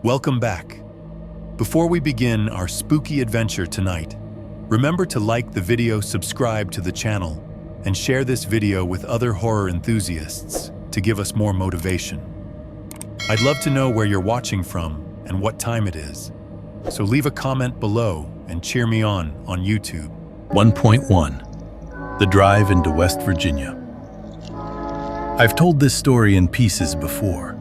Welcome back. Before we begin our spooky adventure tonight, remember to like the video, subscribe to the channel, and share this video with other horror enthusiasts to give us more motivation. I'd love to know where you're watching from and what time it is, so leave a comment below and cheer me on YouTube. 1.1 The Drive into West Virginia. I've told this story in pieces before.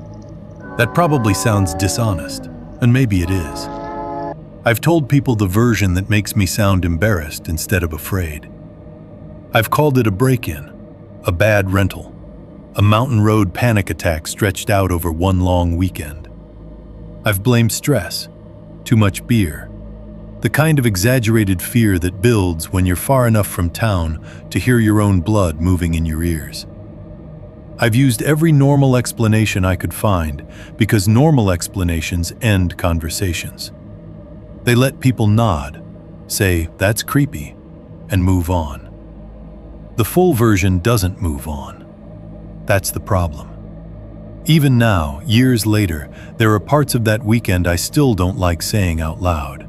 That probably sounds dishonest, and maybe it is. I've told people the version that makes me sound embarrassed instead of afraid. I've called it a break-in, a bad rental, a mountain road panic attack stretched out over one long weekend. I've blamed stress, too much beer, the kind of exaggerated fear that builds when you're far enough from town to hear your own blood moving in your ears. I've used every normal explanation I could find because normal explanations end conversations. They let people nod, say, "That's creepy," and move on. The full version doesn't move on. That's the problem. Even now, years later, there are parts of that weekend I still don't like saying out loud.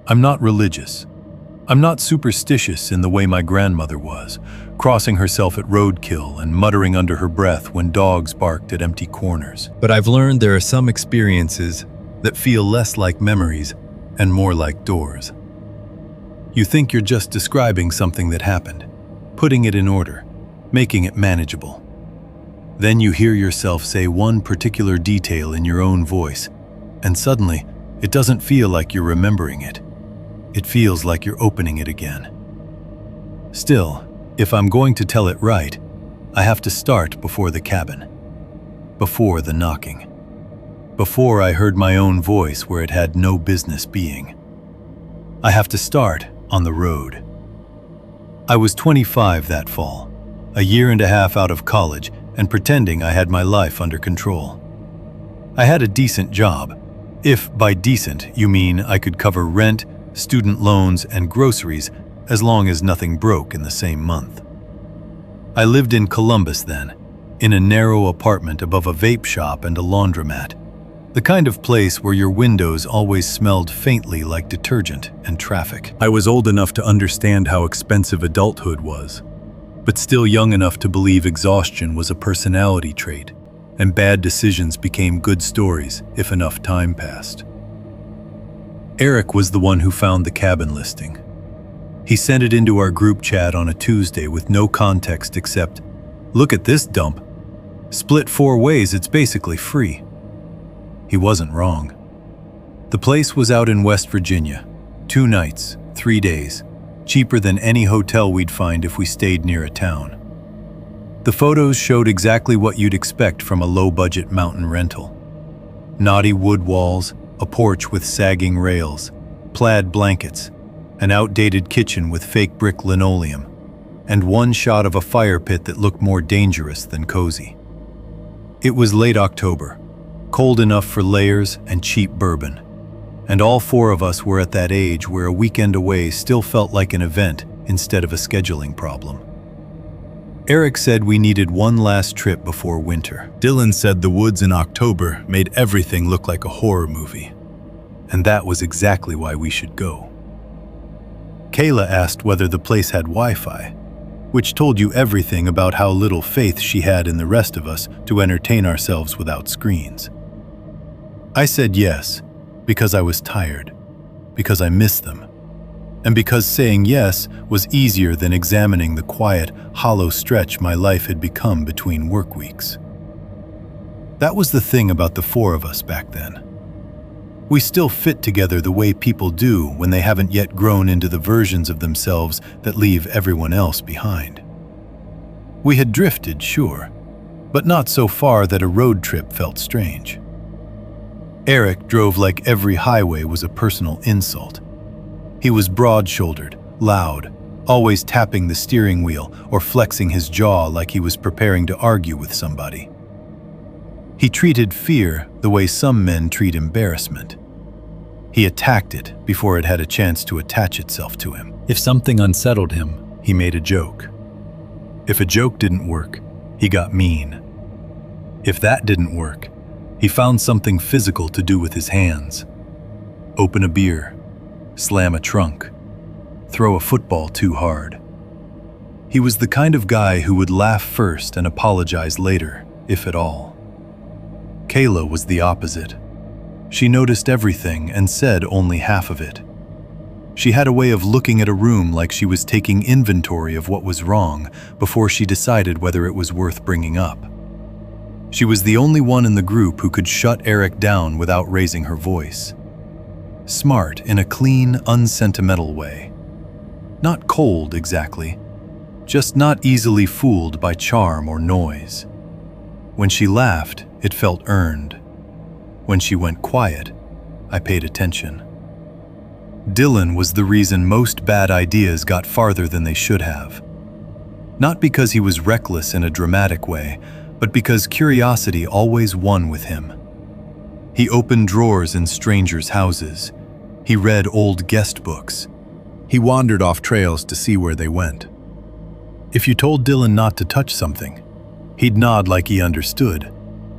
I'm not religious. I'm not superstitious in the way my grandmother was, crossing herself at roadkill and muttering under her breath when dogs barked at empty corners. But I've learned there are some experiences that feel less like memories and more like doors. You think you're just describing something that happened, putting it in order, making it manageable. Then you hear yourself say one particular detail in your own voice, and suddenly it doesn't feel like you're remembering it. It feels like you're opening it again. Still, if I'm going to tell it right, I have to start before the cabin, before the knocking, before I heard my own voice where it had no business being. I have to start on the road. I was 25 that fall, a year and a half out of college and pretending I had my life under control. I had a decent job, if by decent you mean I could cover rent, student loans, and groceries as long as nothing broke in the same month. I lived in Columbus then, in a narrow apartment above a vape shop and a laundromat, the kind of place where your windows always smelled faintly like detergent and traffic. I was old enough to understand how expensive adulthood was, but still young enough to believe exhaustion was a personality trait, and bad decisions became good stories if enough time passed. Eric was the one who found the cabin listing. He sent it into our group chat on a Tuesday with no context except, "Look at this dump. Split 4 ways, it's basically free." He wasn't wrong. The place was out in West Virginia, 2 nights, 3 days, cheaper than any hotel we'd find if we stayed near a town. The photos showed exactly what you'd expect from a low-budget mountain rental. Knotty wood walls, a porch with sagging rails, plaid blankets, an outdated kitchen with fake brick linoleum, and one shot of a fire pit that looked more dangerous than cozy. It was late October, cold enough for layers and cheap bourbon, and all 4 of us were at that age where a weekend away still felt like an event instead of a scheduling problem. Eric said we needed one last trip before winter. Dylan said the woods in October made everything look like a horror movie, and that was exactly why we should go. Kayla asked whether the place had Wi-Fi, which told you everything about how little faith she had in the rest of us to entertain ourselves without screens. I said yes, because I was tired, because I missed them, and because saying yes was easier than examining the quiet, hollow stretch my life had become between work weeks. That was the thing about the 4 of us back then. We still fit together the way people do when they haven't yet grown into the versions of themselves that leave everyone else behind. We had drifted, sure, but not so far that a road trip felt strange. Eric drove like every highway was a personal insult. He was broad-shouldered, loud, always tapping the steering wheel or flexing his jaw like he was preparing to argue with somebody. He treated fear the way some men treat embarrassment. He attacked it before it had a chance to attach itself to him. If something unsettled him, he made a joke. If a joke didn't work, he got mean. If that didn't work, He found something physical to do with his hands. Open a beer, slam a trunk, throw a football too hard. He was the kind of guy who would laugh first and apologize later, if at all. Kayla was the opposite. She noticed everything and said only half of it. She had a way of looking at a room like she was taking inventory of what was wrong before she decided whether it was worth bringing up. She was the only one in the group who could shut Eric down without raising her voice. Smart in a clean, unsentimental way. Not cold, exactly. Just not easily fooled by charm or noise. When she laughed, it felt earned. When she went quiet, I paid attention. Dylan was the reason most bad ideas got farther than they should have. Not because he was reckless in a dramatic way, but because curiosity always won with him. He opened drawers in strangers' houses. He read old guest books. He wandered off trails to see where they went. If you told Dylan not to touch something, he'd nod like he understood,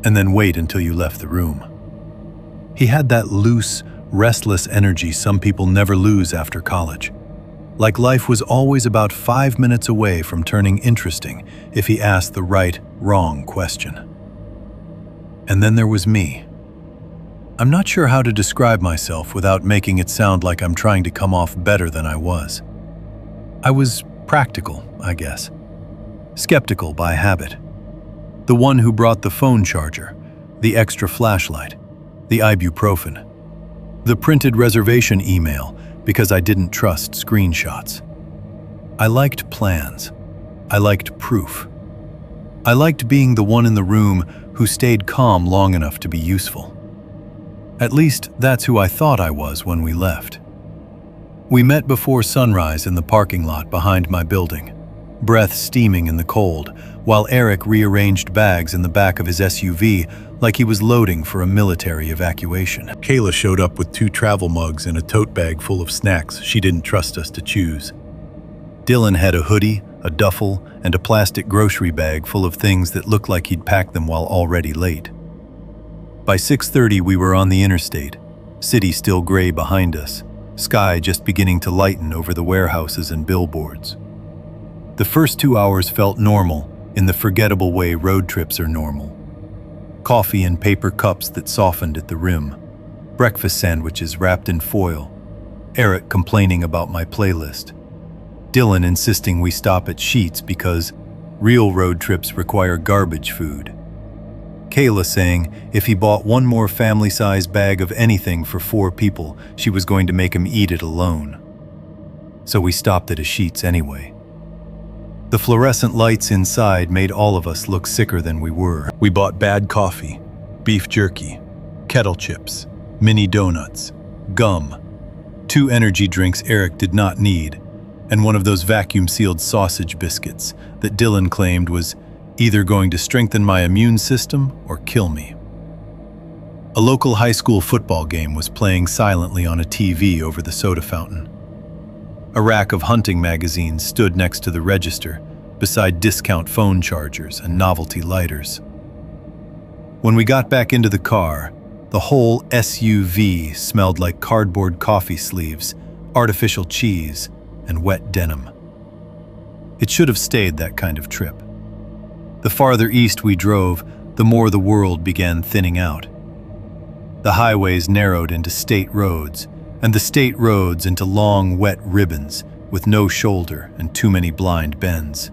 and then wait until you left the room. He had that loose, restless energy some people never lose after college. Like life was always about 5 minutes away from turning interesting if he asked the right, wrong question. And then there was me. I'm not sure how to describe myself without making it sound like I'm trying to come off better than I was. I was practical, I guess. Skeptical by habit. The one who brought the phone charger, the extra flashlight, the ibuprofen, the printed reservation email because I didn't trust screenshots. I liked plans. I liked proof. I liked being the one in the room who stayed calm long enough to be useful. At least that's who I thought I was when we left. We met before sunrise in the parking lot behind my building, breath steaming in the cold, while Eric rearranged bags in the back of his SUV like he was loading for a military evacuation. Kayla showed up with 2 travel mugs and a tote bag full of snacks she didn't trust us to choose. Dylan had a hoodie, a duffel, and a plastic grocery bag full of things that looked like he'd packed them while already late. By 6:30 we were on the interstate, city still gray behind us, sky just beginning to lighten over the warehouses and billboards. The first 2 hours felt normal, in the forgettable way road trips are normal. Coffee in paper cups that softened at the rim, breakfast sandwiches wrapped in foil, Eric complaining about my playlist, Dylan insisting we stop at Sheetz because real road trips require garbage food, Kayla saying if he bought one more family-size bag of anything for 4 people, she was going to make him eat it alone. So we stopped at a Sheetz anyway. The fluorescent lights inside made all of us look sicker than we were. We bought bad coffee, beef jerky, kettle chips, mini donuts, gum, 2 energy drinks Eric did not need, and one of those vacuum-sealed sausage biscuits that Dylan claimed was either going to strengthen my immune system or kill me. A local high school football game was playing silently on a TV over the soda fountain. A rack of hunting magazines stood next to the register, beside discount phone chargers and novelty lighters. When we got back into the car, the whole SUV smelled like cardboard coffee sleeves, artificial cheese, and wet denim. It should have stayed that kind of trip. The farther east we drove, the more the world began thinning out. The highways narrowed into state roads, and the state roads into long, wet ribbons with no shoulder and too many blind bends.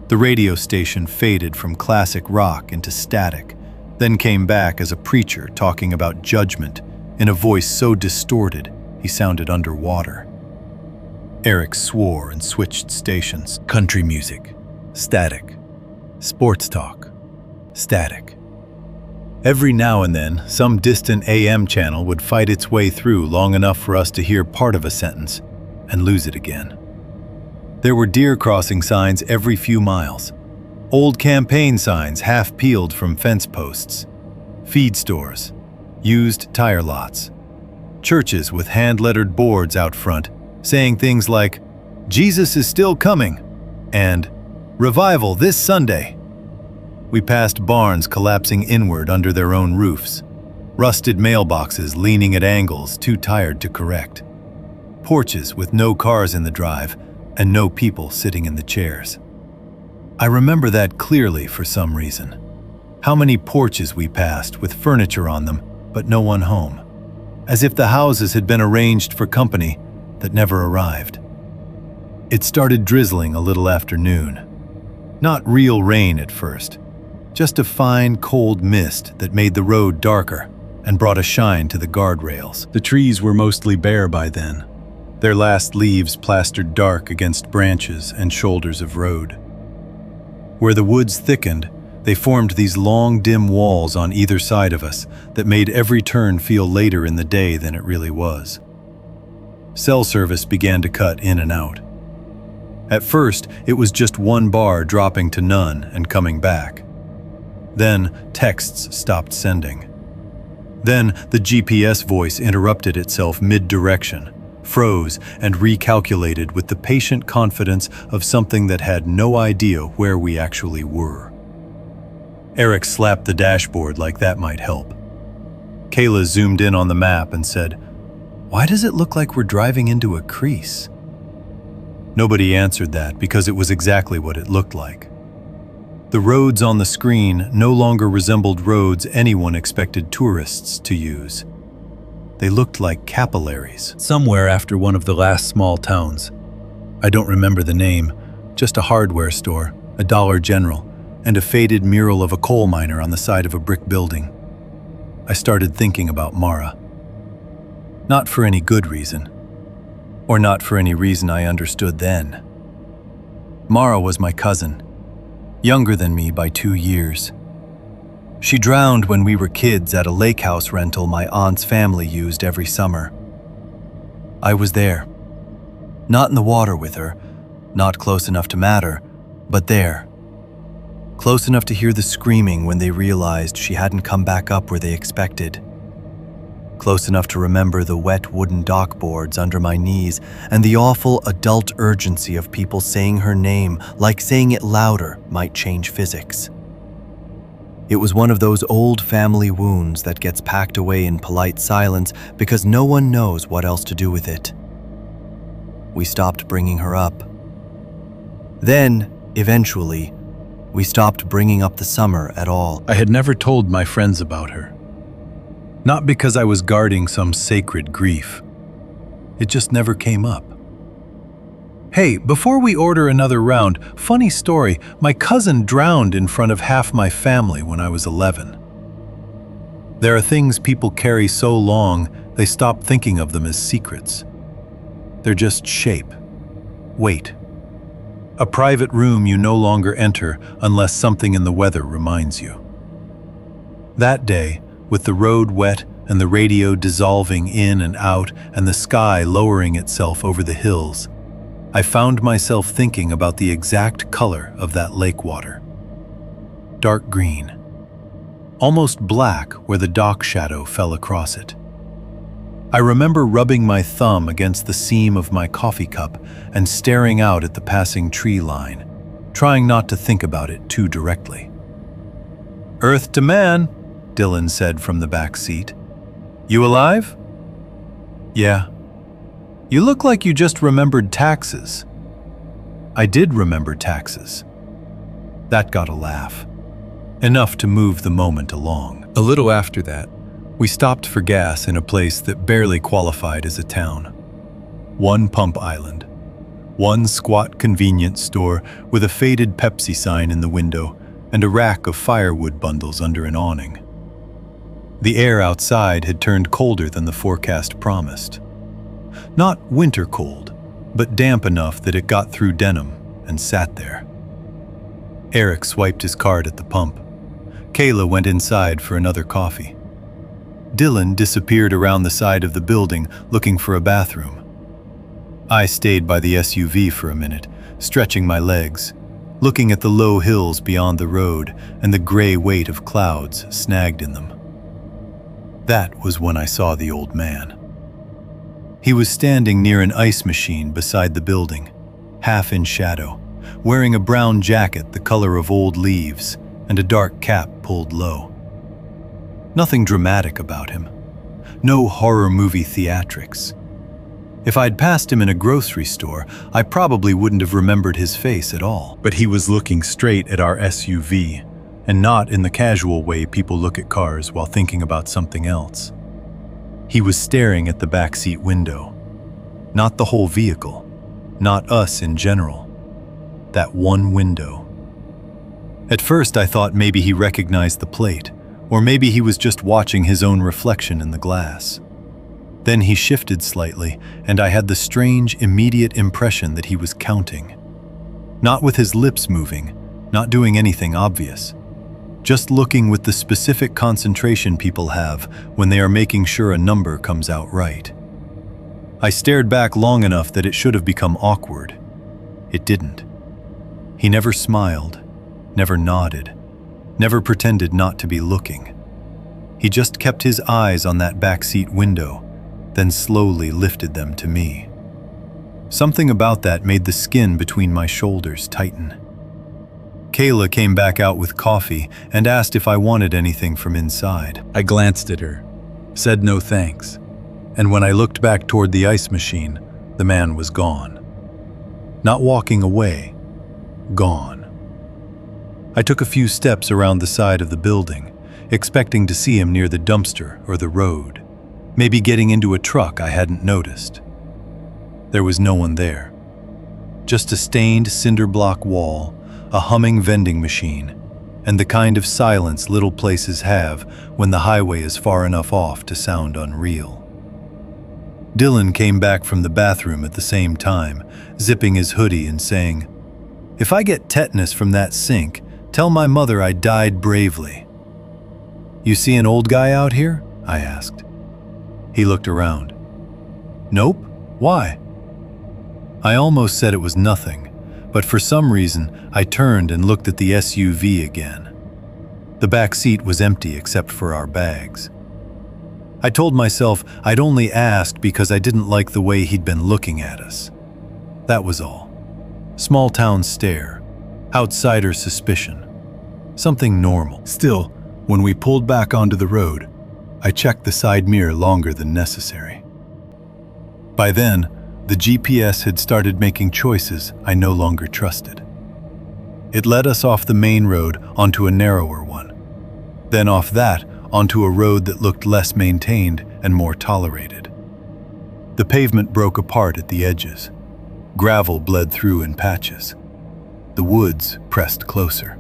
The radio station faded from classic rock into static, then came back as a preacher talking about judgment in a voice so distorted he sounded underwater. Eric swore and switched stations. Country music, static. Sports talk, static. Every now and then, some distant AM channel would fight its way through long enough for us to hear part of a sentence and lose it again. There were deer crossing signs every few miles, old campaign signs half peeled from fence posts, feed stores, used tire lots, churches with hand-lettered boards out front saying things like, "Jesus is still coming," and "Revival this Sunday." We passed barns collapsing inward under their own roofs, rusted mailboxes leaning at angles too tired to correct, porches with no cars in the drive and no people sitting in the chairs. I remember that clearly for some reason. How many porches we passed with furniture on them, but no one home, as if the houses had been arranged for company that never arrived. It started drizzling a little after noon. Not real rain at first, just a fine, cold mist that made the road darker and brought a shine to the guardrails. The trees were mostly bare by then, their last leaves plastered dark against branches and shoulders of road. Where the woods thickened, they formed these long, dim walls on either side of us that made every turn feel later in the day than it really was. Cell service began to cut in and out. At first, it was just one bar dropping to none and coming back. Then, texts stopped sending. Then, the GPS voice interrupted itself mid-direction, froze, and recalculated with the patient confidence of something that had no idea where we actually were. Eric slapped the dashboard like that might help. Kayla zoomed in on the map and said, "Why does it look like we're driving into a crease?" Nobody answered that because it was exactly what it looked like. The roads on the screen no longer resembled roads anyone expected tourists to use. They looked like capillaries. Somewhere after one of the last small towns. I don't remember the name, just a hardware store, a Dollar General, and a faded mural of a coal miner on the side of a brick building. I started thinking about Mara. Not for any good reason, or not for any reason I understood then. Mara was my cousin, younger than me by 2 years. She drowned when we were kids at a lake house rental my aunt's family used every summer. I was there. Not in the water with her, not close enough to matter, but there. Close enough to hear the screaming when they realized she hadn't come back up where they expected. Close enough to remember the wet wooden dock boards under my knees and the awful adult urgency of people saying her name like saying it louder might change physics. It was one of those old family wounds that gets packed away in polite silence because no one knows what else to do with it. We stopped bringing her up. Then, eventually, we stopped bringing up the summer at all. I had never told my friends about her. Not because I was guarding some sacred grief. It just never came up. Hey, before we order another round, funny story, my cousin drowned in front of half my family when I was 11. There are things people carry so long, they stop thinking of them as secrets. They're just shape, weight. A private room you no longer enter unless something in the weather reminds you. That day, with the road wet and the radio dissolving in and out and the sky lowering itself over the hills, I found myself thinking about the exact color of that lake water. Dark green. Almost black where the dock shadow fell across it. I remember rubbing my thumb against the seam of my coffee cup and staring out at the passing tree line, trying not to think about it too directly. "Earth to man," Dylan said from the back seat. "You alive?" "Yeah." "You look like you just remembered taxes." I did remember taxes. That got a laugh. Enough to move the moment along. A little after that, we stopped for gas in a place that barely qualified as a town. One pump island. One squat convenience store with a faded Pepsi sign in the window and a rack of firewood bundles under an awning. The air outside had turned colder than the forecast promised. Not winter cold, but damp enough that it got through denim and sat there. Eric swiped his card at the pump. Kayla went inside for another coffee. Dylan disappeared around the side of the building looking for a bathroom. I stayed by the SUV for a minute, stretching my legs, looking at the low hills beyond the road and the gray weight of clouds snagged in them. That was when I saw the old man. He was standing near an ice machine beside the building, half in shadow, wearing a brown jacket the color of old leaves and a dark cap pulled low. Nothing dramatic about him. No horror movie theatrics. If I'd passed him in a grocery store, I probably wouldn't have remembered his face at all. But he was looking straight at our SUV, and not in the casual way people look at cars while thinking about something else. He was staring at the backseat window. Not the whole vehicle, not us in general. That one window. At first I thought maybe he recognized the plate, or maybe he was just watching his own reflection in the glass. Then he shifted slightly, and I had the strange, immediate impression that he was counting. Not with his lips moving, not doing anything obvious. Just looking with the specific concentration people have when they are making sure a number comes out right. I stared back long enough that it should have become awkward. It didn't. He never smiled, never nodded, never pretended not to be looking. He just kept his eyes on that backseat window, then slowly lifted them to me. Something about that made the skin between my shoulders tighten. Kayla came back out with coffee and asked if I wanted anything from inside. I glanced at her, said no thanks, and when I looked back toward the ice machine, the man was gone. Not walking away, gone. I took a few steps around the side of the building, expecting to see him near the dumpster or the road, maybe getting into a truck I hadn't noticed. There was no one there. Just a stained cinder block wall, a humming vending machine, and the kind of silence little places have when the highway is far enough off to sound unreal. Dylan came back from the bathroom at the same time, zipping his hoodie and saying, "If I get tetanus from that sink, tell my mother I died bravely." "You see an old guy out here?" I asked. He looked around. "Nope. Why?" I almost said it was nothing, but for some reason I turned and looked at the SUV again. The back seat was empty except for our bags. I told myself I'd only asked because I didn't like the way he'd been looking at us. That was all. Small town stare, outsider suspicion, something normal. Still, when we pulled back onto the road, I checked the side mirror longer than necessary. By then, the GPS had started making choices I no longer trusted. It led us off the main road onto a narrower one. Then off that, onto a road that looked less maintained and more tolerated. The pavement broke apart at the edges. Gravel bled through in patches. The woods pressed closer.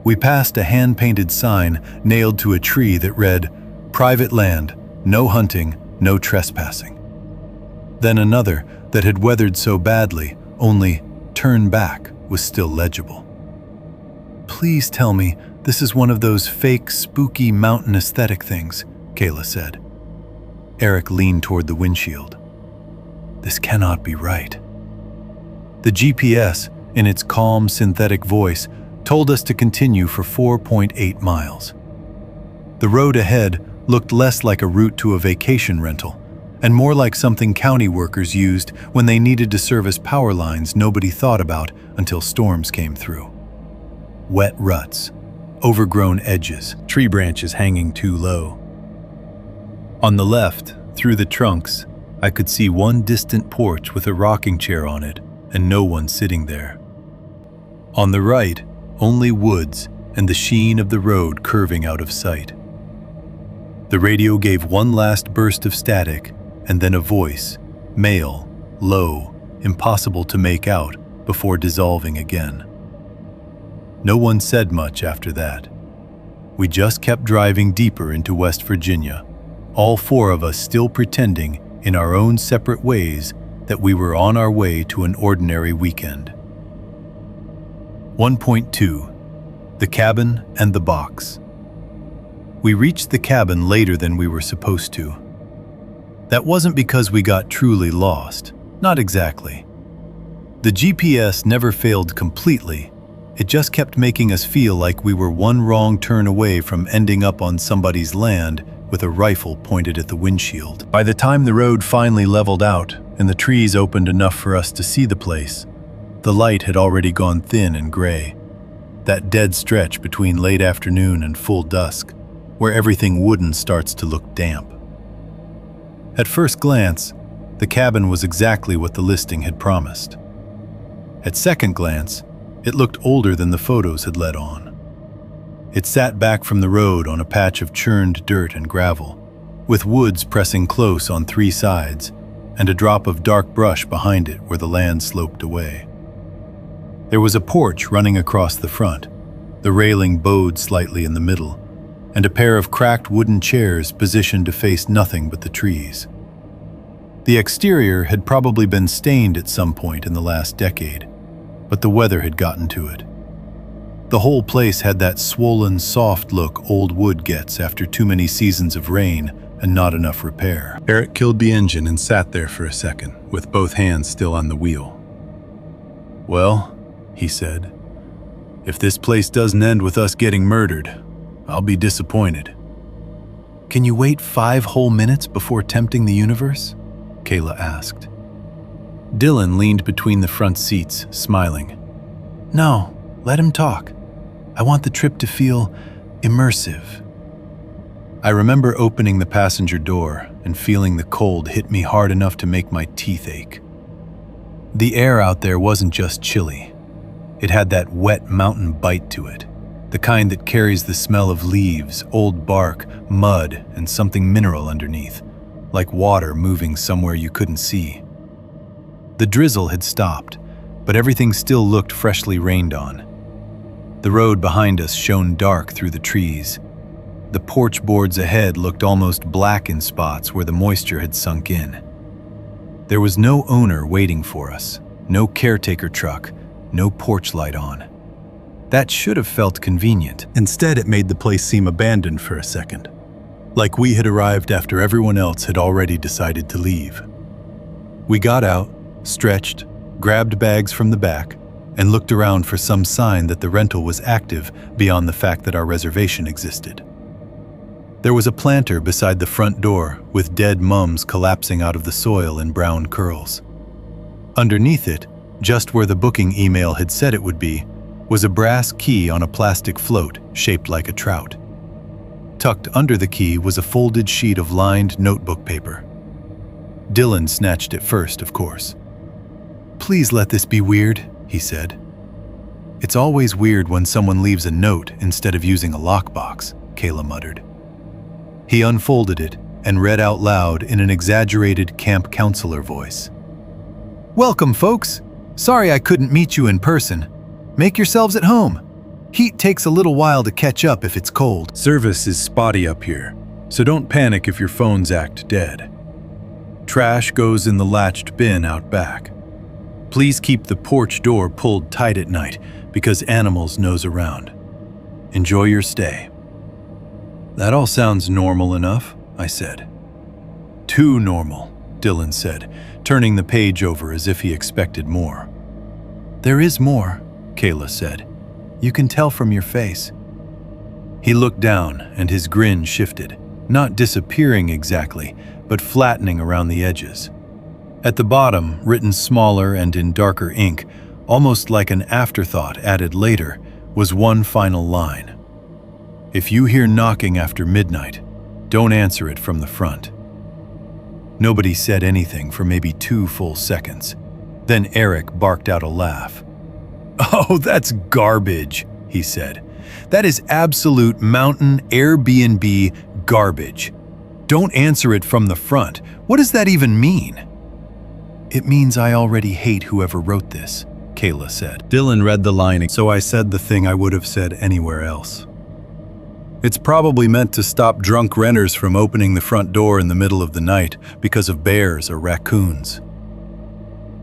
We passed a hand-painted sign nailed to a tree that read, "Private land, no hunting, no trespassing." Then another that had weathered so badly, only "turn back" was still legible. "Please tell me this is one of those fake, spooky mountain aesthetic things," Kayla said. Eric leaned toward the windshield. This cannot be right. The GPS, in its calm, synthetic voice, told us to continue for 4.8 miles. The road ahead looked less like a route to a vacation rental, and more like something county workers used when they needed to service power lines nobody thought about until storms came through. Wet ruts, overgrown edges, tree branches hanging too low. On the left, through the trunks, I could see one distant porch with a rocking chair on it and no one sitting there. On the right, only woods and the sheen of the road curving out of sight. The radio gave one last burst of static and then a voice, male, low, impossible to make out, before dissolving again. No one said much after that. We just kept driving deeper into West Virginia, all four of us still pretending in our own separate ways that we were on our way to an ordinary weekend. 1.2. The cabin and the box. We reached the cabin later than we were supposed to. That wasn't because we got truly lost, not exactly. The GPS never failed completely. It just kept making us feel like we were one wrong turn away from ending up on somebody's land with a rifle pointed at the windshield. By the time the road finally leveled out and the trees opened enough for us to see the place, the light had already gone thin and gray. that dead stretch between late afternoon and full dusk, where everything wooden starts to look damp. At first glance, the cabin was exactly what the listing had promised. At second glance, it looked older than the photos had let on. It sat back from the road on a patch of churned dirt and gravel, with woods pressing close on three sides and a drop of dark brush behind it where the land sloped away. There was a porch running across the front, the railing bowed slightly in the middle, and a pair of cracked wooden chairs positioned to face nothing but the trees. The exterior had probably been stained at some point in the last decade, but the weather had gotten to it. The whole place had that swollen, soft look old wood gets after too many seasons of rain and not enough repair. Eric killed the engine and sat there for a second, with both hands still on the wheel. "Well," he said, "if this place doesn't end with us getting murdered, I'll be disappointed." "Can you wait 5 whole minutes before tempting the universe?" Kayla asked. Dylan leaned between the front seats, smiling. "No, let him talk. I want the trip to feel immersive." I remember opening the passenger door and feeling the cold hit me hard enough to make my teeth ache. The air out there wasn't just chilly. It had that wet mountain bite to it, the kind that carries the smell of leaves, old bark, mud, and something mineral underneath, like water moving somewhere you couldn't see. The drizzle had stopped, but everything still looked freshly rained on. The road behind us shone dark through the trees. The porch boards ahead looked almost black in spots where the moisture had sunk in. There was no owner waiting for us, no caretaker truck, no porch light on. That should have felt convenient. Instead, it made the place seem abandoned for a second, like we had arrived after everyone else had already decided to leave. We got out, stretched, grabbed bags from the back, and looked around for some sign that the rental was active beyond the fact that our reservation existed. There was a planter beside the front door with dead mums collapsing out of the soil in brown curls. Underneath it, just where the booking email had said it would be, was a brass key on a plastic float shaped like a trout. Tucked under the key was a folded sheet of lined notebook paper. Dylan snatched it first, of course. "Please let this be weird," he said. "It's always weird when someone leaves a note instead of using a lockbox," Kayla muttered. He unfolded it and read out loud in an exaggerated camp counselor voice. "Welcome, folks. Sorry I couldn't meet you in person. Make yourselves at home. Heat takes a little while to catch up if it's cold. Service is spotty up here, so don't panic if your phones act dead. Trash goes in the latched bin out back. Please keep the porch door pulled tight at night because animals nose around. Enjoy your stay." "That all sounds normal enough," I said. "Too normal," Dylan said, turning the page over as if he expected more. "There is more," Kayla said. "You can tell from your face." He looked down and his grin shifted, not disappearing exactly, but flattening around the edges. At the bottom, written smaller and in darker ink, almost like an afterthought added later, was one final line. "If you hear knocking after midnight, don't answer it from the front." Nobody said anything for maybe 2 full seconds. Then Eric barked out a laugh. "Oh, that's garbage," he said. "That is absolute mountain Airbnb garbage. Don't answer it from the front. What does that even mean?" "It means I already hate whoever wrote this," Kayla said. Dylan read the line, so I said the thing I would have said anywhere else. "It's probably meant to stop drunk renters from opening the front door in the middle of the night because of bears or raccoons."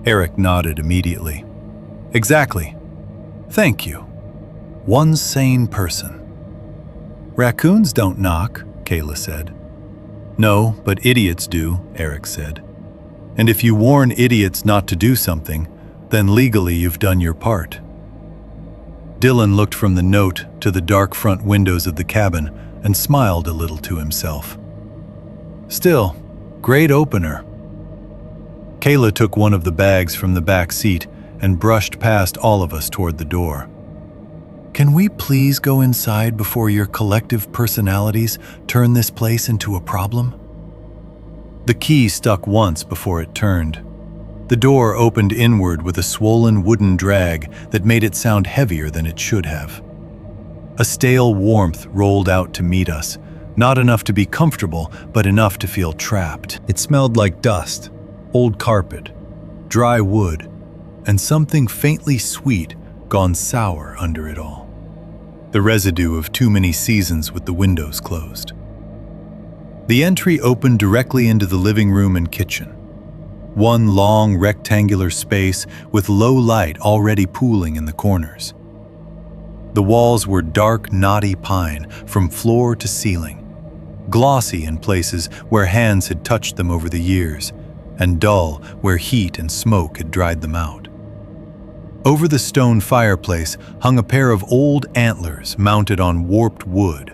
Eric nodded immediately. "Exactly. Thank you. One sane person." "Raccoons don't knock," Kayla said. "No, but idiots do," Eric said. "And if you warn idiots not to do something, then legally you've done your part." Dylan looked from the note to the dark front windows of the cabin and smiled a little to himself. "Still, great opener." Kayla took one of the bags from the back seat and brushed past all of us toward the door. Can we please go inside before your collective personalities turn this place into a problem? The key stuck once before it turned. The door opened inward with a swollen wooden drag that made it sound heavier than it should have. A stale warmth rolled out to meet us, not enough to be comfortable, but enough to feel trapped. It smelled like dust, old carpet, dry wood, and something faintly sweet gone sour under it all. The residue of too many seasons with the windows closed. The entry opened directly into the living room and kitchen. One long rectangular space with low light already pooling in the corners. The walls were dark, knotty pine from floor to ceiling, glossy in places where hands had touched them over the years, and dull where heat and smoke had dried them out. Over the stone fireplace hung a pair of old antlers mounted on warped wood,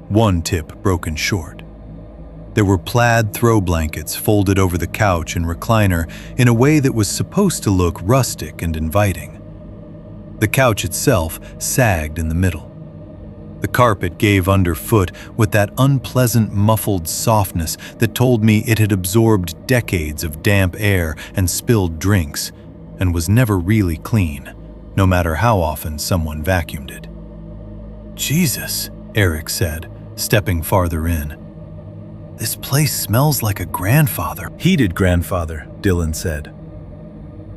one tip broken short. There were plaid throw blankets folded over the couch and recliner in a way that was supposed to look rustic and inviting. The couch itself sagged in the middle. The carpet gave underfoot with that unpleasant muffled softness that told me it had absorbed decades of damp air and spilled drinks, and was never really clean, no matter how often someone vacuumed it. "Jesus," Eric said, stepping farther in. "This place smells like a grandfather." "Heated grandfather," Dylan said.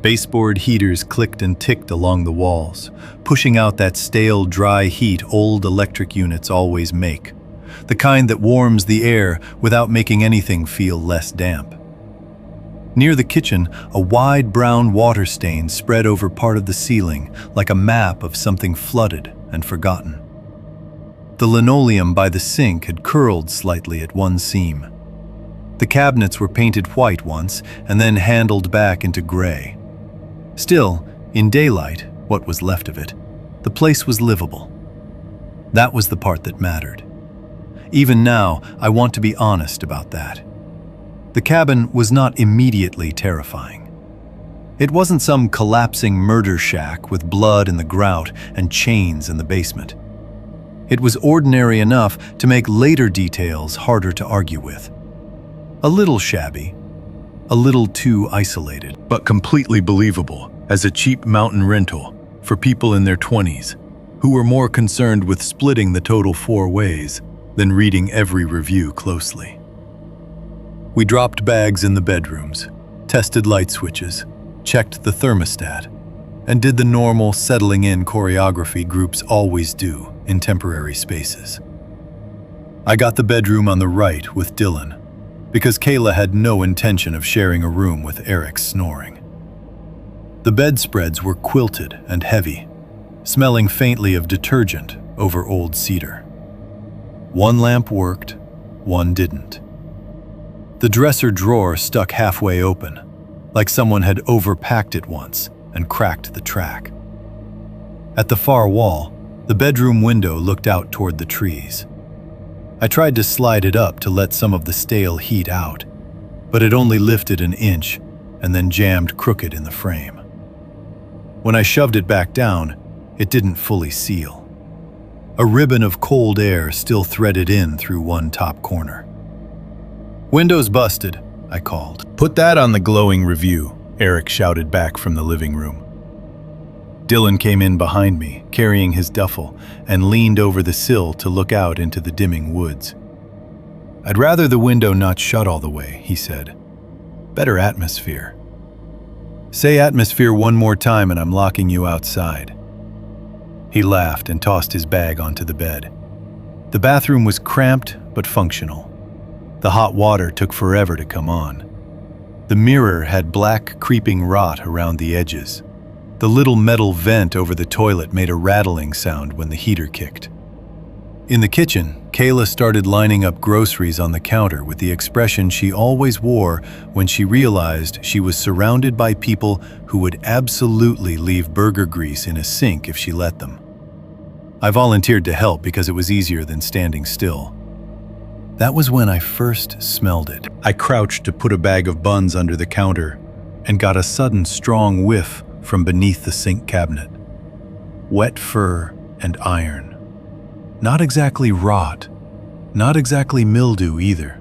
Baseboard heaters clicked and ticked along the walls, pushing out that stale, dry heat old electric units always make, the kind that warms the air without making anything feel less damp. Near the kitchen, a wide brown water stain spread over part of the ceiling like a map of something flooded and forgotten. The linoleum by the sink had curled slightly at one seam. The cabinets were painted white once and then handled back into gray. Still, in daylight, what was left of it, the place was livable. That was the part that mattered. Even now, I want to be honest about that. The cabin was not immediately terrifying. It wasn't some collapsing murder shack with blood in the grout and chains in the basement. It was ordinary enough to make later details harder to argue with. A little shabby, a little too isolated, but completely believable as a cheap mountain rental for people in their 20s who were more concerned with splitting the total 4 ways than reading every review closely. We dropped bags in the bedrooms, tested light switches, checked the thermostat, and did the normal settling-in choreography groups always do in temporary spaces. I got the bedroom on the right with Dylan, because Kayla had no intention of sharing a room with Eric's snoring. The bedspreads were quilted and heavy, smelling faintly of detergent over old cedar. One lamp worked, one didn't. The dresser drawer stuck halfway open, like someone had overpacked it once and cracked the track. At the far wall, the bedroom window looked out toward the trees. I tried to slide it up to let some of the stale heat out, but it only lifted an inch and then jammed crooked in the frame. When I shoved it back down, it didn't fully seal. A ribbon of cold air still threaded in through one top corner. "Window's busted," I called. "Put that on the glowing review," Eric shouted back from the living room. Dylan came in behind me, carrying his duffel, and leaned over the sill to look out into the dimming woods. "I'd rather the window not shut all the way," he said. "Better atmosphere." "Say atmosphere one more time and I'm locking you outside." He laughed and tossed his bag onto the bed. The bathroom was cramped but functional. The hot water took forever to come on. The mirror had black creeping rot around the edges. The little metal vent over the toilet made a rattling sound when the heater kicked. In the kitchen, Kayla started lining up groceries on the counter with the expression she always wore when she realized she was surrounded by people who would absolutely leave burger grease in a sink if she let them. I volunteered to help because it was easier than standing still. That was when I first smelled it. I crouched to put a bag of buns under the counter and got a sudden strong whiff from beneath the sink cabinet. Wet fur and iron. Not exactly rot, not exactly mildew either.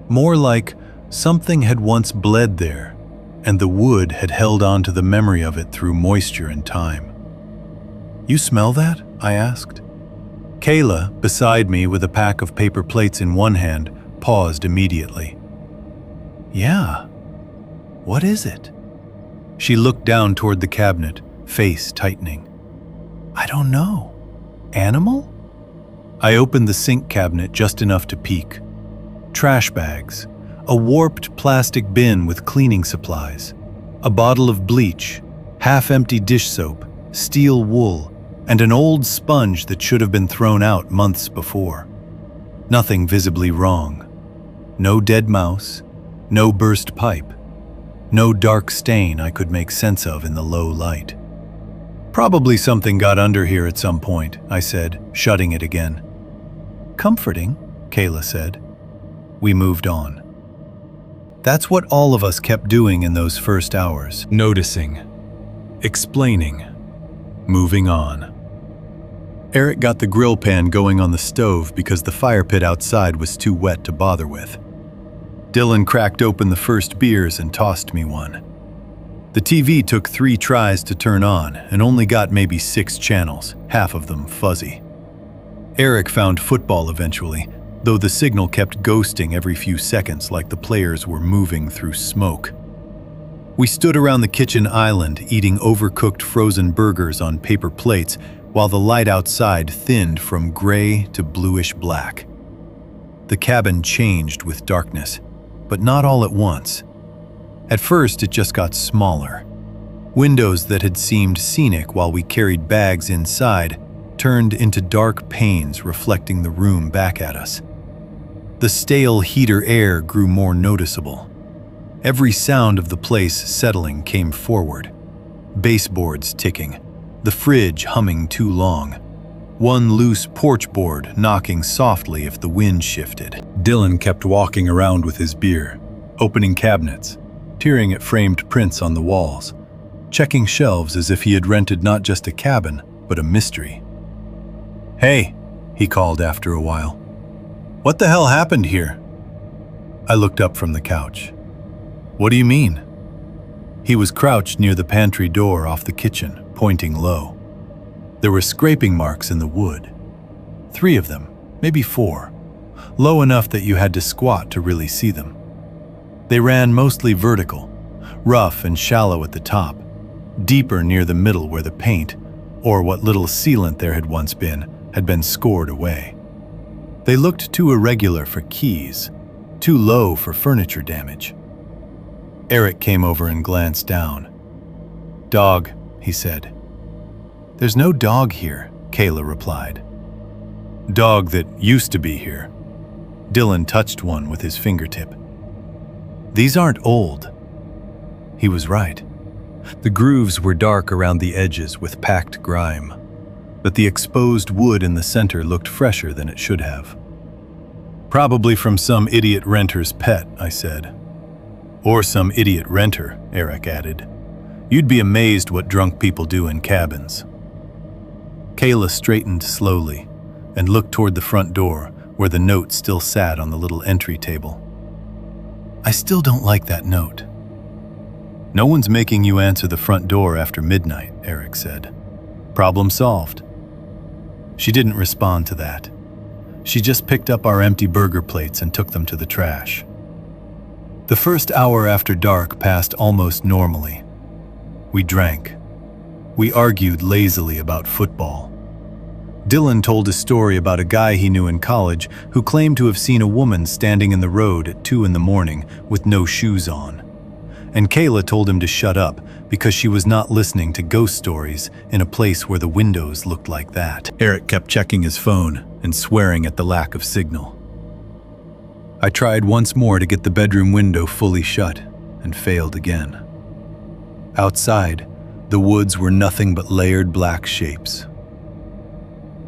More like something had once bled there, and the wood had held on to the memory of it through moisture and time. "You smell that?" I asked. Kayla, beside me with a pack of paper plates in one hand, paused immediately. "Yeah. What is it?" She looked down toward the cabinet, face tightening. "I don't know. Animal?" I opened the sink cabinet just enough to peek. Trash bags, a warped plastic bin with cleaning supplies, a bottle of bleach, half-empty dish soap, steel wool, and an old sponge that should have been thrown out months before. Nothing visibly wrong. No dead mouse, no burst pipe, no dark stain I could make sense of in the low light. "Probably something got under here at some point," I said, shutting it again. "Comforting," Kayla said. We moved on. That's what all of us kept doing in those first hours. Noticing, explaining, moving on. Eric got the grill pan going on the stove because the fire pit outside was too wet to bother with. Dylan cracked open the first beers and tossed me one. The TV took 3 tries to turn on and only got maybe 6 channels, half of them fuzzy. Eric found football eventually, though the signal kept ghosting every few seconds like the players were moving through smoke. We stood around the kitchen island eating overcooked frozen burgers on paper plates while the light outside thinned from gray to bluish black. The cabin changed with darkness, but not all at once. At first, it just got smaller. Windows that had seemed scenic while we carried bags inside turned into dark panes reflecting the room back at us. The stale heater air grew more noticeable. Every sound of the place settling came forward. Baseboards ticking, the fridge humming too long, one loose porch board knocking softly if the wind shifted. Dylan kept walking around with his beer, opening cabinets, peering at framed prints on the walls, checking shelves as if he had rented not just a cabin, but a mystery. "Hey," he called after a while. "What the hell happened here?" I looked up from the couch. "What do you mean?" He was crouched near the pantry door off the kitchen, pointing low. There were scraping marks in the wood. 3 of them, maybe 4, low enough that you had to squat to really see them. They ran mostly vertical, rough and shallow at the top, deeper near the middle where the paint, or what little sealant there had once been, had been scored away. They looked too irregular for keys, too low for furniture damage. Eric came over and glanced down. "Dog," he said. "There's no dog here," Kayla replied. "Dog that used to be here." Dylan touched one with his fingertip. "These aren't old." He was right. The grooves were dark around the edges with packed grime, but the exposed wood in the center looked fresher than it should have. "Probably from some idiot renter's pet," I said. "Or some idiot renter," Eric added. "You'd be amazed what drunk people do in cabins." Kayla straightened slowly and looked toward the front door where the note still sat on the little entry table. "I still don't like that note." "No one's making you answer the front door after midnight," Eric said. "Problem solved." She didn't respond to that. She just picked up our empty burger plates and took them to the trash. The first hour after dark passed almost normally. We drank. We argued lazily about football. Dylan told a story about a guy he knew in college who claimed to have seen a woman standing in the road at 2 a.m. with no shoes on. And Kayla told him to shut up because she was not listening to ghost stories in a place where the windows looked like that. Eric kept checking his phone and swearing at the lack of signal. I tried once more to get the bedroom window fully shut and failed again. Outside, the woods were nothing but layered black shapes.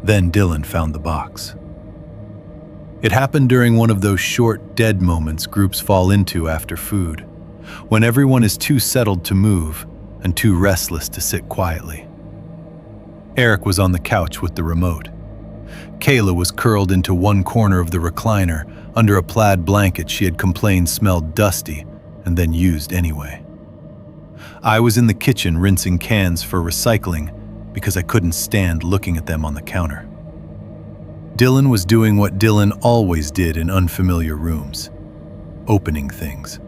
Then Dylan found the box. It happened during one of those short, dead moments groups fall into after food, when everyone is too settled to move and too restless to sit quietly. Eric was on the couch with the remote. Kayla was curled into one corner of the recliner under a plaid blanket she had complained smelled dusty and then used anyway. I was in the kitchen rinsing cans for recycling because I couldn't stand looking at them on the counter. Dylan was doing what Dylan always did in unfamiliar rooms, opening things.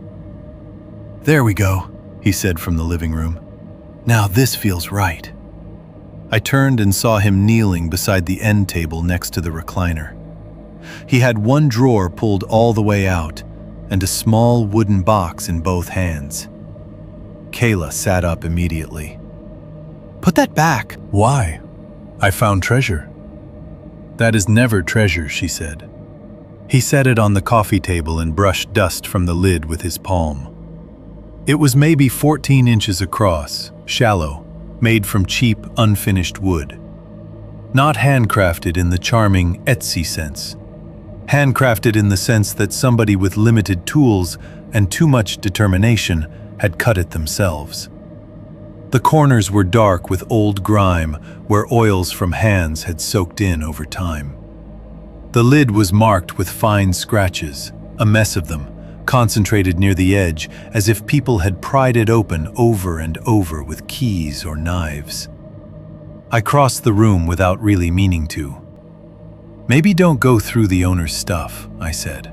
"There we go," he said from the living room. "Now this feels right." I turned and saw him kneeling beside the end table next to the recliner. He had one drawer pulled all the way out and a small wooden box in both hands. Kayla sat up immediately. "Put that back." "Why? I found treasure." "That is never treasure," she said. He set it on the coffee table and brushed dust from the lid with his palm. It was maybe 14 inches across, shallow, made from cheap, unfinished wood. Not handcrafted in the charming Etsy sense. Handcrafted in the sense that somebody with limited tools and too much determination had cut it themselves. The corners were dark with old grime where oils from hands had soaked in over time. The lid was marked with fine scratches, a mess of them, concentrated near the edge as if people had pried it open over and over with keys or knives. I crossed the room without really meaning to. "Maybe don't go through the owner's stuff," I said.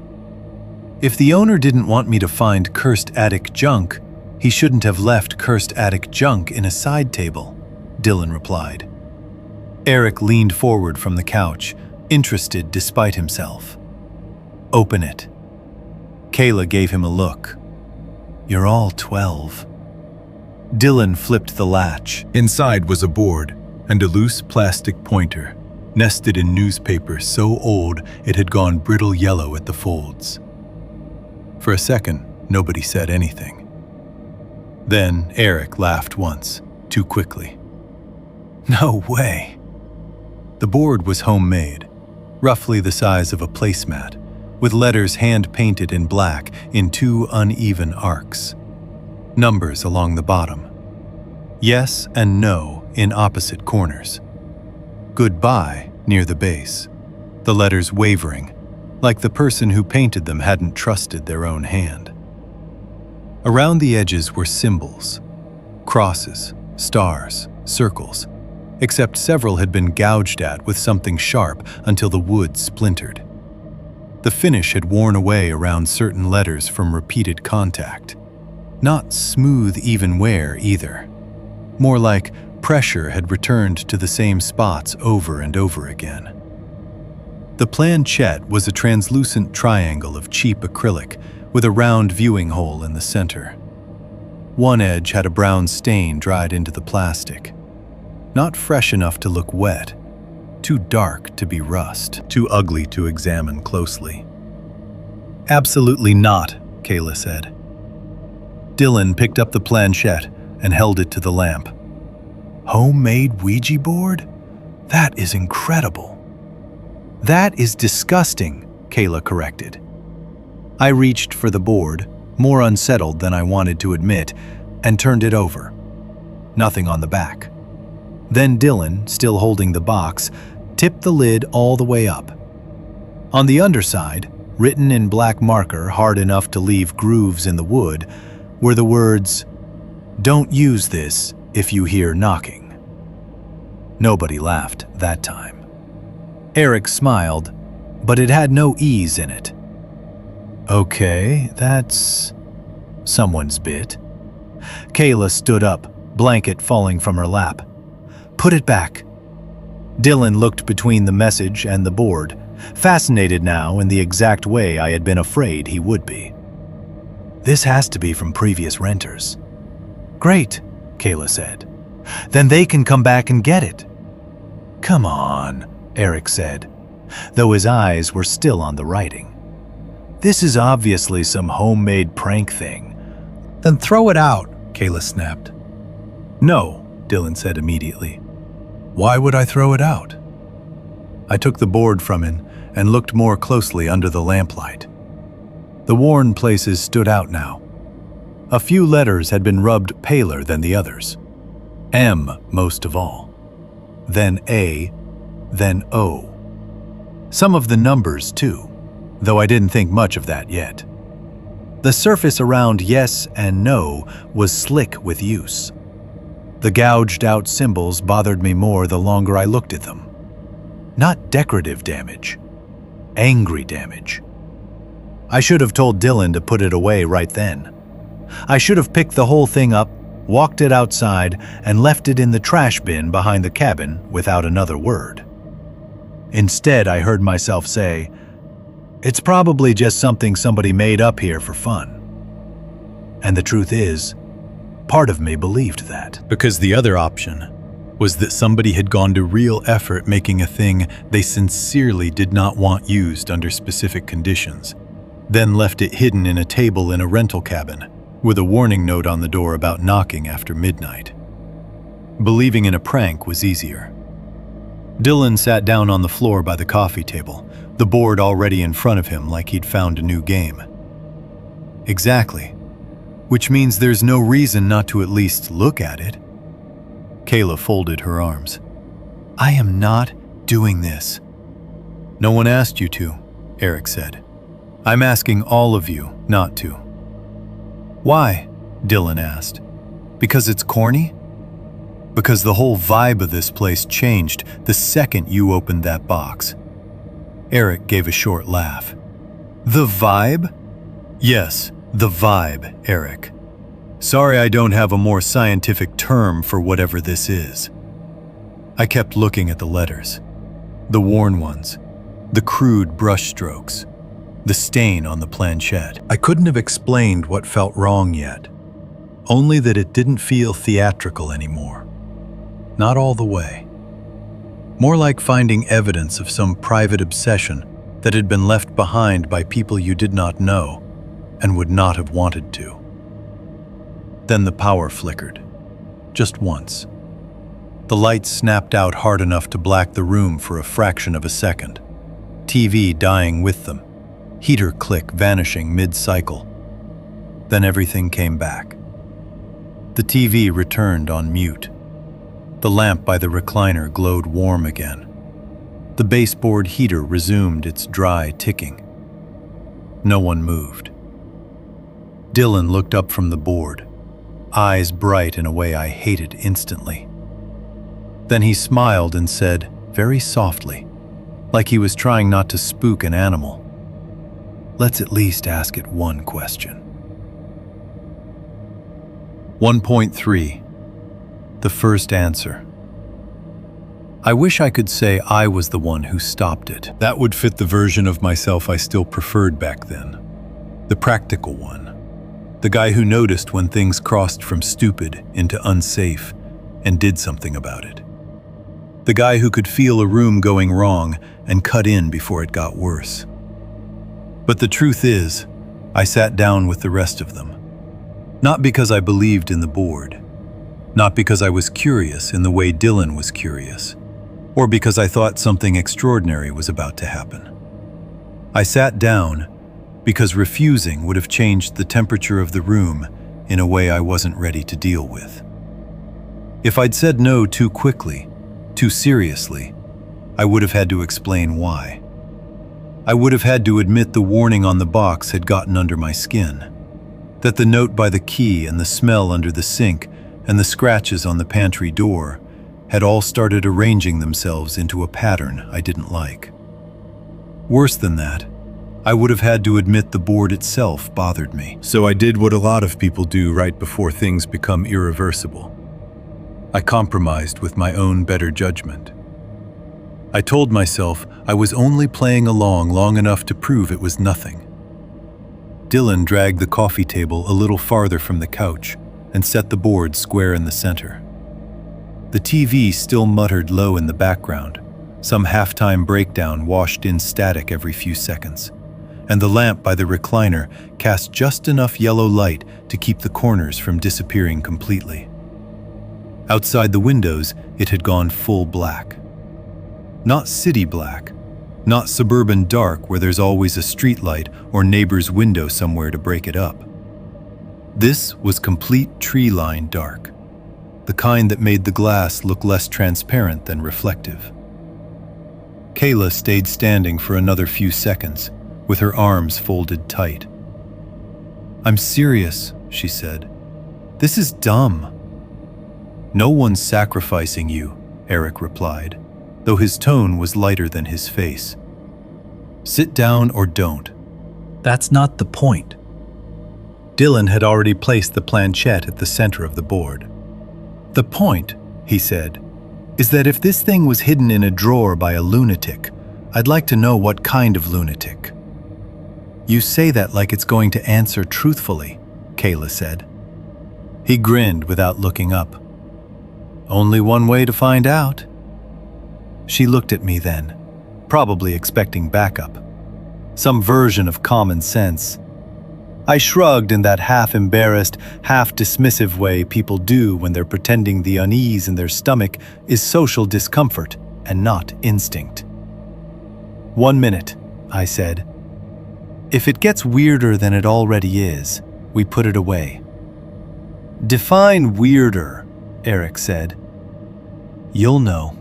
"If the owner didn't want me to find cursed attic junk, he shouldn't have left cursed attic junk in a side table," Dylan replied. Eric leaned forward from the couch, interested despite himself. "Open it." Kayla gave him a look. "You're all 12. Dylan flipped the latch. Inside was a board and a loose plastic pointer, nested in newspaper so old it had gone brittle yellow at the folds. For a second, nobody said anything. Then Eric laughed once, too quickly. "No way." The board was homemade, roughly the size of a placemat, with letters hand-painted in black in 2 uneven arcs. Numbers along the bottom. Yes and no in opposite corners. Goodbye near the base, the letters wavering, like the person who painted them hadn't trusted their own hand. Around the edges were symbols, crosses, stars, circles, except several had been gouged at with something sharp until the wood splintered. The finish had worn away around certain letters from repeated contact. Not smooth even wear either. More like pressure had returned to the same spots over and over again. The planchette was a translucent triangle of cheap acrylic with a round viewing hole in the center. One edge had a brown stain dried into the plastic. Not fresh enough to look wet. Too dark to be rust, too ugly to examine closely. "Absolutely not," Kayla said. Dylan picked up the planchette and held it to the lamp. "Homemade Ouija board? That is incredible." "That is disgusting," Kayla corrected. I reached for the board, more unsettled than I wanted to admit, and turned it over. Nothing on the back. Then Dylan, still holding the box, tipped the lid all the way up. On the underside, written in black marker hard enough to leave grooves in the wood, were the words, "Don't use this if you hear knocking." Nobody laughed that time. Eric smiled, but it had no ease in it. "Okay, that's someone's bit." Kayla stood up, blanket falling from her lap. "Put it back." Dylan looked between the message and the board, fascinated now in the exact way I had been afraid he would be. "This has to be from previous renters." "Great," Kayla said. "Then they can come back and get it." "Come on," Eric said, though his eyes were still on the writing. "This is obviously some homemade prank thing." "Then throw it out," Kayla snapped. "No," Dylan said immediately. "Why would I throw it out?" I took the board from him and looked more closely under the lamplight. The worn places stood out now. A few letters had been rubbed paler than the others. M most of all. then A, then O. Some of the numbers, too, though I didn't think much of that yet. The surface around yes and no was slick with use. The gouged-out symbols bothered me more the longer I looked at them. Not decorative damage, angry damage. I should have told Dylan to put it away right then. I should have picked the whole thing up, walked it outside, and left it in the trash bin behind the cabin without another word. Instead, I heard myself say, "It's probably just something somebody made up here for fun." And the truth is, part of me believed that. Because the other option was that somebody had gone to real effort making a thing they sincerely did not want used under specific conditions, then left it hidden in a table in a rental cabin, with a warning note on the door about knocking after midnight. Believing in a prank was easier. Dylan sat down on the floor by the coffee table, the board already in front of him like he'd found a new game. Exactly. Which means there's no reason not to at least look at it. Kayla folded her arms. "I am not doing this." "No one asked you to," Eric said. "I'm asking all of you not to." "Why?" Dylan asked. "Because it's corny?" "Because the whole vibe of this place changed the second you opened that box." Eric gave a short laugh. "The vibe?" "Yes, the vibe, Eric. Sorry I don't have a more scientific term for whatever this is." I kept looking at the letters. The worn ones, the crude brushstrokes, the stain on the planchette. I couldn't have explained what felt wrong yet, only that it didn't feel theatrical anymore. Not all the way. More like finding evidence of some private obsession that had been left behind by people you did not know and would not have wanted to. Then the power flickered, just once. The lights snapped out hard enough to black the room for a fraction of a second, TV dying with them, heater click vanishing mid-cycle. Then everything came back. The TV returned on mute. The lamp by the recliner glowed warm again. The baseboard heater resumed its dry ticking. No one moved. Dylan looked up from the board, eyes bright in a way I hated instantly. Then he smiled and said, very softly, like he was trying not to spook an animal, "Let's at least ask it one question." 1.3. The first answer. I wish I could say I was the one who stopped it. That would fit the version of myself I still preferred back then. The practical one. The guy who noticed when things crossed from stupid into unsafe and did something about it. The guy who could feel a room going wrong and cut in before it got worse. But the truth is, I sat down with the rest of them. Not because I believed in the board. Not because I was curious in the way Dylan was curious, or because I thought something extraordinary was about to happen. I sat down because refusing would have changed the temperature of the room in a way I wasn't ready to deal with. If I'd said no too quickly, too seriously, I would have had to explain why. I would have had to admit the warning on the box had gotten under my skin, that the note by the key and the smell under the sink and the scratches on the pantry door had all started arranging themselves into a pattern I didn't like. Worse than that, I would have had to admit the board itself bothered me. So I did what a lot of people do right before things become irreversible. I compromised with my own better judgment. I told myself I was only playing along long enough to prove it was nothing. Dylan dragged the coffee table a little farther from the couch and set the board square in the center. The TV still muttered low in the background, some halftime breakdown washed in static every few seconds, and the lamp by the recliner cast just enough yellow light to keep the corners from disappearing completely. Outside the windows, it had gone full black. Not city black, not suburban dark where there's always a streetlight or neighbor's window somewhere to break it up. This was complete tree-line dark. the kind that made the glass look less transparent than reflective. Kayla stayed standing for another few seconds, with her arms folded tight. "I'm serious," she said. "This is dumb." "No one's sacrificing you," Eric replied, though his tone was lighter than his face. "Sit down or don't." That's not the point. Dylan had already placed the planchette at the center of the board. "The point," he said, "is that if this thing was hidden in a drawer by a lunatic, I'd like to know what kind of lunatic." "You say that like it's going to answer truthfully," Kayla said. He grinned without looking up. "Only one way to find out." She looked at me then, probably expecting backup. Some version of common sense. I shrugged in that half-embarrassed, half-dismissive way people do when they're pretending the unease in their stomach is social discomfort and not instinct. "1 minute," I said. "If it gets weirder than it already is, we put it away." "Define weirder," Eric said. "You'll know."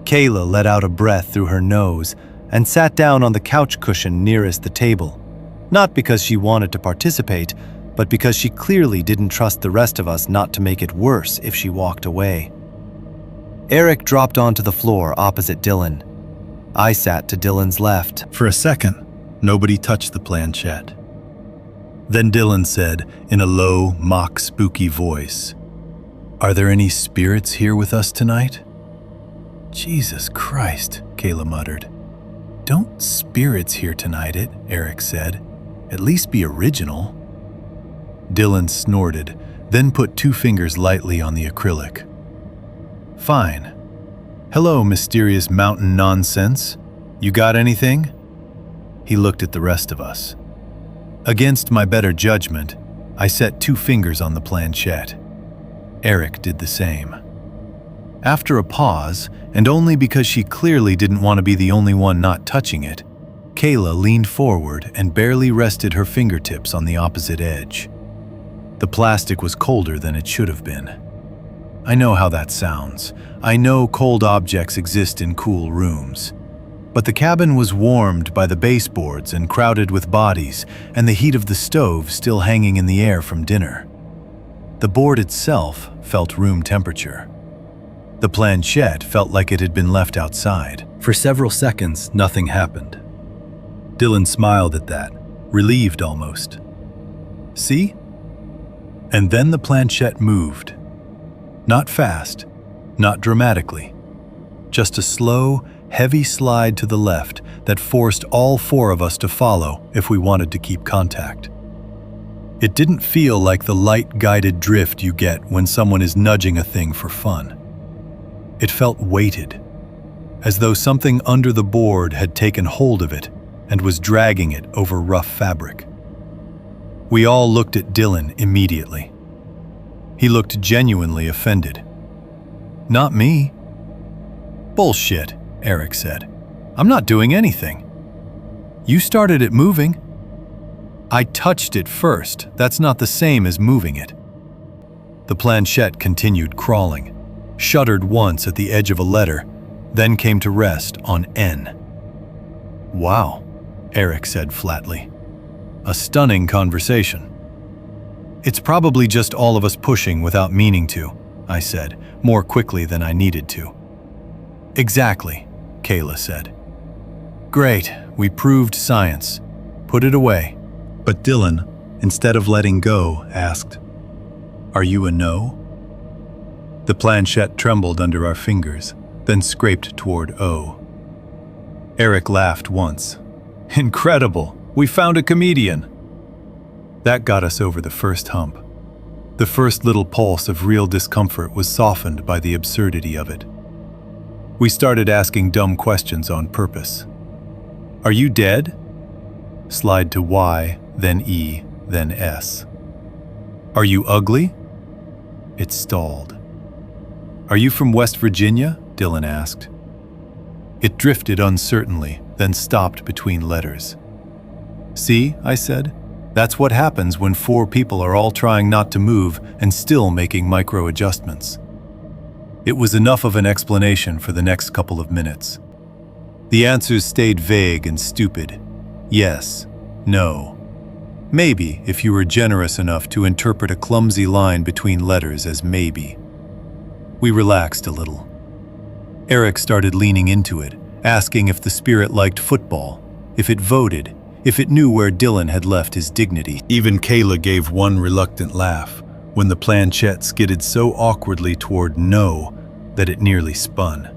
Kayla let out a breath through her nose and sat down on the couch cushion nearest the table, not because she wanted to participate, but because she clearly didn't trust the rest of us not to make it worse if she walked away. Eric dropped onto the floor opposite Dylan. I sat to Dylan's left. For a second, nobody touched the planchette. Then Dylan said, in a low, mock spooky voice, "Are there any spirits here with us tonight?" "Jesus Christ," Kayla muttered. "Don't spirits here tonight it," Eric said. "At least be original." Dylan snorted, then put 2 fingers lightly on the acrylic. "Fine. Hello, mysterious mountain nonsense. You got anything?" He looked at the rest of us. Against my better judgment, I set 2 fingers on the planchette. Eric did the same. After a pause, and only because she clearly didn't want to be the only one not touching it, Kayla leaned forward and barely rested her fingertips on the opposite edge. The plastic was colder than it should have been. I know how that sounds. I know cold objects exist in cool rooms. But the cabin was warmed by the baseboards and crowded with bodies, and the heat of the stove still hanging in the air from dinner. The board itself felt room temperature. The planchette felt like it had been left outside. For several seconds, nothing happened. Dylan smiled at that, relieved almost. "See?" And then the planchette moved. Not fast, not dramatically. Just a slow, heavy slide to the left that forced all 4 of us to follow if we wanted to keep contact. It didn't feel like the light-guided drift you get when someone is nudging a thing for fun. It felt weighted, as though something under the board had taken hold of it and was dragging it over rough fabric. We all looked at Dylan immediately. He looked genuinely offended. "Not me." "Bullshit," Eric said. "I'm not doing anything. You started it moving." "I touched it first. That's not the same as moving it." The planchette continued crawling, shuddered once at the edge of a letter, then came to rest on N. "Wow," Eric said flatly. "A stunning conversation." "It's probably just all of us pushing without meaning to," I said, more quickly than I needed to. "Exactly," Kayla said. "Great, we proved science. Put it away." But Dylan, instead of letting go, asked, "Are you a no?" The planchette trembled under our fingers, then scraped toward O. Eric laughed once. "Incredible! We found a comedian!" That got us over the first hump. The first little pulse of real discomfort was softened by the absurdity of it. We started asking dumb questions on purpose. "Are you dead?" Slide to Y, then E, then S. "Are you ugly?" It stalled. "Are you from West Virginia?" Dylan asked. It drifted uncertainly, then stopped between letters. "See," I said, That's what happens when 4 people are all trying not to move and still making micro adjustments. It was enough of an explanation for the next couple of minutes. The answers stayed vague and stupid. Yes, no. Maybe, if you were generous enough to interpret a clumsy line between letters as maybe. We relaxed a little. Eric started leaning into it, asking if the spirit liked football, if it voted, if it knew where Dylan had left his dignity. Even Kayla gave one reluctant laugh when the planchette skidded so awkwardly toward no that it nearly spun.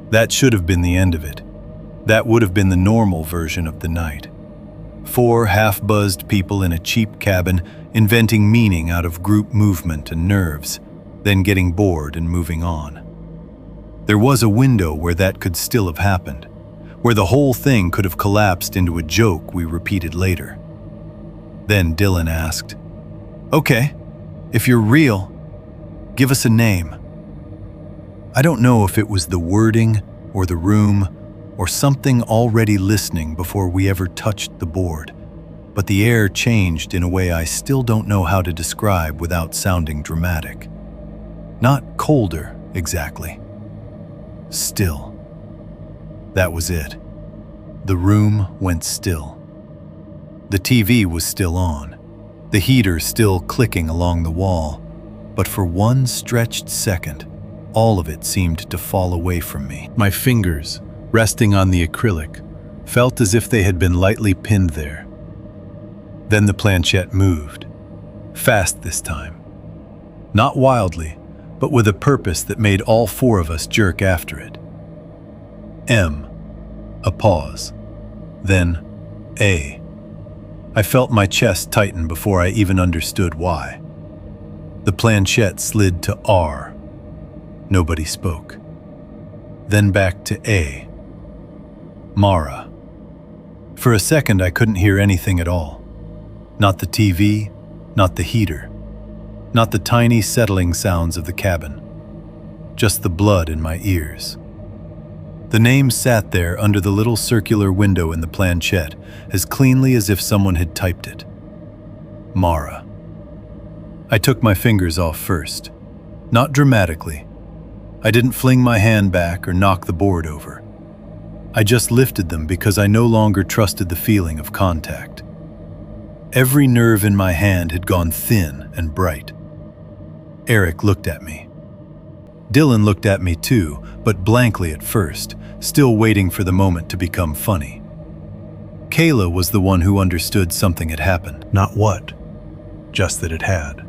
That should have been the end of it. That would have been the normal version of the night. 4 half-buzzed people in a cheap cabin inventing meaning out of group movement and nerves, then getting bored and moving on. There was a window where that could still have happened, where the whole thing could have collapsed into a joke we repeated later. Then Dylan asked, "Okay, if you're real, give us a name." I don't know if it was the wording or the room or something already listening before we ever touched the board, but the air changed in a way I still don't know how to describe without sounding dramatic. Not colder, exactly. Still. That was it. The room went still. The TV was still on, the heater still clicking along the wall, but for one stretched second, all of it seemed to fall away from me. My fingers, resting on the acrylic, felt as if they had been lightly pinned there. Then the planchette moved. Fast this time. Not wildly, but with a purpose that made all 4 of us jerk after it. M. A pause. Then A. I felt my chest tighten before I even understood why. The planchette slid to R. Nobody spoke. Then back to A. Mara. For a second I couldn't hear anything at all. Not the TV, not the heater, not the tiny settling sounds of the cabin. Just the blood in my ears. The name sat there under the little circular window in the planchette, as cleanly as if someone had typed it. Mara. I took my fingers off first. Not dramatically. I didn't fling my hand back or knock the board over. I just lifted them because I no longer trusted the feeling of contact. Every nerve in my hand had gone thin and bright. Eric looked at me. Dylan looked at me too, but blankly at first, still waiting for the moment to become funny. Kayla was the one who understood something had happened. Not what, just that it had.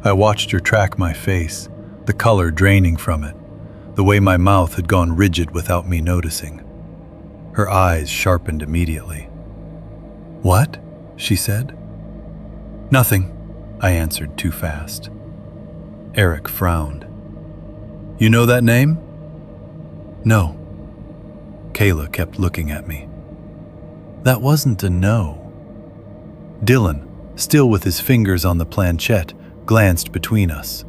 I watched her track my face, the color draining from it, the way my mouth had gone rigid without me noticing. Her eyes sharpened immediately. "What?" she said. "Nothing," I answered too fast. Eric frowned. "You know that name?" "No." Kayla kept looking at me. That wasn't a no. Dylan, still with his fingers on the planchette, glanced between us.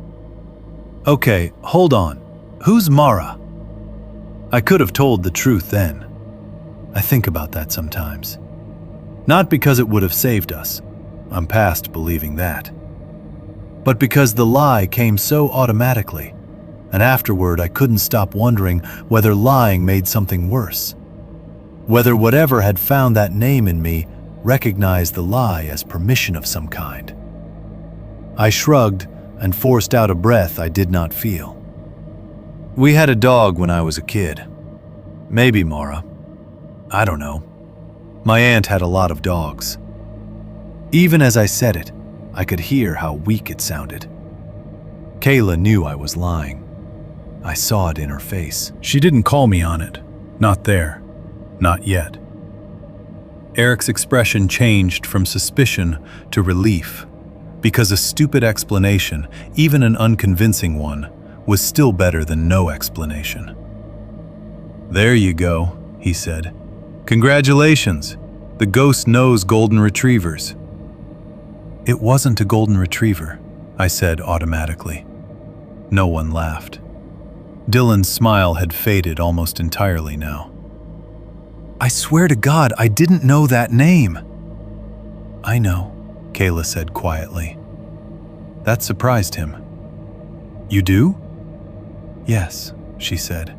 "Okay, hold on. Who's Mara?" I could have told the truth then. I think about that sometimes. Not because it would have saved us. I'm past believing that. But because the lie came so automatically, and afterward I couldn't stop wondering whether lying made something worse. Whether whatever had found that name in me recognized the lie as permission of some kind. I shrugged and forced out a breath I did not feel. "We had a dog when I was a kid. Maybe Mara. I don't know. My aunt had a lot of dogs." Even as I said it, I could hear how weak it sounded. Kayla knew I was lying. I saw it in her face. She didn't call me on it. Not there. Not yet. Eric's expression changed from suspicion to relief, because a stupid explanation, even an unconvincing one, was still better than no explanation. "There you go," he said. "Congratulations. The ghost knows golden retrievers." "It wasn't a golden retriever," I said automatically. No one laughed. Dylan's smile had faded almost entirely now. "I swear to God, I didn't know that name." I know, Kayla said quietly. That surprised him. You do? Yes, she said.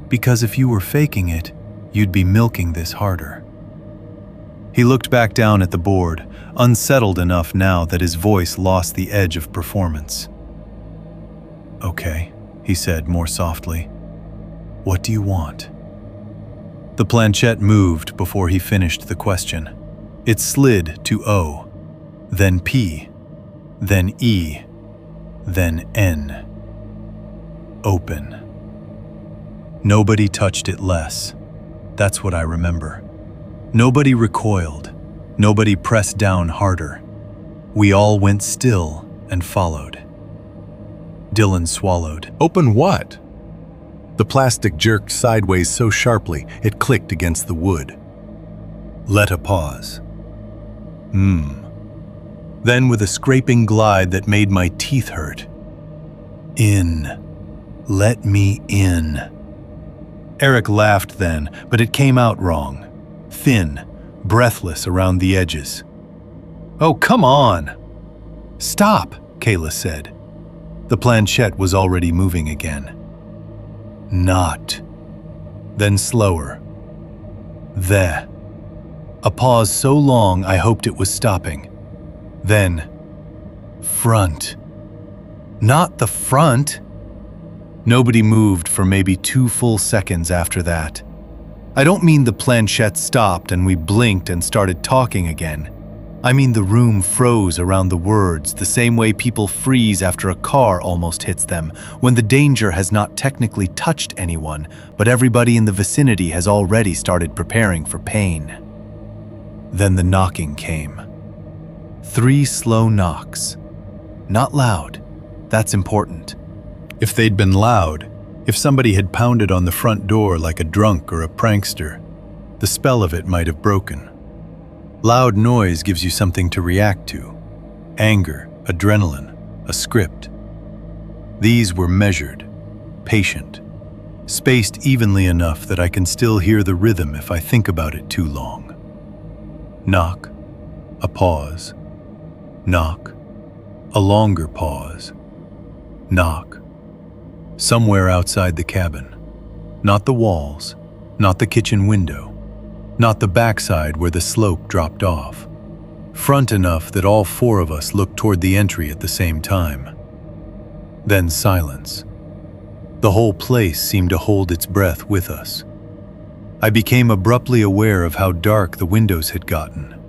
Because if you were faking it, you'd be milking this harder. He looked back down at the board, unsettled enough now that his voice lost the edge of performance. Okay, he said more softly. What do you want? The planchette moved before he finished the question. It slid to O, then P, then E, then N. Open. Nobody touched it less. That's what I remember. Nobody recoiled. Nobody pressed down harder. We all went still and followed. Dylan swallowed. Open what? The plastic jerked sideways so sharply it clicked against the wood. Let a pause. Then with a scraping glide that made my teeth hurt. In. Let me in. Eric laughed then, but it came out wrong. Thin, breathless around the edges. Oh, come on! Stop, Kayla said. The planchette was already moving again. Not. Then slower. The. A pause so long I hoped it was stopping. Then. Front. Not the front. Nobody moved for maybe 2 full seconds after that. I don't mean the planchette stopped and we blinked and started talking again. I mean the room froze around the words the same way people freeze after a car almost hits them, when the danger has not technically touched anyone, but everybody in the vicinity has already started preparing for pain. Then the knocking came. 3 slow knocks. Not loud. That's important. If they'd been loud, if somebody had pounded on the front door like a drunk or a prankster, the spell of it might have broken. Loud noise gives you something to react to. Anger, adrenaline, a script. These were measured, patient, spaced evenly enough that I can still hear the rhythm if I think about it too long. Knock, a pause. Knock, a longer pause. Knock. Somewhere outside the cabin. Not the walls, not the kitchen window, not the backside where the slope dropped off. Front enough that all 4 of us looked toward the entry at the same time. Then silence. The whole place seemed to hold its breath with us. I became abruptly aware of how dark the windows had gotten,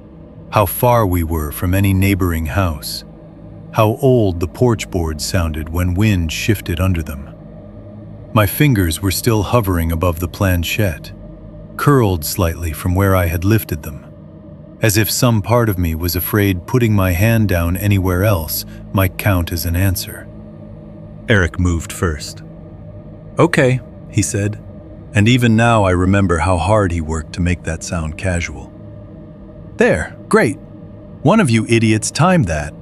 how far we were from any neighboring house, how old the porch boards sounded when wind shifted under them. My fingers were still hovering above the planchette, curled slightly from where I had lifted them, as if some part of me was afraid putting my hand down anywhere else might count as an answer. Eric moved first. Okay, he said, and even now I remember how hard he worked to make that sound casual. There, great. One of you idiots timed that.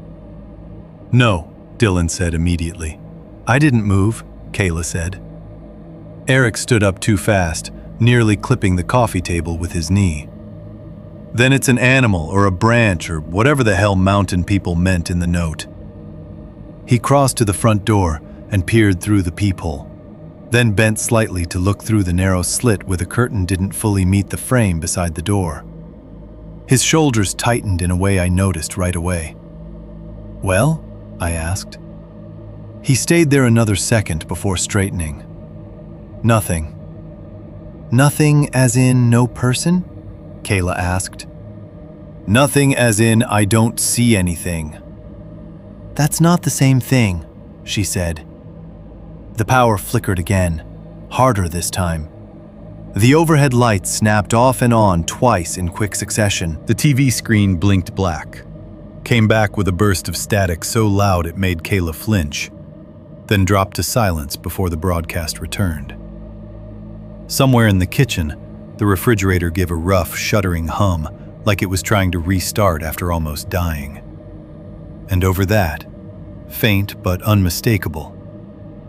No, Dylan said immediately. I didn't move, Kayla said. Eric stood up too fast, nearly clipping the coffee table with his knee. Then it's an animal or a branch or whatever the hell mountain people meant in the note. He crossed to the front door and peered through the peephole, then bent slightly to look through the narrow slit where the curtain didn't fully meet the frame beside the door. His shoulders tightened in a way I noticed right away. Well? I asked. He stayed there another second before straightening. Nothing. Nothing as in no person? Kayla asked. Nothing as in I don't see anything. That's not the same thing, she said. The power flickered again, harder this time. The overhead lights snapped off and on twice in quick succession. The TV screen blinked black, came back with a burst of static so loud it made Kayla flinch, then dropped to silence before the broadcast returned. Somewhere in the kitchen, the refrigerator gave a rough, shuddering hum, like it was trying to restart after almost dying. And over that, faint but unmistakable,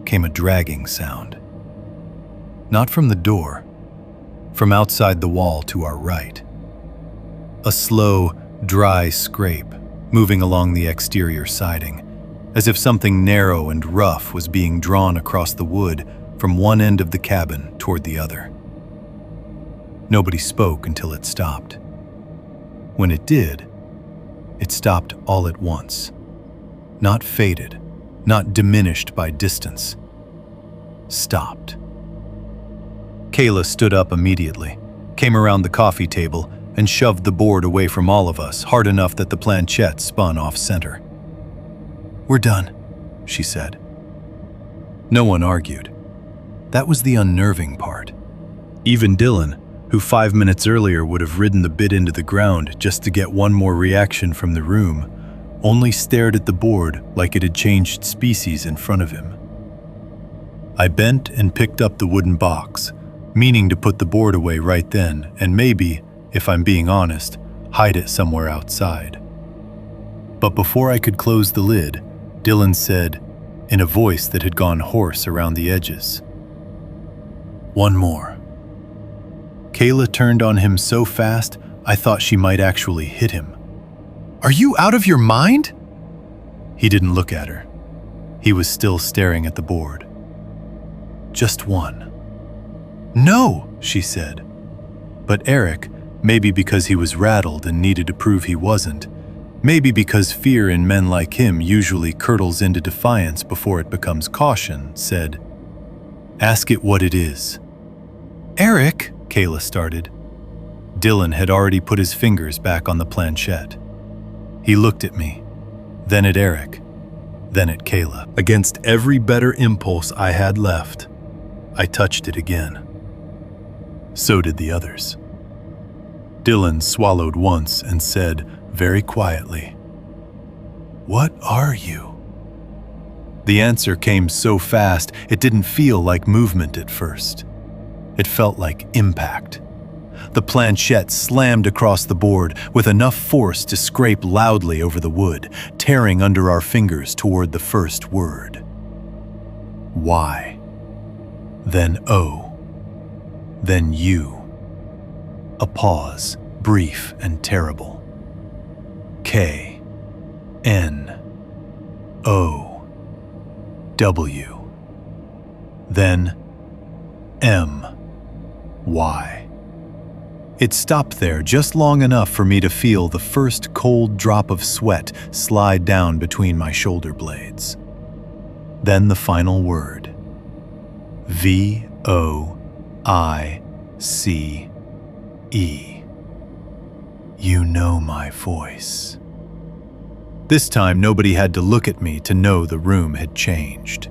came a dragging sound. Not from the door, from outside the wall to our right. A slow, dry scrape moving along the exterior siding, as if something narrow and rough was being drawn across the wood from one end of the cabin toward the other. Nobody spoke until it stopped. When it did, it stopped all at once. Not faded, not diminished by distance. Stopped. Kayla stood up immediately, came around the coffee table, and shoved the board away from all of us hard enough that the planchette spun off center. "We're done," she said. No one argued. That was the unnerving part. Even Dylan, who 5 minutes earlier would have ridden the bit into the ground just to get one more reaction from the room, only stared at the board like it had changed species in front of him. I bent and picked up the wooden box, meaning to put the board away right then and maybe, if I'm being honest, hide it somewhere outside. But before I could close the lid, Dylan said, in a voice that had gone hoarse around the edges, "One more." Kayla turned on him so fast, I thought she might actually hit him. "Are you out of your mind?" He didn't look at her. He was still staring at the board. "Just one." "No," she said. But Eric, maybe because he was rattled and needed to prove he wasn't, maybe because fear in men like him usually curdles into defiance before it becomes caution, said, "Ask it what it is." "Eric," Kayla started. Dylan had already put his fingers back on the planchette. He looked at me, then at Eric, then at Kayla. Against every better impulse I had left, I touched it again. So did the others. Dylan swallowed once and said, very quietly, "What are you?" The answer came so fast, it didn't feel like movement at first. It felt like impact. The planchette slammed across the board with enough force to scrape loudly over the wood, tearing under our fingers toward the first word. Y. Then O. Then U. A pause, brief and terrible. K. N. O. W. Then M. Y. It stopped there just long enough for me to feel the first cold drop of sweat slide down between my shoulder blades. Then the final word. V-O-I-C-E. You know my voice. This time nobody had to look at me to know the room had changed.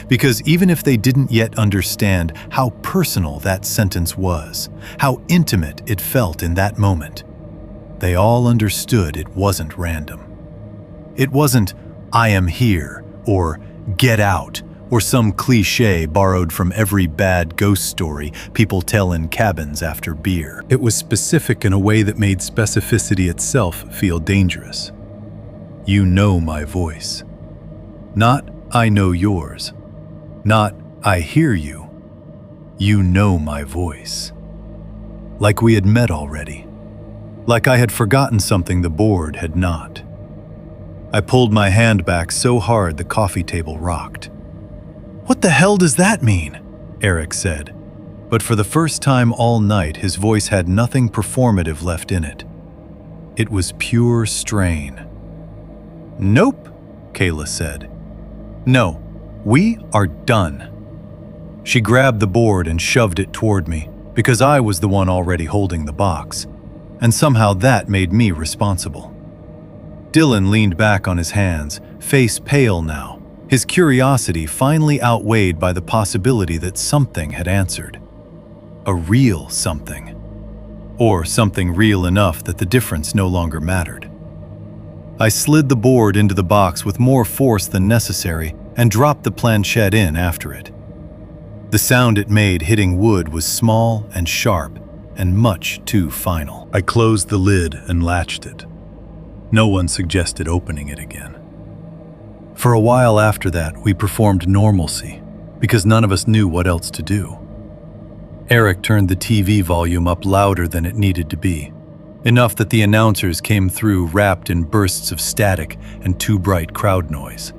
Because even if they didn't yet understand how personal that sentence was, how intimate it felt in that moment, they all understood it wasn't random. It wasn't, "I am here," or "get out," or some cliché borrowed from every bad ghost story people tell in cabins after beer. It was specific in a way that made specificity itself feel dangerous. You know my voice. Not, I know yours. Not, I hear you. You know my voice. Like we had met already. Like I had forgotten something the board had not. I pulled my hand back so hard the coffee table rocked. "What the hell does that mean?" Eric said. But for the first time all night, his voice had nothing performative left in it. It was pure strain. "Nope," Kayla said. "No. We are done." She grabbed the board and shoved it toward me, because I was the one already holding the box, and somehow that made me responsible. Dylan leaned back on his hands, face pale now, his curiosity finally outweighed by the possibility that something had answered. A real something. Or something real enough that the difference no longer mattered. I slid the board into the box with more force than necessary and dropped the planchette in after it. The sound it made hitting wood was small and sharp and much too final. I closed the lid and latched it. No one suggested opening it again. For a while after that, we performed normalcy because none of us knew what else to do. Eric turned the TV volume up louder than it needed to be, enough that the announcers came through wrapped in bursts of static and too bright crowd noise.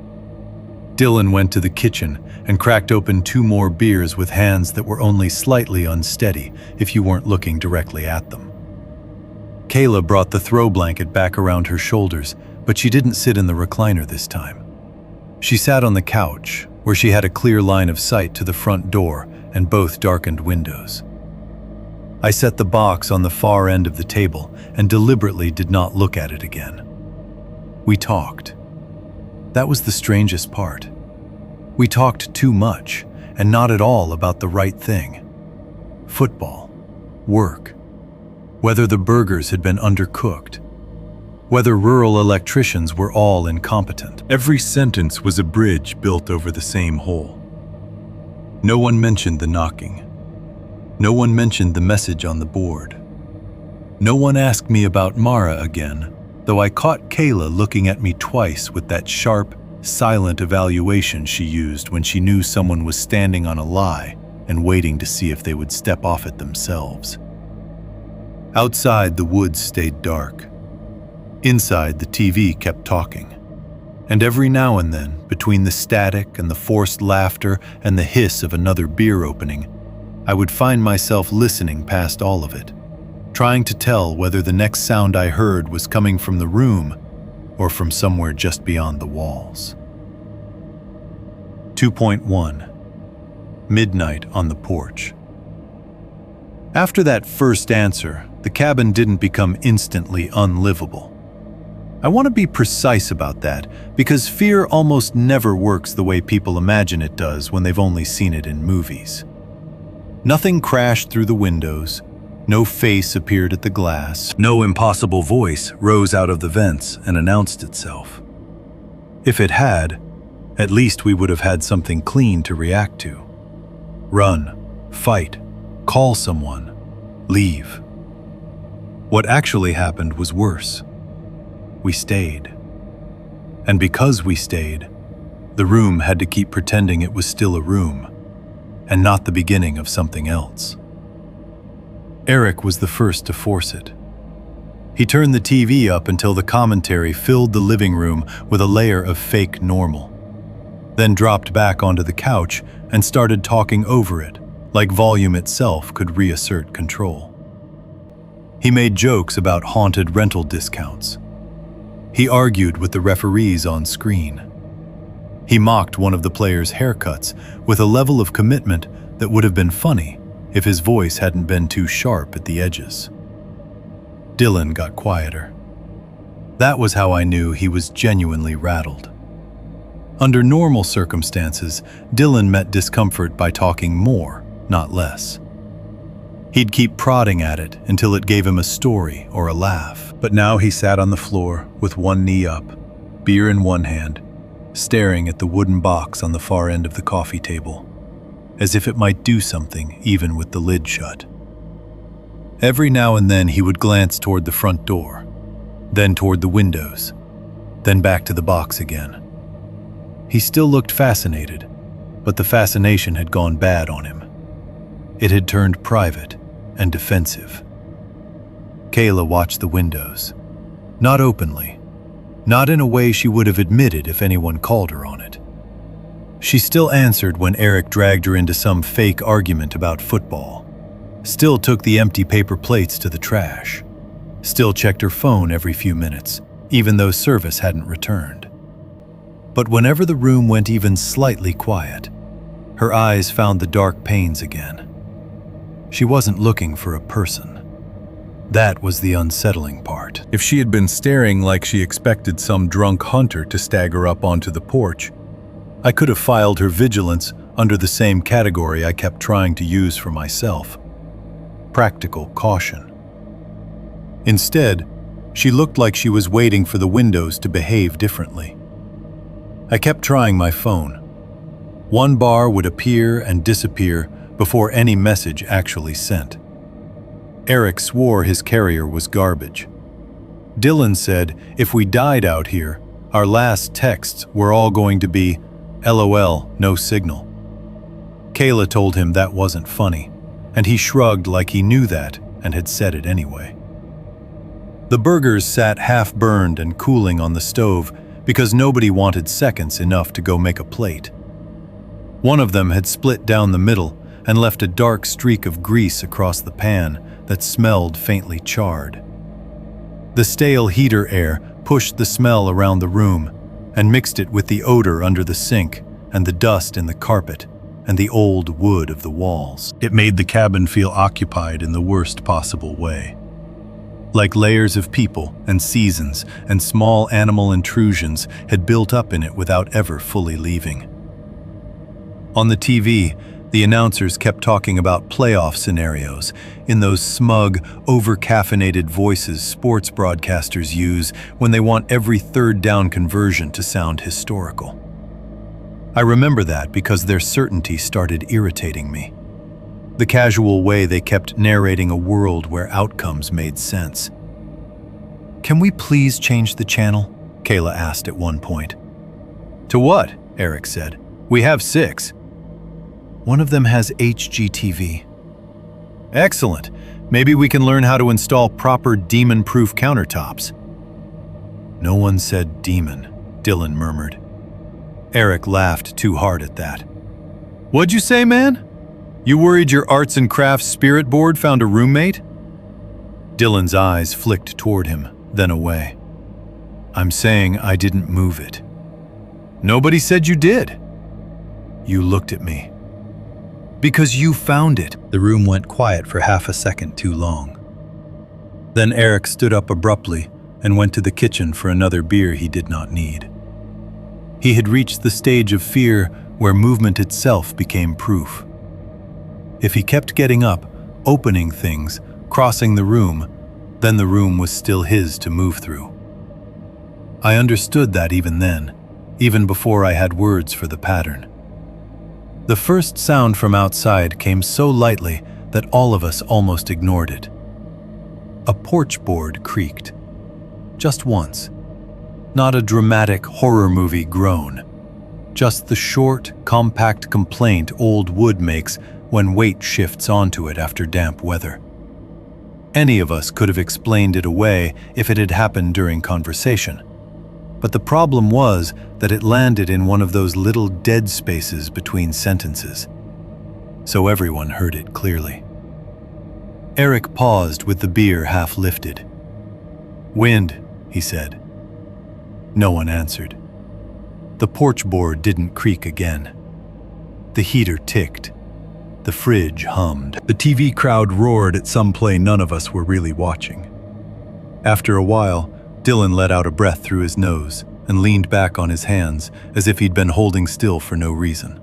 Dylan went to the kitchen and cracked open 2 more beers with hands that were only slightly unsteady if you weren't looking directly at them. Kayla brought the throw blanket back around her shoulders, but she didn't sit in the recliner this time. She sat on the couch, where she had a clear line of sight to the front door and both darkened windows. I set the box on the far end of the table and deliberately did not look at it again. We talked. That was the strangest part. We talked too much and not at all about the right thing. Football, work, whether the burgers had been undercooked, whether rural electricians were all incompetent. Every sentence was a bridge built over the same hole. No one mentioned the knocking. No one mentioned the message on the board. No one asked me about Mara again, though I caught Kayla looking at me twice with that sharp, silent evaluation she used when she knew someone was standing on a lie and waiting to see if they would step off it themselves. Outside, the woods stayed dark. Inside, the TV kept talking. And every now and then, between the static and the forced laughter and the hiss of another beer opening, I would find myself listening past all of it, trying to tell whether the next sound I heard was coming from the room or from somewhere just beyond the walls. 2.1 Midnight on the porch. After that first answer, the cabin didn't become instantly unlivable. I want to be precise about that because fear almost never works the way people imagine it does when they've only seen it in movies. Nothing crashed through the windows, no face appeared at the glass, no impossible voice rose out of the vents and announced itself. If it had, at least we would have had something clean to react to. Run, fight, call someone, leave. What actually happened was worse. We stayed. And because we stayed, the room had to keep pretending it was still a room, and not the beginning of something else. Eric was the first to force it. He turned the TV up until the commentary filled the living room with a layer of fake normal, then dropped back onto the couch and started talking over it, like volume itself could reassert control. He made jokes about haunted rental discounts. He argued with the referees on screen. He mocked one of the players' haircuts with a level of commitment that would have been funny if his voice hadn't been too sharp at the edges. Dylan got quieter. That was how I knew he was genuinely rattled. Under normal circumstances, Dylan met discomfort by talking more, not less. He'd keep prodding at it until it gave him a story or a laugh. But now he sat on the floor with one knee up, beer in one hand, staring at the wooden box on the far end of the coffee table, as if it might do something even with the lid shut. Every now and then he would glance toward the front door, then toward the windows, then back to the box again. He still looked fascinated, but the fascination had gone bad on him. It had turned private and defensive. Kayla watched the windows, not openly, not in a way she would have admitted if anyone called her on it. She still answered when Eric dragged her into some fake argument about football, still took the empty paper plates to the trash, still checked her phone every few minutes, even though service hadn't returned. But whenever the room went even slightly quiet, her eyes found the dark panes again. She wasn't looking for a person. That was the unsettling part. If she had been staring like she expected some drunk hunter to stagger up onto the porch, I could have filed her vigilance under the same category I kept trying to use for myself: practical caution. Instead, she looked like she was waiting for the windows to behave differently. I kept trying my phone. One bar would appear and disappear before any message actually sent. Eric swore his carrier was garbage. Dylan said if we died out here, our last texts were all going to be, LOL, no signal. Kayla told him that wasn't funny, and he shrugged like he knew that and had said it anyway. The burgers sat half-burned and cooling on the stove because nobody wanted seconds enough to go make a plate. One of them had split down the middle and left a dark streak of grease across the pan that smelled faintly charred. The stale heater air pushed the smell around the room and mixed it with the odor under the sink and the dust in the carpet and the old wood of the walls. It made the cabin feel occupied in the worst possible way. Like layers of people and seasons and small animal intrusions had built up in it without ever fully leaving. On the TV, the announcers kept talking about playoff scenarios in those smug, over-caffeinated voices sports broadcasters use when they want every third down conversion to sound historical. I remember that because their certainty started irritating me. The casual way they kept narrating a world where outcomes made sense. "Can we please change the channel?" Kayla asked at one point. "To what?" Eric said. "We have 6. One of them has HGTV. "Excellent. Maybe we can learn how to install proper demon-proof countertops." "No one said demon," Dylan murmured. Eric laughed too hard at that. "What'd you say, man? You worried your arts and crafts spirit board found a roommate?" Dylan's eyes flicked toward him, then away. "I'm saying I didn't move it." "Nobody said you did." "You looked at me." "Because you found it." The room went quiet for half a second too long. Then Eric stood up abruptly and went to the kitchen for another beer he did not need. He had reached the stage of fear where movement itself became proof. If he kept getting up, opening things, crossing the room, then the room was still his to move through. I understood that even then, even before I had words for the pattern. The first sound from outside came so lightly that all of us almost ignored it. A porch board creaked. Just once. Not a dramatic horror movie groan. Just the short, compact complaint old wood makes when weight shifts onto it after damp weather. Any of us could have explained it away if it had happened during conversation. But the problem was that it landed in one of those little dead spaces between sentences. So everyone heard it clearly. Eric paused with the beer half lifted. "Wind," he said. No one answered. The porch board didn't creak again. The heater ticked. The fridge hummed. The TV crowd roared at some play none of us were really watching. After a while, Dylan let out a breath through his nose and leaned back on his hands as if he'd been holding still for no reason.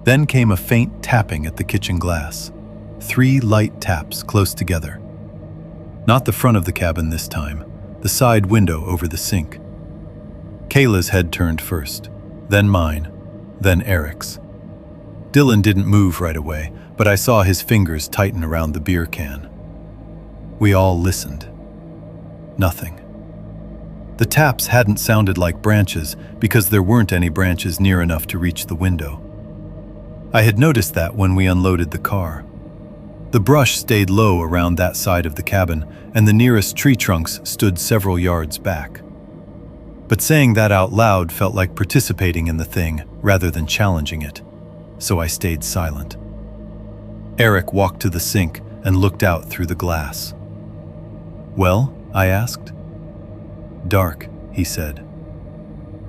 Then came a faint tapping at the kitchen glass. 3 light taps close together. Not the front of the cabin this time, the side window over the sink. Kayla's head turned first, then mine, then Eric's. Dylan didn't move right away, but I saw his fingers tighten around the beer can. We all listened. Nothing. The taps hadn't sounded like branches because there weren't any branches near enough to reach the window. I had noticed that when we unloaded the car. The brush stayed low around that side of the cabin, and the nearest tree trunks stood several yards back. But saying that out loud felt like participating in the thing rather than challenging it, so I stayed silent. Eric walked to the sink and looked out through the glass. "Well?" I asked. "Dark," he said.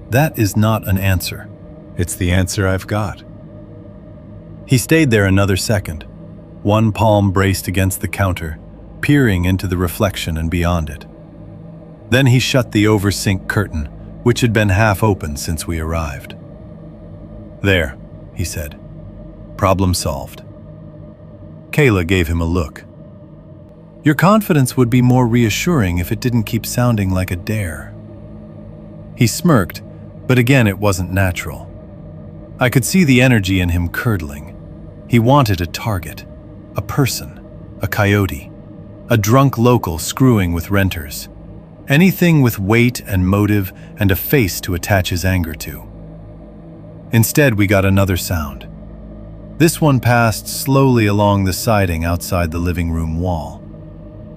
"That is not an answer. It's the answer I've got." He stayed there another second, one palm braced against the counter, peering into the reflection and beyond it. Then he shut the over-sink curtain, which had been half open since we arrived. "There," he said. "Problem solved." Kayla gave him a look. "Your confidence would be more reassuring if it didn't keep sounding like a dare." He smirked, but again it wasn't natural. I could see the energy in him curdling. He wanted a target, a person, a coyote, a drunk local screwing with renters. Anything with weight and motive and a face to attach his anger to. Instead, we got another sound. This one passed slowly along the siding outside the living room wall.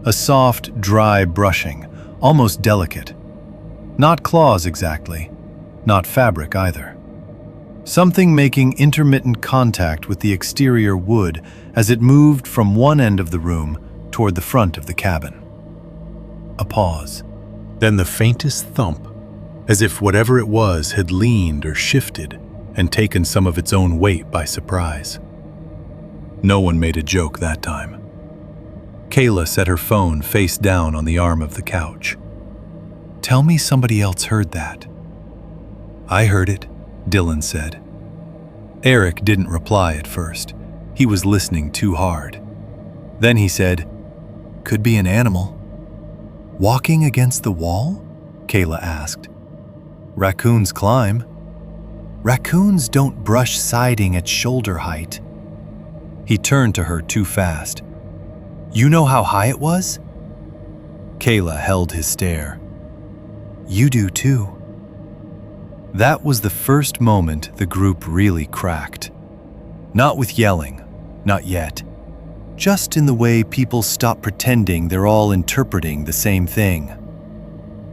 A soft, dry brushing, almost delicate. Not claws exactly, not fabric either. Something making intermittent contact with the exterior wood as it moved from one end of the room toward the front of the cabin. A pause. Then the faintest thump, as if whatever it was had leaned or shifted and taken some of its own weight by surprise. No one made a joke that time. Kayla set her phone face down on the arm of the couch. "Tell me somebody else heard that." "I heard it," Dylan said. Eric didn't reply at first. He was listening too hard. Then he said, "Could be an animal." "Walking against the wall?" Kayla asked. "Raccoons climb." "Raccoons don't brush siding at shoulder height." He turned to her too fast. "You know how high it was?" Kayla held his stare. "You do too." That was the first moment the group really cracked. Not with yelling, not yet. Just in the way people stop pretending they're all interpreting the same thing.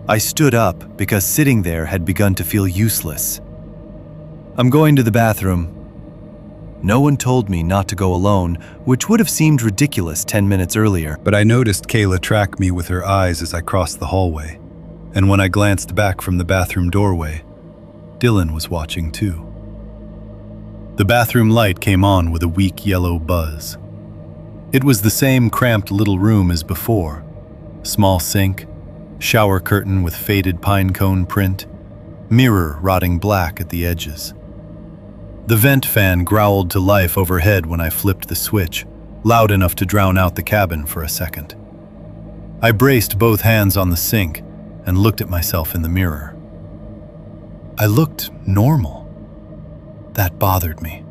I stood up because sitting there had begun to feel useless. "I'm going to the bathroom." No one told me not to go alone, which would have seemed ridiculous 10 minutes earlier. But I noticed Kayla track me with her eyes as I crossed the hallway. And when I glanced back from the bathroom doorway, Dylan was watching too. The bathroom light came on with a weak yellow buzz. It was the same cramped little room as before. Small sink, shower curtain with faded pine cone print, mirror rotting black at the edges. The vent fan growled to life overhead when I flipped the switch, loud enough to drown out the cabin for a second. I braced both hands on the sink and looked at myself in the mirror. I looked normal. That bothered me.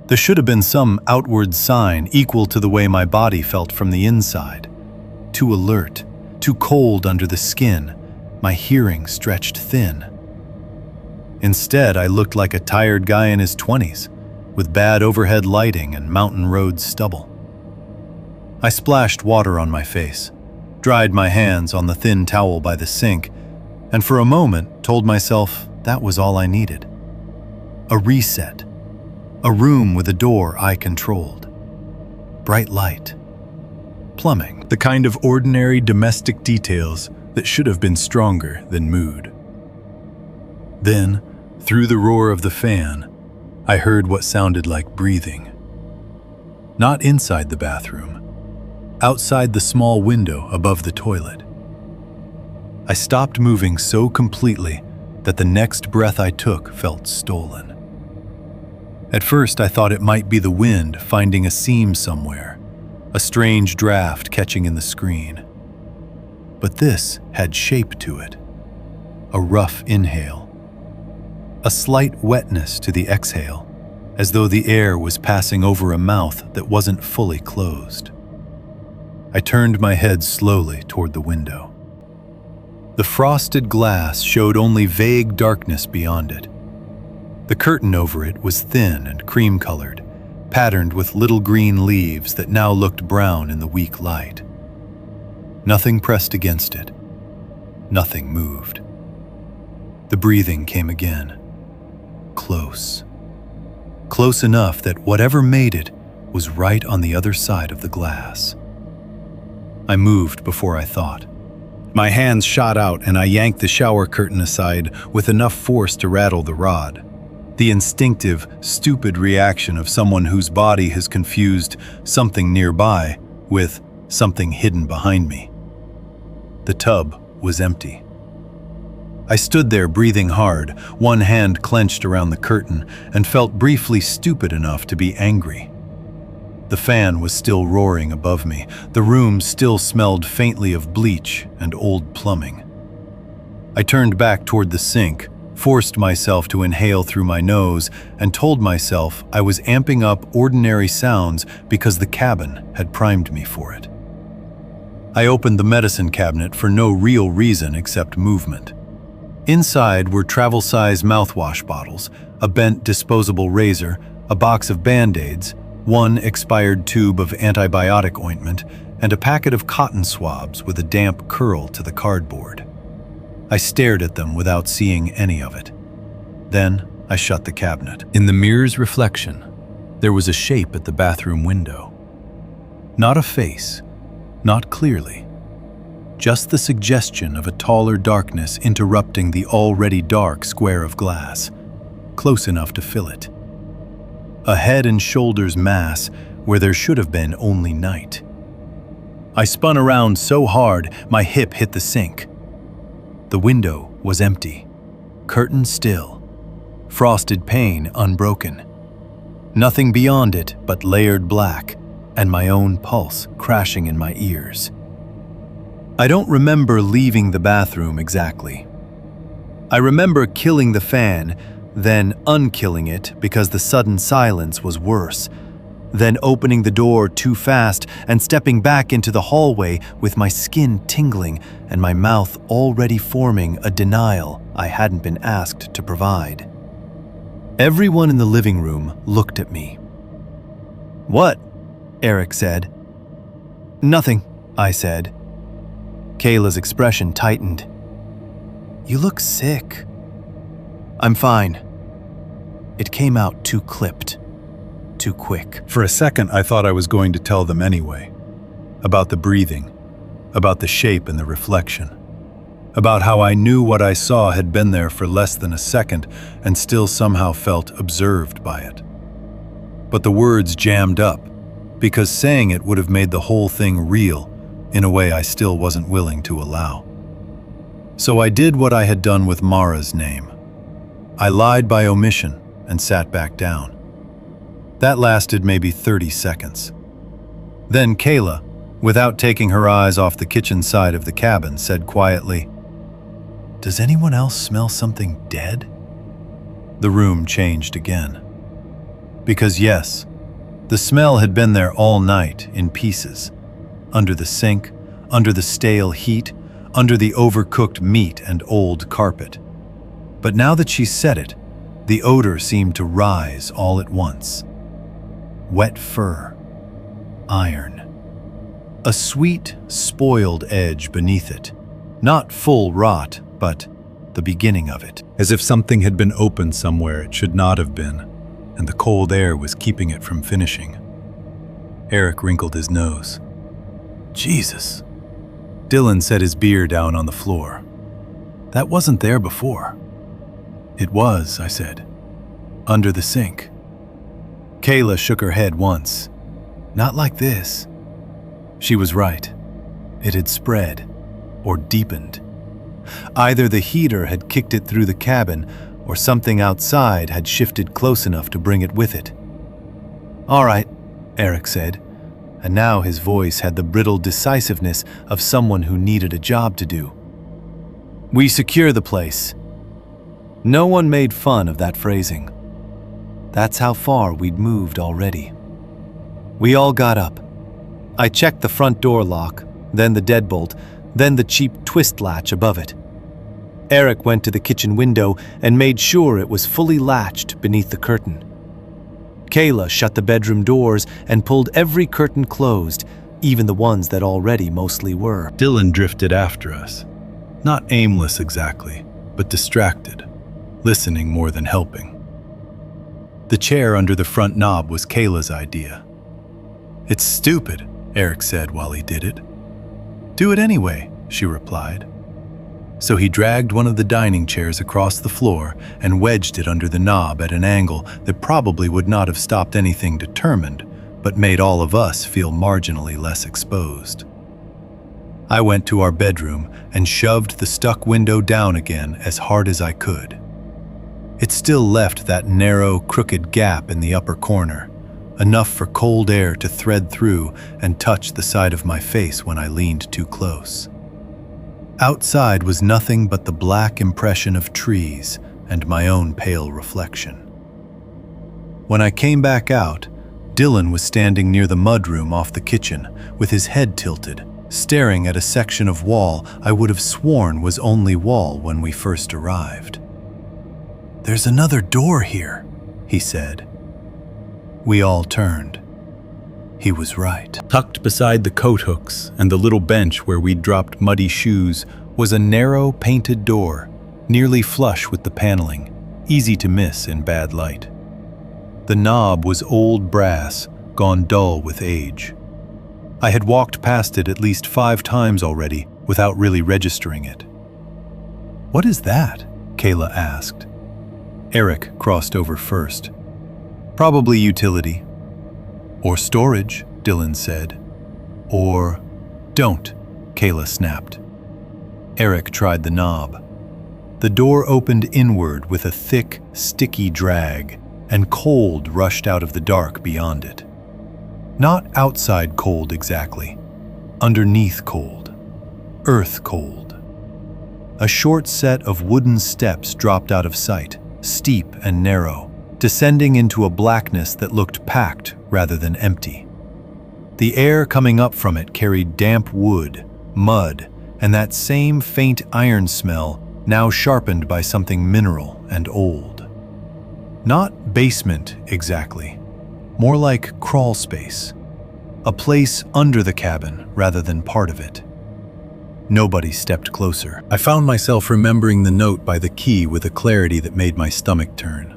There should have been some outward sign equal to the way my body felt from the inside. Too alert, too cold under the skin, my hearing stretched thin. Instead, I looked like a tired guy in his 20s, with bad overhead lighting and mountain road stubble. I splashed water on my face, dried my hands on the thin towel by the sink, and for a moment told myself that was all I needed. A reset. A room with a door I controlled. Bright light. Plumbing, the kind of ordinary domestic details that should have been stronger than mood. Then, through the roar of the fan, I heard what sounded like breathing. Not inside the bathroom, outside the small window above the toilet. I stopped moving so completely that the next breath I took felt stolen. At first, I thought it might be the wind finding a seam somewhere, a strange draft catching in the screen. But this had shape to it. A rough inhale. A slight wetness to the exhale, as though the air was passing over a mouth that wasn't fully closed. I turned my head slowly toward the window. The frosted glass showed only vague darkness beyond it. The curtain over it was thin and cream-colored, patterned with little green leaves that now looked brown in the weak light. Nothing pressed against it. Nothing moved. The breathing came again. Close. Close enough that whatever made it was right on the other side of the glass. I moved before I thought. My hands shot out and I yanked the shower curtain aside with enough force to rattle the rod. The instinctive, stupid reaction of someone whose body has confused something nearby with something hidden behind me. The tub was empty. I stood there breathing hard, one hand clenched around the curtain, and felt briefly stupid enough to be angry. The fan was still roaring above me. The room still smelled faintly of bleach and old plumbing. I turned back toward the sink, forced myself to inhale through my nose, and told myself I was amping up ordinary sounds because the cabin had primed me for it. I opened the medicine cabinet for no real reason except movement. Inside were travel-size mouthwash bottles, a bent disposable razor, a box of Band-Aids, one expired tube of antibiotic ointment, and a packet of cotton swabs with a damp curl to the cardboard. I stared at them without seeing any of it. Then I shut the cabinet. In the mirror's reflection, there was a shape at the bathroom window. Not a face, not clearly. Just the suggestion of a taller darkness interrupting the already dark square of glass, close enough to fill it. A head and shoulders mass where there should have been only night. I spun around so hard my hip hit the sink. The window was empty, curtain still, frosted pane unbroken. Nothing beyond it but layered black and my own pulse crashing in my ears. I don't remember leaving the bathroom exactly. I remember killing the fan, then unkilling it because the sudden silence was worse, then opening the door too fast and stepping back into the hallway with my skin tingling and my mouth already forming a denial I hadn't been asked to provide. Everyone in the living room looked at me. "What?" Eric said. "Nothing," I said. Kayla's expression tightened. "You look sick." "I'm fine." It came out too clipped, too quick. For a second, I thought I was going to tell them anyway. About the breathing, about the shape and the reflection, about how I knew what I saw had been there for less than a second and still somehow felt observed by it. But the words jammed up, because saying it would have made the whole thing real in a way I still wasn't willing to allow. So I did what I had done with Mara's name. I lied by omission and sat back down. That lasted maybe 30 seconds. Then Kayla, without taking her eyes off the kitchen side of the cabin, said quietly, "Does anyone else smell something dead?" The room changed again. Because yes, the smell had been there all night in pieces. Under the sink, under the stale heat, under the overcooked meat and old carpet. But now that she said it, the odor seemed to rise all at once. Wet fur, iron. A sweet, spoiled edge beneath it. Not full rot, but the beginning of it. As if something had been opened somewhere it should not have been, and the cold air was keeping it from finishing. Eric wrinkled his nose. "Jesus." Dylan set his beer down on the floor. "That wasn't there before." "It was," I said. "Under the sink." Kayla shook her head once. "Not like this." She was right. It had spread, or deepened. Either the heater had kicked it through the cabin, or something outside had shifted close enough to bring it with it. "All right," Eric said, and now his voice had the brittle decisiveness of someone who needed a job to do. "We secure the place." No one made fun of that phrasing. That's how far we'd moved already. We all got up. I checked the front door lock, then the deadbolt, then the cheap twist latch above it. Eric went to the kitchen window and made sure it was fully latched beneath the curtain. Kayla shut the bedroom doors and pulled every curtain closed, even the ones that already mostly were. Dylan drifted after us. Not aimless exactly, but distracted, listening more than helping. The chair under the front knob was Kayla's idea. "It's stupid," Eric said while he did it. "Do it anyway," she replied. So he dragged one of the dining chairs across the floor and wedged it under the knob at an angle that probably would not have stopped anything determined, but made all of us feel marginally less exposed. I went to our bedroom and shoved the stuck window down again as hard as I could. It still left that narrow, crooked gap in the upper corner, enough for cold air to thread through and touch the side of my face when I leaned too close. Outside was nothing but the black impression of trees and my own pale reflection. When I came back out, Dylan was standing near the mudroom off the kitchen with his head tilted, staring at a section of wall I would have sworn was only wall when we first arrived. "There's another door here," he said. We all turned. He was right. Tucked beside the coat hooks and the little bench where we'd dropped muddy shoes was a narrow painted door, nearly flush with the paneling, easy to miss in bad light. The knob was old brass, gone dull with age. I had walked past it at least 5 times already without really registering it. "What is that?" Kayla asked. Eric crossed over first. "Probably utility." "Or storage," Dylan said. "Or don't," Kayla snapped. Eric tried the knob. The door opened inward with a thick, sticky drag, and cold rushed out of the dark beyond it. Not outside cold exactly, underneath cold, earth cold. A short set of wooden steps dropped out of sight, steep and narrow, descending into a blackness that looked packed rather than empty. The air coming up from it carried damp wood, mud, and that same faint iron smell now sharpened by something mineral and old. Not basement exactly, more like crawl space, a place under the cabin rather than part of it. Nobody stepped closer. I found myself remembering the note by the key with a clarity that made my stomach turn.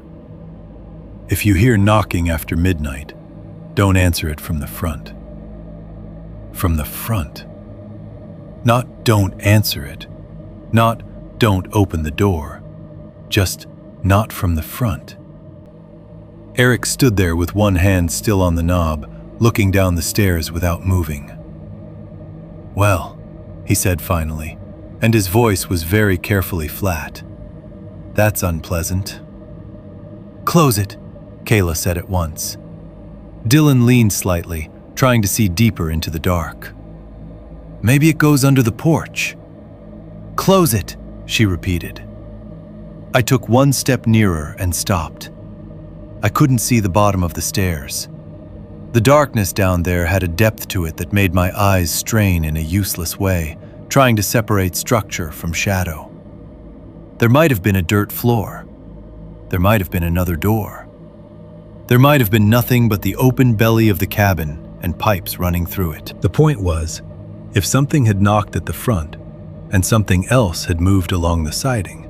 "If you hear knocking after midnight, don't answer it from the front." From the front. Not don't answer it. Not don't open the door. Just not from the front. Eric stood there with one hand still on the knob, looking down the stairs without moving. "Well," he said finally, and his voice was very carefully flat. "That's unpleasant." "Close it," Kayla said at once. Dylan leaned slightly, trying to see deeper into the dark. "Maybe it goes under the porch." "Close it," she repeated. I took one step nearer and stopped. I couldn't see the bottom of the stairs. The darkness down there had a depth to it that made my eyes strain in a useless way, trying to separate structure from shadow. There might have been a dirt floor. There might have been another door. There might have been nothing but the open belly of the cabin and pipes running through it. The point was, if something had knocked at the front, and something else had moved along the siding,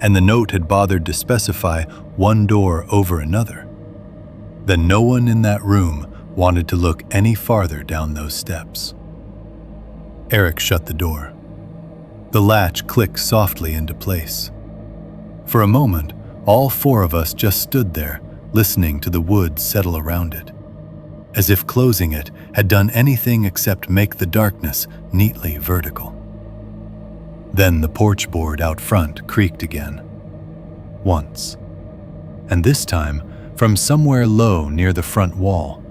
and the note had bothered to specify one door over another, then no one in that room wanted to look any farther down those steps. Eric shut the door. The latch clicked softly into place. For a moment, all 4 of us just stood there, listening to the wood settle around it, as if closing it had done anything except make the darkness neatly vertical. Then the porch board out front creaked again. Once. And this time, from somewhere low near the front wall,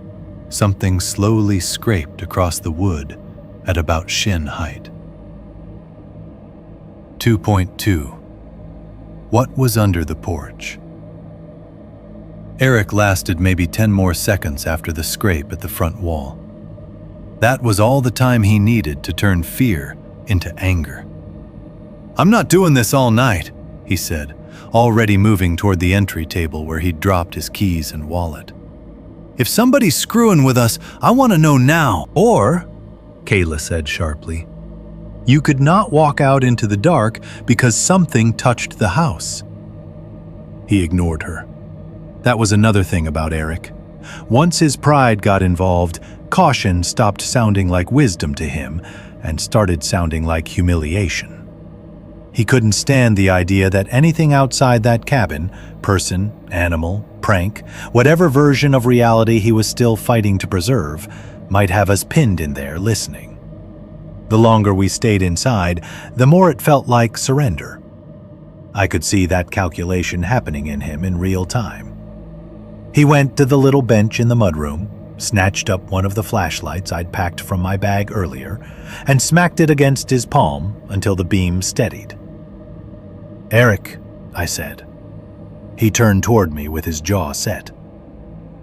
something slowly scraped across the wood at about shin height. 2.2. What was under the porch? Eric lasted maybe 10 more seconds after the scrape at the front wall. That was all the time he needed to turn fear into anger. "I'm not doing this all night," he said, already moving toward the entry table where he'd dropped his keys and wallet. "If somebody's screwing with us, I want to know now." "Or," Kayla said sharply, "you could not walk out into the dark because something touched the house." He ignored her. That was another thing about Eric. Once his pride got involved, caution stopped sounding like wisdom to him and started sounding like humiliation. He couldn't stand the idea that anything outside that cabin, person, animal, prank, whatever version of reality he was still fighting to preserve, might have us pinned in there listening. The longer we stayed inside, the more it felt like surrender. I could see that calculation happening in him in real time. He went to the little bench in the mudroom, snatched up one of the flashlights I'd packed from my bag earlier, and smacked it against his palm until the beam steadied. "Eric," I said. He turned toward me with his jaw set.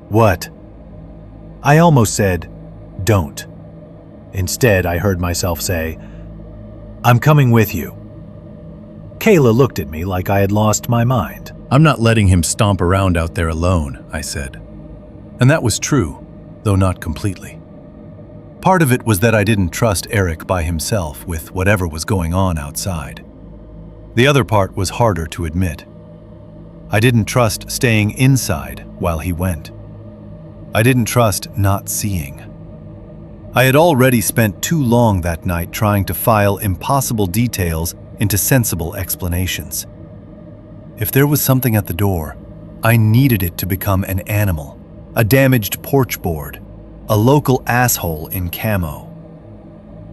"What?" I almost said, "Don't." Instead, I heard myself say, "I'm coming with you." Kayla looked at me like I had lost my mind. "I'm not letting him stomp around out there alone," I said. And that was true. though not completely. Part of it was that I didn't trust Eric by himself with whatever was going on outside. The other part was harder to admit. I didn't trust staying inside while he went. I didn't trust not seeing. I had already spent too long that night trying to file impossible details into sensible explanations. If there was something at the door, I needed it to become an animal, a damaged porch board, a local asshole in camo.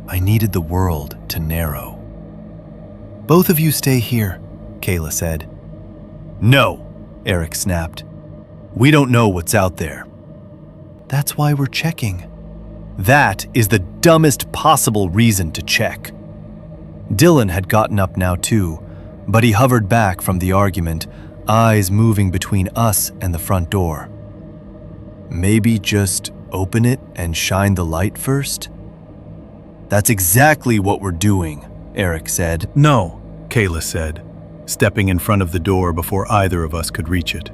I needed the world to narrow. "Both of you stay here," Kayla said. "No," Eric snapped. "We don't know what's out there." "That's why we're checking." "That is the dumbest possible reason to check." Dylan had gotten up now too, but he hovered back from the argument, eyes moving between us and the front door. "Maybe just open it and shine the light first?" "That's exactly what we're doing," Eric said. "No," Kayla said, stepping in front of the door before either of us could reach it.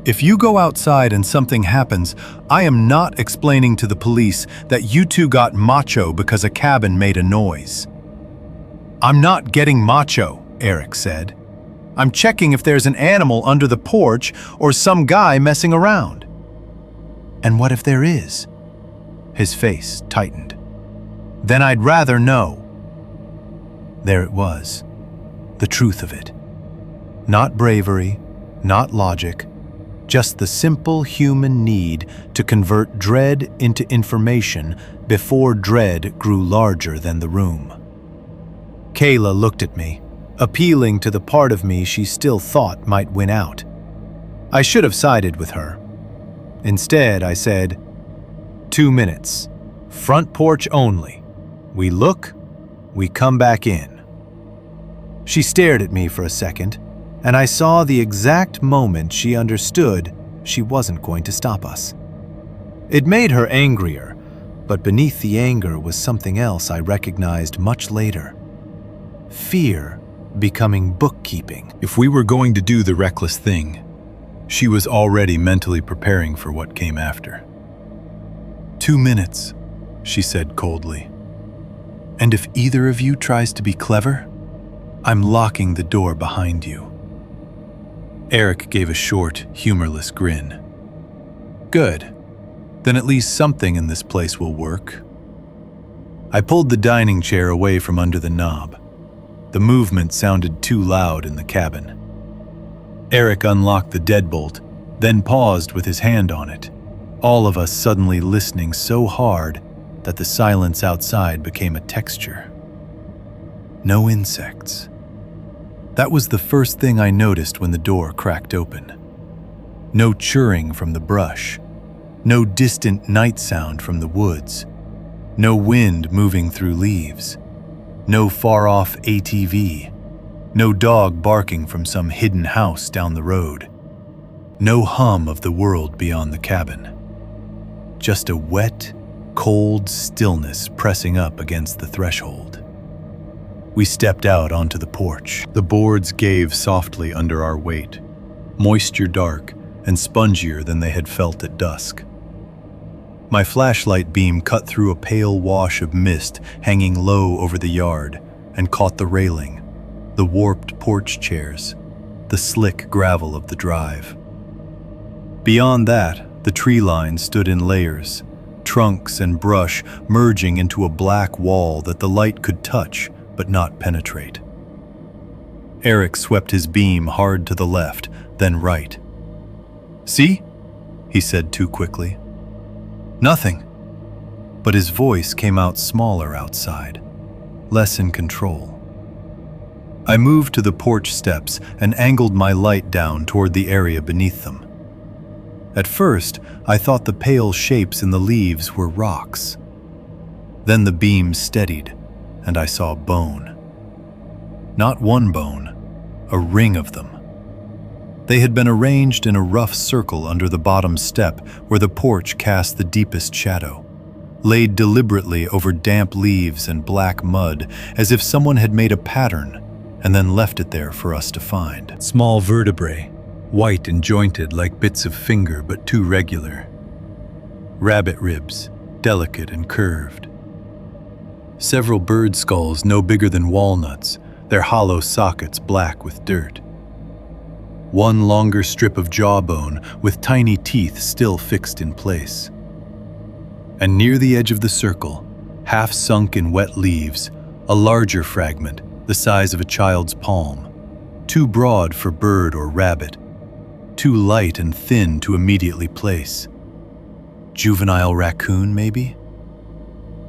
"If you go outside and something happens, I am not explaining to the police that you two got macho because a cabin made a noise." "I'm not getting macho," Eric said. "I'm checking if there's an animal under the porch or some guy messing around." "And what if there is?" His face tightened. "Then I'd rather know." There it was, the truth of it. Not bravery, not logic, just the simple human need to convert dread into information before dread grew larger than the room. Kayla looked at me, appealing to the part of me she still thought might win out. I should have sided with her. Instead, I said, 2 minutes, front porch only. We look, we come back in. She stared at me for a second, and I saw the exact moment she understood she wasn't going to stop us. It made her angrier, but beneath the anger was something else I recognized much later. Fear becoming bookkeeping. If we were going to do the reckless thing, she was already mentally preparing for what came after. 2 minutes, she said coldly. And if either of you tries to be clever, I'm locking the door behind you. Eric gave a short, humorless grin. Good. Then at least something in this place will work. I pulled the dining chair away from under the knob. The movement sounded too loud in the cabin. Eric unlocked the deadbolt, then paused with his hand on it, all of us suddenly listening so hard that the silence outside became a texture. No insects. That was the first thing I noticed when the door cracked open. No churring from the brush. No distant night sound from the woods. No wind moving through leaves. No far-off ATV. No dog barking from some hidden house down the road. No hum of the world beyond the cabin. Just a wet, cold stillness pressing up against the threshold. We stepped out onto the porch. The boards gave softly under our weight, moisture dark and spongier than they had felt at dusk. My flashlight beam cut through a pale wash of mist hanging low over the yard and caught the railing, the warped porch chairs, the slick gravel of the drive. Beyond that, the tree line stood in layers, trunks and brush merging into a black wall that the light could touch but not penetrate. Eric swept his beam hard to the left, then right. "See?" he said too quickly. "Nothing." But his voice came out smaller outside, less in control. I moved to the porch steps and angled my light down toward the area beneath them. At first, I thought the pale shapes in the leaves were rocks. Then the beam steadied, and I saw bone. Not one bone, a ring of them. They had been arranged in a rough circle under the bottom step where the porch cast the deepest shadow, laid deliberately over damp leaves and black mud as if someone had made a pattern and then left it there for us to find. Small vertebrae, white and jointed like bits of finger but too regular. rabbit ribs, delicate and curved. Several bird skulls no bigger than walnuts, their hollow sockets black with dirt. One longer strip of jawbone with tiny teeth still fixed in place. And near the edge of the circle, half sunk in wet leaves, a larger fragment the size of a child's palm, too broad for bird or rabbit, too light and thin to immediately place. Juvenile raccoon, maybe?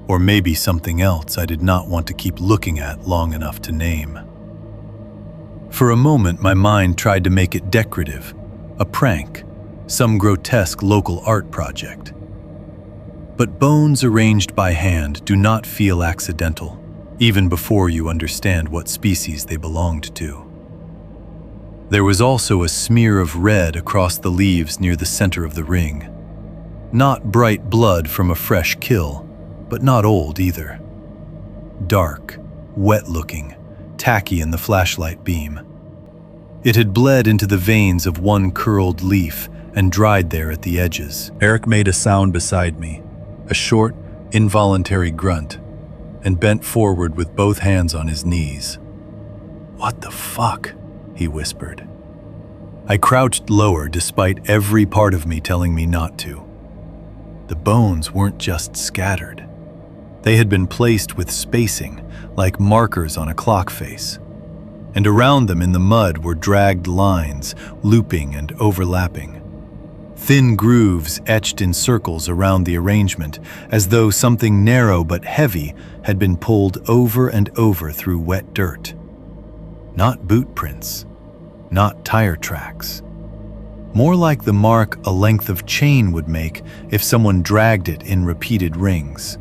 Or maybe something else I did not want to keep looking at long enough to name. For a moment, my mind tried to make it decorative, a prank, some grotesque local art project. But bones arranged by hand do not feel accidental, even before you understand what species they belonged to. There was also a smear of red across the leaves near the center of the ring. Not bright blood from a fresh kill, but not old either. Dark, wet-looking, tacky in the flashlight beam. It had bled into the veins of one curled leaf and dried there at the edges. Eric made a sound beside me, a short, involuntary grunt, and bent forward with both hands on his knees. "What the fuck?" he whispered. I crouched lower despite every part of me telling me not to. The bones weren't just scattered. They had been placed with spacing, like markers on a clock face. And around them in the mud were dragged lines, looping and overlapping. Thin grooves etched in circles around the arrangement, as though something narrow but heavy had been pulled over and over through wet dirt. Not boot prints, not tire tracks. More like the mark a length of chain would make if someone dragged it in repeated rings.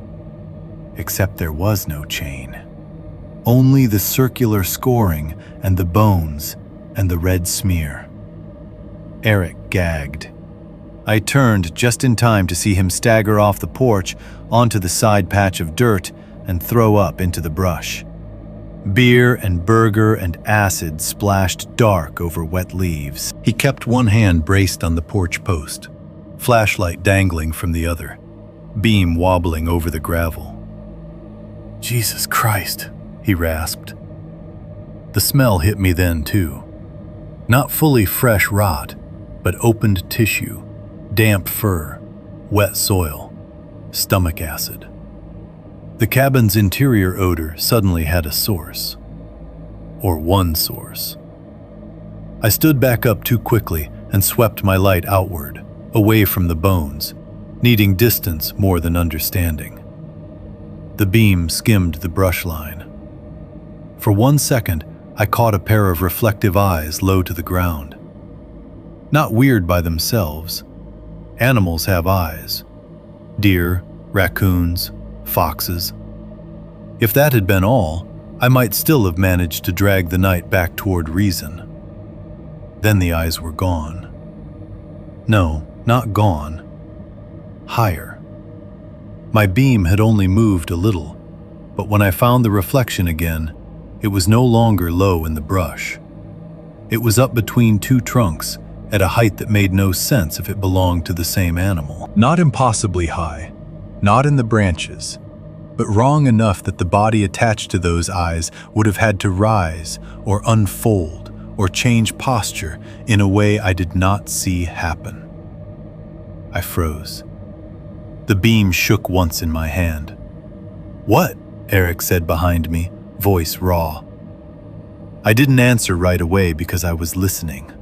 Except there was no chain. Only the circular scoring and the bones and the red smear. Eric gagged. I turned just in time to see him stagger off the porch onto the side patch of dirt and throw up into the brush. Beer and burger and acid splashed dark over wet leaves. He kept one hand braced on the porch post, flashlight dangling from the other, beam wobbling over the gravel. "Jesus Christ," he rasped. The smell hit me then too. Not fully fresh rot, but opened tissue, damp fur, wet soil, stomach acid. The cabin's interior odor suddenly had a source. Or one source. I stood back up too quickly and swept my light outward, away from the bones, needing distance more than understanding. The beam skimmed the brush line. For 1 second, I caught a pair of reflective eyes low to the ground. Not weird by themselves. Animals have eyes. Deer, raccoons, foxes. If that had been all, I might still have managed to drag the night back toward reason. Then the eyes were gone. No, not gone. Higher. My beam had only moved a little, but when I found the reflection again, it was no longer low in the brush. It was up between two trunks, at a height that made no sense if it belonged to the same animal. Not impossibly high, not in the branches, but wrong enough that the body attached to those eyes would have had to rise or unfold or change posture in a way I did not see happen. I froze. The beam shook once in my hand. "What?" Eric said behind me, voice raw. I didn't answer right away because I was listening.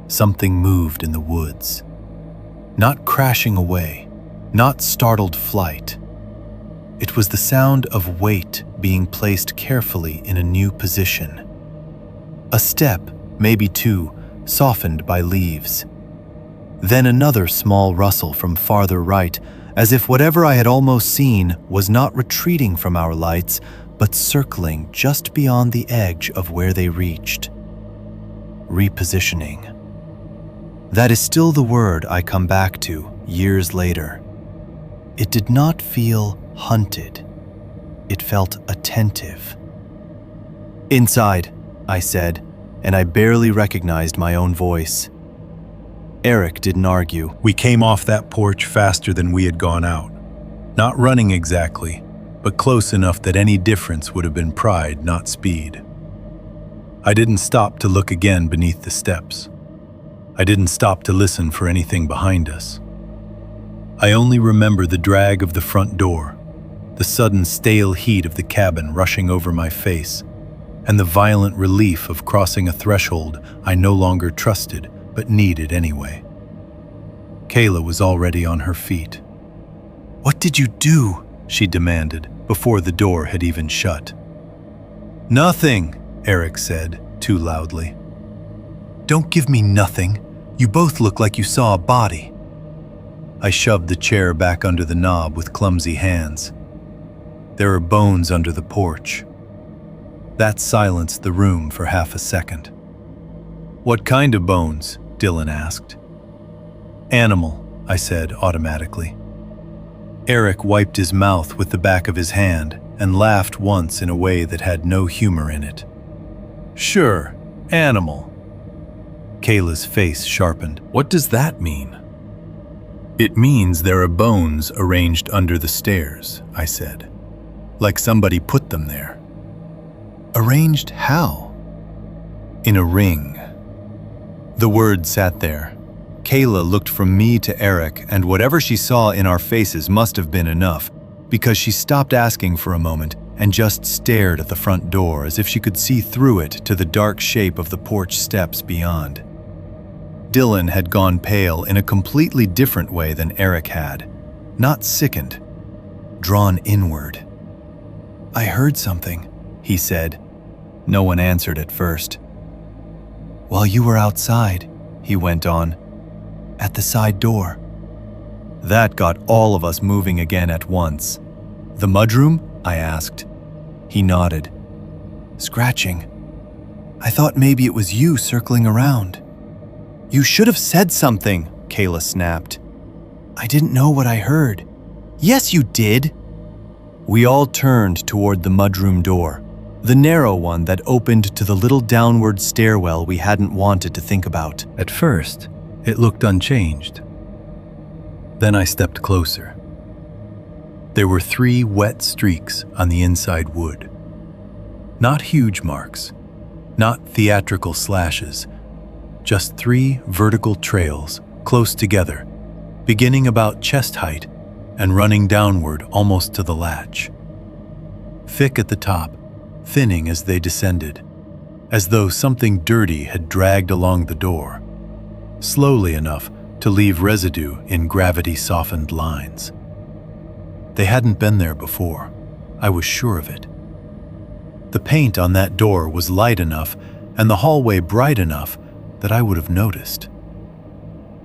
Something moved in the woods. Not crashing away, not startled flight. It was the sound of weight being placed carefully in a new position. A step, maybe two, softened by leaves. Then another small rustle from farther right, as if whatever I had almost seen was not retreating from our lights, but circling just beyond the edge of where they reached. Repositioning. That is still the word I come back to years later. It did not feel hunted. It felt attentive. "Inside," I said, and I barely recognized my own voice. Eric didn't argue. We came off that porch faster than we had gone out. Not running exactly, but close enough that any difference would have been pride, not speed. I didn't stop to look again beneath the steps. I didn't stop to listen for anything behind us. I only remember the drag of the front door, the sudden stale heat of the cabin rushing over my face, and the violent relief of crossing a threshold I no longer trusted but needed anyway. Kayla was already on her feet. "What did you do?" she demanded, before the door had even shut. "Nothing," Eric said, too loudly. "Don't give me nothing. You both look like you saw a body." I shoved the chair back under the knob with clumsy hands. There are bones under the porch. That silenced the room for half a second. "What kind of bones?" Dylan asked. "Animal," I said automatically. Eric wiped his mouth with the back of his hand and laughed once in a way that had no humor in it. "Sure, animal." Kayla's face sharpened. "What does that mean?" "It means there are bones arranged under the stairs," I said. "Like somebody put them there." "Arranged how?" "In a ring." The word sat there. Kayla looked from me to Eric, and whatever she saw in our faces must have been enough, because she stopped asking for a moment and just stared at the front door as if she could see through it to the dark shape of the porch steps beyond. Dylan had gone pale in a completely different way than Eric had. Not sickened, drawn inward. "I heard something," he said. No one answered at first. "While you were outside," he went on, "at the side door." That got all of us moving again at once. "The mudroom?" I asked. He nodded. "Scratching. I thought maybe it was you circling around." "You should have said something," Kayla snapped. "I didn't know what I heard." "Yes, you did." We all turned toward the mudroom door, the narrow one that opened to the little downward stairwell we hadn't wanted to think about. At first, it looked unchanged. Then I stepped closer. There were 3 wet streaks on the inside wood. Not huge marks, not theatrical slashes, just 3 vertical trails close together, beginning about chest height and running downward almost to the latch. Thick at the top, thinning as they descended, as though something dirty had dragged along the door, slowly enough to leave residue in gravity-softened lines. They hadn't been there before. I was sure of it. The paint on that door was light enough and the hallway bright enough that I would have noticed.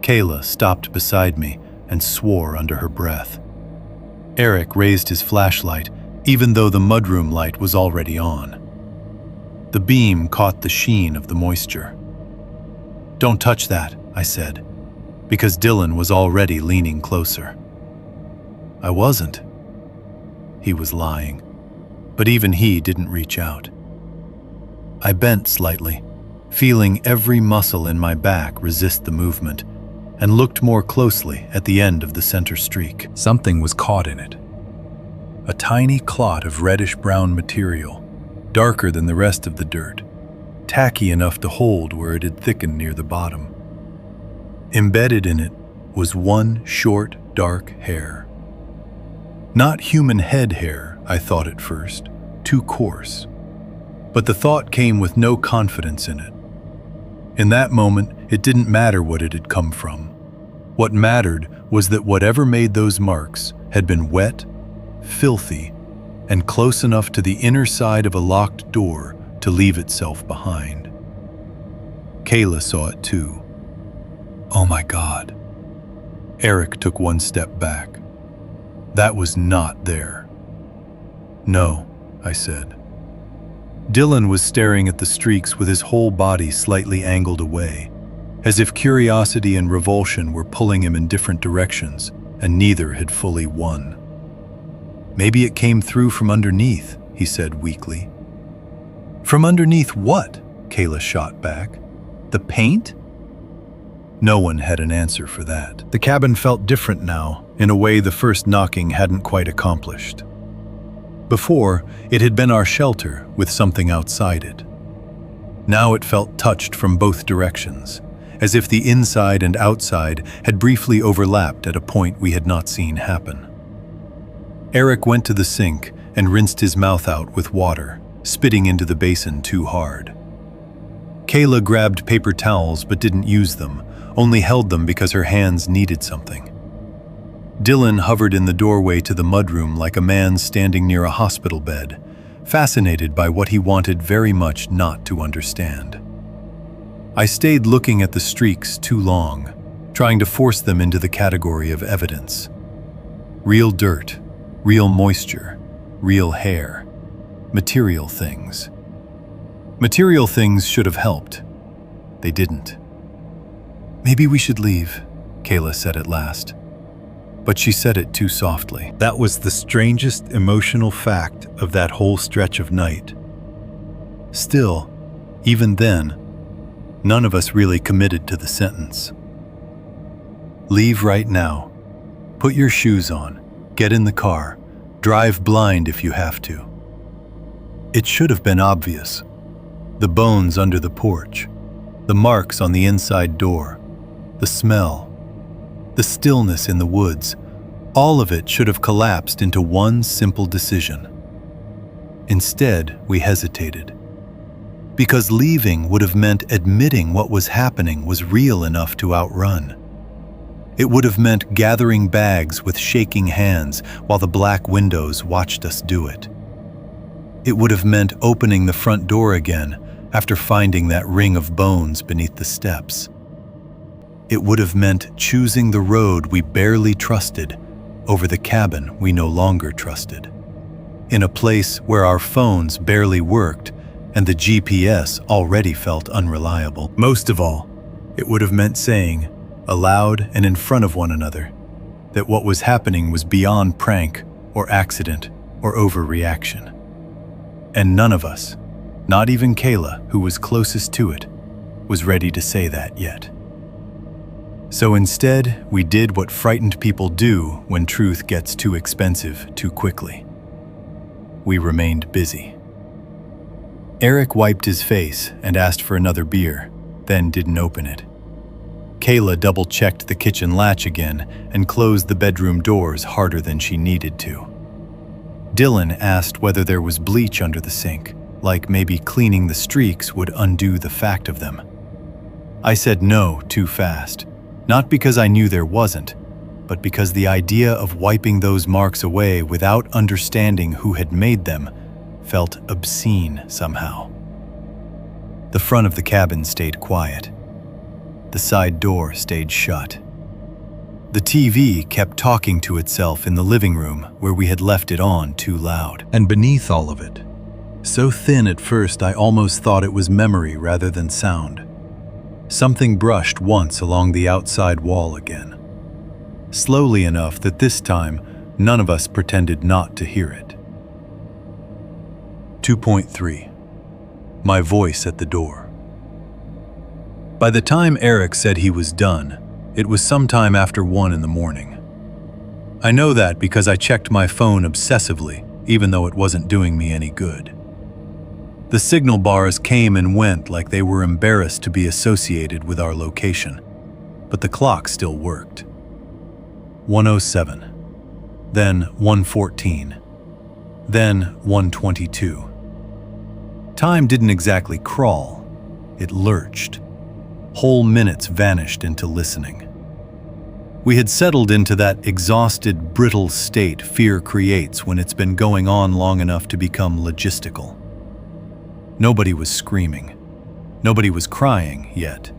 Kayla stopped beside me and swore under her breath. Eric raised his flashlight, even though the mudroom light was already on. The beam caught the sheen of the moisture. "Don't touch that," I said, because Dylan was already leaning closer. I wasn't. He was lying, but even he didn't reach out. I bent slightly, feeling every muscle in my back resist the movement, and looked more closely at the end of the center streak. Something was caught in it. A tiny clot of reddish-brown material, darker than the rest of the dirt, tacky enough to hold where it had thickened near the bottom. Embedded in it was one short, dark hair. Not human head hair, I thought at first, too coarse. But the thought came with no confidence in it. In that moment, it didn't matter what it had come from. What mattered was that whatever made those marks had been wet, filthy, and close enough to the inner side of a locked door to leave itself behind. Kayla saw it too. Oh my God. Eric took one step back. That was not there. "No," I said. Dylan was staring at the streaks with his whole body slightly angled away, as if curiosity and revulsion were pulling him in different directions, and neither had fully won. "Maybe it came through from underneath," he said weakly. "From underneath what?" Kayla shot back. "The paint?" No one had an answer for that. The cabin felt different now, in a way the first knocking hadn't quite accomplished. Before, it had been our shelter with something outside it. Now it felt touched from both directions, as if the inside and outside had briefly overlapped at a point we had not seen happen. Eric went to the sink and rinsed his mouth out with water, spitting into the basin too hard. Kayla grabbed paper towels but didn't use them, only held them because her hands needed something. Dylan hovered in the doorway to the mudroom like a man standing near a hospital bed, fascinated by what he wanted very much not to understand. I stayed looking at the streaks too long, trying to force them into the category of evidence. Real dirt, real moisture, real hair, material things. Material things should have helped. They didn't. "Maybe we should leave," Kayla said at last. But she said it too softly. That was the strangest emotional fact of that whole stretch of night. Still, even then, none of us really committed to the sentence. "Leave right now. Put your shoes on. Get in the car. Drive blind if you have to." It should have been obvious. The bones under the porch, the marks on the inside door, the smell, the stillness in the woods, all of it should have collapsed into one simple decision. Instead, we hesitated. Because leaving would have meant admitting what was happening was real enough to outrun. It would have meant gathering bags with shaking hands while the black windows watched us do it. It would have meant opening the front door again after finding that ring of bones beneath the steps. It would have meant choosing the road we barely trusted over the cabin we no longer trusted, in a place where our phones barely worked and the GPS already felt unreliable. Most of all, it would have meant saying, aloud and in front of one another, that what was happening was beyond prank or accident or overreaction. And none of us, not even Kayla, who was closest to it, was ready to say that yet. So instead, we did what frightened people do when truth gets too expensive too quickly. We remained busy. Eric wiped his face and asked for another beer, then didn't open it. Kayla double-checked the kitchen latch again and closed the bedroom doors harder than she needed to. Dylan asked whether there was bleach under the sink, like maybe cleaning the streaks would undo the fact of them. I said no too fast, not because I knew there wasn't, but because the idea of wiping those marks away without understanding who had made them felt obscene somehow. The front of the cabin stayed quiet. The side door stayed shut. The TV kept talking to itself in the living room where we had left it on too loud. And beneath all of it, so thin at first I almost thought it was memory rather than sound, something brushed once along the outside wall again. Slowly enough that this time none of us pretended not to hear it. 2.3. My voice at the door. By the time Eric said he was done, it was sometime after 1 in the morning. I know that because I checked my phone obsessively, even though it wasn't doing me any good. The signal bars came and went like they were embarrassed to be associated with our location, but the clock still worked. 1:07, then 1:14, then 1:22. Time didn't exactly crawl, it lurched. Whole minutes vanished into listening. We had settled into that exhausted, brittle state fear creates when it's been going on long enough to become logistical. Nobody was screaming. Nobody was crying yet.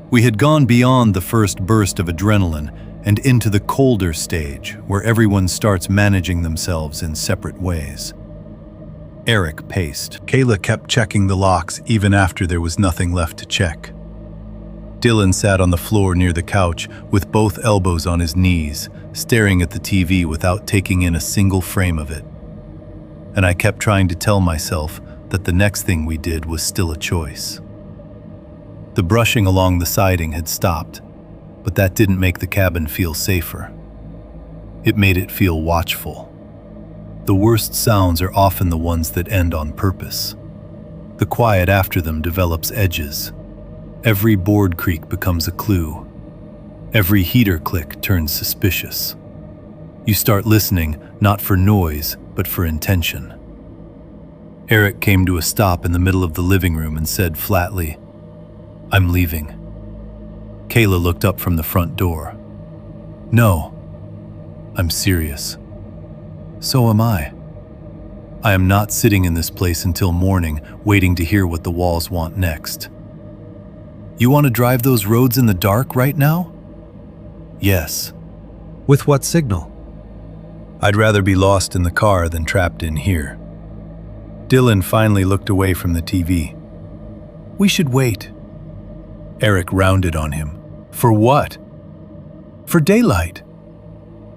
We had gone beyond the first burst of adrenaline and into the colder stage where everyone starts managing themselves in separate ways. Eric paced. Kayla kept checking the locks even after there was nothing left to check. Dylan sat on the floor near the couch with both elbows on his knees, staring at the TV without taking in a single frame of it. And I kept trying to tell myself that the next thing we did was still a choice. The brushing along the siding had stopped, but that didn't make the cabin feel safer. It made it feel watchful. The worst sounds are often the ones that end on purpose. The quiet after them develops edges. Every board creak becomes a clue. Every heater click turns suspicious. You start listening not for noise, but for intention. Eric came to a stop in the middle of the living room and said flatly, "I'm leaving." Kayla looked up from the front door. "No, I'm serious." "So am I. I am not sitting in this place until morning, waiting to hear what the walls want next." "You want to drive those roads in the dark right now?" "Yes." With what signal? "I'd rather be lost in the car than trapped in here." Dylan finally looked away from the TV. "We should wait." Eric rounded on him. "For what?" "For daylight."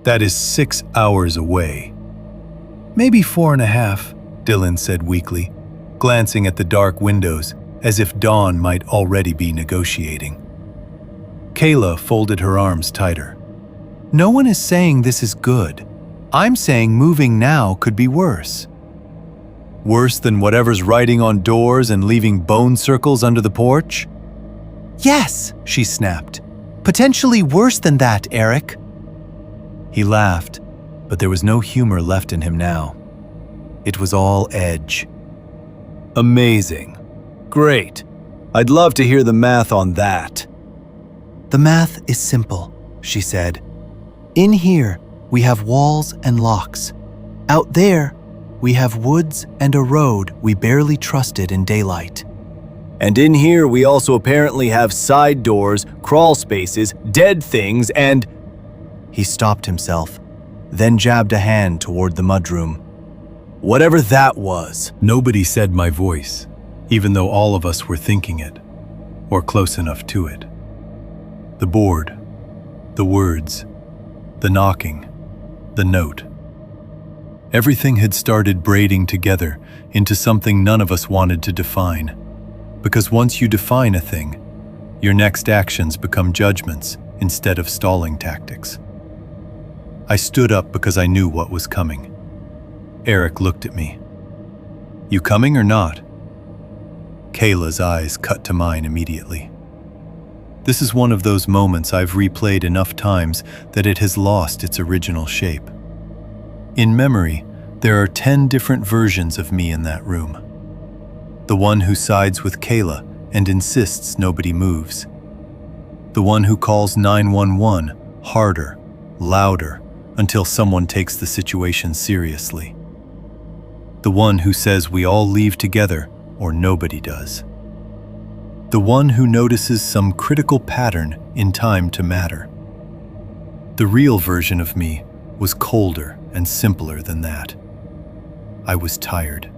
"That is 6 hours away." "Maybe 4.5, Dylan said weakly, glancing at the dark windows as if dawn might already be negotiating. Kayla folded her arms tighter. "No one is saying this is good. I'm saying moving now could be worse." "Worse than whatever's writing on doors and leaving bone circles under the porch?" "Yes," she snapped. "Potentially worse than that, Eric." He laughed, but there was no humor left in him now. It was all edge. "Amazing. Great. I'd love to hear the math on that." "The math is simple," she said. "In here, we have walls and locks. Out there, we have woods and a road we barely trusted in daylight. And in here, we also apparently have side doors, crawl spaces, dead things, and—" He stopped himself, then jabbed a hand toward the mudroom. "Whatever that was." Nobody said my voice, even though all of us were thinking it, or close enough to it. The board, the words, the knocking, the note. Everything had started braiding together into something none of us wanted to define. Because once you define a thing, your next actions become judgments instead of stalling tactics. I stood up because I knew what was coming. Eric looked at me. "You coming or not?" Kayla's eyes cut to mine immediately. This is one of those moments I've replayed enough times that it has lost its original shape. In memory, there are 10 different versions of me in that room. The one who sides with Kayla and insists nobody moves. The one who calls 911 harder, louder, until someone takes the situation seriously. The one who says we all leave together or nobody does. The one who notices some critical pattern in time to matter. The real version of me was colder and simpler than that. I was tired.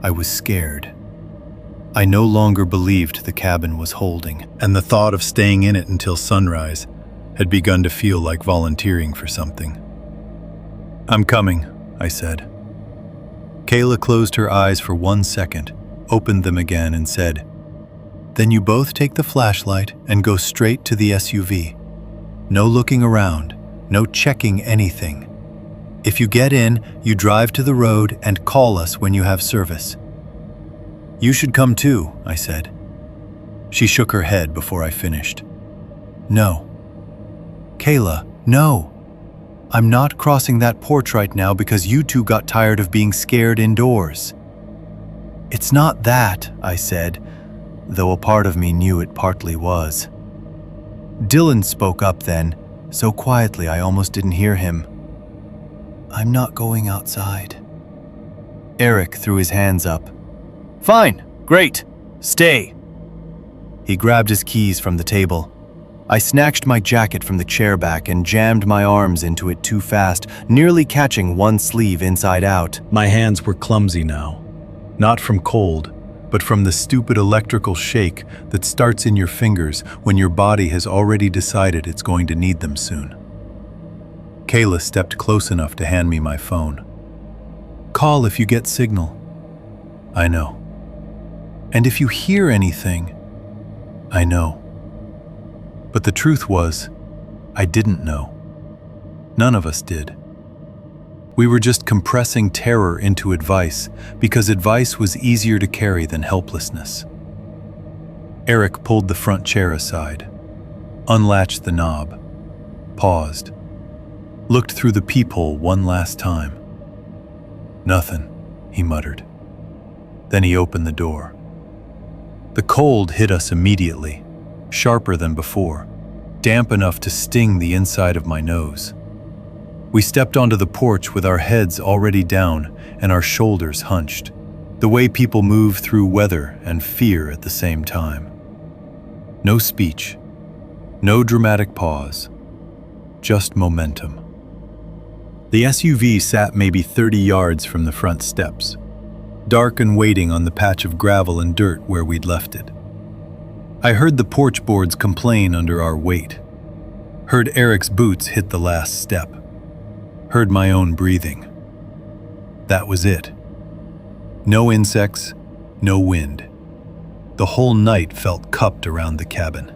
I was scared. I no longer believed the cabin was holding, and the thought of staying in it until sunrise had begun to feel like volunteering for something. "I'm coming," I said. Kayla closed her eyes for 1 second, opened them again, and said, "Then you both take the flashlight and go straight to the SUV. No looking around, no checking anything. If you get in, you drive to the road and call us when you have service." "You should come too," I said. She shook her head before I finished. "No." "Kayla, no. I'm not crossing that porch right now because you two got tired of being scared indoors." "It's not that," I said, though a part of me knew it partly was. Dylan spoke up then, so quietly I almost didn't hear him. "I'm not going outside." Eric threw his hands up. "Fine, great, stay." He grabbed his keys from the table. I snatched my jacket from the chair back and jammed my arms into it too fast, nearly catching one sleeve inside out. My hands were clumsy now, not from cold, but from the stupid electrical shake that starts in your fingers when your body has already decided it's going to need them soon. Kayla stepped close enough to hand me my phone. "Call if you get signal." "I know." "And if you hear anything, I know. But the truth was, I didn't know. None of us did. We were just compressing terror into advice because advice was easier to carry than helplessness. Eric pulled the front chair aside, unlatched the knob, paused, looked through the peephole one last time. "Nothing," he muttered. Then he opened the door. The cold hit us immediately, sharper than before, damp enough to sting the inside of my nose. We stepped onto the porch with our heads already down and our shoulders hunched, the way people move through weather and fear at the same time. No speech, no dramatic pause, just momentum. The SUV sat maybe 30 yards from the front steps, dark and waiting on the patch of gravel and dirt where we'd left it. I heard the porch boards complain under our weight, heard Eric's boots hit the last step, heard my own breathing. That was it. No insects, no wind. The whole night felt cupped around the cabin.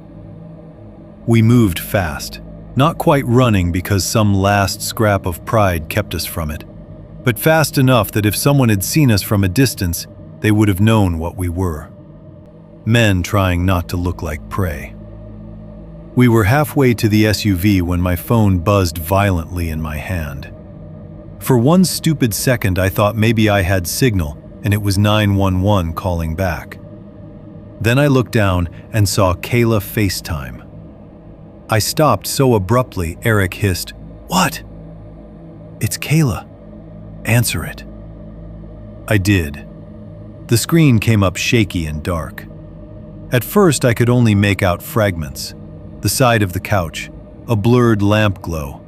We moved fast, not quite running because some last scrap of pride kept us from it, but fast enough that if someone had seen us from a distance, they would have known what we were. Men trying not to look like prey. We were halfway to the SUV when my phone buzzed violently in my hand. For one stupid second, I thought maybe I had signal and it was 911 calling back. Then I looked down and saw Kayla FaceTime. I stopped so abruptly, Eric hissed, "What?" "It's Kayla. Answer it." I did. The screen came up shaky and dark. At first, I could only make out fragments. The side of the couch, a blurred lamp glow,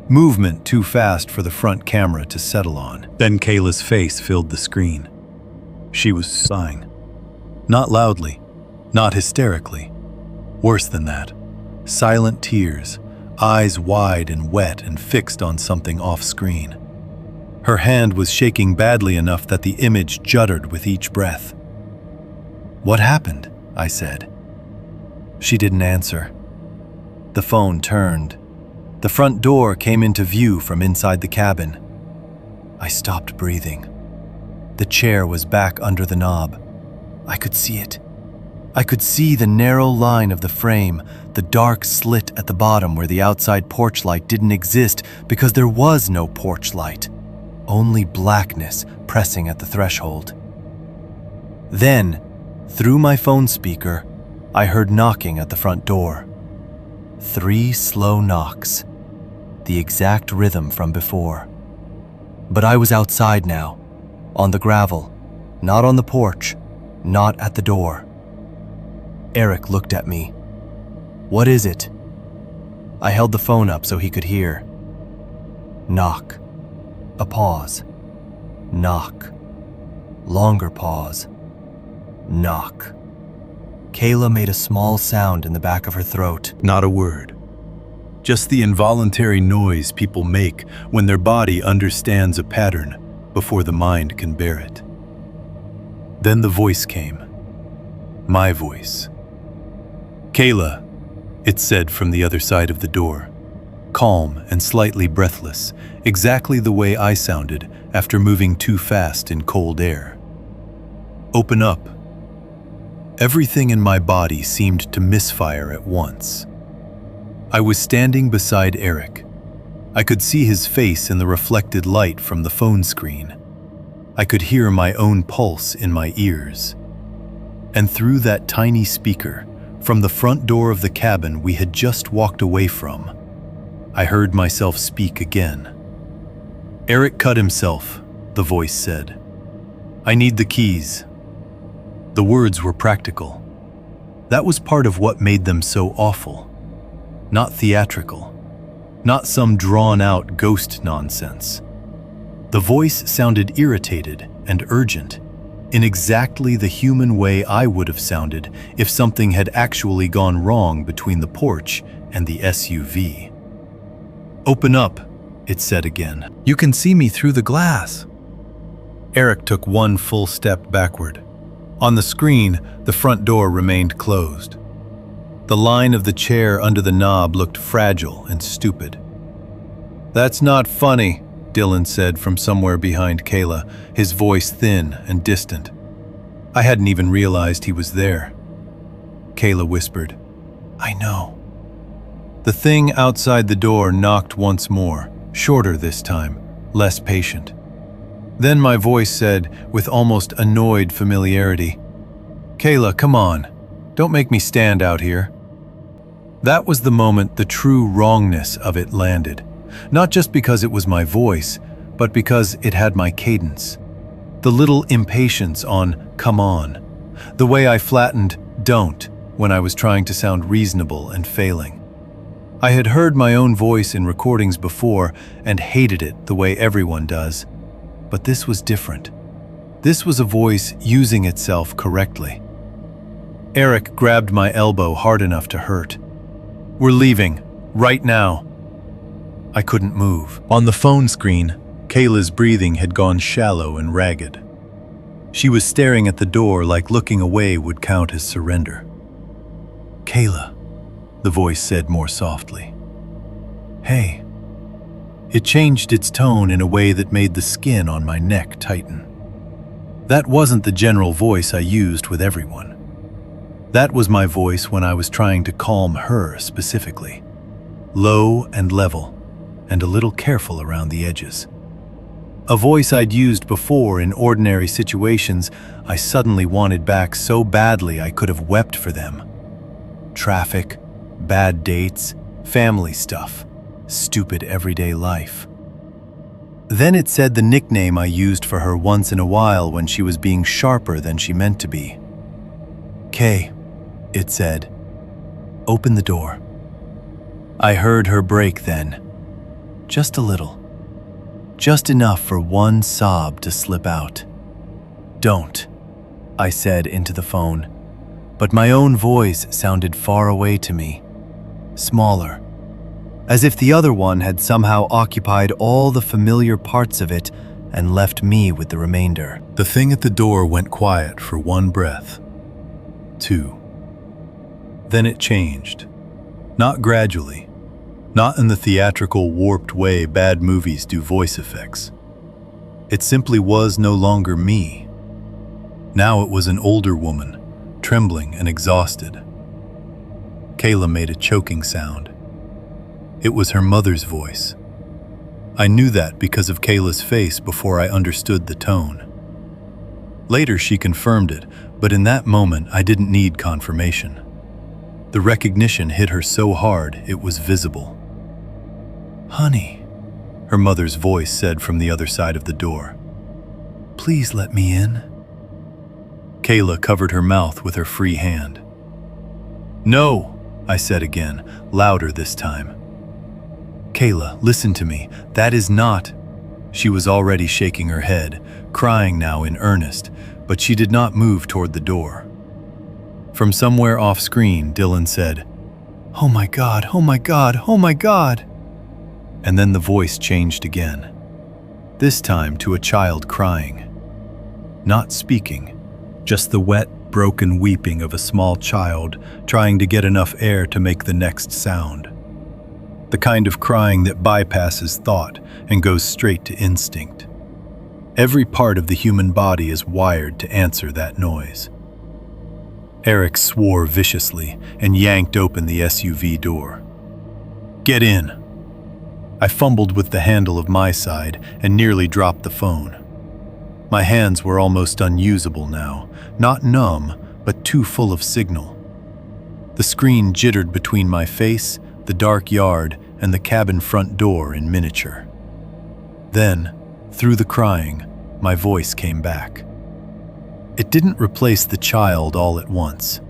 movement too fast for the front camera to settle on. Then Kayla's face filled the screen. She was sighing. Not loudly, not hysterically. Worse than that, silent tears, eyes wide and wet and fixed on something off-screen. Her hand was shaking badly enough that the image juddered with each breath. "What happened?" I said. She didn't answer. The phone turned. The front door came into view from inside the cabin. I stopped breathing. The chair was back under the knob. I could see it. I could see the narrow line of the frame, the dark slit at the bottom where the outside porch light didn't exist because there was no porch light, only blackness pressing at the threshold. Then, through my phone speaker, I heard knocking at the front door. 3 slow knocks, the exact rhythm from before. But I was outside now, on the gravel, not on the porch, not at the door. Eric looked at me. "What is it?" I held the phone up so he could hear. Knock. A pause. Knock. Longer pause. Knock. Kayla made a small sound in the back of her throat. Not a word. Just the involuntary noise people make when their body understands a pattern before the mind can bear it. Then the voice came. My voice. "Kayla," it said from the other side of the door, calm and slightly breathless, exactly the way I sounded after moving too fast in cold air. "Open up." Everything in my body seemed to misfire at once. I was standing beside Eric. I could see his face in the reflected light from the phone screen. I could hear my own pulse in my ears. And through that tiny speaker, from the front door of the cabin we had just walked away from, I heard myself speak again. "Eric cut himself," the voice said. "I need the keys." The words were practical. That was part of what made them so awful. Not theatrical. Not some drawn-out ghost nonsense. The voice sounded irritated and urgent, in exactly the human way I would have sounded if something had actually gone wrong between the porch and the SUV. "Open up," it said again. "You can see me through the glass." Eric took one full step backward. On the screen, the front door remained closed. The line of the chair under the knob looked fragile and stupid. "That's not funny," Dylan said from somewhere behind Kayla, his voice thin and distant. I hadn't even realized he was there. Kayla whispered, "I know." The thing outside the door knocked once more, shorter this time, less patient. Then my voice said, with almost annoyed familiarity, "Kayla, come on. Don't make me stand out here." That was the moment the true wrongness of it landed. Not just because it was my voice, but because it had my cadence. The little impatience on "come on." The way I flattened "don't" when I was trying to sound reasonable and failing. I had heard my own voice in recordings before and hated it the way everyone does. But this was different. This was a voice using itself correctly. Eric grabbed my elbow hard enough to hurt. "We're leaving, right now." I couldn't move. On the phone screen, Kayla's breathing had gone shallow and ragged. She was staring at the door like looking away would count as surrender. "Kayla," the voice said more softly. "Hey." It changed its tone in a way that made the skin on my neck tighten. That wasn't the general voice I used with everyone. That was my voice when I was trying to calm her specifically. Low and level, and a little careful around the edges. A voice I'd used before in ordinary situations I suddenly wanted back so badly I could have wept for them. Traffic, bad dates, family stuff, stupid everyday life. Then it said the nickname I used for her once in a while when she was being sharper than she meant to be. "Kay," it said, "open the door." I heard her break then. Just a little. Just enough for one sob to slip out. "Don't," I said into the phone, but my own voice sounded far away to me, smaller, as if the other one had somehow occupied all the familiar parts of it and left me with the remainder. The thing at the door went quiet for one breath. 2. Then it changed. Not gradually. Not in the theatrical, warped way bad movies do voice effects. It simply was no longer me. Now it was an older woman, trembling and exhausted. Kayla made a choking sound. It was her mother's voice. I knew that because of Kayla's face before I understood the tone. Later she confirmed it, but in that moment I didn't need confirmation. The recognition hit her so hard it was visible. "Honey," her mother's voice said from the other side of the door. "Please let me in." Kayla covered her mouth with her free hand. "No," I said again, louder this time. "Kayla, listen to me. That is not..." She was already shaking her head, crying now in earnest, but she did not move toward the door. From somewhere off screen, Dylan said, "Oh my God, oh my God, oh my God." And then the voice changed again, this time to a child crying. Not speaking, just the wet, broken weeping of a small child trying to get enough air to make the next sound. The kind of crying that bypasses thought and goes straight to instinct. Every part of the human body is wired to answer that noise. Eric swore viciously and yanked open the SUV door. "Get in." I fumbled with the handle of my side and nearly dropped the phone. My hands were almost unusable now, not numb, but too full of signal. The screen jittered between my face, the dark yard, and the cabin front door in miniature. Then, through the crying, my voice came back. It didn't replace the child all at once.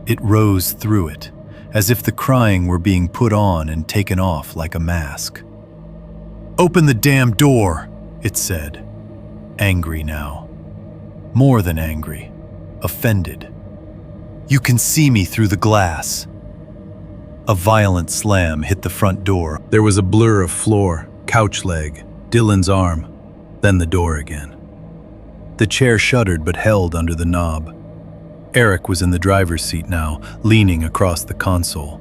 It rose through it, as if the crying were being put on and taken off like a mask. "Open the damn door," it said, angry now. More than angry, offended. "You can see me through the glass." A violent slam hit the front door. There was a blur of floor, couch leg, Dylan's arm, then the door again. The chair shuddered but held under the knob. Eric was in the driver's seat now, leaning across the console.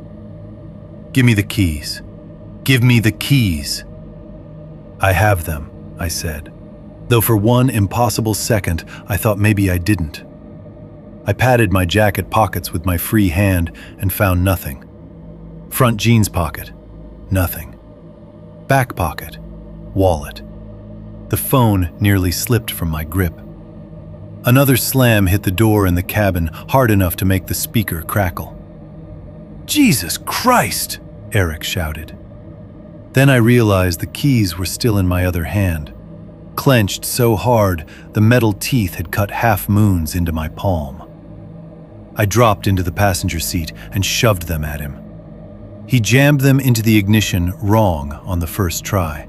"Give me the keys. Give me the keys." "I have them," I said, though for one impossible second I thought maybe I didn't. I patted my jacket pockets with my free hand and found nothing. Front jeans pocket, nothing. Back pocket, wallet. The phone nearly slipped from my grip. Another slam hit the door in the cabin, hard enough to make the speaker crackle. "Jesus Christ!" Eric shouted. Then I realized the keys were still in my other hand, clenched so hard the metal teeth had cut half moons into my palm. I dropped into the passenger seat and shoved them at him. He jammed them into the ignition wrong on the first try.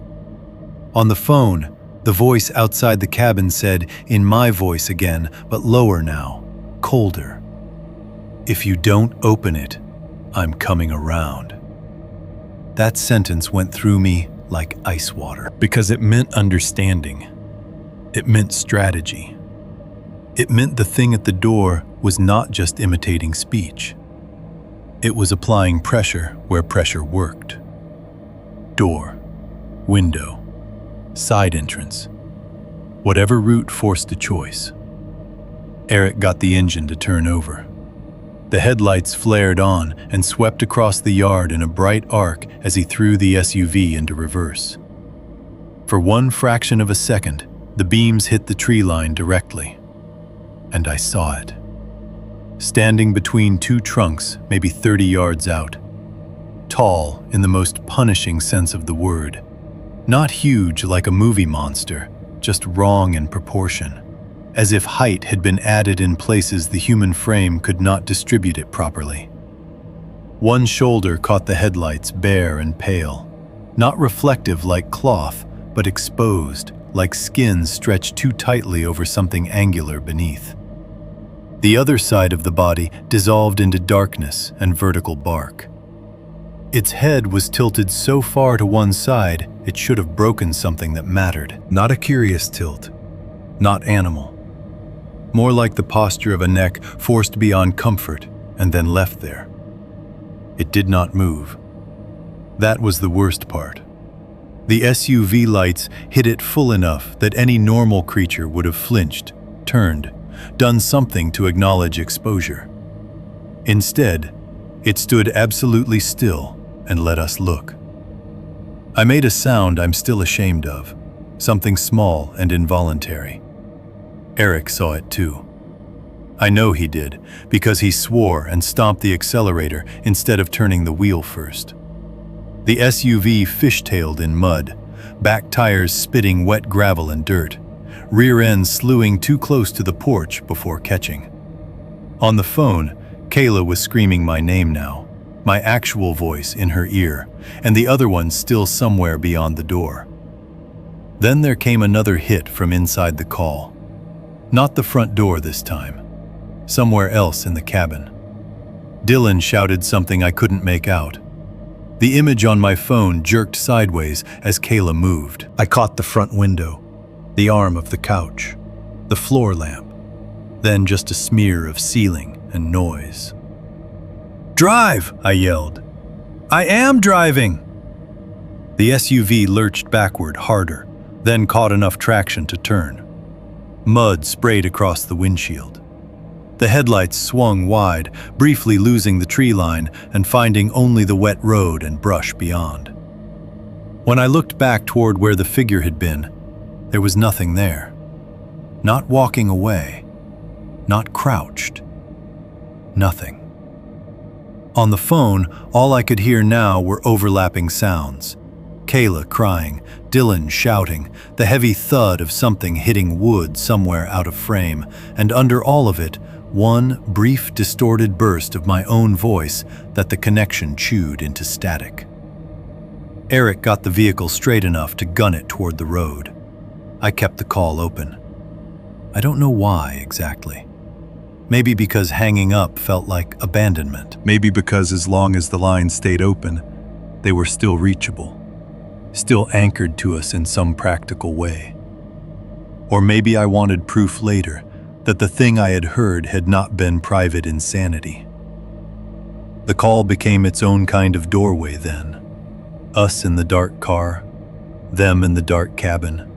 On the phone, the voice outside the cabin said, in my voice again, but lower now, colder, "If you don't open it, I'm coming around." That sentence went through me like ice water, because it meant understanding. It meant strategy. It meant the thing at the door was not just imitating speech. It was applying pressure where pressure worked. Door, window, side entrance. Whatever route forced a choice. Eric got the engine to turn over. The headlights flared on and swept across the yard in a bright arc as he threw the SUV into reverse. For one fraction of a second, the beams hit the tree line directly. And I saw it. Standing between two trunks, maybe 30 yards out. Tall in the most punishing sense of the word. Not huge like a movie monster, just wrong in proportion. As if height had been added in places the human frame could not distribute it properly. One shoulder caught the headlights bare and pale. Not reflective like cloth, but exposed, like skin stretched too tightly over something angular beneath. The other side of the body dissolved into darkness and vertical bark. Its head was tilted so far to one side, it should have broken something that mattered. Not a curious tilt. Not animal. More like the posture of a neck forced beyond comfort and then left there. It did not move. That was the worst part. The SUV lights hit it full enough that any normal creature would have flinched, turned, done something to acknowledge exposure. Instead, it stood absolutely still and let us look. I made a sound I'm still ashamed of, something small and involuntary. Eric saw it too. I know he did, because he swore and stomped the accelerator instead of turning the wheel first. The SUV fishtailed in mud, back tires spitting wet gravel and dirt, rear end slewing too close to the porch before catching. On the phone, Kayla was screaming my name now, my actual voice in her ear, and the other one still somewhere beyond the door. Then there came another hit from inside the call. Not the front door this time. Somewhere else in the cabin. Dylan shouted something I couldn't make out. The image on my phone jerked sideways as Kayla moved. I caught the front window, the arm of the couch, the floor lamp, then just a smear of ceiling and noise. "Drive!" I yelled. "I am driving!" The SUV lurched backward harder, then caught enough traction to turn. Mud sprayed across the windshield. The headlights swung wide, briefly losing the tree line and finding only the wet road and brush beyond. When I looked back toward where the figure had been, there was nothing there. Not walking away. Not crouched. Nothing. On the phone, all I could hear now were overlapping sounds. Kayla crying, Dylan shouting, the heavy thud of something hitting wood somewhere out of frame, and under all of it, one brief distorted burst of my own voice that the connection chewed into static. Eric got the vehicle straight enough to gun it toward the road. I kept the call open. I don't know why exactly. Maybe because hanging up felt like abandonment. Maybe because as long as the line stayed open, they were still reachable. Still anchored to us in some practical way. Or maybe I wanted proof later that the thing I had heard had not been private insanity. The call became its own kind of doorway then. Us in the dark car, them in the dark cabin,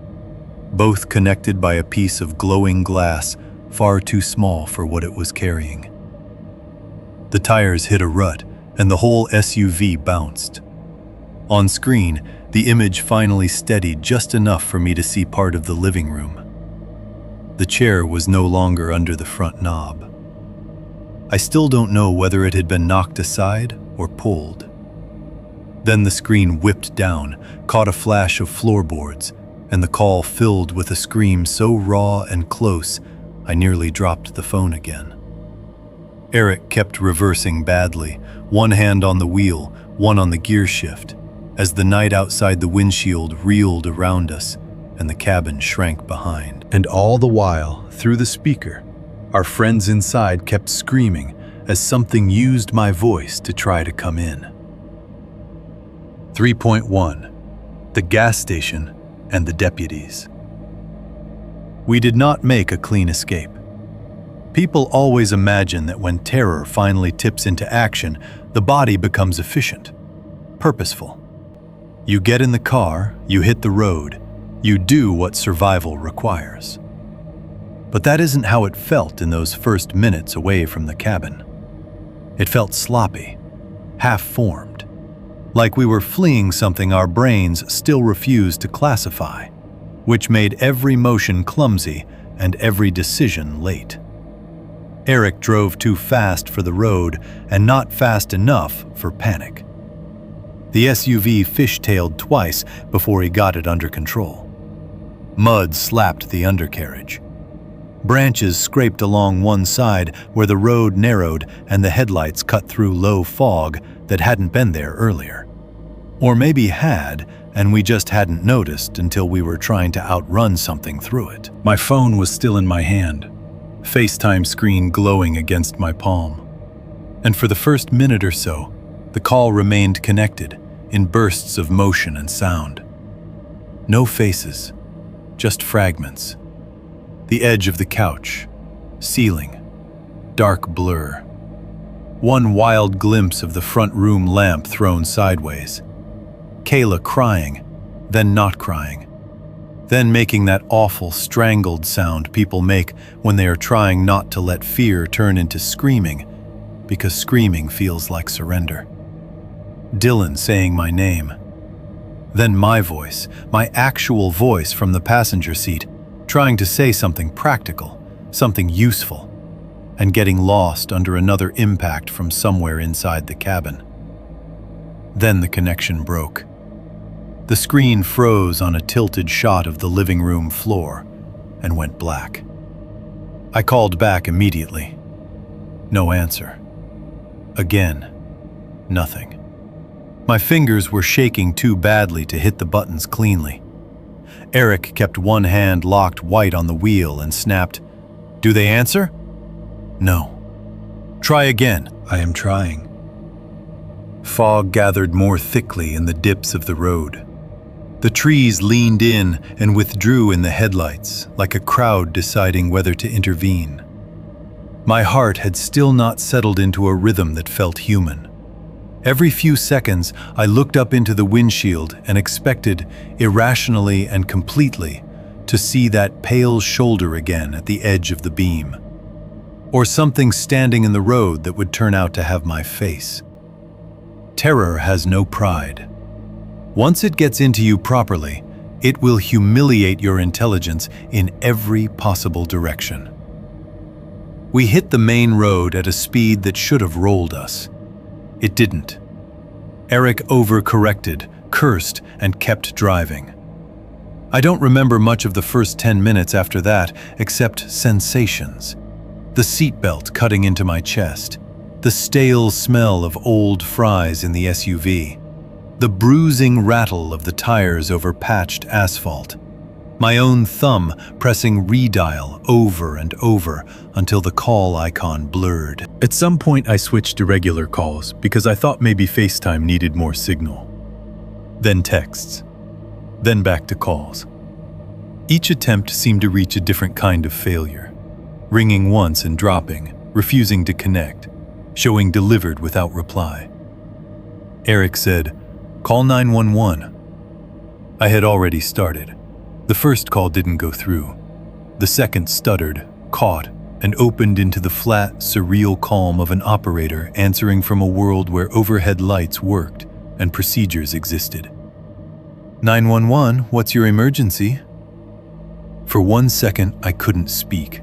both connected by a piece of glowing glass far too small for what it was carrying. The tires hit a rut, and the whole SUV bounced. On screen, the image finally steadied just enough for me to see part of the living room. The chair was no longer under the front knob. I still don't know whether it had been knocked aside or pulled. Then the screen whipped down, caught a flash of floorboards, and the call filled with a scream so raw and close, I nearly dropped the phone again. Eric kept reversing badly, one hand on the wheel, one on the gear shift, as the night outside the windshield reeled around us and the cabin shrank behind. And all the while, through the speaker, our friends inside kept screaming as something used my voice to try to come in. 3.1. The gas station and the deputies. We did not make a clean escape. People always imagine that when terror finally tips into action, the body becomes efficient, purposeful. You get in the car, you hit the road, you do what survival requires. But that isn't how it felt in those first minutes away from the cabin. It felt sloppy, half-formed, like we were fleeing something our brains still refused to classify, which made every motion clumsy and every decision late. Eric drove too fast for the road and not fast enough for panic. The SUV fishtailed twice before he got it under control. Mud slapped the undercarriage. Branches scraped along one side where the road narrowed and the headlights cut through low fog that hadn't been there earlier. Or maybe had, and we just hadn't noticed until we were trying to outrun something through it. My phone was still in my hand, FaceTime screen glowing against my palm. And for the first minute or so, the call remained connected in bursts of motion and sound. No faces, just fragments. The edge of the couch, ceiling, dark blur. One wild glimpse of the front room lamp thrown sideways. Kayla crying, then not crying. Then making that awful strangled sound people make when they are trying not to let fear turn into screaming, because screaming feels like surrender. Dylan saying my name. Then my voice, my actual voice from the passenger seat, trying to say something practical, something useful, and getting lost under another impact from somewhere inside the cabin. Then the connection broke. The screen froze on a tilted shot of the living room floor and went black. I called back immediately. No answer. Again, nothing. My fingers were shaking too badly to hit the buttons cleanly. Eric kept one hand locked white on the wheel and snapped, "Do they answer?" "No." "Try again." I am trying. Fog gathered more thickly in the dips of the road. The trees leaned in and withdrew in the headlights, like a crowd deciding whether to intervene. My heart had still not settled into a rhythm that felt human. Every few seconds, I looked up into the windshield and expected, irrationally and completely, to see that pale shoulder again at the edge of the beam. Or something standing in the road that would turn out to have my face. Terror has no pride. Once it gets into you properly, it will humiliate your intelligence in every possible direction. We hit the main road at a speed that should have rolled us. It didn't. Eric overcorrected, cursed, and kept driving. I don't remember much of the first 10 minutes after that, except sensations. The seatbelt cutting into my chest, the stale smell of old fries in the SUV, the bruising rattle of the tires over patched asphalt, my own thumb pressing redial over and over until the call icon blurred. At some point I switched to regular calls because I thought maybe FaceTime needed more signal. Then texts. Then back to calls. Each attempt seemed to reach a different kind of failure. ringing once and dropping, refusing to connect, showing delivered without reply. Eric said, "Call 911. I had already started. The first call didn't go through. The second stuttered, caught, and opened into the flat, surreal calm of an operator answering from a world where overhead lights worked and procedures existed. 911, what's your emergency?" For 1 second, I couldn't speak.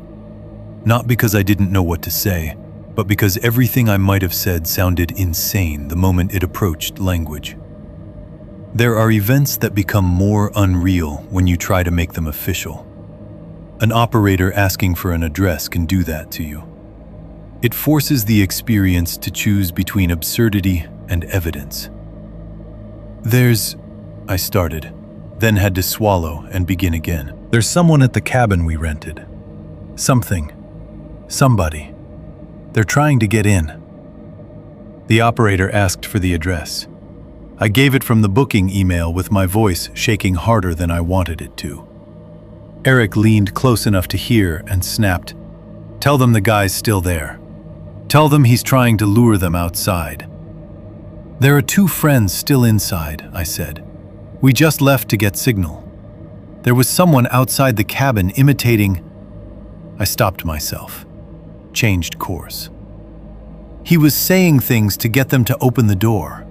Not because I didn't know what to say, but because everything I might have said sounded insane the moment it approached language. There are events that become more unreal when you try to make them official. An operator asking for an address can do that to you. It forces the experience to choose between absurdity and evidence. I started, then had to swallow and begin again. There's someone at the cabin we rented. Somebody. They're trying to get in. The operator asked for the address. I gave it from the booking email with my voice shaking harder than I wanted it to. Eric leaned close enough to hear and snapped, "Tell them the guy's still there. Tell them he's trying to lure them outside." "There are 2 friends still inside," I said. "We just left to get signal. There was someone outside the cabin imitating..." I stopped myself, changed course. He was saying things to get them to open the door.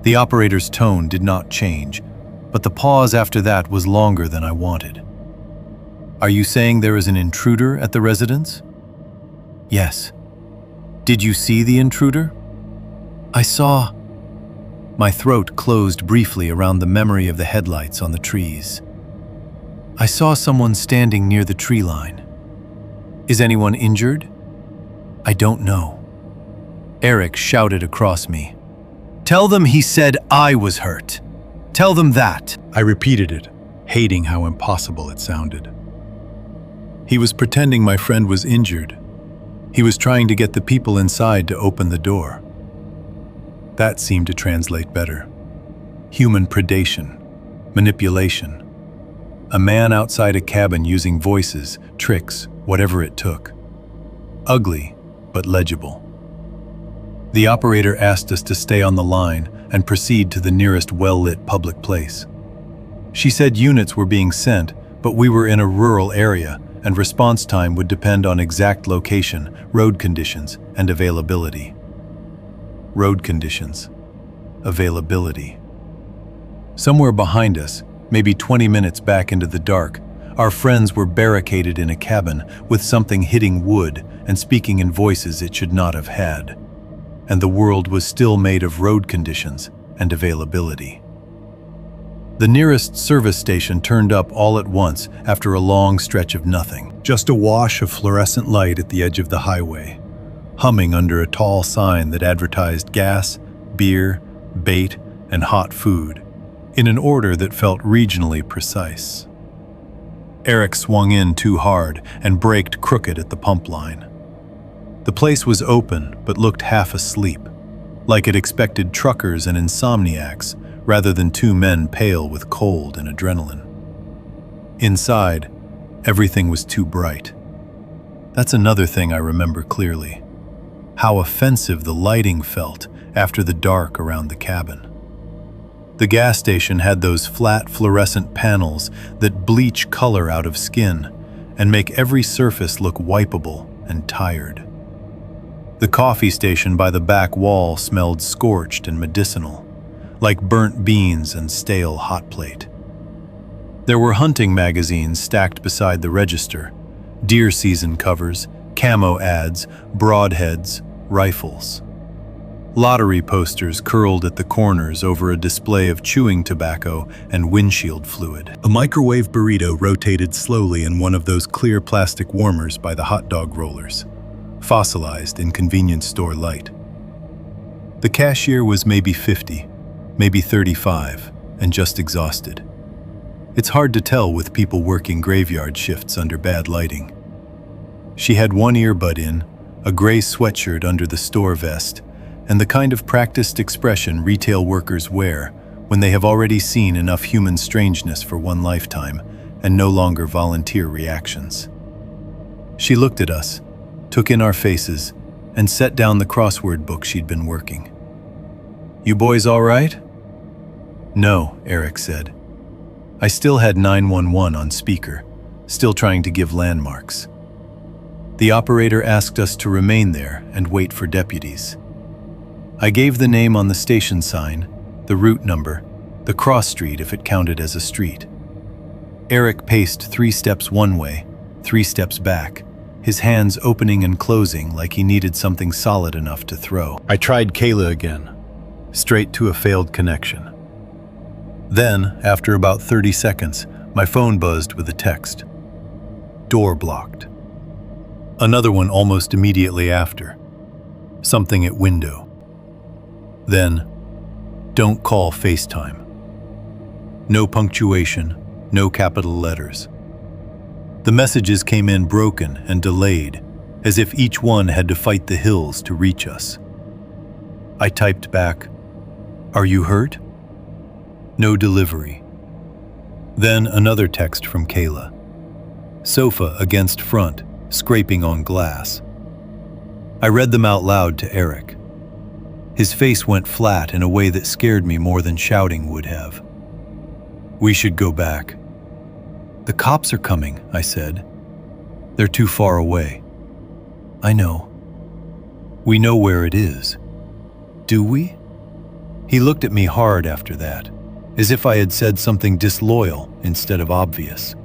The operator's tone did not change, but the pause after that was longer than I wanted. "Are you saying there is an intruder at the residence?" "Yes." "Did you see the intruder?" "I saw..." My throat closed briefly around the memory of the headlights on the trees. "I saw someone standing near the tree line." "Is anyone injured?" "I don't know." Eric shouted across me, "Tell them he said I was hurt. Tell them that." I repeated it, hating how impossible it sounded. He was pretending my friend was injured. He was trying to get the people inside to open the door. That seemed to translate better. Human predation, manipulation. A man outside a cabin using voices, tricks, whatever it took. Ugly, but legible. The operator asked us to stay on the line and proceed to the nearest well-lit public place. She said units were being sent, but we were in a rural area and response time would depend on exact location, road conditions, and availability. Road conditions. Availability. Somewhere behind us, maybe 20 minutes back into the dark, our friends were barricaded in a cabin with something hitting wood and speaking in voices it should not have had. And the world was still made of road conditions and availability. The nearest service station turned up all at once after a long stretch of nothing. Just a wash of fluorescent light at the edge of the highway, humming under a tall sign that advertised gas, beer, bait, and hot food, in an order that felt regionally precise. Eric swung in too hard and braked crooked at the pump line. The place was open but looked half asleep, like it expected truckers and insomniacs rather than 2 men pale with cold and adrenaline. Inside, everything was too bright. That's another thing I remember clearly. How offensive the lighting felt after the dark around the cabin. The gas station had those flat fluorescent panels that bleach color out of skin and make every surface look wipeable and tired. The coffee station by the back wall smelled scorched and medicinal, like burnt beans and stale hot plate. There were hunting magazines stacked beside the register, deer season covers, camo ads, broadheads, rifles. Lottery posters curled at the corners over a display of chewing tobacco and windshield fluid. A microwave burrito rotated slowly in one of those clear plastic warmers by the hot dog rollers, fossilized in convenience store light. The cashier was maybe 50, maybe 35, and just exhausted. It's hard to tell with people working graveyard shifts under bad lighting. She had one earbud in, a gray sweatshirt under the store vest, and the kind of practiced expression retail workers wear when they have already seen enough human strangeness for one lifetime and no longer volunteer reactions. She looked at us, took in our faces, and set down the crossword book she'd been working. "You boys all right?" "No," Eric said. I still had 911 on speaker, still trying to give landmarks. The operator asked us to remain there and wait for deputies. I gave the name on the station sign, the route number, the cross street if it counted as a street. Eric paced 3 steps one way, 3 steps back, his hands opening and closing like he needed something solid enough to throw. I tried Kayla again, straight to a failed connection. Then, after about 30 seconds, my phone buzzed with a text. "Door blocked." Another one almost immediately after. Something at window. Then, "Don't call FaceTime." No punctuation, no capital letters. The messages came in broken and delayed, as if each one had to fight the hills to reach us. I typed back, "Are you hurt?" No delivery. Then another text from Kayla. "Sofa against front, scraping on glass." I read them out loud to Eric. His face went flat in a way that scared me more than shouting would have. "We should go back." "The cops are coming," I said. "They're too far away." "I know." "We know where it is." "Do we?" He looked at me hard after that, as if I had said something disloyal instead of obvious.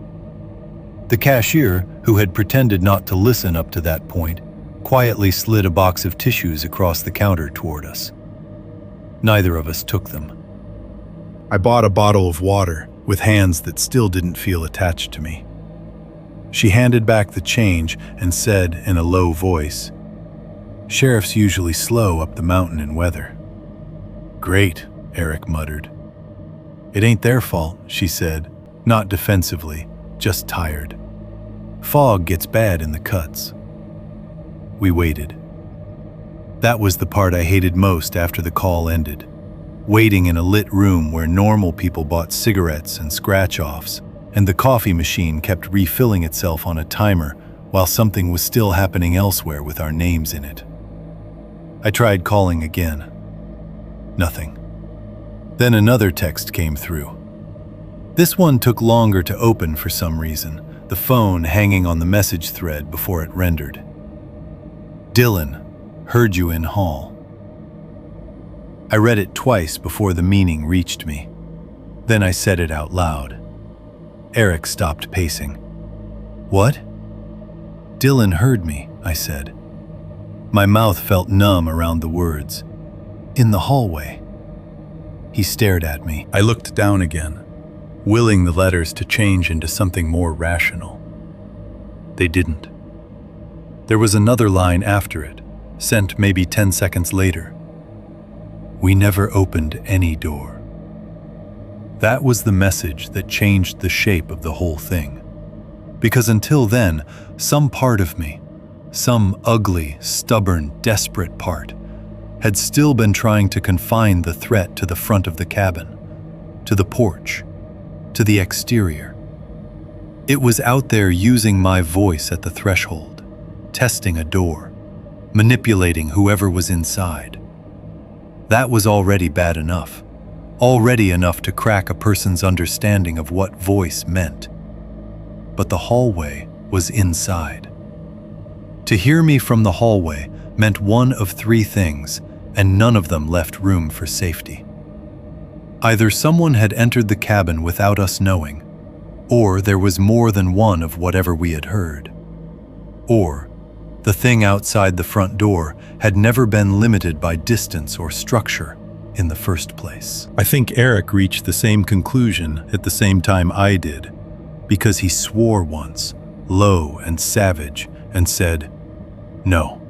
The cashier, who had pretended not to listen up to that point, quietly slid a box of tissues across the counter toward us. Neither of us took them. I bought a bottle of water with hands that still didn't feel attached to me. She handed back the change and said in a low voice, "Sheriff's usually slow up the mountain in weather." "Great," Eric muttered. "It ain't their fault," she said, not defensively, just tired. "Fog gets bad in the cuts." We waited. That was the part I hated most after the call ended. Waiting in a lit room where normal people bought cigarettes and scratch-offs, and the coffee machine kept refilling itself on a timer while something was still happening elsewhere with our names in it. I tried calling again. Nothing. Then another text came through. This one took longer to open for some reason, the phone hanging on the message thread before it rendered. "Dylan, heard you in hall." I read it twice before the meaning reached me. Then I said it out loud. Eric stopped pacing. "What?" "Dylan heard me," I said. My mouth felt numb around the words. "In the hallway." He stared at me. I looked down again, willing the letters to change into something more rational. They didn't. There was another line after it, sent maybe 10 seconds later. "We never opened any door." That was the message that changed the shape of the whole thing. Because until then, some part of me, some ugly, stubborn, desperate part, had still been trying to confine the threat to the front of the cabin, to the porch, to the exterior. It was out there using my voice at the threshold, testing a door, manipulating whoever was inside. That was already bad enough, already enough to crack a person's understanding of what voice meant. But the hallway was inside. To hear me from the hallway meant one of 3 things, and none of them left room for safety. Either someone had entered the cabin without us knowing, or there was more than one of whatever we had heard. Or the thing outside the front door had never been limited by distance or structure in the first place. I think Eric reached the same conclusion at the same time I did, because he swore once, low and savage, and said, "No.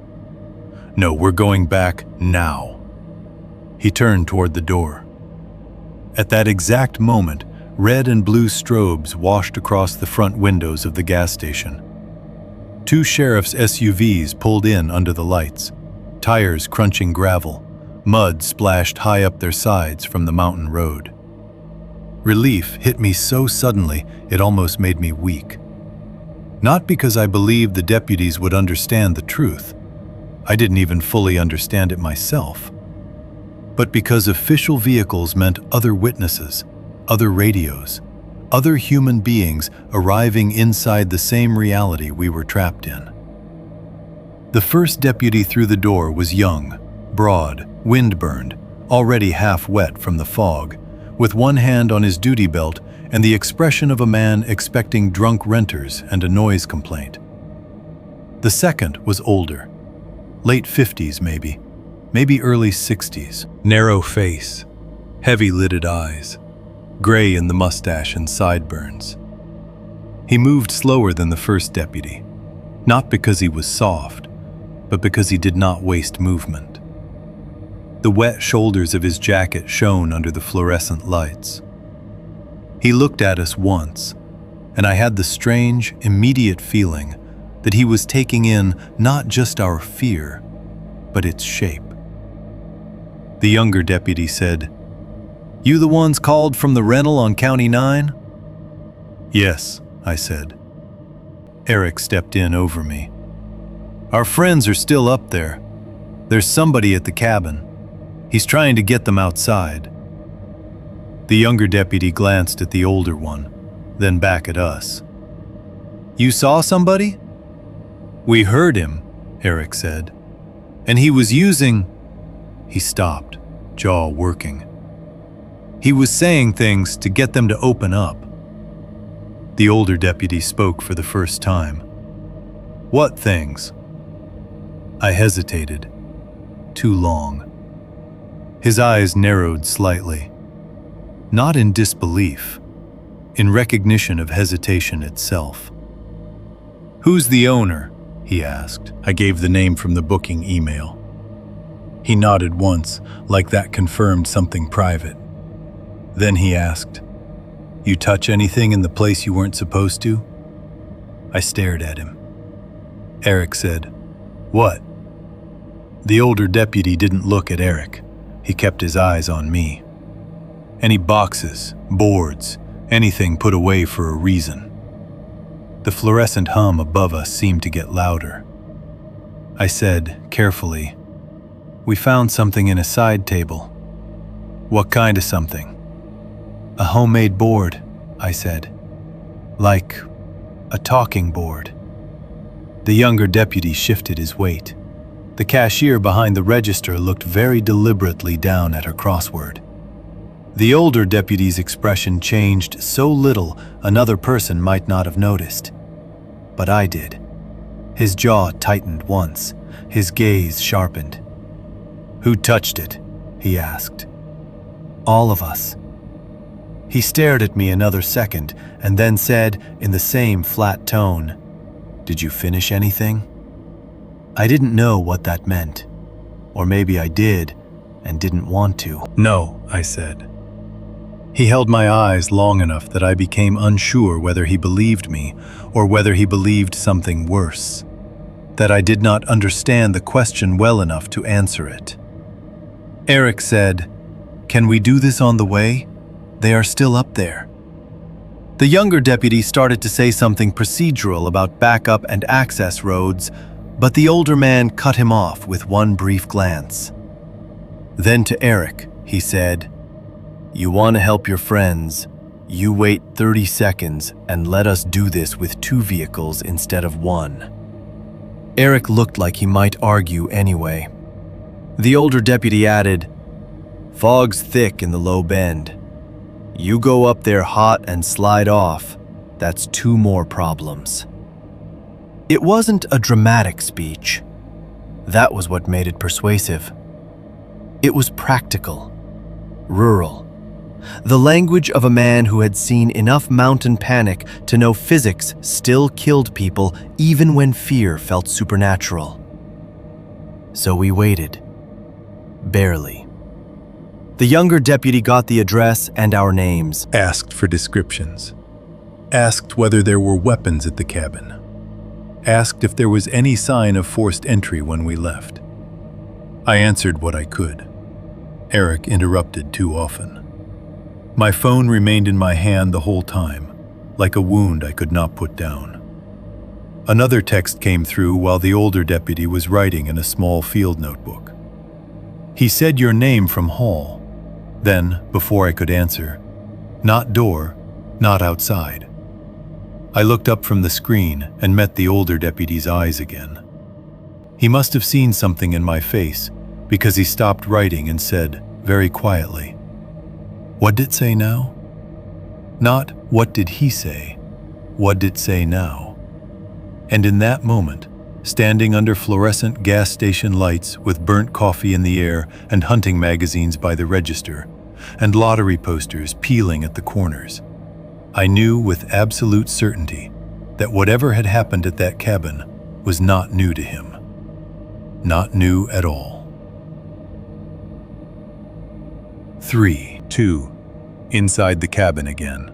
No, we're going back now." He turned toward the door. At that exact moment, red and blue strobes washed across the front windows of the gas station. 2 sheriff's SUVs pulled in under the lights, tires crunching gravel, mud splashed high up their sides from the mountain road. Relief hit me so suddenly it almost made me weak. Not because I believed the deputies would understand the truth. I didn't even fully understand it myself. But because official vehicles meant other witnesses, other radios, other human beings arriving inside the same reality we were trapped in. The first deputy through the door was young, broad, wind-burned, already half wet from the fog, with one hand on his duty belt and the expression of a man expecting drunk renters and a noise complaint. The second was older, late 50s maybe early 60s. Narrow face, heavy-lidded eyes, gray in the mustache and sideburns. He moved slower than the first deputy, not because he was soft, but because he did not waste movement. The wet shoulders of his jacket shone under the fluorescent lights. He looked at us once, and I had the strange, immediate feeling that he was taking in not just our fear, but its shape. The younger deputy said, "You the ones called from the rental on County 9? "Yes," I said. Eric stepped in over me. "Our friends are still up there. There's somebody at the cabin. He's trying to get them outside." The younger deputy glanced at the older one, then back at us. "You saw somebody?" "We heard him," Eric said. "And he was using—" He stopped, jaw working. "He was saying things to get them to open up." The older deputy spoke for the first time. "What things?" I hesitated. Too long. His eyes narrowed slightly. Not in disbelief, in recognition of hesitation itself. "Who's the owner?" he asked. I gave the name from the booking email. He nodded once, like that confirmed something private. Then he asked, "You touch anything in the place you weren't supposed to?" I stared at him. Eric said, "What?" The older deputy didn't look at Eric. He kept his eyes on me. "Any boxes, boards, anything put away for a reason." The fluorescent hum above us seemed to get louder. I said, carefully, "We found something in a side table." "What kind of something?" "A homemade board," I said. "Like a talking board." The younger deputy shifted his weight. The cashier behind the register looked very deliberately down at her crossword. The older deputy's expression changed so little another person might not have noticed. But I did. His jaw tightened once, his gaze sharpened. "Who touched it?" he asked. "All of us." He stared at me another second and then said in the same flat tone, "Did you finish anything?" I didn't know what that meant. Or maybe I did and didn't want to. "No," I said. He held my eyes long enough that I became unsure whether he believed me or whether he believed something worse. That I did not understand the question well enough to answer it. Eric said, "Can we do this on the way? They are still up there." The younger deputy started to say something procedural about backup and access roads, but the older man cut him off with one brief glance. Then to Eric, he said, "You want to help your friends, you wait 30 seconds and let us do this with 2 vehicles instead of 1. Eric looked like he might argue anyway. The older deputy added, "Fog's thick in the low bend. You go up there hot and slide off, that's 2 more problems." It wasn't a dramatic speech. That was what made it persuasive. It was practical, rural. The language of a man who had seen enough mountain panic to know physics still killed people even when fear felt supernatural. So we waited. Barely. The younger deputy got the address and our names. Asked for descriptions. Asked whether there were weapons at the cabin. Asked if there was any sign of forced entry when we left. I answered what I could. Eric interrupted too often. My phone remained in my hand the whole time, like a wound I could not put down. Another text came through while the older deputy was writing in a small field notebook. He said your name from hall. Then, before I could answer, not door, not outside. I looked up from the screen and met the older deputy's eyes again. He must have seen something in my face because he stopped writing and said, very quietly, "What did it say now?" Not, what did he say? What did it say now? And in that moment, standing under fluorescent gas station lights with burnt coffee in the air and hunting magazines by the register, and lottery posters peeling at the corners, I knew with absolute certainty that whatever had happened at that cabin was not new to him. Not new at all. 2. Inside the cabin again.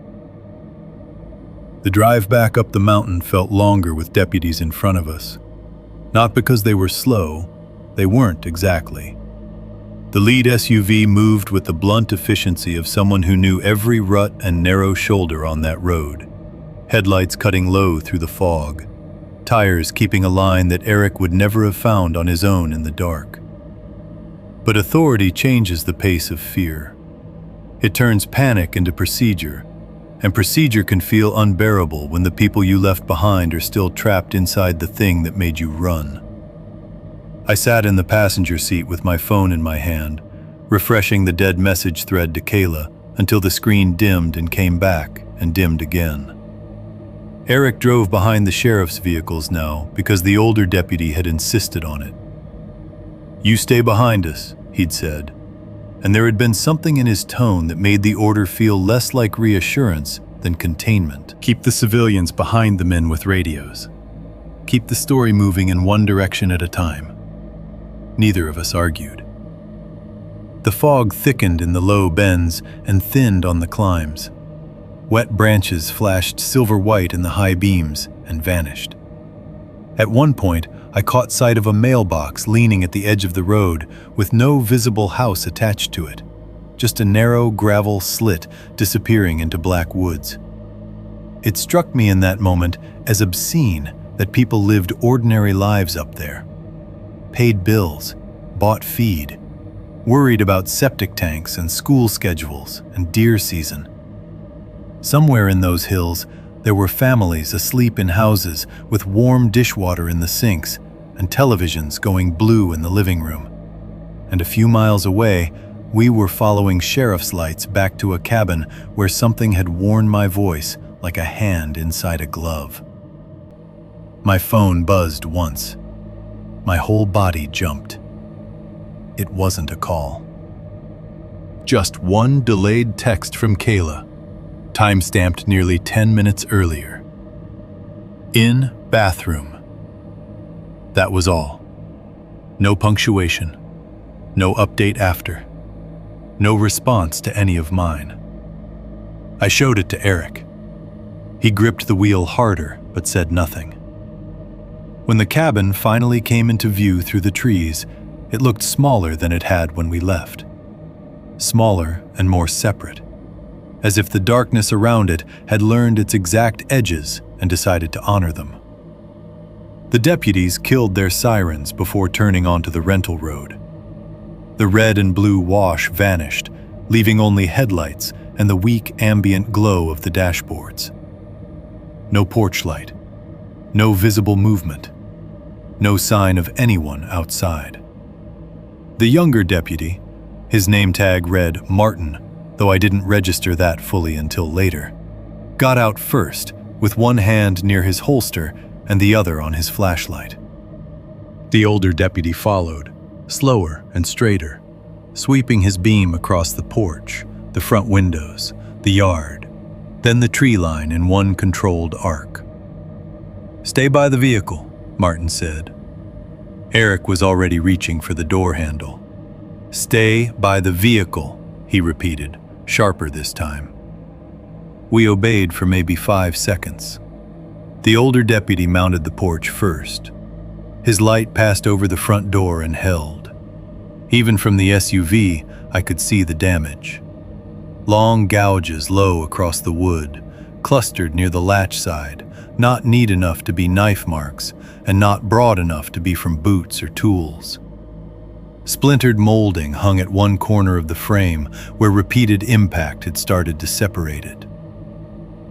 The drive back up the mountain felt longer with deputies in front of us. Not because they were slow, they weren't exactly. The lead SUV moved with the blunt efficiency of someone who knew every rut and narrow shoulder on that road. Headlights cutting low through the fog. Tires keeping a line that Eric would never have found on his own in the dark. But authority changes the pace of fear. It turns panic into procedure, and procedure can feel unbearable when the people you left behind are still trapped inside the thing that made you run. I sat in the passenger seat with my phone in my hand, refreshing the dead message thread to Kayla until the screen dimmed and came back and dimmed again. Eric drove behind the sheriff's vehicles now because the older deputy had insisted on it. "You stay behind us," he'd said, and there had been something in his tone that made the order feel less like reassurance than containment. Keep the civilians behind the men with radios. Keep the story moving in one direction at a time. Neither of us argued. The fog thickened in the low bends and thinned on the climbs. Wet branches flashed silver white in the high beams and vanished. At one point, I caught sight of a mailbox leaning at the edge of the road with no visible house attached to it, just a narrow gravel slit disappearing into black woods. It struck me in that moment as obscene that people lived ordinary lives up there. Paid bills, bought feed, worried about septic tanks and school schedules and deer season. Somewhere in those hills, there were families asleep in houses with warm dishwater in the sinks and televisions going blue in the living room. And a few miles away, we were following sheriff's lights back to a cabin where something had worn my voice like a hand inside a glove. My phone buzzed once. My whole body jumped. It wasn't a call. Just one delayed text from Kayla, time-stamped nearly 10 minutes earlier. In bathroom. That was all. No punctuation. No update after. No response to any of mine. I showed it to Eric. He gripped the wheel harder, but said nothing. When the cabin finally came into view through the trees, it looked smaller than it had when we left. Smaller and more separate, as if the darkness around it had learned its exact edges and decided to honor them. The deputies killed their sirens before turning onto the rental road. The red and blue wash vanished, leaving only headlights and the weak ambient glow of the dashboards. No porch light, no visible movement, no sign of anyone outside. The younger deputy, his name tag read Martin, though I didn't register that fully until later, got out first, with one hand near his holster and the other on his flashlight. The older deputy followed, slower and straighter, sweeping his beam across the porch, the front windows, the yard, then the tree line in one controlled arc. "Stay by the vehicle," Martin said. Eric was already reaching for the door handle. "Stay by the vehicle," he repeated, sharper this time. We obeyed for maybe 5 seconds. The older deputy mounted the porch first. His light passed over the front door and held. Even from the SUV, I could see the damage. Long gouges low across the wood, clustered near the latch side, not neat enough to be knife marks, and not broad enough to be from boots or tools. Splintered molding hung at one corner of the frame where repeated impact had started to separate it.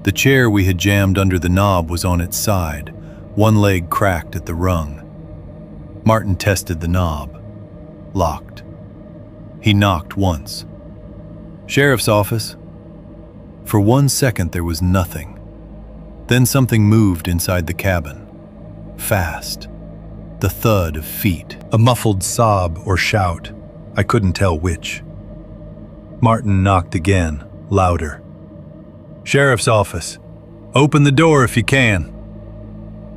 The chair we had jammed under the knob was on its side, one leg cracked at the rung. Martin tested the knob. Locked. He knocked once. "Sheriff's office." For 1 second there was nothing. Then something moved inside the cabin. Fast. The thud of feet. A muffled sob or shout. I couldn't tell which. Martin knocked again, louder. "Sheriff's office. Open the door if you can."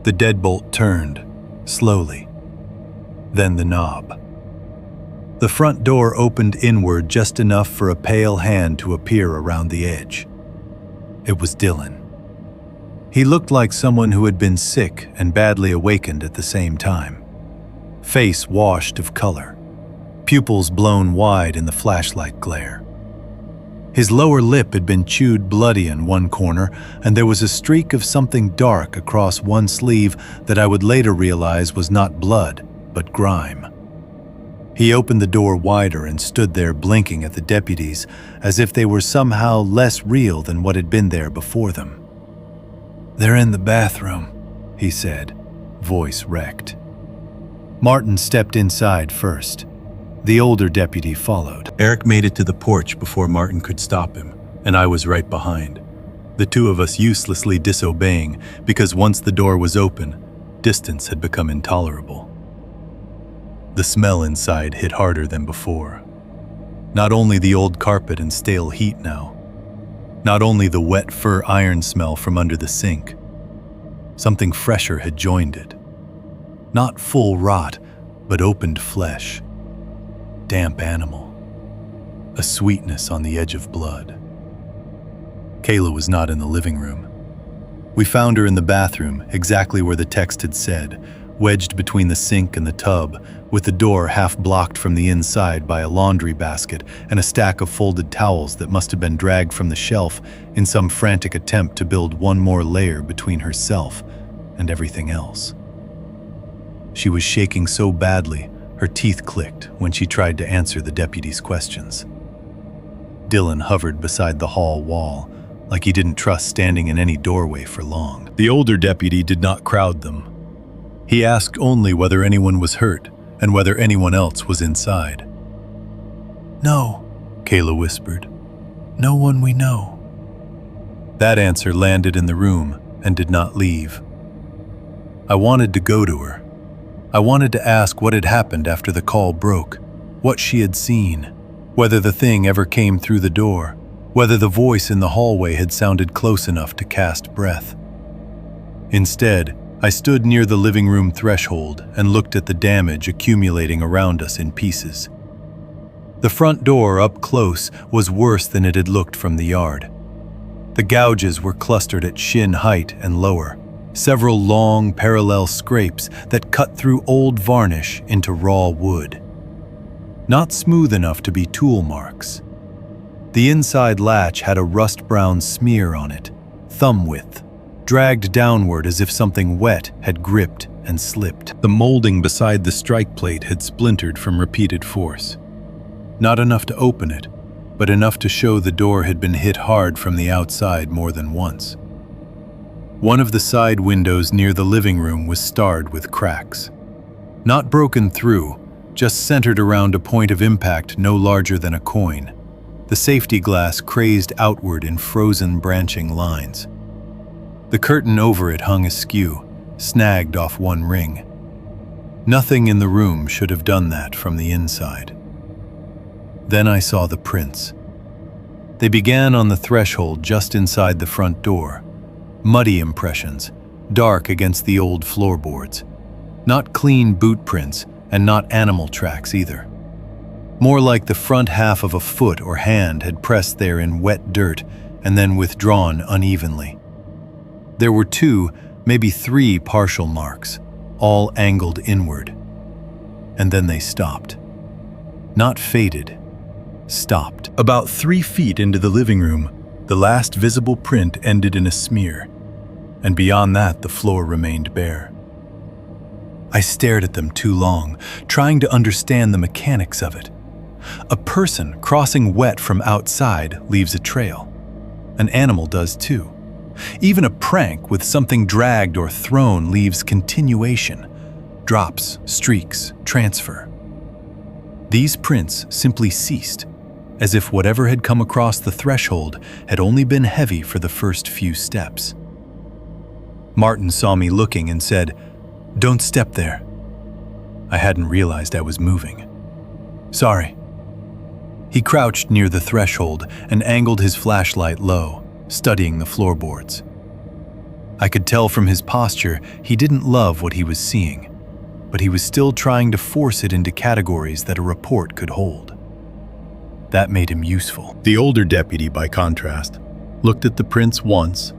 The deadbolt turned, slowly. Then the knob. The front door opened inward just enough for a pale hand to appear around the edge. It was Dylan. He looked like someone who had been sick and badly awakened at the same time. Face washed of color, pupils blown wide in the flashlight glare. His lower lip had been chewed bloody in one corner, and there was a streak of something dark across one sleeve that I would later realize was not blood, but grime. He opened the door wider and stood there blinking at the deputies as if they were somehow less real than what had been there before them. "They're in the bathroom," he said, voice wrecked. Martin stepped inside first. The older deputy followed. Eric made it to the porch before Martin could stop him, and I was right behind. The two of us uselessly disobeying because once the door was open, distance had become intolerable. The smell inside hit harder than before. Not only the old carpet and stale heat now. Not only the wet fur iron smell from under the sink. Something fresher had joined it. Not full rot, but opened flesh. Damp animal. A sweetness on the edge of blood. Kayla was not in the living room. We found her in the bathroom, exactly where the text had said, wedged between the sink and the tub, with the door half blocked from the inside by a laundry basket and a stack of folded towels that must have been dragged from the shelf in some frantic attempt to build one more layer between herself and everything else. She was shaking so badly, her teeth clicked when she tried to answer the deputy's questions. Dylan hovered beside the hall wall, like he didn't trust standing in any doorway for long. The older deputy did not crowd them. He asked only whether anyone was hurt and whether anyone else was inside. "No," Kayla whispered. "No one we know." That answer landed in the room and did not leave. I wanted to go to her. I wanted to ask what had happened after the call broke, what she had seen, whether the thing ever came through the door, whether the voice in the hallway had sounded close enough to cast breath. Instead, I stood near the living room threshold and looked at the damage accumulating around us in pieces. The front door up close was worse than it had looked from the yard. The gouges were clustered at shin height and lower, several long parallel scrapes that cut through old varnish into raw wood. Not smooth enough to be tool marks. The inside latch had a rust-brown smear on it, thumb width, dragged downward as if something wet had gripped and slipped. The molding beside the strike plate had splintered from repeated force. Not enough to open it, but enough to show the door had been hit hard from the outside more than once. One of the side windows near the living room was starred with cracks. Not broken through, just centered around a point of impact no larger than a coin. The safety glass crazed outward in frozen branching lines. The curtain over it hung askew, snagged off one ring. Nothing in the room should have done that from the inside. Then I saw the prints. They began on the threshold just inside the front door. Muddy impressions, dark against the old floorboards. Not clean boot prints and not animal tracks either. More like the front half of a foot or hand had pressed there in wet dirt and then withdrawn unevenly. There were 2, maybe 3 partial marks, all angled inward. And then they stopped. Not faded, stopped. About 3 feet into the living room, the last visible print ended in a smear. and beyond that the floor remained bare. I stared at them too long, trying to understand the mechanics of it. A person crossing wet from outside leaves a trail. An animal does too. Even a prank with something dragged or thrown leaves continuation. Drops, streaks, transfer. These prints simply ceased, as if whatever had come across the threshold had only been heavy for the first few steps. Martin saw me looking and said, "Don't step there." I hadn't realized I was moving. "Sorry." He crouched near the threshold and angled his flashlight low, studying the floorboards. I could tell from his posture he didn't love what he was seeing, but he was still trying to force it into categories that a report could hold. That made him useful. The older deputy, by contrast, looked at the prints once,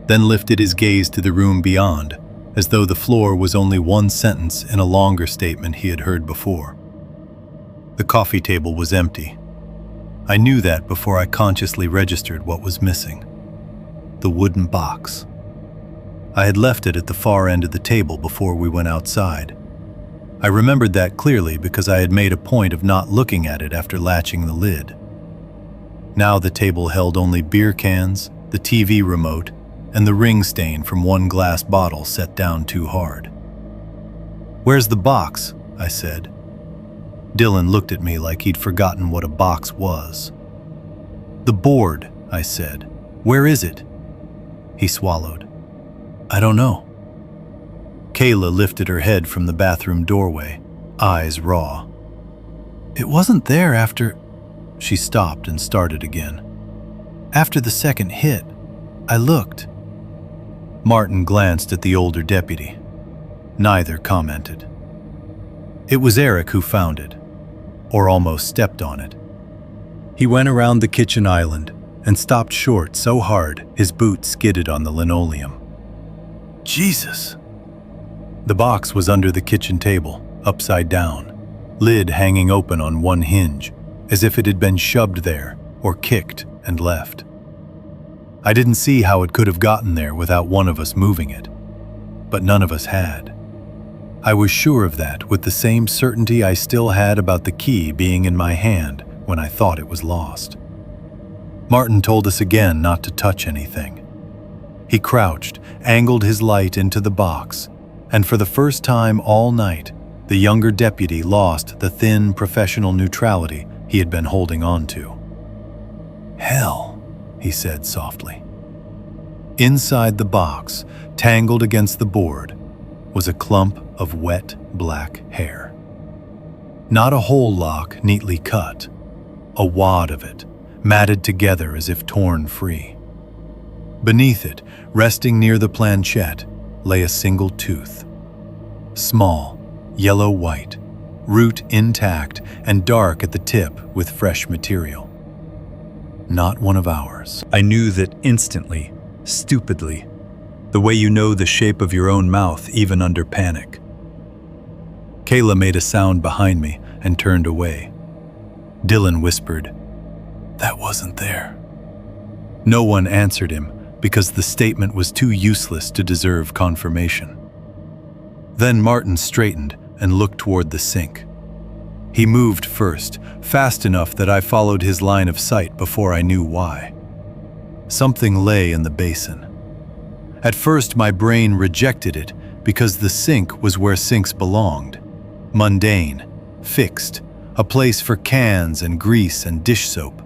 then lifted his gaze to the room beyond, as though the floor was only one sentence in a longer statement he had heard before. The coffee table was empty. I knew that before I consciously registered what was missing. The wooden box. I had left it at the far end of the table before we went outside. I remembered that clearly because I had made a point of not looking at it after latching the lid. Now the table held only beer cans, the TV remote, and the ring stain from one glass bottle set down too hard. "Where's the box?" I said. Dylan looked at me like he'd forgotten what a box was. "The board," I said. "Where is it?" He swallowed. "I don't know." Kayla lifted her head from the bathroom doorway, eyes raw. "It wasn't there after..." She stopped and started again. "After the second hit, I looked." Martin glanced at the older deputy. Neither commented. It was Eric who found it, or almost stepped on it. He went around the kitchen island and stopped short so hard his boot skidded on the linoleum. "Jesus!" The box was under the kitchen table, upside down, lid hanging open on one hinge, as if it had been shoved there or kicked and left. I didn't see how it could have gotten there without one of us moving it, but none of us had. I was sure of that with the same certainty I still had about the key being in my hand when I thought it was lost. Martin told us again not to touch anything. He crouched, angled his light into the box, and for the first time all night, the younger deputy lost the thin professional neutrality he had been holding on to. "Hell," he said softly. Inside the box, tangled against the board, was a clump of wet black hair. Not a whole lock neatly cut, a wad of it, matted together as if torn free. Beneath it, resting near the planchette, lay a single tooth. Small, yellow-white, root intact and dark at the tip with fresh material. Not one of ours. I knew that instantly, stupidly, the way you know the shape of your own mouth even under panic. Kayla made a sound behind me and turned away. Dylan whispered, "That wasn't there." No one answered him because the statement was too useless to deserve confirmation. Then Martin straightened and looked toward the sink. He moved first, fast enough that I followed his line of sight before I knew why. Something lay in the basin. At first my brain rejected it because the sink was where sinks belonged. Mundane, fixed, a place for cans and grease and dish soap,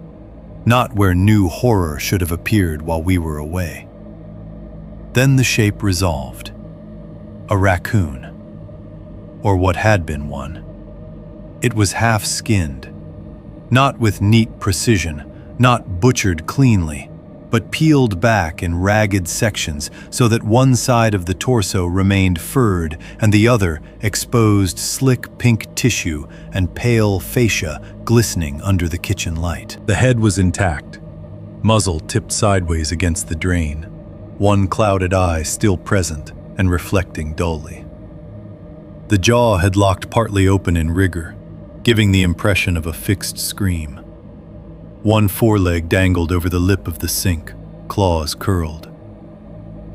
not where new horror should have appeared while we were away. Then the shape resolved. A raccoon, or what had been one. It was half-skinned, not with neat precision, not butchered cleanly, but peeled back in ragged sections so that one side of the torso remained furred and the other exposed slick pink tissue and pale fascia glistening under the kitchen light. The head was intact, muzzle tipped sideways against the drain, one clouded eye still present and reflecting dully. The jaw had locked partly open in rigor, giving the impression of a fixed scream. One foreleg dangled over the lip of the sink, claws curled.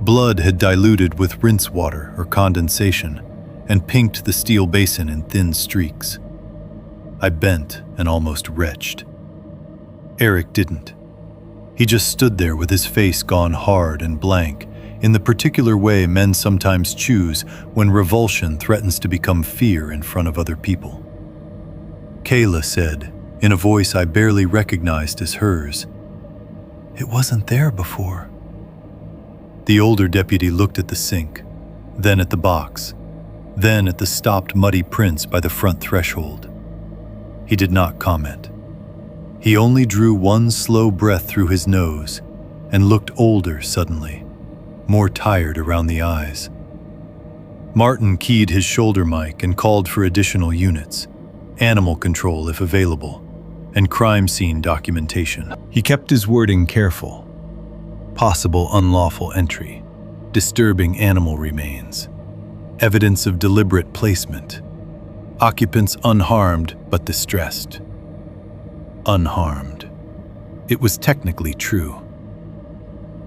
Blood had diluted with rinse water or condensation and pinked the steel basin in thin streaks. I bent and almost retched. Eric didn't. He just stood there with his face gone hard and blank, in the particular way men sometimes choose when revulsion threatens to become fear in front of other people. Kayla said, in a voice I barely recognized as hers, "It wasn't there before." The older deputy looked at the sink, then at the box, then at the stopped muddy prints by the front threshold. He did not comment. He only drew one slow breath through his nose and looked older suddenly, more tired around the eyes. Martin keyed his shoulder mic and called for additional units, animal control if available, and crime scene documentation. He kept his wording careful. Possible unlawful entry, disturbing animal remains, evidence of deliberate placement, occupants unharmed but distressed. Unharmed. It was technically true.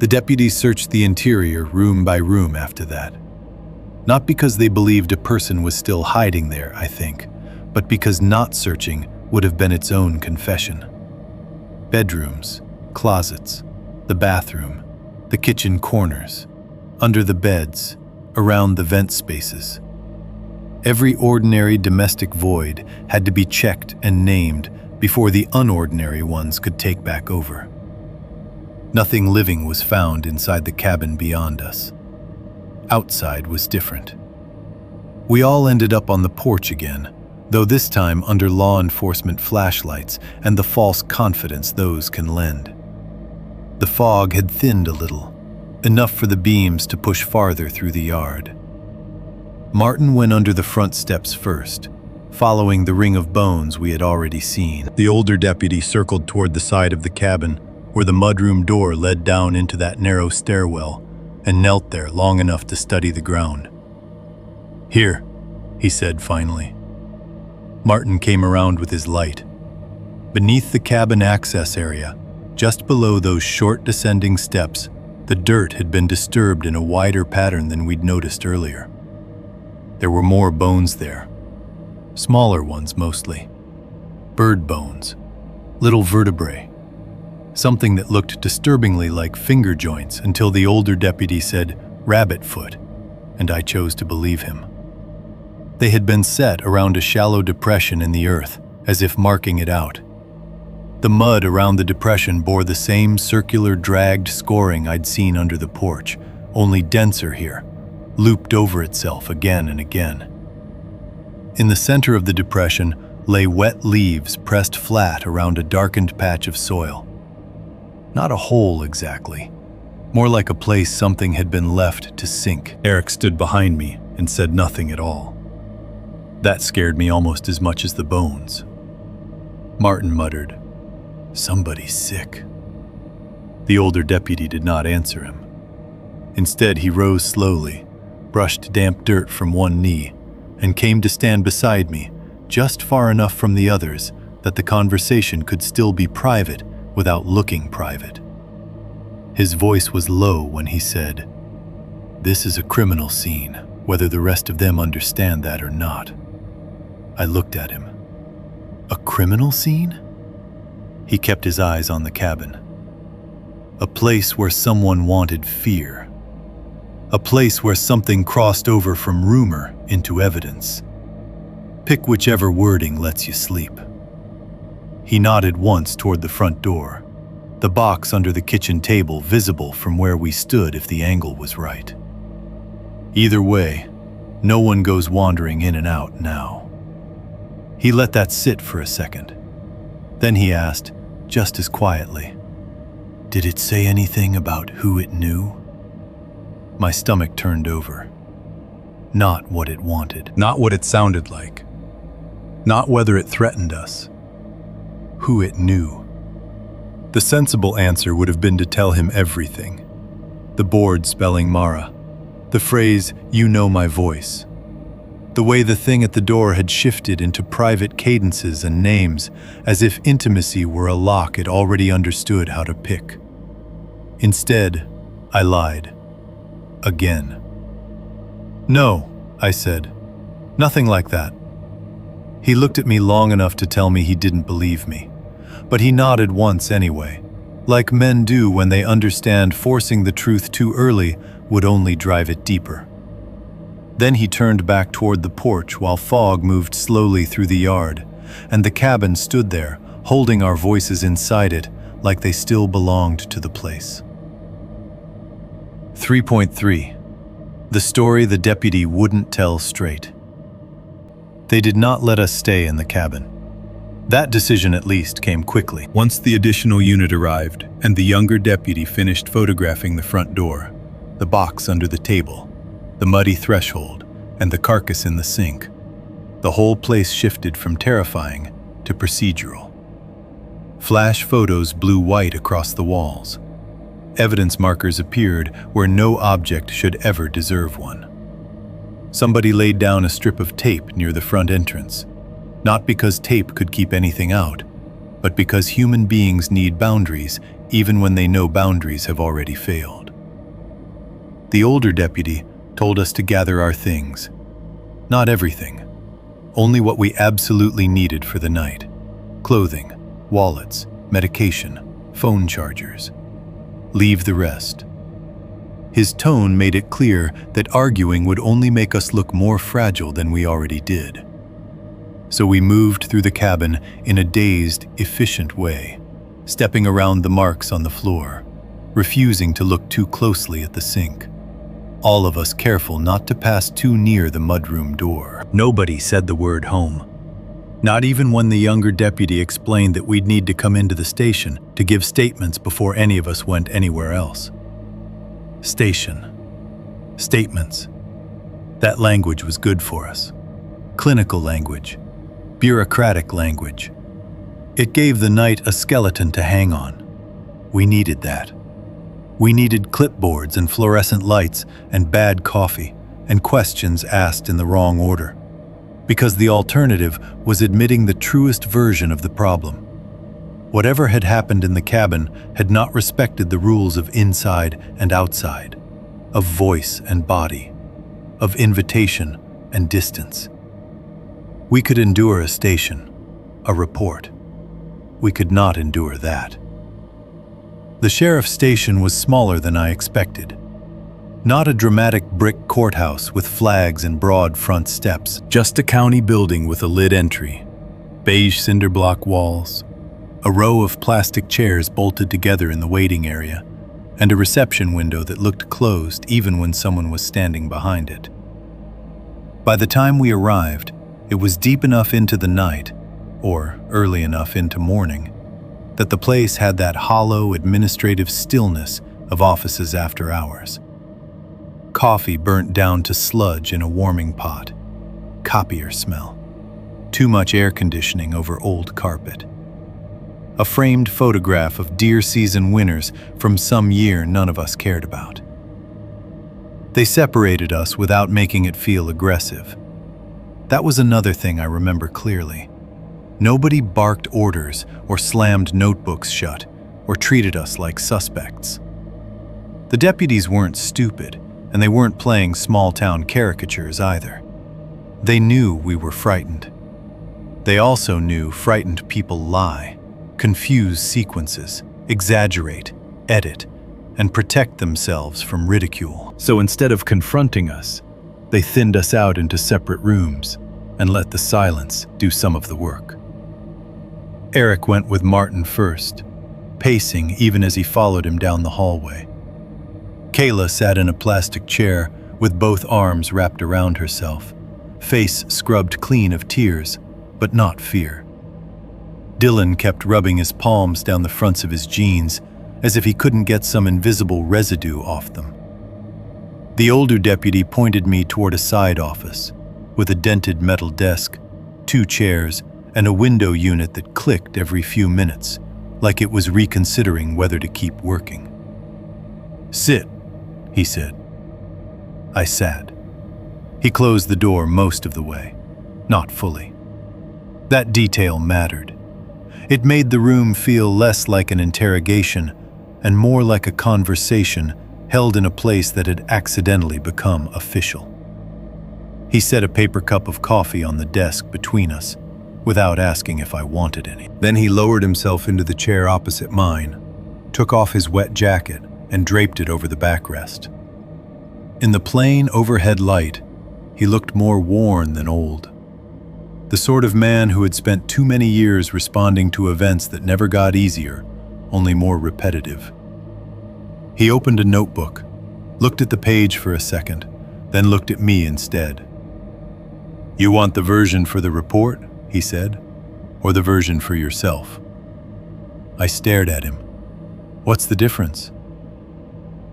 The deputies searched the interior room by room after that. Not because they believed a person was still hiding there, I think, but because not searching would have been its own confession. Bedrooms, closets, the bathroom, the kitchen corners, under the beds, around the vent spaces. Every ordinary domestic void had to be checked and named before the unordinary ones could take back over. Nothing living was found inside the cabin beyond us. Outside was different. We all ended up on the porch again, though this time under law enforcement flashlights and the false confidence those can lend. The fog had thinned a little, enough for the beams to push farther through the yard. Martin went under the front steps first, following the ring of bones we had already seen. The older deputy circled toward the side of the cabin, where the mudroom door led down into that narrow stairwell, and knelt there long enough to study the ground. "Here," he said finally. Martin came around with his light. Beneath the cabin access area, just below those short descending steps, the dirt had been disturbed in a wider pattern than we'd noticed earlier. There were more bones there. Smaller ones mostly. Bird bones. Little vertebrae. Something that looked disturbingly like finger joints until the older deputy said rabbit foot, and I chose to believe him. They had been set around a shallow depression in the earth, as if marking it out. The mud around the depression bore the same circular dragged scoring I'd seen under the porch, only denser here, looped over itself again and again. In the center of the depression lay wet leaves pressed flat around a darkened patch of soil. Not a hole exactly, more like a place something had been left to sink. Eric stood behind me and said nothing at all. That scared me almost as much as the bones. Martin muttered, "Somebody's sick." The older deputy did not answer him. Instead, he rose slowly, brushed damp dirt from one knee, and came to stand beside me, just far enough from the others that the conversation could still be private without looking private. His voice was low when he said, "This is a criminal scene, whether the rest of them understand that or not." I looked at him. A criminal scene? He kept his eyes on the cabin. A place where someone wanted fear. A place where something crossed over from rumor into evidence. Pick whichever wording lets you sleep. He nodded once toward the front door, the box under the kitchen table visible from where we stood if the angle was right. Either way, no one goes wandering in and out now. He let that sit for a second. Then he asked, just as quietly, "Did it say anything about who it knew?" My stomach turned over. Not what it wanted. Not what it sounded like. Not whether it threatened us. Who it knew. The sensible answer would have been to tell him everything. The board spelling Mara. The phrase, "You know my voice." The way the thing at the door had shifted into private cadences and names, as if intimacy were a lock it already understood how to pick. Instead, I lied. again. "No," I said. "Nothing like that." He looked at me long enough to tell me he didn't believe me, but he nodded once anyway, like men do when they understand forcing the truth too early would only drive it deeper. Then he turned back toward the porch while fog moved slowly through the yard, and the cabin stood there, holding our voices inside it like they still belonged to the place. 3.3. The story the deputy wouldn't tell straight. They did not let us stay in the cabin. That decision at least came quickly. Once the additional unit arrived and the younger deputy finished photographing the front door, the box under the table, the muddy threshold, and the carcass in the sink, the whole place shifted from terrifying to procedural. Flash photos blew white across the walls. Evidence markers appeared where no object should ever deserve one. Somebody laid down a strip of tape near the front entrance, not because tape could keep anything out, but because human beings need boundaries even when they know boundaries have already failed. The older deputy told us to gather our things. Not everything, only what we absolutely needed for the night. Clothing, wallets, medication, phone chargers. Leave the rest. His tone made it clear that arguing would only make us look more fragile than we already did. So we moved through the cabin in a dazed, efficient way, stepping around the marks on the floor, refusing to look too closely at the sink. All of us careful not to pass too near the mudroom door. Nobody said the word home. Not even when the younger deputy explained that we'd need to come into the station to give statements before any of us went anywhere else. Station. Statements. That language was good for us. Clinical language. Bureaucratic language. It gave the night a skeleton to hang on. We needed that. We needed clipboards and fluorescent lights and bad coffee and questions asked in the wrong order. Because the alternative was admitting the truest version of the problem. Whatever had happened in the cabin had not respected the rules of inside and outside, of voice and body, of invitation and distance. We could endure a station, a report. We could not endure that. The sheriff's station was smaller than I expected. Not a dramatic brick courthouse with flags and broad front steps, just a county building with a lit entry, beige cinder block walls, a row of plastic chairs bolted together in the waiting area, and a reception window that looked closed even when someone was standing behind it. By the time we arrived, it was deep enough into the night, or early enough into morning, that the place had that hollow administrative stillness of offices after hours. Coffee burnt down to sludge in a warming pot. Copier smell. Too much air conditioning over old carpet. A framed photograph of deer season winners from some year none of us cared about. They separated us without making it feel aggressive. That was another thing I remember clearly. Nobody barked orders or slammed notebooks shut or treated us like suspects. The deputies weren't stupid, and they weren't playing small-town caricatures either. They knew we were frightened. They also knew frightened people lie, confuse sequences, exaggerate, edit, and protect themselves from ridicule. So instead of confronting us, they thinned us out into separate rooms and let the silence do some of the work. Eric went with Martin first, pacing even as he followed him down the hallway. Kayla sat in a plastic chair with both arms wrapped around herself, face scrubbed clean of tears, but not fear. Dylan kept rubbing his palms down the fronts of his jeans as if he couldn't get some invisible residue off them. The older deputy pointed me toward a side office, with a dented metal desk, 2 chairs, and a window unit that clicked every few minutes, like it was reconsidering whether to keep working. "Sit," he said. I sat. He closed the door most of the way, not fully. That detail mattered. It made the room feel less like an interrogation and more like a conversation held in a place that had accidentally become official. He set a paper cup of coffee on the desk between us, without asking if I wanted any. Then he lowered himself into the chair opposite mine, took off his wet jacket, and draped it over the backrest. In the plain overhead light, he looked more worn than old. The sort of man who had spent too many years responding to events that never got easier, only more repetitive. He opened a notebook, looked at the page for a second, then looked at me instead. "You want the version for the report?" he said, "or the version for yourself?" I stared at him. "What's the difference?"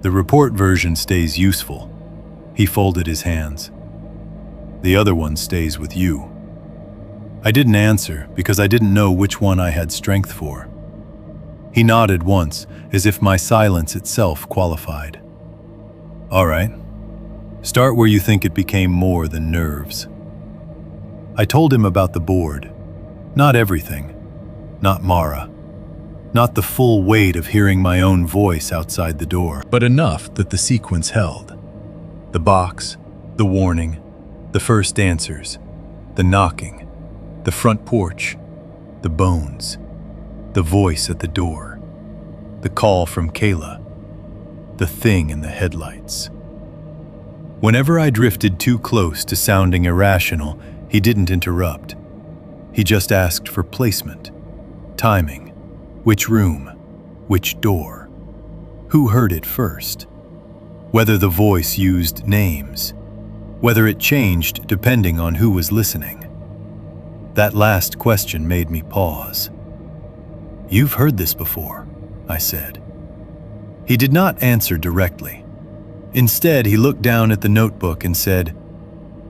"The report version stays useful." He folded his hands. "The other one stays with you." I didn't answer because I didn't know which one I had strength for. He nodded once, as if my silence itself qualified. "All right. Start where you think it became more than nerves." I told him about the board. Not everything. Not Mara. Not the full weight of hearing my own voice outside the door, but enough that the sequence held. The box, the warning, the first answers, the knocking, the front porch, the bones, the voice at the door, the call from Kayla, the thing in the headlights. Whenever I drifted too close to sounding irrational, he didn't interrupt. He just asked for placement, timing, which room, which door, who heard it first, whether the voice used names, whether it changed depending on who was listening. That last question made me pause. "You've heard this before," I said. He did not answer directly. Instead, he looked down at the notebook and said,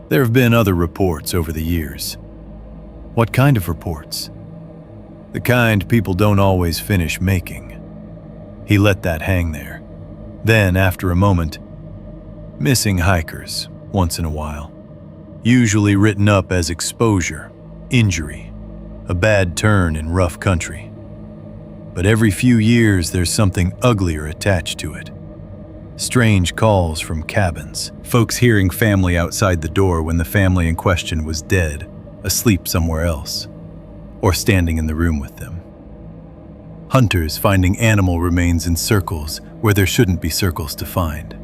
"There have been other reports over the years." "What kind of reports?" "The kind people don't always finish making." He let that hang there. Then, after a moment, "Missing hikers, once in a while. Usually written up as exposure, injury, a bad turn in rough country. But every few years there's something uglier attached to it. Strange calls from cabins, folks hearing family outside the door when the family in question was dead, asleep somewhere else, or standing in the room with them. Hunters finding animal remains in circles where there shouldn't be circles to find."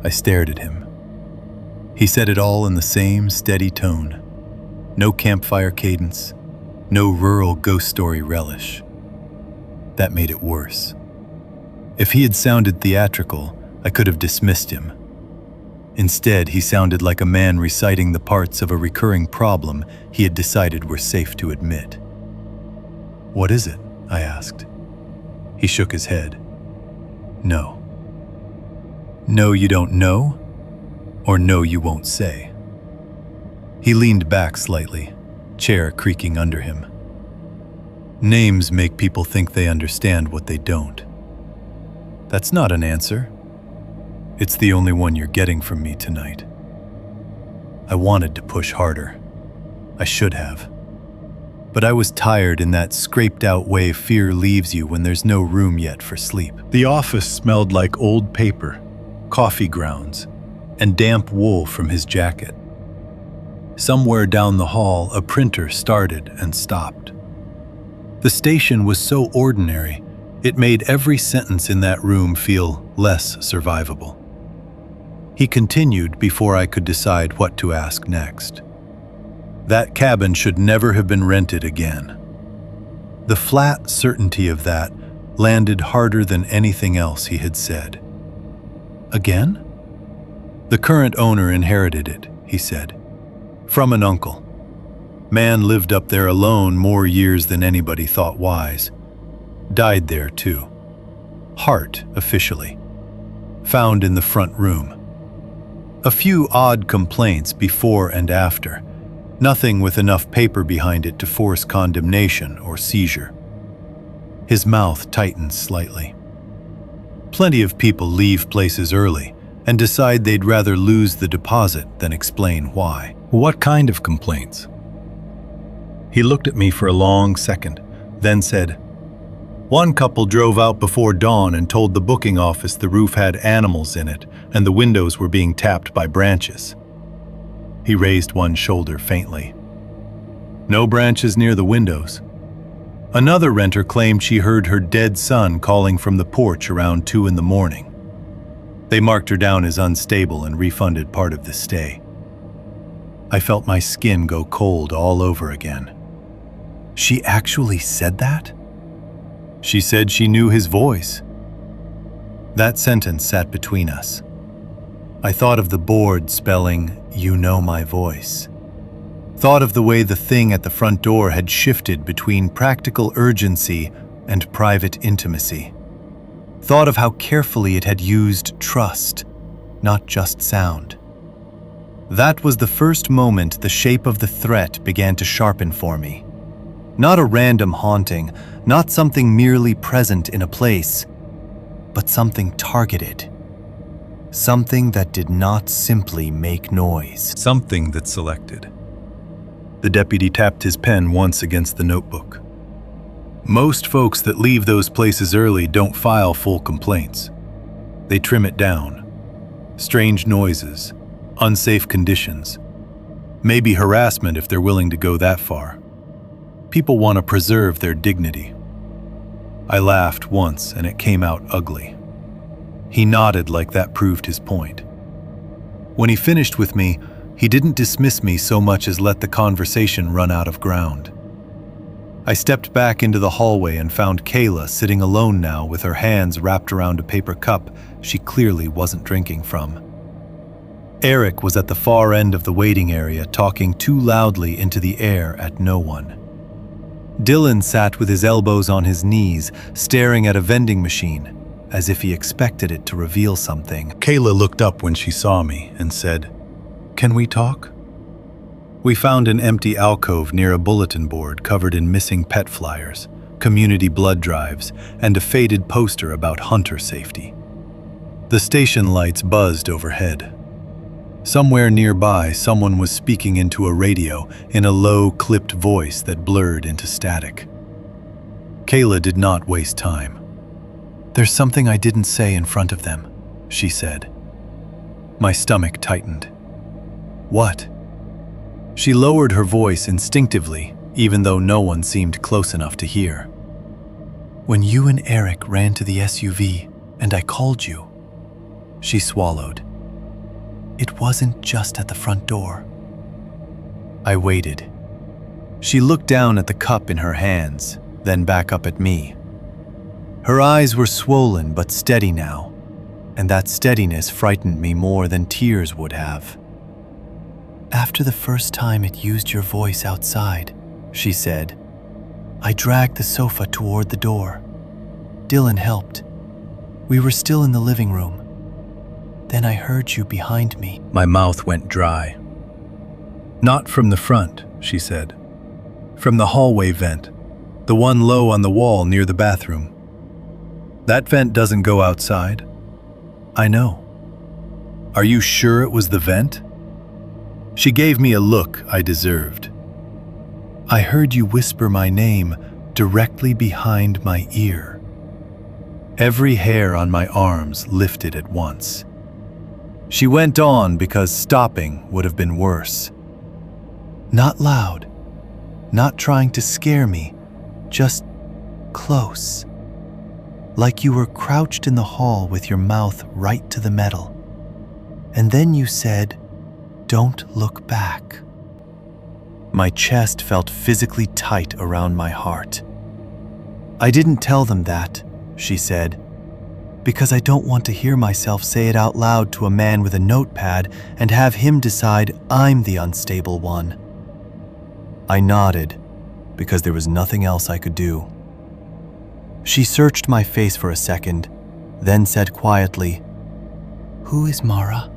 I stared at him. He said it all in the same steady tone. No campfire cadence, no rural ghost story relish. That made it worse. If he had sounded theatrical, I could have dismissed him. Instead, he sounded like a man reciting the parts of a recurring problem he had decided were safe to admit. "What is it?" I asked. He shook his head. "No." "No, you don't know? Or no, you won't say?" He leaned back slightly, chair creaking under him. "Names make people think they understand what they don't. That's not an answer. It's the only one you're getting from me tonight." I wanted to push harder. I should have. But I was tired in that scraped-out way fear leaves you when there's no room yet for sleep. The office smelled like old paper, coffee grounds, and damp wool from his jacket. Somewhere down the hall, a printer started and stopped. The station was so ordinary, it made every sentence in that room feel less survivable. He continued before I could decide what to ask next. That cabin should never have been rented again. The flat certainty of that landed harder than anything else he had said. "Again?" "The current owner inherited it," he said, "from an uncle. Man lived up there alone more years than anybody thought wise. Died there too. Heart, officially. Found in the front room. A few odd complaints before and after. Nothing with enough paper behind it to force condemnation or seizure." His mouth tightened slightly. "Plenty of people leave places early and decide they'd rather lose the deposit than explain why." "What kind of complaints?" He looked at me for a long second, then said, One couple drove out before dawn and told the booking office the roof had animals in it and the windows were being tapped by branches. He raised one shoulder faintly. No branches near the windows. Another renter claimed she heard her dead son calling from the porch around 2 a.m. They marked her down as unstable and refunded part of the stay. I felt my skin go cold all over again. She actually said that? She said she knew his voice. That sentence sat between us. I thought of the board spelling, "You know my voice." Thought of the way the thing at the front door had shifted between practical urgency and private intimacy. Thought of how carefully it had used trust, not just sound. That was the first moment the shape of the threat began to sharpen for me. Not a random haunting, not something merely present in a place, but something targeted. Something that did not simply make noise. Something that selected. The deputy tapped his pen once against the notebook. Most folks that leave those places early don't file full complaints. They trim it down. Strange noises, unsafe conditions, maybe harassment if they're willing to go that far. People want to preserve their dignity. I laughed once and it came out ugly. He nodded like that proved his point. When he finished with me, he didn't dismiss me so much as let the conversation run out of ground. I stepped back into the hallway and found Kayla sitting alone now with her hands wrapped around a paper cup she clearly wasn't drinking from. Eric was at the far end of the waiting area talking too loudly into the air at no one. Dylan sat with his elbows on his knees, staring at a vending machine, as if he expected it to reveal something. Kayla looked up when she saw me and said, "Can we talk?" We found an empty alcove near a bulletin board covered in missing pet flyers, community blood drives, and a faded poster about hunter safety. The station lights buzzed overhead. Somewhere nearby, someone was speaking into a radio in a low, clipped voice that blurred into static. Kayla did not waste time. "There's something I didn't say in front of them," she said. My stomach tightened. "What?" She lowered her voice instinctively, even though no one seemed close enough to hear. "When you and Eric ran to the SUV and I called you," she swallowed. "It wasn't just at the front door." I waited. She looked down at the cup in her hands, then back up at me. Her eyes were swollen but steady now, and that steadiness frightened me more than tears would have. "After the first time it used your voice outside," she said, "I dragged the sofa toward the door. Dylan helped. We were still in the living room. Then I heard you behind me." My mouth went dry. "Not from the front," she said. "From the hallway vent, the one low on the wall near the bathroom. That vent doesn't go outside." "I know." "Are you sure it was the vent?" She gave me a look I deserved. "I heard you whisper my name directly behind my ear." Every hair on my arms lifted at once. She went on because stopping would have been worse. "Not loud, not trying to scare me, just close. Like you were crouched in the hall with your mouth right to the metal. And then you said, 'Don't look back.'" My chest felt physically tight around my heart. "I didn't tell them that," she said, "because I don't want to hear myself say it out loud to a man with a notepad and have him decide I'm the unstable one." I nodded, because there was nothing else I could do. She searched my face for a second, then said quietly, "Who is Mara?"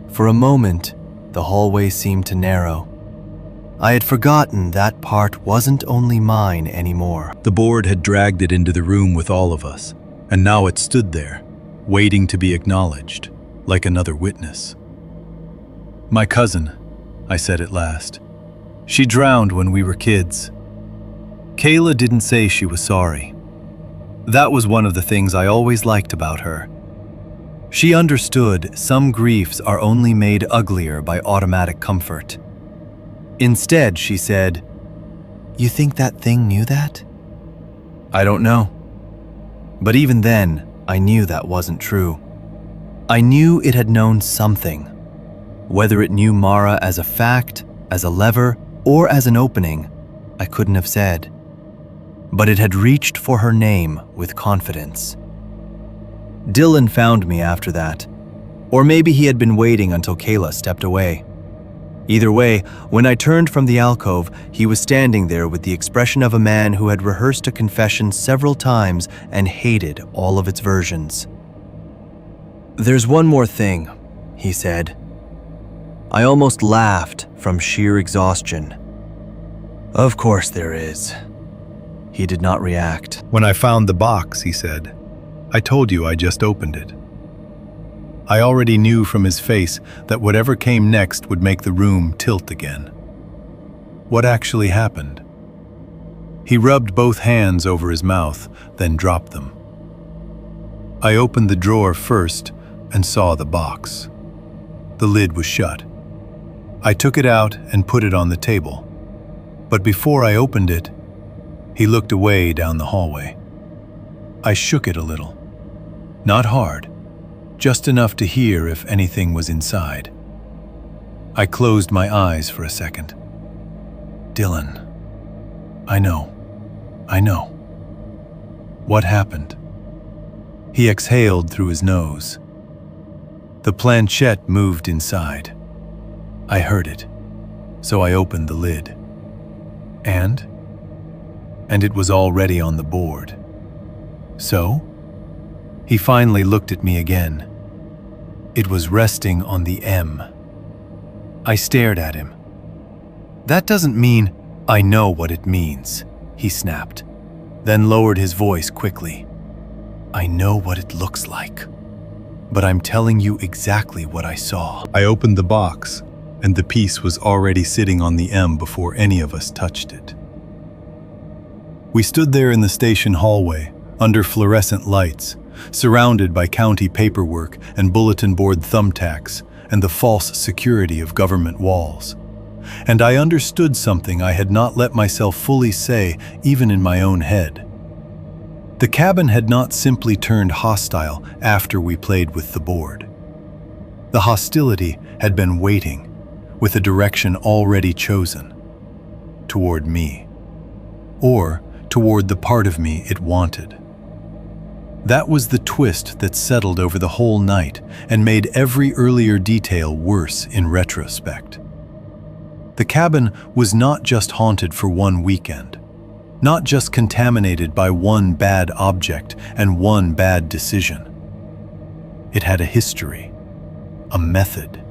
For a moment, the hallway seemed to narrow. I had forgotten that part wasn't only mine anymore. The board had dragged it into the room with all of us, and now it stood there, waiting to be acknowledged, like another witness. "My cousin," I said at last. "She drowned when we were kids." Kayla didn't say she was sorry. That was one of the things I always liked about her. She understood some griefs are only made uglier by automatic comfort. Instead, she said, You think that thing knew that? I don't know. But even then, I knew that wasn't true. I knew it had known something. Whether it knew Mara as a fact, as a lever, or as an opening, I couldn't have said. But it had reached for her name with confidence. Dylan found me after that. Or maybe he had been waiting until Kayla stepped away. Either way, when I turned from the alcove, he was standing there with the expression of a man who had rehearsed a confession several times and hated all of its versions. "There's one more thing," he said. I almost laughed from sheer exhaustion. "Of course there is." He did not react. When I found the box, he said, I told you I just opened it. I already knew from his face that whatever came next would make the room tilt again. What actually happened? He rubbed both hands over his mouth, then dropped them. I opened the drawer first and saw the box. The lid was shut. I took it out and put it on the table. But before I opened it, he looked away down the hallway. I shook it a little. Not hard, just enough to hear if anything was inside. I closed my eyes for a second. Dylan, I know. What happened? He exhaled through his nose. The planchette moved inside. I heard it, so I opened the lid. And it was already on the board. So? He finally looked at me again. It was resting on the M. I stared at him. That doesn't mean I know what it means, he snapped, then lowered his voice quickly. I know what it looks like, but I'm telling you exactly what I saw. I opened the box, and the piece was already sitting on the M before any of us touched it. We stood there in the station hallway, under fluorescent lights, surrounded by county paperwork and bulletin board thumbtacks and the false security of government walls. And I understood something I had not let myself fully say, even in my own head. The cabin had not simply turned hostile after we played with the board. The hostility had been waiting, with a direction already chosen, toward me, or toward the part of me it wanted. That was the twist that settled over the whole night and made every earlier detail worse in retrospect. The cabin was not just haunted for one weekend, not just contaminated by one bad object and one bad decision. It had a history, a method,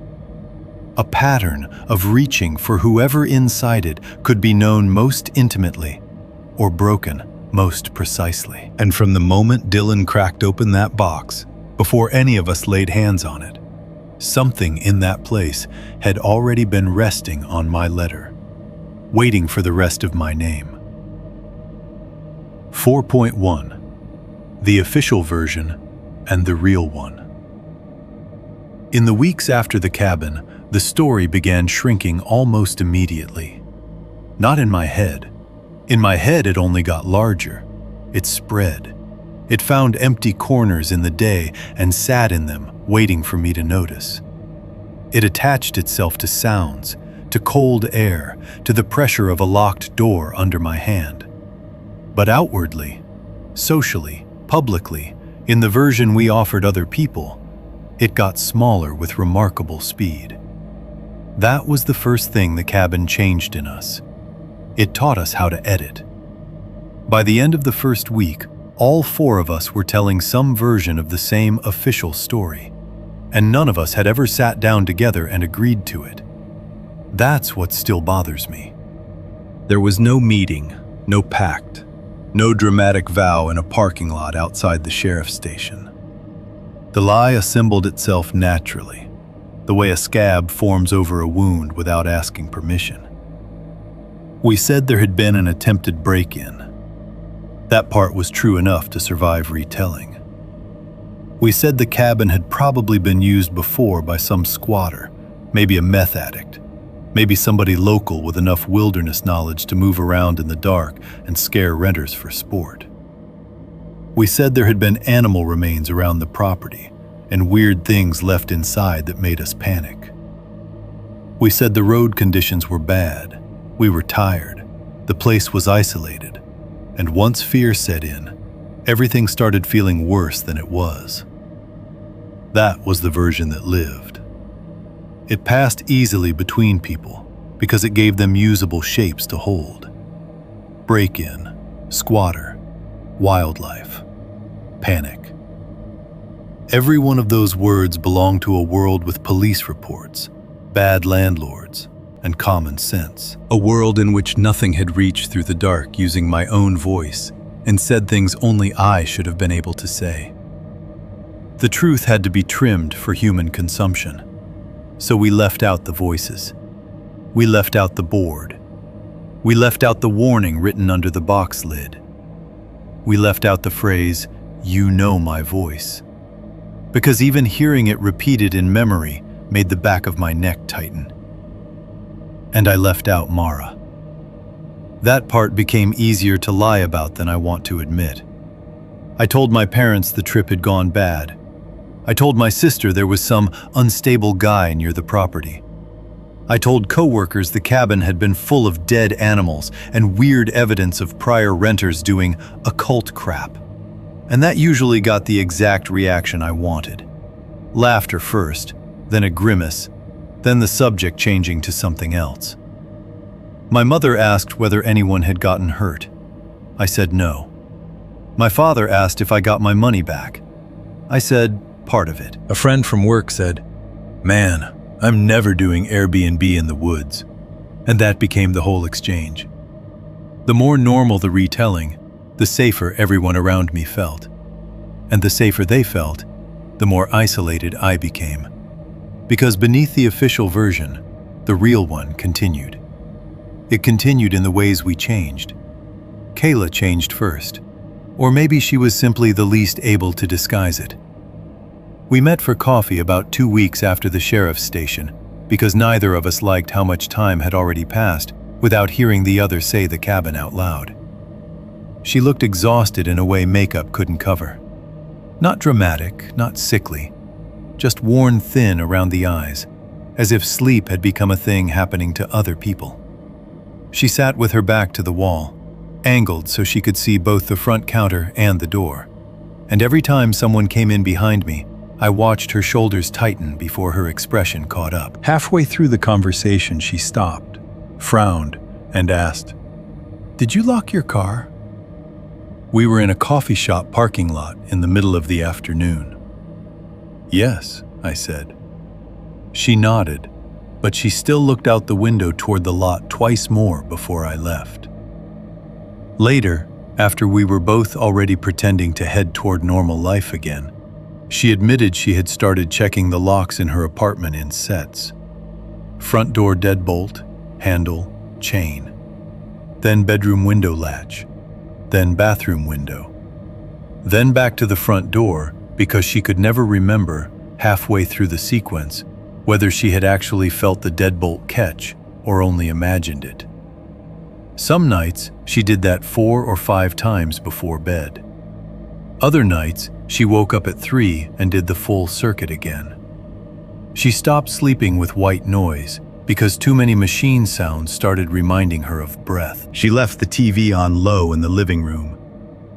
a pattern of reaching for whoever inside it could be known most intimately or broken most precisely. And from the moment Dylan cracked open that box, before any of us laid hands on it, something in that place had already been resting on my letter, waiting for the rest of my name. 4.1. The official version and the real one. In the weeks after the cabin, the story began shrinking almost immediately. Not in my head. In my head, it only got larger. It spread. It found empty corners in the day and sat in them, waiting for me to notice. It attached itself to sounds, to cold air, to the pressure of a locked door under my hand. But outwardly, socially, publicly, in the version we offered other people, it got smaller with remarkable speed. That was the first thing the cabin changed in us. It taught us how to edit. By the end of the first week, all four of us were telling some version of the same official story, and none of us had ever sat down together and agreed to it. That's what still bothers me. There was no meeting, no pact, no dramatic vow in a parking lot outside the sheriff's station. The lie assembled itself naturally, the way a scab forms over a wound without asking permission. We said there had been an attempted break-in. That part was true enough to survive retelling. We said the cabin had probably been used before by some squatter, maybe a meth addict, maybe somebody local with enough wilderness knowledge to move around in the dark and scare renters for sport. We said there had been animal remains around the property and weird things left inside that made us panic. We said the road conditions were bad, we were tired, the place was isolated, and once fear set in, everything started feeling worse than it was. That was the version that lived. It passed easily between people because it gave them usable shapes to hold. Break-in, squatter, wildlife, panic. Every one of those words belonged to a world with police reports, bad landlords, and common sense. A world in which nothing had reached through the dark using my own voice and said things only I should have been able to say. The truth had to be trimmed for human consumption. So we left out the voices. We left out the board. We left out the warning written under the box lid. We left out the phrase, "You know my voice." Because even hearing it repeated in memory made the back of my neck tighten. And I left out Mara. That part became easier to lie about than I want to admit. I told my parents the trip had gone bad. I told my sister there was some unstable guy near the property. I told coworkers the cabin had been full of dead animals and weird evidence of prior renters doing occult crap. And that usually got the exact reaction I wanted. Laughter first, then a grimace, then the subject changing to something else. My mother asked whether anyone had gotten hurt. I said no. My father asked if I got my money back. I said part of it. A friend from work said, "Man, I'm never doing Airbnb in the woods." And that became the whole exchange. The more normal the retelling, the safer everyone around me felt. And the safer they felt, the more isolated I became. Because beneath the official version, the real one continued. It continued in the ways we changed. Kayla changed first. Or maybe she was simply the least able to disguise it. We met for coffee about 2 weeks after the sheriff's station, because neither of us liked how much time had already passed without hearing the other say the cabin out loud. She looked exhausted in a way makeup couldn't cover. Not dramatic, not sickly, just worn thin around the eyes, as if sleep had become a thing happening to other people. She sat with her back to the wall, angled so she could see both the front counter and the door. And every time someone came in behind me, I watched her shoulders tighten before her expression caught up. Halfway through the conversation, she stopped, frowned, and asked, "Did you lock your car?" We were in a coffee shop parking lot in the middle of the afternoon. "Yes," I said. She nodded, but she still looked out the window toward the lot twice more before I left. Later, after we were both already pretending to head toward normal life again, she admitted she had started checking the locks in her apartment in sets. Front door deadbolt, handle, chain. Then bedroom window latch. Then bathroom window. Then back to the front door because she could never remember, halfway through the sequence, whether she had actually felt the deadbolt catch or only imagined it. Some nights, she did that 4 or 5 times before bed. Other nights, she woke up at 3 and did the full circuit again. She stopped sleeping with white noise because too many machine sounds started reminding her of breath. She left the TV on low in the living room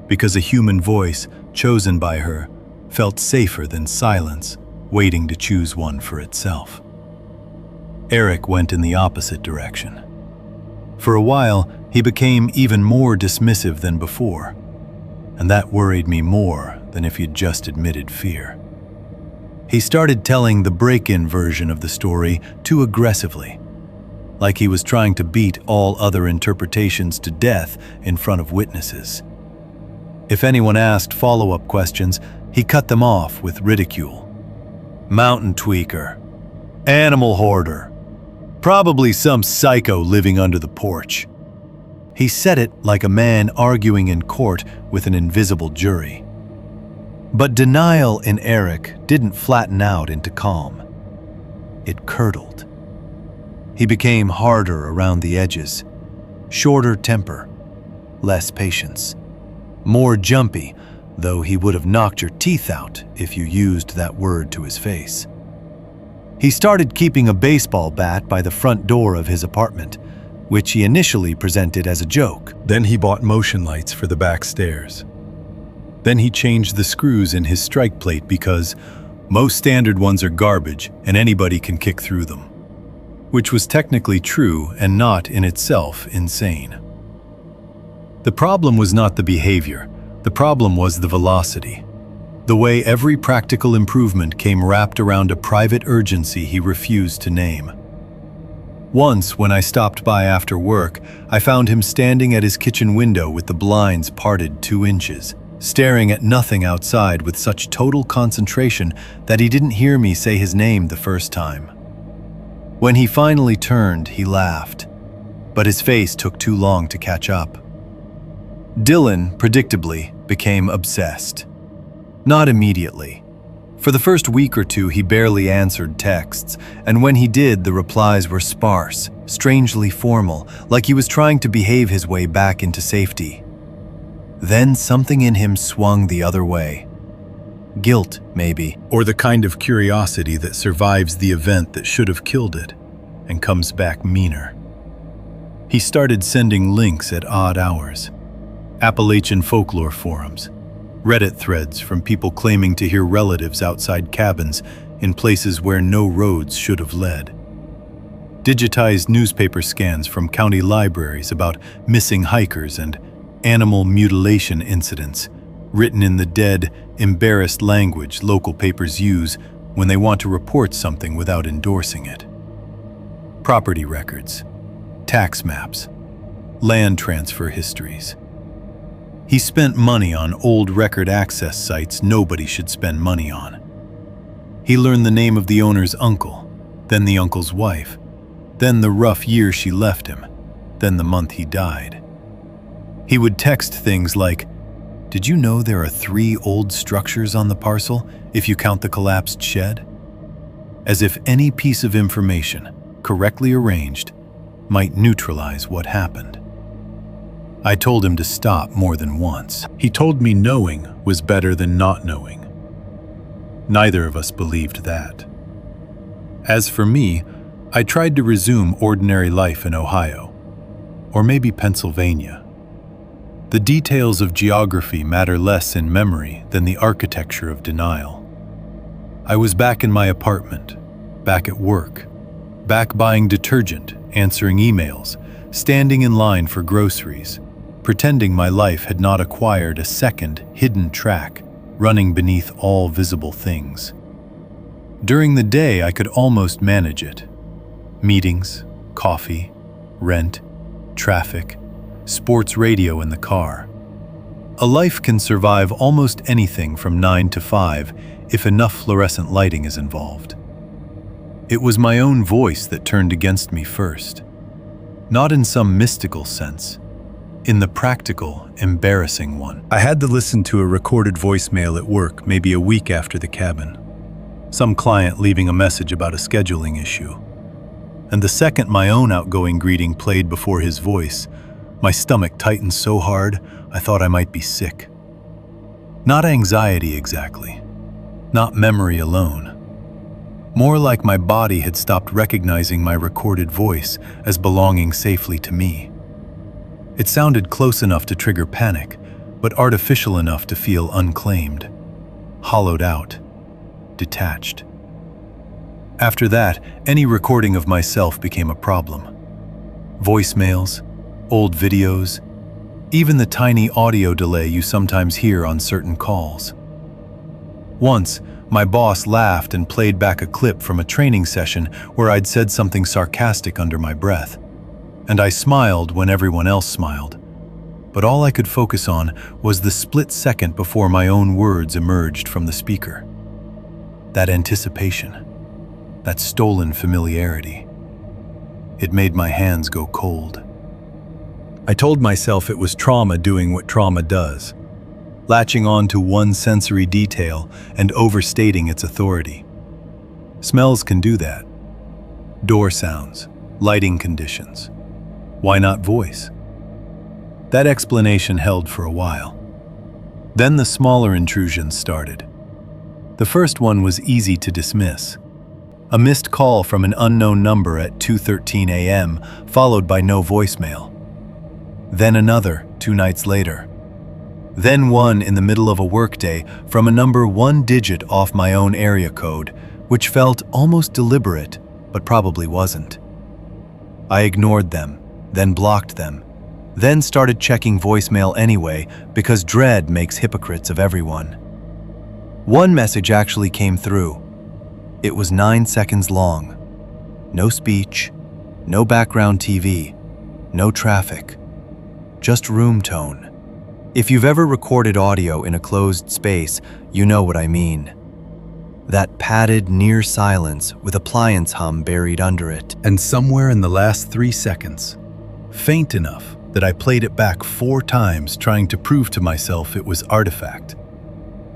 because a human voice, chosen by her, felt safer than silence, waiting to choose one for itself. Eric went in the opposite direction. For a while, he became even more dismissive than before, and that worried me more than if he'd just admitted fear. He started telling the break-in version of the story too aggressively, like he was trying to beat all other interpretations to death in front of witnesses. If anyone asked follow-up questions, he cut them off with ridicule. Mountain tweaker, animal hoarder, probably some psycho living under the porch. He said it like a man arguing in court with an invisible jury. But denial in Eric didn't flatten out into calm. It curdled. He became harder around the edges, shorter temper, less patience, more jumpy, though he would have knocked your teeth out if you used that word to his face. He started keeping a baseball bat by the front door of his apartment, which he initially presented as a joke. Then he bought motion lights for the back stairs. Then he changed the screws in his strike plate because most standard ones are garbage and anybody can kick through them. Which was technically true and not in itself insane. The problem was not the behavior, the problem was the velocity. The way every practical improvement came wrapped around a private urgency he refused to name. Once, when I stopped by after work, I found him standing at his kitchen window with the blinds parted 2 inches, staring at nothing outside with such total concentration that he didn't hear me say his name the first time. When he finally turned, he laughed, but his face took too long to catch up. Dylan, predictably, became obsessed. Not immediately. For the first week or two, he barely answered texts, and when he did, the replies were sparse, strangely formal, like he was trying to behave his way back into safety. Then something in him swung the other way. Guilt, maybe. Or the kind of curiosity that survives the event that should have killed it and comes back meaner. He started sending links at odd hours. Appalachian folklore forums, Reddit threads from people claiming to hear relatives outside cabins in places where no roads should have led. Digitized newspaper scans from county libraries about missing hikers and animal mutilation incidents, written in the dead, embarrassed language local papers use when they want to report something without endorsing it. Property records, tax maps, land transfer histories. He spent money on old record access sites nobody should spend money on. He learned the name of the owner's uncle, then the uncle's wife, then the rough year she left him, then the month he died. He would text things like, "Did you know there are 3 old structures on the parcel if you count the collapsed shed?" As if any piece of information, correctly arranged, might neutralize what happened. I told him to stop more than once. He told me knowing was better than not knowing. Neither of us believed that. As for me, I tried to resume ordinary life in Ohio, or maybe Pennsylvania. The details of geography matter less in memory than the architecture of denial. I was back in my apartment, back at work, back buying detergent, answering emails, standing in line for groceries, pretending my life had not acquired a second hidden track running beneath all visible things. During the day, I could almost manage it. Meetings, coffee, rent, traffic, sports radio in the car. A life can survive almost anything from 9 to 5 if enough fluorescent lighting is involved. It was my own voice that turned against me first. Not in some mystical sense, in the practical, embarrassing one. I had to listen to a recorded voicemail at work maybe a week after the cabin. Some client leaving a message about a scheduling issue. And the second my own outgoing greeting played before his voice, my stomach tightened so hard I thought I might be sick. Not anxiety exactly, not memory alone. More like my body had stopped recognizing my recorded voice as belonging safely to me. It sounded close enough to trigger panic, but artificial enough to feel unclaimed, hollowed out, detached. After that, any recording of myself became a problem. Voicemails, old videos, even the tiny audio delay you sometimes hear on certain calls. Once, my boss laughed and played back a clip from a training session where I'd said something sarcastic under my breath, and I smiled when everyone else smiled. But all I could focus on was the split second before my own words emerged from the speaker. That anticipation, that stolen familiarity. It made my hands go cold. I told myself it was trauma doing what trauma does, latching on to one sensory detail and overstating its authority. Smells can do that. Door sounds, lighting conditions. Why not voice? That explanation held for a while. Then the smaller intrusions started. The first one was easy to dismiss. A missed call from an unknown number at 2:13 a.m., followed by no voicemail. Then another 2 nights later. Then one in the middle of a workday from a number 1 digit off my own area code, which felt almost deliberate, but probably wasn't. I ignored them, then blocked them, then started checking voicemail anyway because dread makes hypocrites of everyone. One message actually came through. It was 9 seconds long. No speech, no background TV, no traffic, just room tone. If you've ever recorded audio in a closed space, you know what I mean. That padded near silence with appliance hum buried under it. And somewhere in the last 3 seconds, faint enough that I played it back 4 times trying to prove to myself it was artifact,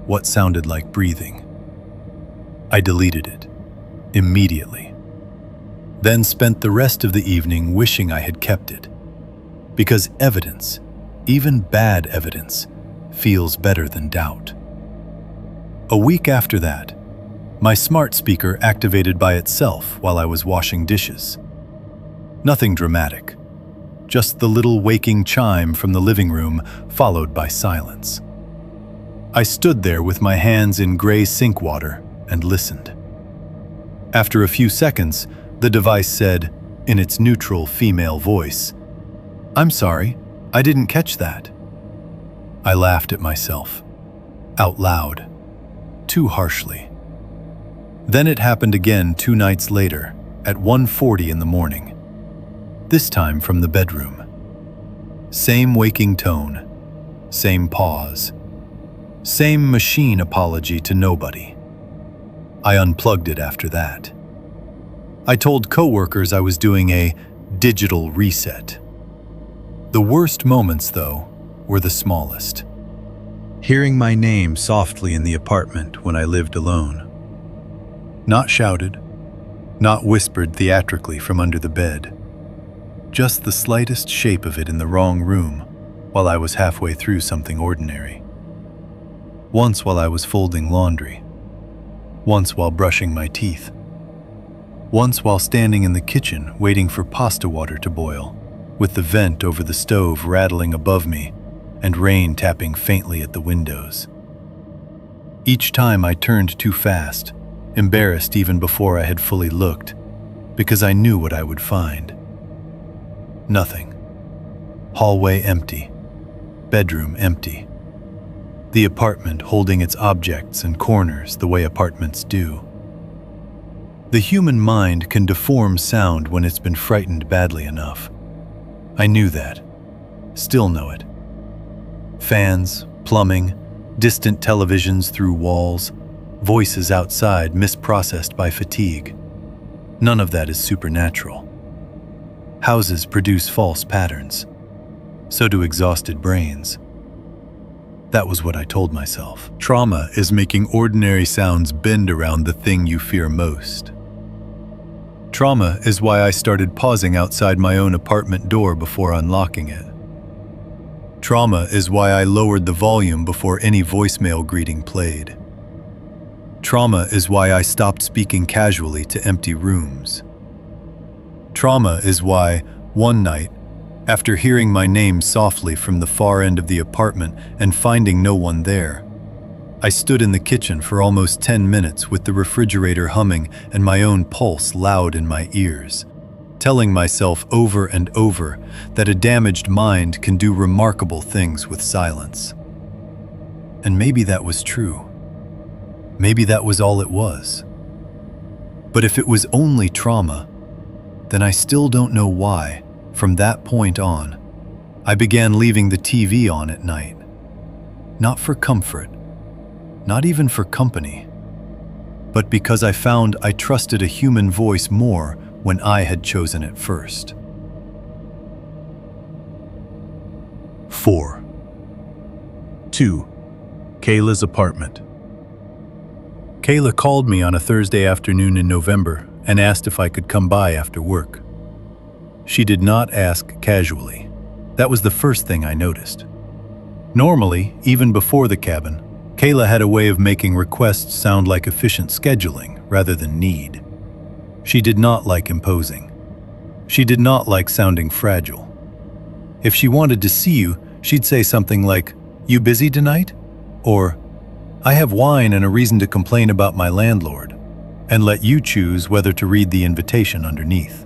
what sounded like breathing. I deleted it immediately, then spent the rest of the evening wishing I had kept it, because evidence, even bad evidence, feels better than doubt. A week after that, my smart speaker activated by itself while I was washing dishes. Nothing dramatic, just the little waking chime from the living room followed by silence. I stood there with my hands in gray sink water and listened. After a few seconds, the device said, in its neutral female voice, "I'm sorry, I didn't catch that." I laughed at myself, out loud, too harshly. Then it happened again 2 nights later, at 1:40 in the morning. This time from the bedroom. Same waking tone, same pause, same machine apology to nobody. I unplugged it after that. I told coworkers I was doing a digital reset. The worst moments, though, were the smallest. Hearing my name softly in the apartment when I lived alone. Not shouted, not whispered theatrically from under the bed. Just the slightest shape of it in the wrong room while I was halfway through something ordinary. Once while I was folding laundry. Once while brushing my teeth. Once while standing in the kitchen waiting for pasta water to boil, with the vent over the stove rattling above me and rain tapping faintly at the windows. Each time I turned too fast, embarrassed even before I had fully looked, because I knew what I would find. Nothing. Hallway empty. Bedroom empty. The apartment holding its objects and corners the way apartments do. The human mind can deform sound when it's been frightened badly enough. I knew that. Still know it. Fans, plumbing, distant televisions through walls, voices outside misprocessed by fatigue. None of that is supernatural. Houses produce false patterns. So do exhausted brains. That was what I told myself. Trauma is making ordinary sounds bend around the thing you fear most. Trauma is why I started pausing outside my own apartment door before unlocking it. Trauma is why I lowered the volume before any voicemail greeting played. Trauma is why I stopped speaking casually to empty rooms. Trauma is why, one night, after hearing my name softly from the far end of the apartment and finding no one there, I stood in the kitchen for almost 10 minutes with the refrigerator humming and my own pulse loud in my ears, telling myself over and over that a damaged mind can do remarkable things with silence. And maybe that was true. Maybe that was all it was. But if it was only trauma, then I still don't know why, from that point on, I began leaving the TV on at night. Not for comfort, not even for company, but because I found I trusted a human voice more when I had chosen it first. 4. 2. Kayla's apartment. Kayla called me on a Thursday afternoon in November and asked if I could come by after work. She did not ask casually. That was the first thing I noticed. Normally, even before the cabin, Kayla had a way of making requests sound like efficient scheduling rather than need. She did not like imposing. She did not like sounding fragile. If she wanted to see you, she'd say something like, "You busy tonight?" Or, "I have wine and a reason to complain about my landlord," and let you choose whether to read the invitation underneath.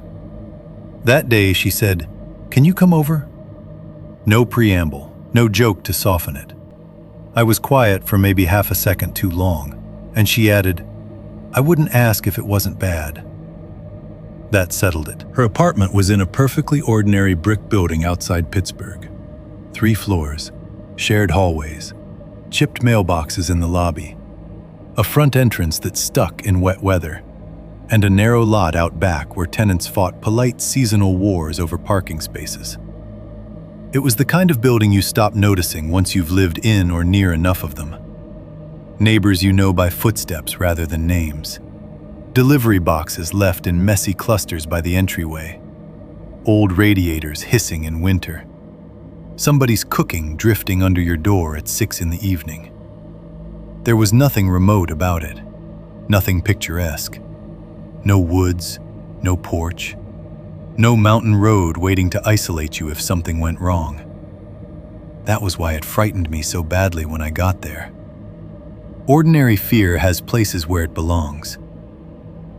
That day she said, "Can you come over?" No preamble, no joke to soften it. I was quiet for maybe half a second too long, and she added, "I wouldn't ask if it wasn't bad." That settled it. Her apartment was in a perfectly ordinary brick building outside Pittsburgh. 3 floors, shared hallways, chipped mailboxes in the lobby, a front entrance that stuck in wet weather, and a narrow lot out back where tenants fought polite seasonal wars over parking spaces. It was the kind of building you stop noticing once you've lived in or near enough of them. Neighbors you know by footsteps rather than names. Delivery boxes left in messy clusters by the entryway. Old radiators hissing in winter. Somebody's cooking drifting under your door at 6 in the evening. There was nothing remote about it, nothing picturesque. No woods, no porch, no mountain road waiting to isolate you if something went wrong. That was why it frightened me so badly when I got there. Ordinary fear has places where it belongs.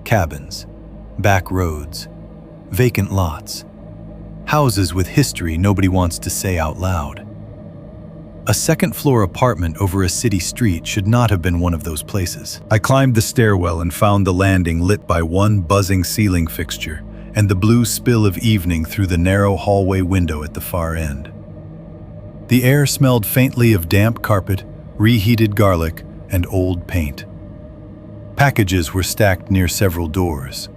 Cabins, back roads, vacant lots, houses with history nobody wants to say out loud. A second-floor apartment over a city street should not have been one of those places. I climbed the stairwell and found the landing lit by one buzzing ceiling fixture and the blue spill of evening through the narrow hallway window at the far end. The air smelled faintly of damp carpet, reheated garlic, and old paint. Packages were stacked near several doors.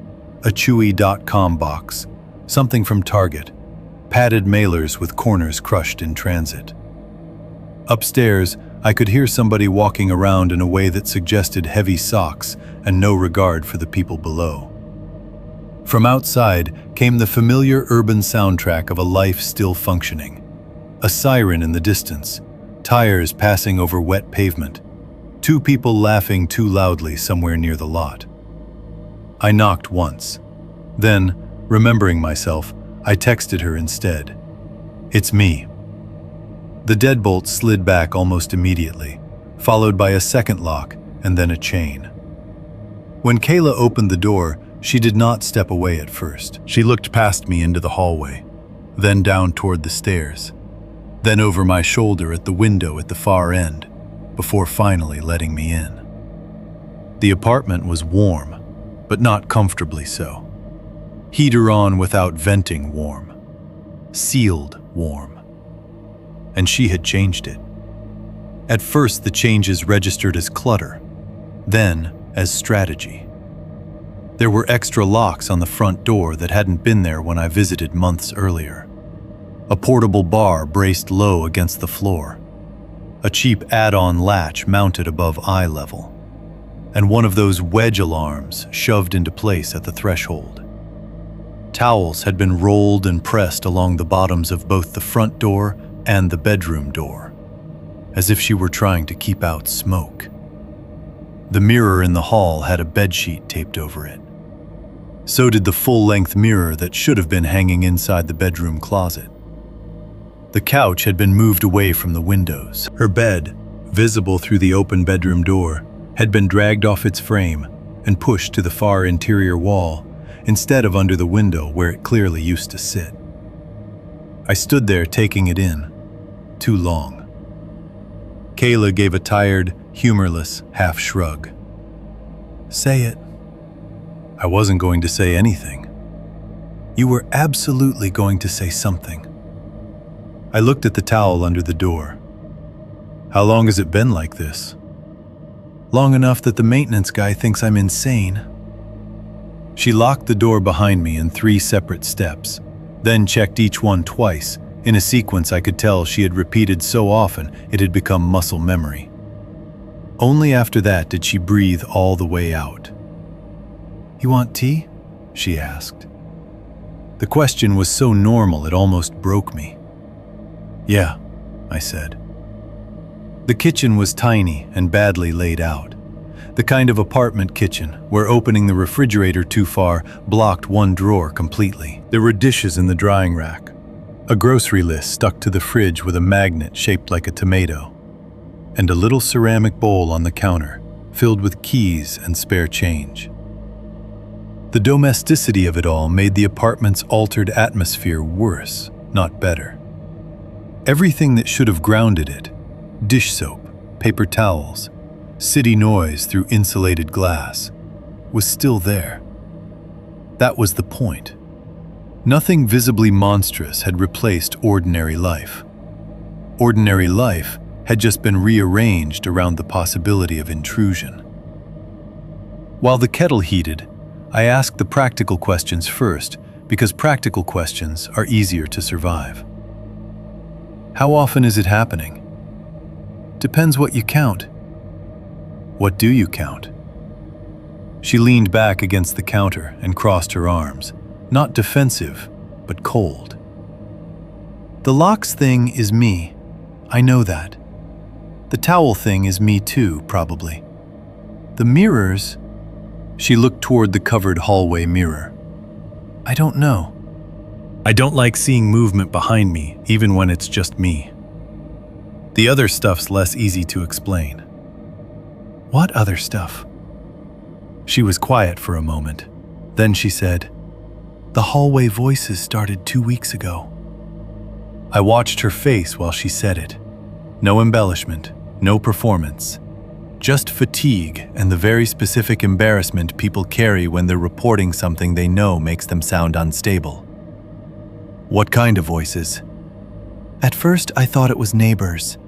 A Chewy.com box, something from Target, padded mailers with corners crushed in transit. Upstairs, I could hear somebody walking around in a way that suggested heavy socks and no regard for the people below. From outside came the familiar urban soundtrack of a life still functioning. A siren in the distance, tires passing over wet pavement, 2 people laughing too loudly somewhere near the lot. I knocked once. Then, remembering myself, I texted her instead. "It's me." The deadbolt slid back almost immediately, followed by a second lock and then a chain. When Kayla opened the door, she did not step away at first. She looked past me into the hallway, then down toward the stairs, then over my shoulder at the window at the far end, before finally letting me in. The apartment was warm, but not comfortably so. Heater on without venting warm. Sealed warm. And she had changed it. At first, the changes registered as clutter, then as strategy. There were extra locks on the front door that hadn't been there when I visited months earlier. A portable bar braced low against the floor. A cheap add-on latch mounted above eye level, and one of those wedge alarms shoved into place at the threshold. Towels had been rolled and pressed along the bottoms of both the front door and the bedroom door, as if she were trying to keep out smoke. The mirror in the hall had a bedsheet taped over it. So did the full-length mirror that should have been hanging inside the bedroom closet. The couch had been moved away from the windows. Her bed, visible through the open bedroom door, had been dragged off its frame and pushed to the far interior wall instead of under the window where it clearly used to sit. I stood there taking it in, too long. Kayla gave a tired, humorless half shrug. "Say it." I wasn't going to say anything. "You were absolutely going to say something." I looked at the towel under the door. "How long has it been like this?" "Long enough that the maintenance guy thinks I'm insane." She locked the door behind me in 3 separate steps, then checked each one twice, In a sequence I could tell she had repeated so often it had become muscle memory. Only after that did she breathe all the way out. "You want tea?" she asked. The question was so normal it almost broke me. "Yeah," I said. The kitchen was tiny and badly laid out. The kind of apartment kitchen where opening the refrigerator too far blocked one drawer completely. There were dishes in the drying rack, a grocery list stuck to the fridge with a magnet shaped like a tomato, and a little ceramic bowl on the counter filled with keys and spare change. The domesticity of it all made the apartment's altered atmosphere worse, not better. Everything that should have grounded it, dish soap, paper towels, city noise through insulated glass, was still there. That was the point. Nothing visibly monstrous had replaced ordinary life. Ordinary life had just been rearranged around the possibility of intrusion. While the kettle heated, I asked the practical questions first because practical questions are easier to survive. "How often is it happening?" "Depends what you count." "What do you count?" She leaned back against the counter and crossed her arms, not defensive, but cold. "The locks thing is me. I know that. The towel thing is me too, probably. The mirrors..." She looked toward the covered hallway mirror. "I don't know. I don't like seeing movement behind me, even when it's just me. The other stuff's less easy to explain." "What other stuff?" She was quiet for a moment. Then she said, "The hallway voices started 2 weeks ago." I watched her face while she said it. No embellishment, no performance. Just fatigue and the very specific embarrassment people carry when they're reporting something they know makes them sound unstable. "What kind of voices?" "At first I thought it was neighbors.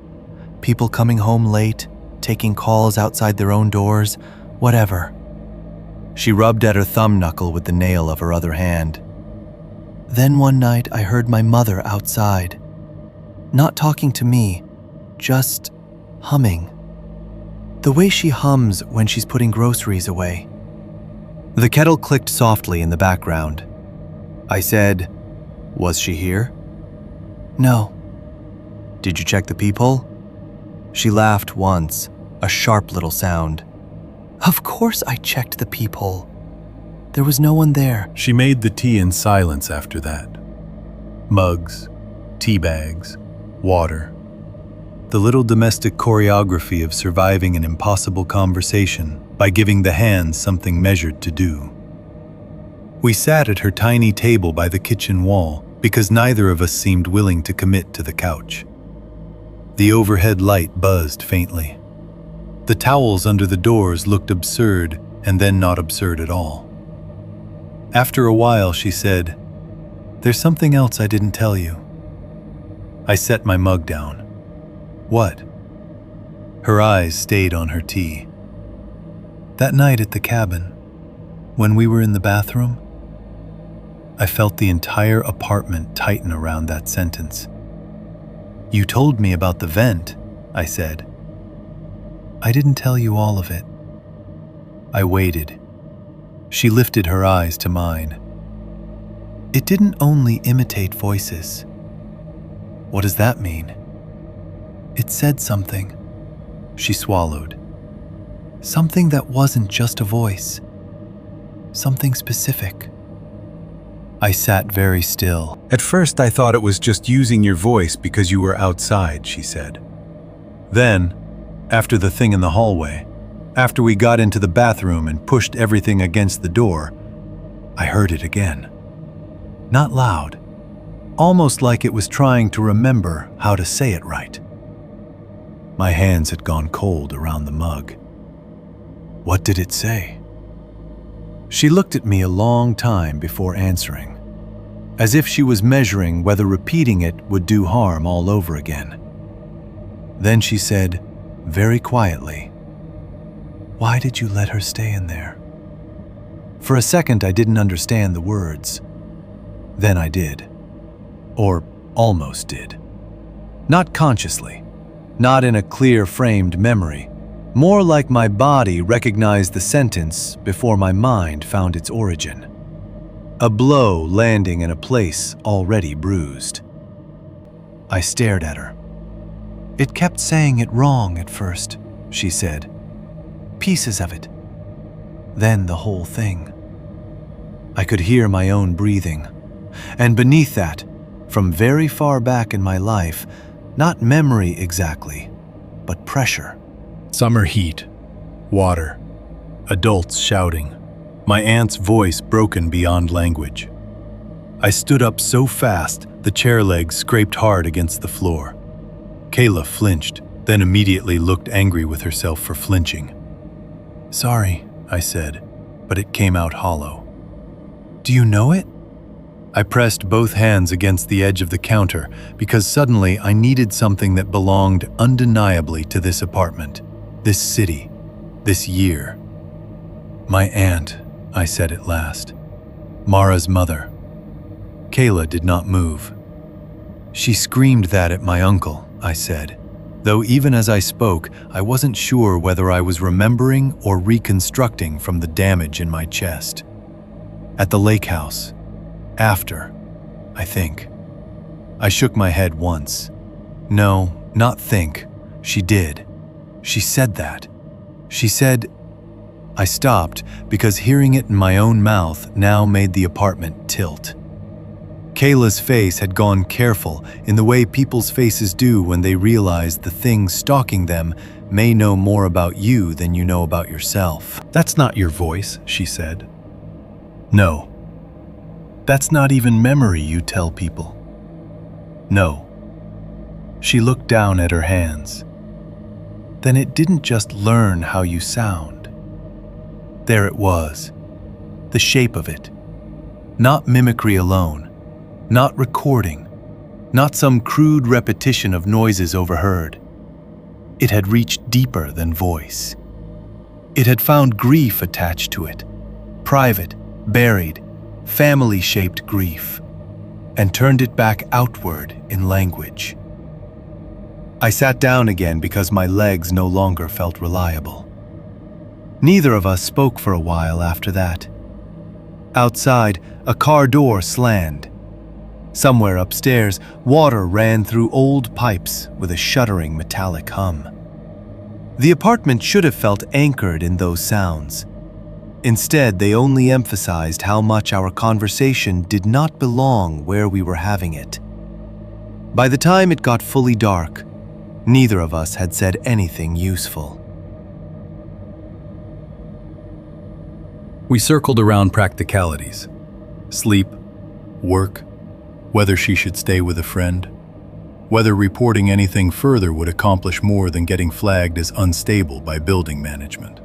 People coming home late, taking calls outside their own doors, whatever." She rubbed at her thumb knuckle with the nail of her other hand. "Then one night I heard my mother outside. Not talking to me, just humming. The way she hums when she's putting groceries away." The kettle clicked softly in the background. I said, "Was she here?" "No." "Did you check the peephole?" She laughed once, a sharp little sound. "Of course I checked the peephole. There was no one there." She made the tea in silence after that. Mugs, tea bags, water. The little domestic choreography of surviving an impossible conversation by giving the hands something measured to do. We sat at her tiny table by the kitchen wall because neither of us seemed willing to commit to the couch. The overhead light buzzed faintly. The towels under the doors looked absurd and then not absurd at all. After a while, she said, "There's something else I didn't tell you." I set my mug down. "What?" Her eyes stayed on her tea. "That night at the cabin, when we were in the bathroom," I felt the entire apartment tighten around that sentence. "You told me about the vent," I said. "I didn't tell you all of it." I waited. She lifted her eyes to mine. "It didn't only imitate voices." "What does that mean?" "It said something." She swallowed. "Something that wasn't just a voice. Something specific." I sat very still. "At first I thought it was just using your voice because you were outside," she said. "Then, after the thing in the hallway, after we got into the bathroom and pushed everything against the door, I heard it again. Not loud, almost like it was trying to remember how to say it right." My hands had gone cold around the mug. "What did it say?" She looked at me a long time before answering, as if she was measuring whether repeating it would do harm all over again. Then she said, very quietly, "Why did you let her stay in there?" For a second I didn't understand the words. Then I did. Or almost did. Not consciously, not in a clear-framed memory, more like my body recognized the sentence before my mind found its origin. A blow landing in a place already bruised. I stared at her. It kept saying it wrong at first, she said. Pieces of it. Then the whole thing. I could hear my own breathing. And beneath that, from very far back in my life, not memory exactly, but pressure. Summer heat, water, adults shouting, my aunt's voice broken beyond language. I stood up so fast, the chair legs scraped hard against the floor. Kayla flinched, then immediately looked angry with herself for flinching. "Sorry," I said, but it came out hollow. "Do you know it?" I pressed both hands against the edge of the counter because suddenly I needed something that belonged undeniably to this apartment, this city, this year. "My aunt," I said at last. "Mara's mother." Kayla did not move. "She screamed that at my uncle," I said, though even as I spoke, I wasn't sure whether I was remembering or reconstructing from the damage in my chest. "At the lake house. After, I think." I shook my head once. "No, not think. She did. She said that. She said..." I stopped because hearing it in my own mouth now made the apartment tilt. Kayla's face had gone careful in the way people's faces do when they realize the thing stalking them may know more about you than you know about yourself. "That's not your voice," she said. "No. That's not even memory you tell people. No." She looked down at her hands. "Then it didn't just learn how you sound." There it was, the shape of it. Not mimicry alone, not recording, not some crude repetition of noises overheard. It had reached deeper than voice. It had found grief attached to it, private, buried, family-shaped grief, and turned it back outward in language. I sat down again because my legs no longer felt reliable. Neither of us spoke for a while after that. Outside, a car door slammed. Somewhere upstairs, water ran through old pipes with a shuddering metallic hum. The apartment should have felt anchored in those sounds. Instead, they only emphasized how much our conversation did not belong where we were having it. By the time it got fully dark, neither of us had said anything useful. We circled around practicalities. Sleep, work, whether she should stay with a friend, whether reporting anything further would accomplish more than getting flagged as unstable by building management.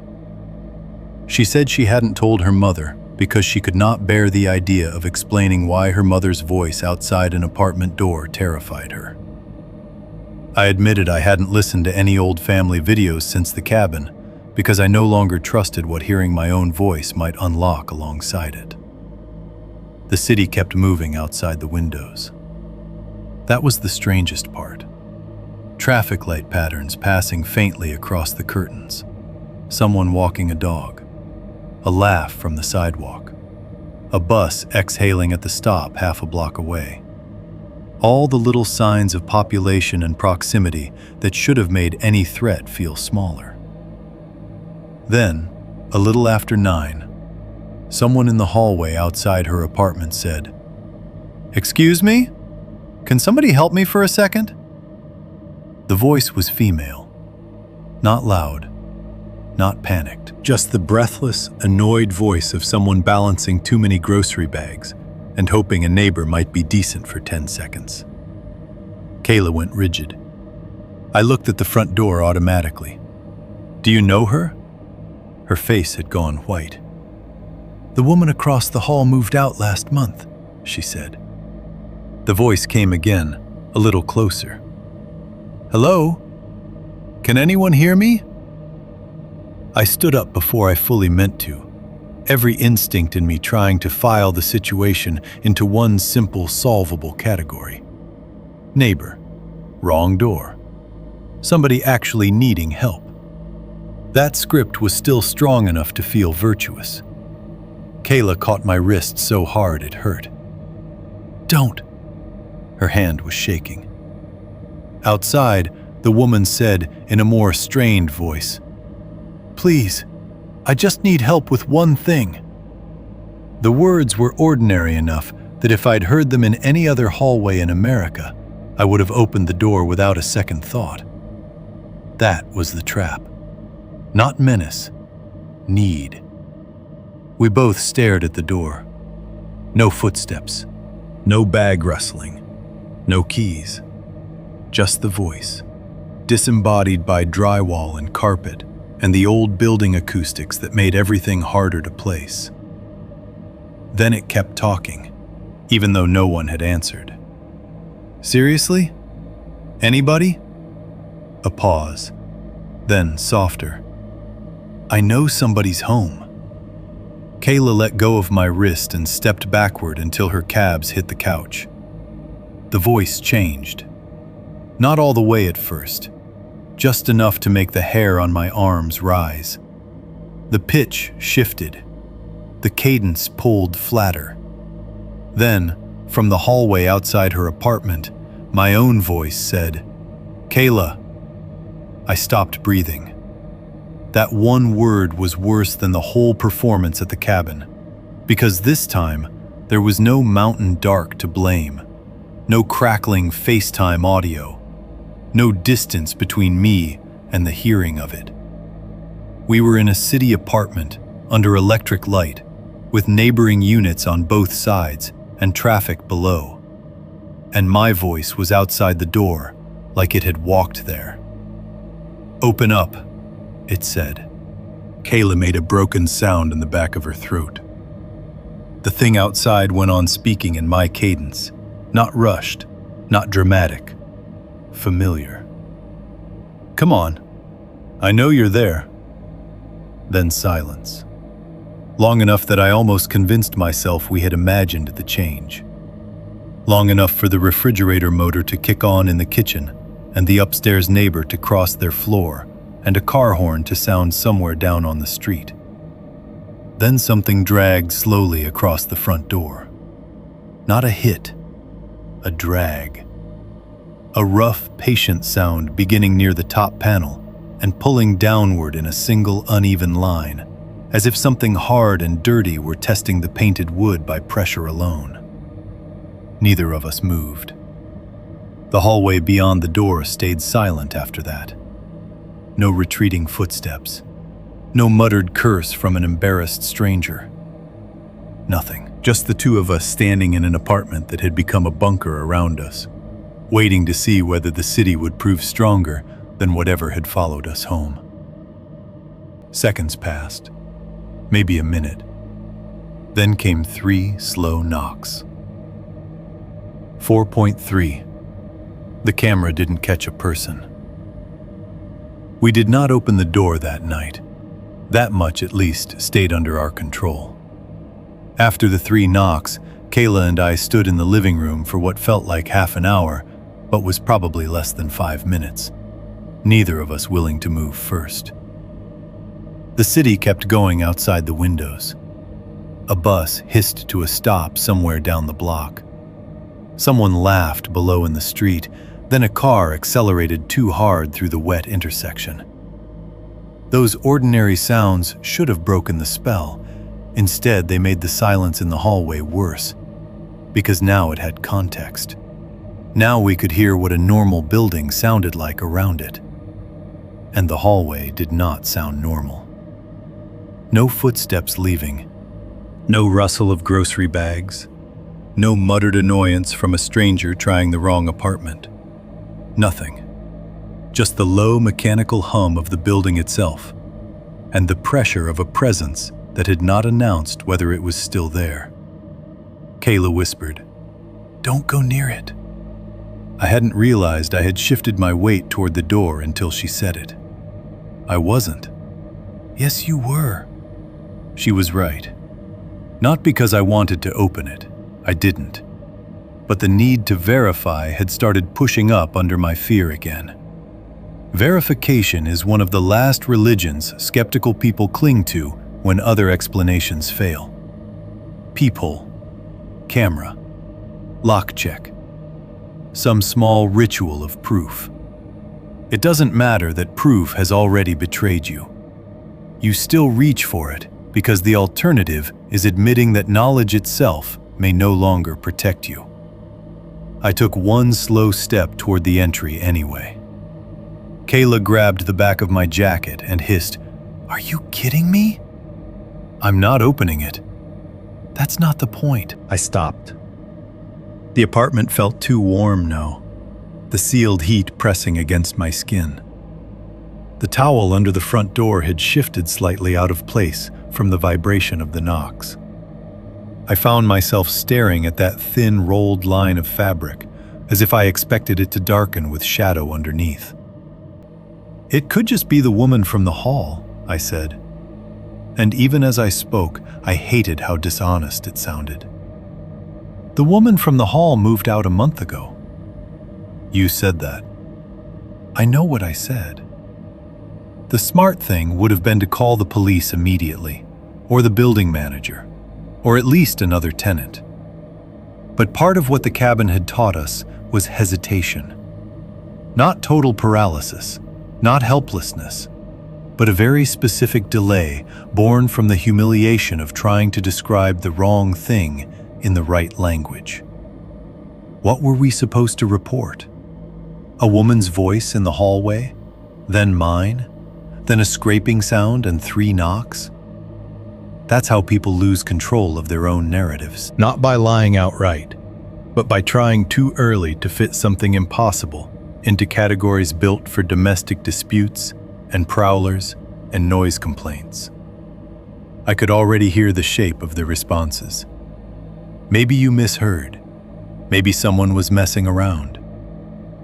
She said she hadn't told her mother because she could not bear the idea of explaining why her mother's voice outside an apartment door terrified her. I admitted I hadn't listened to any old family videos since the cabin because I no longer trusted what hearing my own voice might unlock alongside it. The city kept moving outside the windows. That was the strangest part. Traffic light patterns passing faintly across the curtains. Someone walking a dog. A laugh from the sidewalk. A bus exhaling at the stop half a block away. All the little signs of population and proximity that should have made any threat feel smaller. Then, a little after 9, someone in the hallway outside her apartment said, "Excuse me? Can somebody help me for a second?" The voice was female. Not loud. Not panicked. Just the breathless, annoyed voice of someone balancing too many grocery bags and hoping a neighbor might be decent for 10 seconds. Kayla went rigid. I looked at the front door automatically. "Do you know her?" Her face had gone white. "The woman across the hall moved out last month," she said. The voice came again, a little closer. "Hello? Can anyone hear me?" I stood up before I fully meant to, every instinct in me trying to file the situation into one simple, solvable category. Neighbor. Wrong door. Somebody actually needing help. That script was still strong enough to feel virtuous. Kayla caught my wrist so hard it hurt. Don't. Her hand was shaking. Outside, the woman said in a more strained voice, "Please, I just need help with one thing." The words were ordinary enough that if I'd heard them in any other hallway in America, I would have opened the door without a second thought. That was the trap. Not menace, need. We both stared at the door. No footsteps, no bag rustling, no keys. Just the voice, disembodied by drywall and carpet and the old building acoustics that made everything harder to place. Then it kept talking, even though no one had answered. Seriously? Anybody? A pause, then softer. I know somebody's home. Kayla let go of my wrist and stepped backward until her calves hit the couch. The voice changed. Not all the way at first, just enough to make the hair on my arms rise. The pitch shifted. The cadence pulled flatter. Then, from the hallway outside her apartment, my own voice said, "Kayla." I stopped breathing. That one word was worse than the whole performance at the cabin, because this time there was no mountain dark to blame, no crackling FaceTime audio, no distance between me and the hearing of it. We were in a city apartment under electric light, with neighboring units on both sides and traffic below. And my voice was outside the door, like it had walked there. "Open up," it said. Kayla made a broken sound in the back of her throat. The thing outside went on speaking in my cadence, not rushed, not dramatic, familiar. "Come on, I know you're there." Then silence. Long enough that I almost convinced myself we had imagined the change. Long enough for the refrigerator motor to kick on in the kitchen and the upstairs neighbor to cross their floor and a car horn to sound somewhere down on the street. Then something dragged slowly across the front door. Not a hit, a drag. A rough, patient sound beginning near the top panel and pulling downward in a single uneven line, as if something hard and dirty were testing the painted wood by pressure alone. Neither of us moved. The hallway beyond the door stayed silent after that. No retreating footsteps. No muttered curse from an embarrassed stranger. Nothing. Just the two of us standing in an apartment that had become a bunker around us, waiting to see whether the city would prove stronger than whatever had followed us home. Seconds passed. Maybe a minute. Then came 3 slow knocks. 4.3. The camera didn't catch a person. We did not open the door that night. That much, at least, stayed under our control. After the 3 knocks, Kayla and I stood in the living room for what felt like half an hour, but was probably less than 5 minutes. Neither of us willing to move first. The city kept going outside the windows. A bus hissed to a stop somewhere down the block. Someone laughed below in the street, then a car accelerated too hard through the wet intersection. Those ordinary sounds should have broken the spell. Instead, they made the silence in the hallway worse, because now it had context. Now we could hear what a normal building sounded like around it. And the hallway did not sound normal. No footsteps leaving. No rustle of grocery bags. No muttered annoyance from a stranger trying the wrong apartment. Nothing. Just the low mechanical hum of the building itself, and the pressure of a presence that had not announced whether it was still there. Kayla whispered, "Don't go near it." I hadn't realized I had shifted my weight toward the door until she said it. I wasn't. Yes, you were. She was right. Not because I wanted to open it. I didn't. but the need to verify had started pushing up under my fear again. Verification is one of the last religions skeptical people cling to when other explanations fail. Peephole, camera, lock check, some small ritual of proof. It doesn't matter that proof has already betrayed you. You still reach for it because the alternative is admitting that knowledge itself may no longer protect you. I took one slow step toward the entry anyway. Kayla grabbed the back of my jacket and hissed, "Are you kidding me?" "I'm not opening it." "That's not the point." I stopped. The apartment felt too warm now, the sealed heat pressing against my skin. The towel under the front door had shifted slightly out of place from the vibration of the knocks. I found myself staring at that thin, rolled line of fabric, as if I expected it to darken with shadow underneath. "It could just be the woman from the hall," I said. And even as I spoke, I hated how dishonest it sounded. "The woman from the hall moved out a month ago." "You said that." "I know what I said." The smart thing would have been to call the police immediately, or the building manager, or at least another tenant. But part of what the cabin had taught us was hesitation. Not total paralysis, not helplessness, but a very specific delay born from the humiliation of trying to describe the wrong thing in the right language. What were we supposed to report? A woman's voice in the hallway? Then mine? Then a scraping sound and 3 knocks? That's how people lose control of their own narratives. Not by lying outright, but by trying too early to fit something impossible into categories built for domestic disputes and prowlers and noise complaints. I could already hear the shape of the responses. Maybe you misheard. Maybe someone was messing around.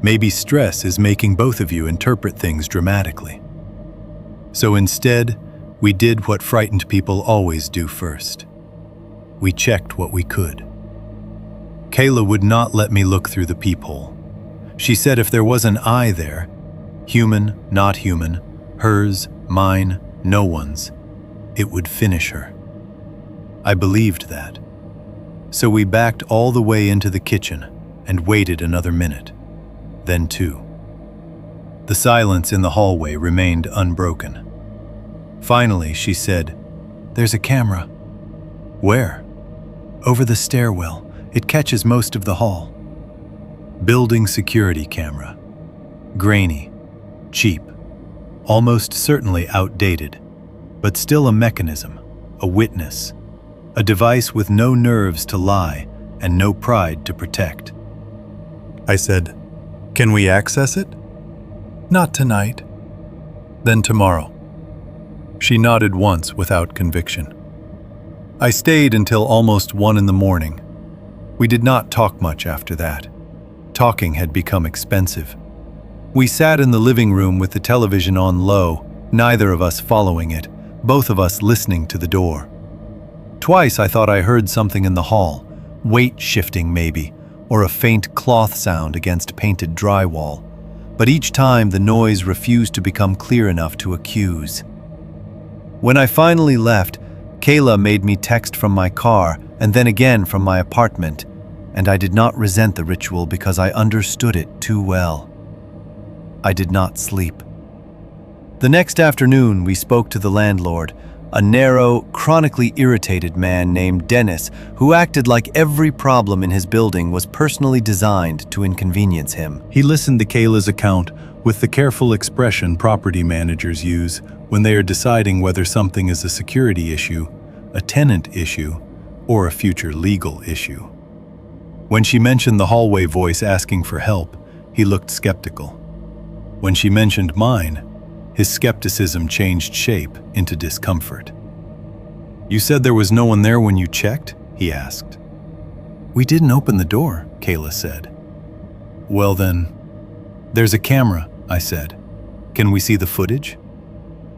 Maybe stress is making both of you interpret things dramatically. So instead, we did what frightened people always do first. We checked what we could. Kayla would not let me look through the peephole. She said if there was an eye there, human, not human, hers, mine, no one's, it would finish her. I believed that. So we backed all the way into the kitchen and waited another minute, then 2. The silence in the hallway remained unbroken. Finally, she said, "There's a camera." "Where?" "Over the stairwell. It catches most of the hall." Building security camera. Grainy, cheap, almost certainly outdated, but still a mechanism, a witness, a device with no nerves to lie and no pride to protect. I said, "Can we access it?" "Not tonight." "Then tomorrow." She nodded once without conviction. I stayed until almost 1 in the morning. We did not talk much after that. Talking had become expensive. We sat in the living room with the television on low, neither of us following it, both of us listening to the door. Twice I thought I heard something in the hall, weight shifting maybe, or a faint cloth sound against painted drywall. But each time the noise refused to become clear enough to accuse. When I finally left, Kayla made me text from my car and then again from my apartment, and I did not resent the ritual because I understood it too well. I did not sleep. The next afternoon, we spoke to the landlord, a narrow, chronically irritated man named Dennis who acted like every problem in his building was personally designed to inconvenience him. He listened to Kayla's account with the careful expression property managers use when they are deciding whether something is a security issue, a tenant issue, or a future legal issue. When she mentioned the hallway voice asking for help, he looked skeptical. When she mentioned mine, his skepticism changed shape into discomfort. "You said there was no one there when you checked?" he asked. "We didn't open the door," Kayla said. "Well then, there's a camera," I said. "Can we see the footage?"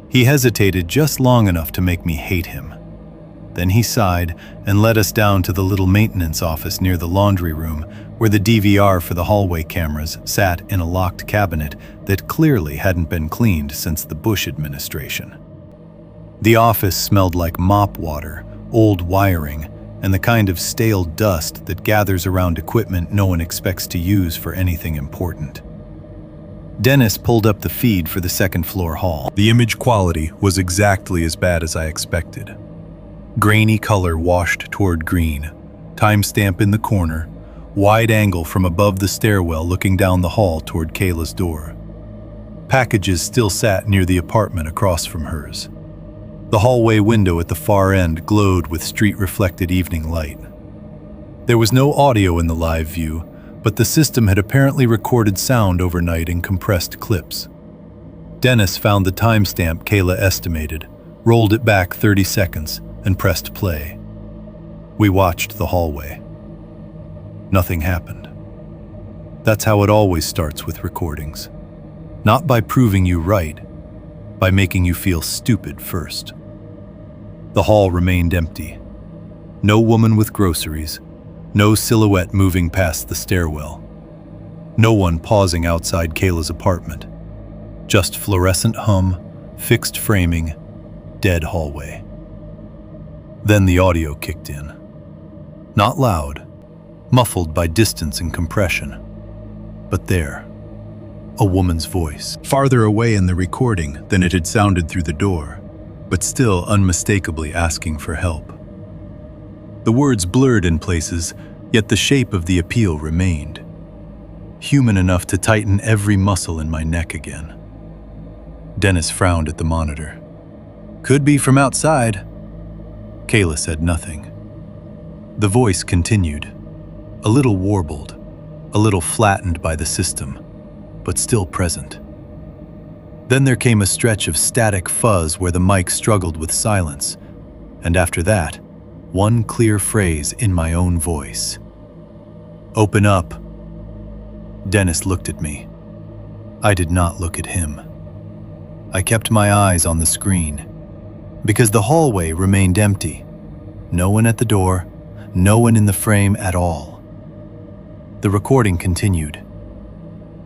He hesitated just long enough to make me hate him. Then he sighed and led us down to the little maintenance office near the laundry room where the DVR for the hallway cameras sat in a locked cabinet that clearly hadn't been cleaned since the Bush administration. The office smelled like mop water, old wiring, and the kind of stale dust that gathers around equipment no one expects to use for anything important. Dennis pulled up the feed for the second-floor hall. The image quality was exactly as bad as I expected. Grainy color washed toward green, timestamp in the corner, wide angle from above the stairwell looking down the hall toward Kayla's door. Packages still sat near the apartment across from hers. The hallway window at the far end glowed with street-reflected evening light. There was no audio in the live view, but the system had apparently recorded sound overnight in compressed clips. Dennis found the timestamp Kayla estimated, rolled it back 30 seconds, and pressed play. We watched the hallway. Nothing happened. That's how it always starts with recordings. Not by proving you right, by making you feel stupid first. The hall remained empty. No woman with groceries, no silhouette moving past the stairwell. No one pausing outside Kayla's apartment. Just fluorescent hum, fixed framing, dead hallway. Then the audio kicked in. Not loud, muffled by distance and compression. But there, a woman's voice, farther away in the recording than it had sounded through the door, but still unmistakably asking for help. The words blurred in places, yet the shape of the appeal remained. Human enough to tighten every muscle in my neck again. Dennis frowned at the monitor. "Could be from outside." Kayla said nothing. The voice continued, a little warbled, a little flattened by the system, but still present. Then there came a stretch of static fuzz where the mic struggled with silence, and after that, one clear phrase in my own voice. "Open up." Dennis looked at me. I did not look at him. I kept my eyes on the screen, because the hallway remained empty. No one at the door, no one in the frame at all. The recording continued.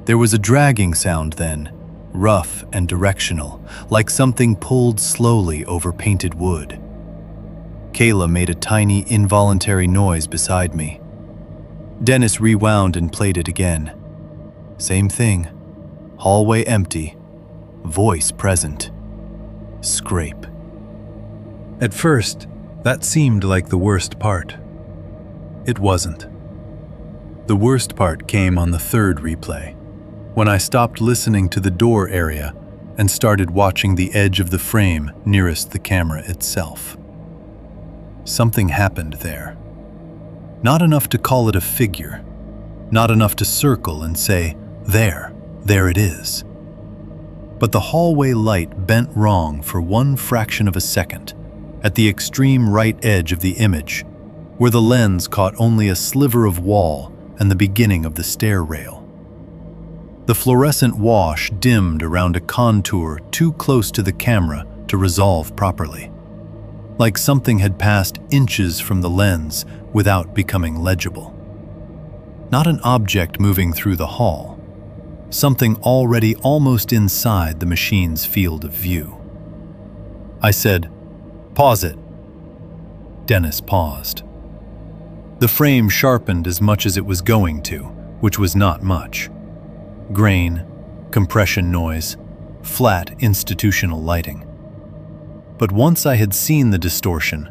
There was a dragging sound then, rough and directional, like something pulled slowly over painted wood. Kayla made a tiny, involuntary noise beside me. Dennis rewound and played it again. Same thing. Hallway empty. Voice present. Scrape. At first, that seemed like the worst part. It wasn't. The worst part came on the third replay, when I stopped listening to the door area and started watching the edge of the frame nearest the camera itself. Something happened there. Not enough to call it a figure, not enough to circle and say, there it is. But the hallway light bent wrong for one fraction of a second, at the extreme right edge of the image, where the lens caught only a sliver of wall and the beginning of the stair rail. The fluorescent wash dimmed around a contour too close to the camera to resolve properly, like something had passed inches from the lens without becoming legible. Not an object moving through the hall, something already almost inside the machine's field of view. I said, "Pause it." Dennis paused. The frame sharpened as much as it was going to, which was not much. Grain, compression noise, flat institutional lighting. But once I had seen the distortion,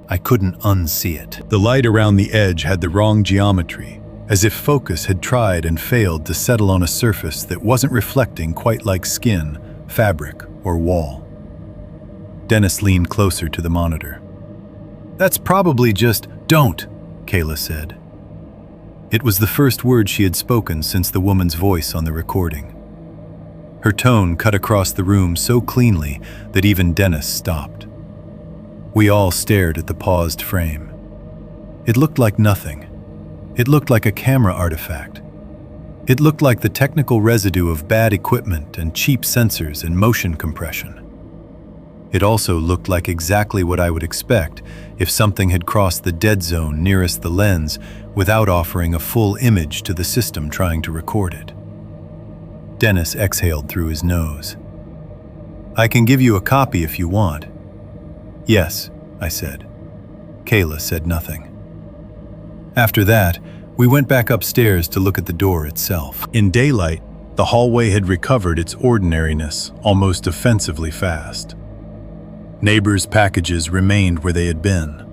I couldn't unsee it. The light around the edge had the wrong geometry, as if focus had tried and failed to settle on a surface that wasn't reflecting quite like skin, fabric, or wall. Dennis leaned closer to the monitor. "That's probably just, don't," Kayla said. It was the first word she had spoken since the woman's voice on the recording. Her tone cut across the room so cleanly that even Dennis stopped. We all stared at the paused frame. It looked like nothing. It looked like a camera artifact. It looked like the technical residue of bad equipment and cheap sensors and motion compression. It also looked like exactly what I would expect if something had crossed the dead zone nearest the lens without offering a full image to the system trying to record it. Dennis exhaled through his nose. "I can give you a copy if you want." "Yes," I said. Kayla said nothing. After that, we went back upstairs to look at the door itself. In daylight, the hallway had recovered its ordinariness almost offensively fast. Neighbors' packages remained where they had been.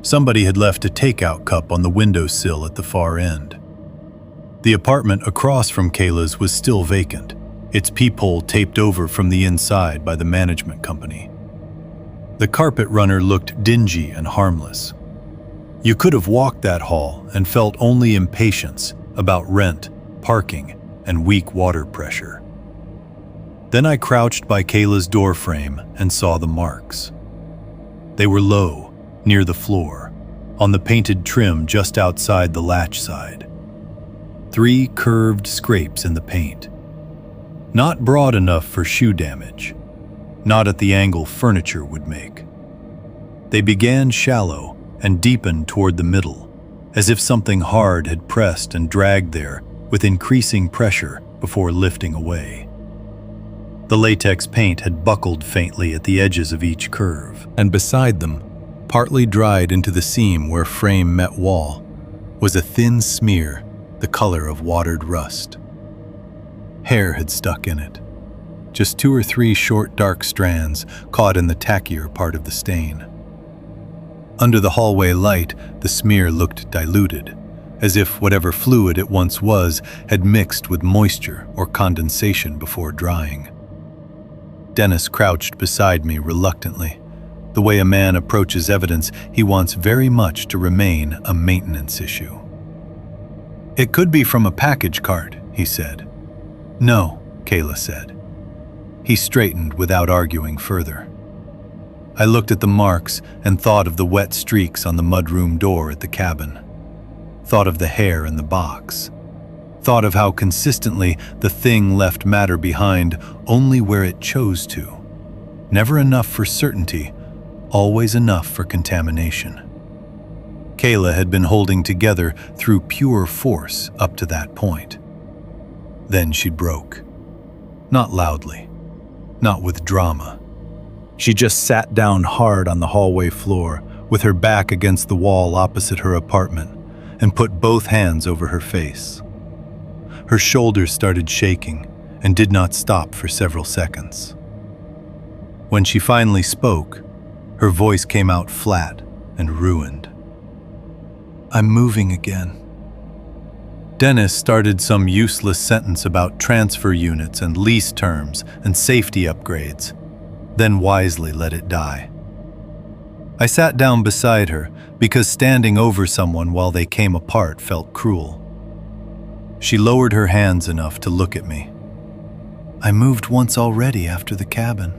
Somebody had left a takeout cup on the windowsill at the far end. The apartment across from Kayla's was still vacant, its peephole taped over from the inside by the management company. The carpet runner looked dingy and harmless. You could have walked that hall and felt only impatience about rent, parking, and weak water pressure. Then I crouched by Kayla's doorframe and saw the marks. They were low, near the floor, on the painted trim just outside the latch side. 3 curved scrapes in the paint. Not broad enough for shoe damage, not at the angle furniture would make. They began shallow and deepened toward the middle, as if something hard had pressed and dragged there with increasing pressure before lifting away. The latex paint had buckled faintly at the edges of each curve, and beside them, partly dried into the seam where frame met wall, was a thin smear the color of watered rust. Hair had stuck in it, just 2 or 3 short dark strands caught in the tackier part of the stain. Under the hallway light, the smear looked diluted, as if whatever fluid it once was had mixed with moisture or condensation before drying. Dennis crouched beside me reluctantly, the way a man approaches evidence he wants very much to remain a maintenance issue. "It could be from a package cart," he said. "No," Kayla said. He straightened without arguing further. I looked at the marks and thought of the wet streaks on the mudroom door at the cabin. Thought of the hair in the box. Thought of how consistently the thing left matter behind only where it chose to. Never enough for certainty, always enough for contamination. Kayla had been holding together through pure force up to that point. Then she broke. Not loudly, not with drama. She just sat down hard on the hallway floor, with her back against the wall opposite her apartment, and put both hands over her face. Her shoulders started shaking and did not stop for several seconds. When she finally spoke, her voice came out flat and ruined. "I'm moving again." Dennis started some useless sentence about transfer units and lease terms and safety upgrades, then wisely let it die. I sat down beside her because standing over someone while they came apart felt cruel. She lowered her hands enough to look at me. "I moved once already after the cabin."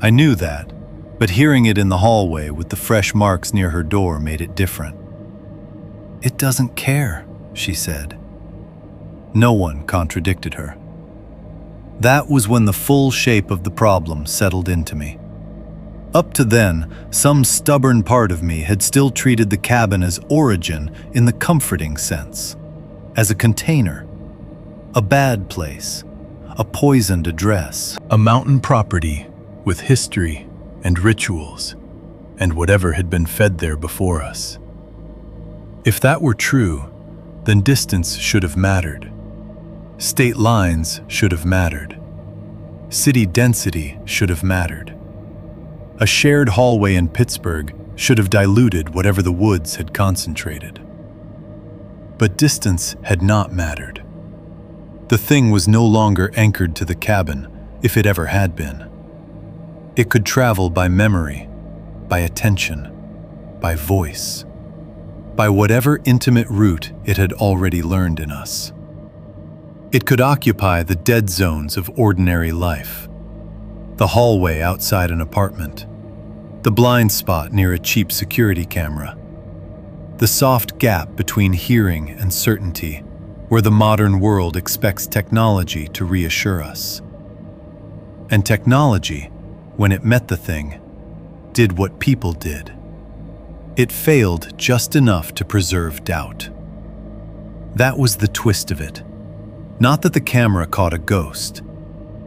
I knew that, but hearing it in the hallway with the fresh marks near her door made it different. "It doesn't care," she said. No one contradicted her. That was when the full shape of the problem settled into me. Up to then, some stubborn part of me had still treated the cabin as origin in the comforting sense, as a container, a bad place, a poisoned address, a mountain property with history and rituals, and whatever had been fed there before us. If that were true, then distance should have mattered. State lines should have mattered. City density should have mattered. A shared hallway in Pittsburgh should have diluted whatever the woods had concentrated. But distance had not mattered. The thing was no longer anchored to the cabin, if it ever had been. It could travel by memory, by attention, by voice, by whatever intimate route it had already learned in us. It could occupy the dead zones of ordinary life, the hallway outside an apartment, the blind spot near a cheap security camera, the soft gap between hearing and certainty where the modern world expects technology to reassure us. And technology, when it met the thing, did what people did. It failed just enough to preserve doubt. That was the twist of it. Not that the camera caught a ghost.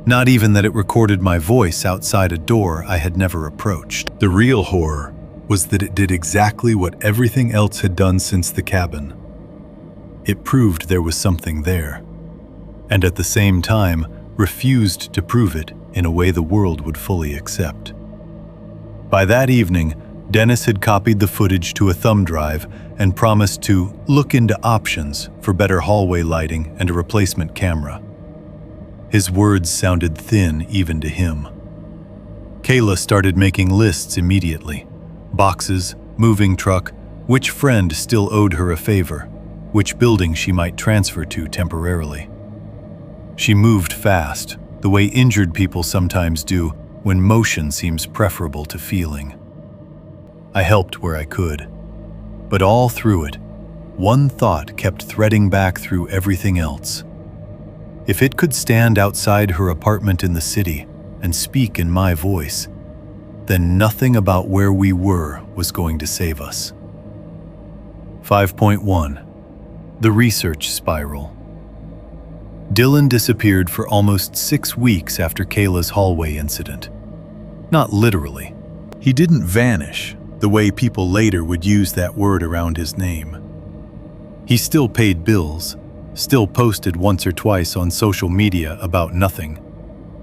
Not even that it recorded my voice outside a door I had never approached. The real horror was that it did exactly what everything else had done since the cabin. It proved there was something there, and at the same time refused to prove it in a way the world would fully accept. By that evening, Dennis had copied the footage to a thumb drive and promised to look into options for better hallway lighting and a replacement camera. His words sounded thin even to him. Kayla started making lists immediately. Boxes, moving truck, which friend still owed her a favor, which building she might transfer to temporarily. She moved fast, the way injured people sometimes do when motion seems preferable to feeling. I helped where I could, but all through it, one thought kept threading back through everything else. If it could stand outside her apartment in the city and speak in my voice, then nothing about where we were was going to save us. 5.1. The research spiral. Dylan disappeared for almost 6 weeks after Kayla's hallway incident. Not literally. He didn't vanish, the way people later would use that word around his name. He still paid bills, still posted once or twice on social media about nothing.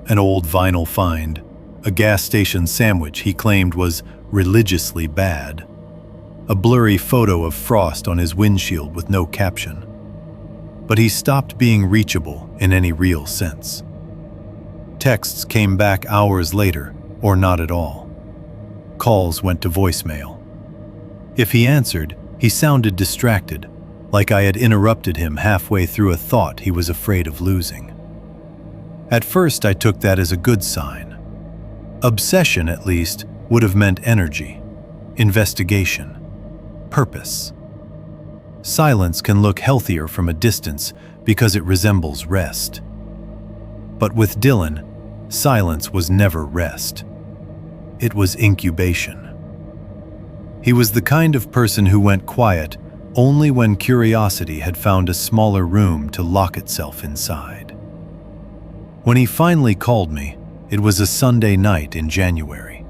An old vinyl find, a gas station sandwich he claimed was religiously bad, a blurry photo of frost on his windshield with no caption. But he stopped being reachable in any real sense. Texts came back hours later, or not at all. Calls went to voicemail. If he answered, he sounded distracted, like I had interrupted him halfway through a thought he was afraid of losing. At first, I took that as a good sign. Obsession, at least, would have meant energy, investigation, purpose. Silence can look healthier from a distance because it resembles rest. But with Dylan, silence was never rest. It was incubation. He was the kind of person who went quiet only when curiosity had found a smaller room to lock itself inside. When he finally called me, it was a Sunday night in January.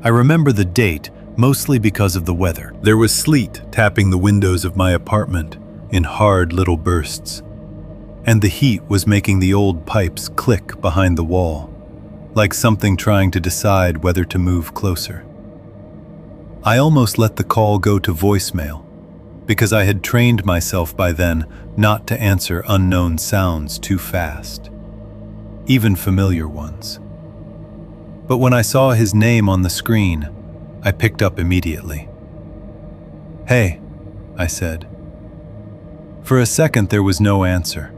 I remember the date mostly because of the weather. There was sleet tapping the windows of my apartment in hard little bursts, and the heat was making the old pipes click behind the wall, like something trying to decide whether to move closer. I almost let the call go to voicemail, because I had trained myself by then not to answer unknown sounds too fast, even familiar ones. But when I saw his name on the screen, I picked up immediately. "Hey," I said. For a second there was no answer,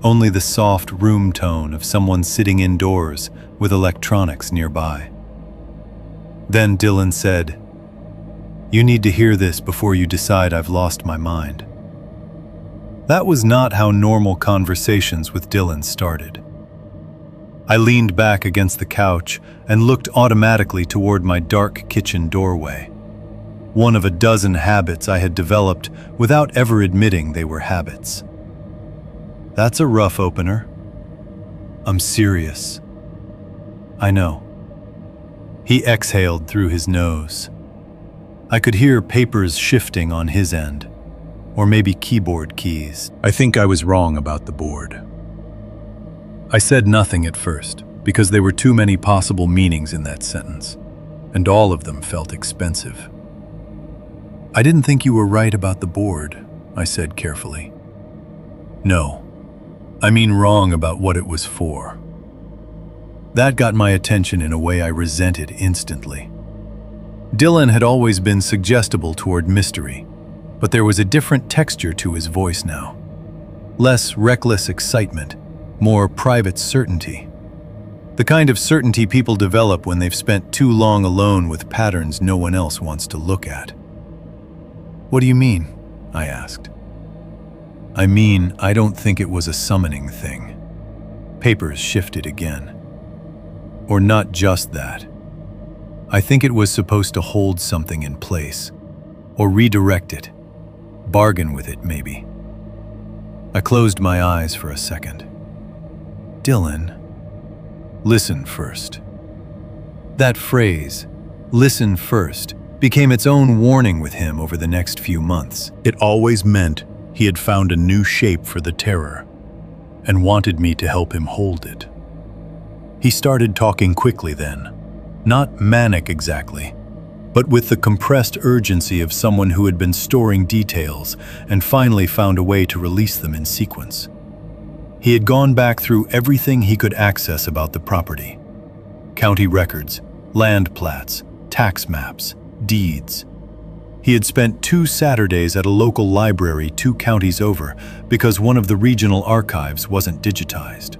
only the soft room tone of someone sitting indoors with electronics nearby. Then Dylan said, "You need to hear this before you decide I've lost my mind." That was not how normal conversations with Dylan started. I leaned back against the couch and looked automatically toward my dark kitchen doorway. One of a dozen habits I had developed without ever admitting they were habits. "That's a rough opener." "I'm serious." "I know." He exhaled through his nose. I could hear papers shifting on his end, or maybe keyboard keys. I think I was wrong about the board. I said nothing at first, because there were too many possible meanings in that sentence, and all of them felt expensive. "I didn't think you were right about the board," I said carefully. "No, I mean wrong about what it was for." That got my attention in a way I resented instantly. Dylan had always been suggestible toward mystery, but there was a different texture to his voice now. Less reckless excitement, more private certainty. The kind of certainty people develop when they've spent too long alone with patterns no one else wants to look at. "What do you mean?" I asked. "I mean, I don't think it was a summoning thing." Papers shifted again. "Or not just that. I think it was supposed to hold something in place, or redirect it, bargain with it maybe. I closed my eyes for a second. Dylan, listen first. That phrase, listen first, became its own warning with him over the next few months. It always meant he had found a new shape for the terror and wanted me to help him hold it. He started talking quickly then, not manic exactly, but with the compressed urgency of someone who had been storing details and finally found a way to release them in sequence. He had gone back through everything he could access about the property: county records, land plats, tax maps, deeds. He had spent 2 Saturdays at a local library 2 counties over because one of the regional archives wasn't digitized.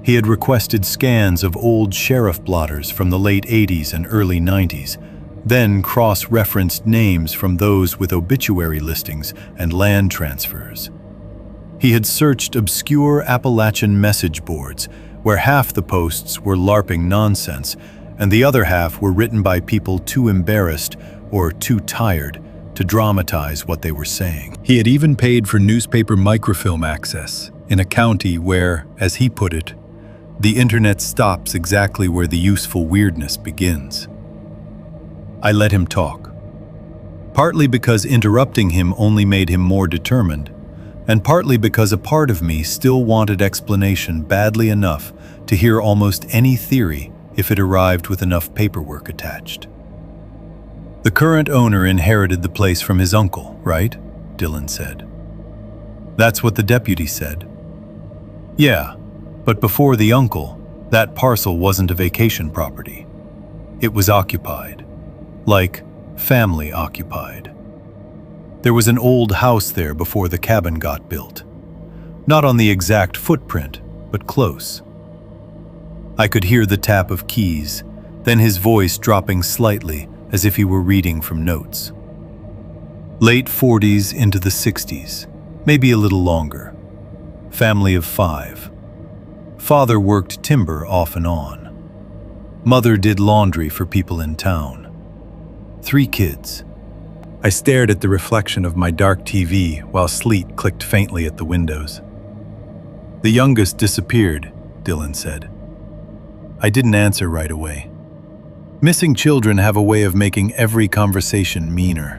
He had requested scans of old sheriff blotters from the late 80s and early 90s, then cross-referenced names from those with obituary listings and land transfers. He had searched obscure Appalachian message boards where half the posts were LARPing nonsense and the other half were written by people too embarrassed or too tired to dramatize what they were saying. He had even paid for newspaper microfilm access in a county where, as he put it, the internet stops exactly where the useful weirdness begins. I let him talk, partly because interrupting him only made him more determined, and partly because a part of me still wanted explanation badly enough to hear almost any theory if it arrived with enough paperwork attached. The current owner inherited the place from his uncle, right? Dylan said. That's what the deputy said. Yeah, but before the uncle, that parcel wasn't a vacation property. It was occupied, like family occupied. There was an old house there before the cabin got built. Not on the exact footprint, but close. I could hear the tap of keys, then his voice dropping slightly as if he were reading from notes. Late 40s into the 60s, maybe a little longer. Family of 5. Father worked timber off and on. Mother did laundry for people in town. 3 kids. I stared at the reflection of my dark TV while sleet clicked faintly at the windows. The youngest disappeared, Dylan said. I didn't answer right away. Missing children have a way of making every conversation meaner.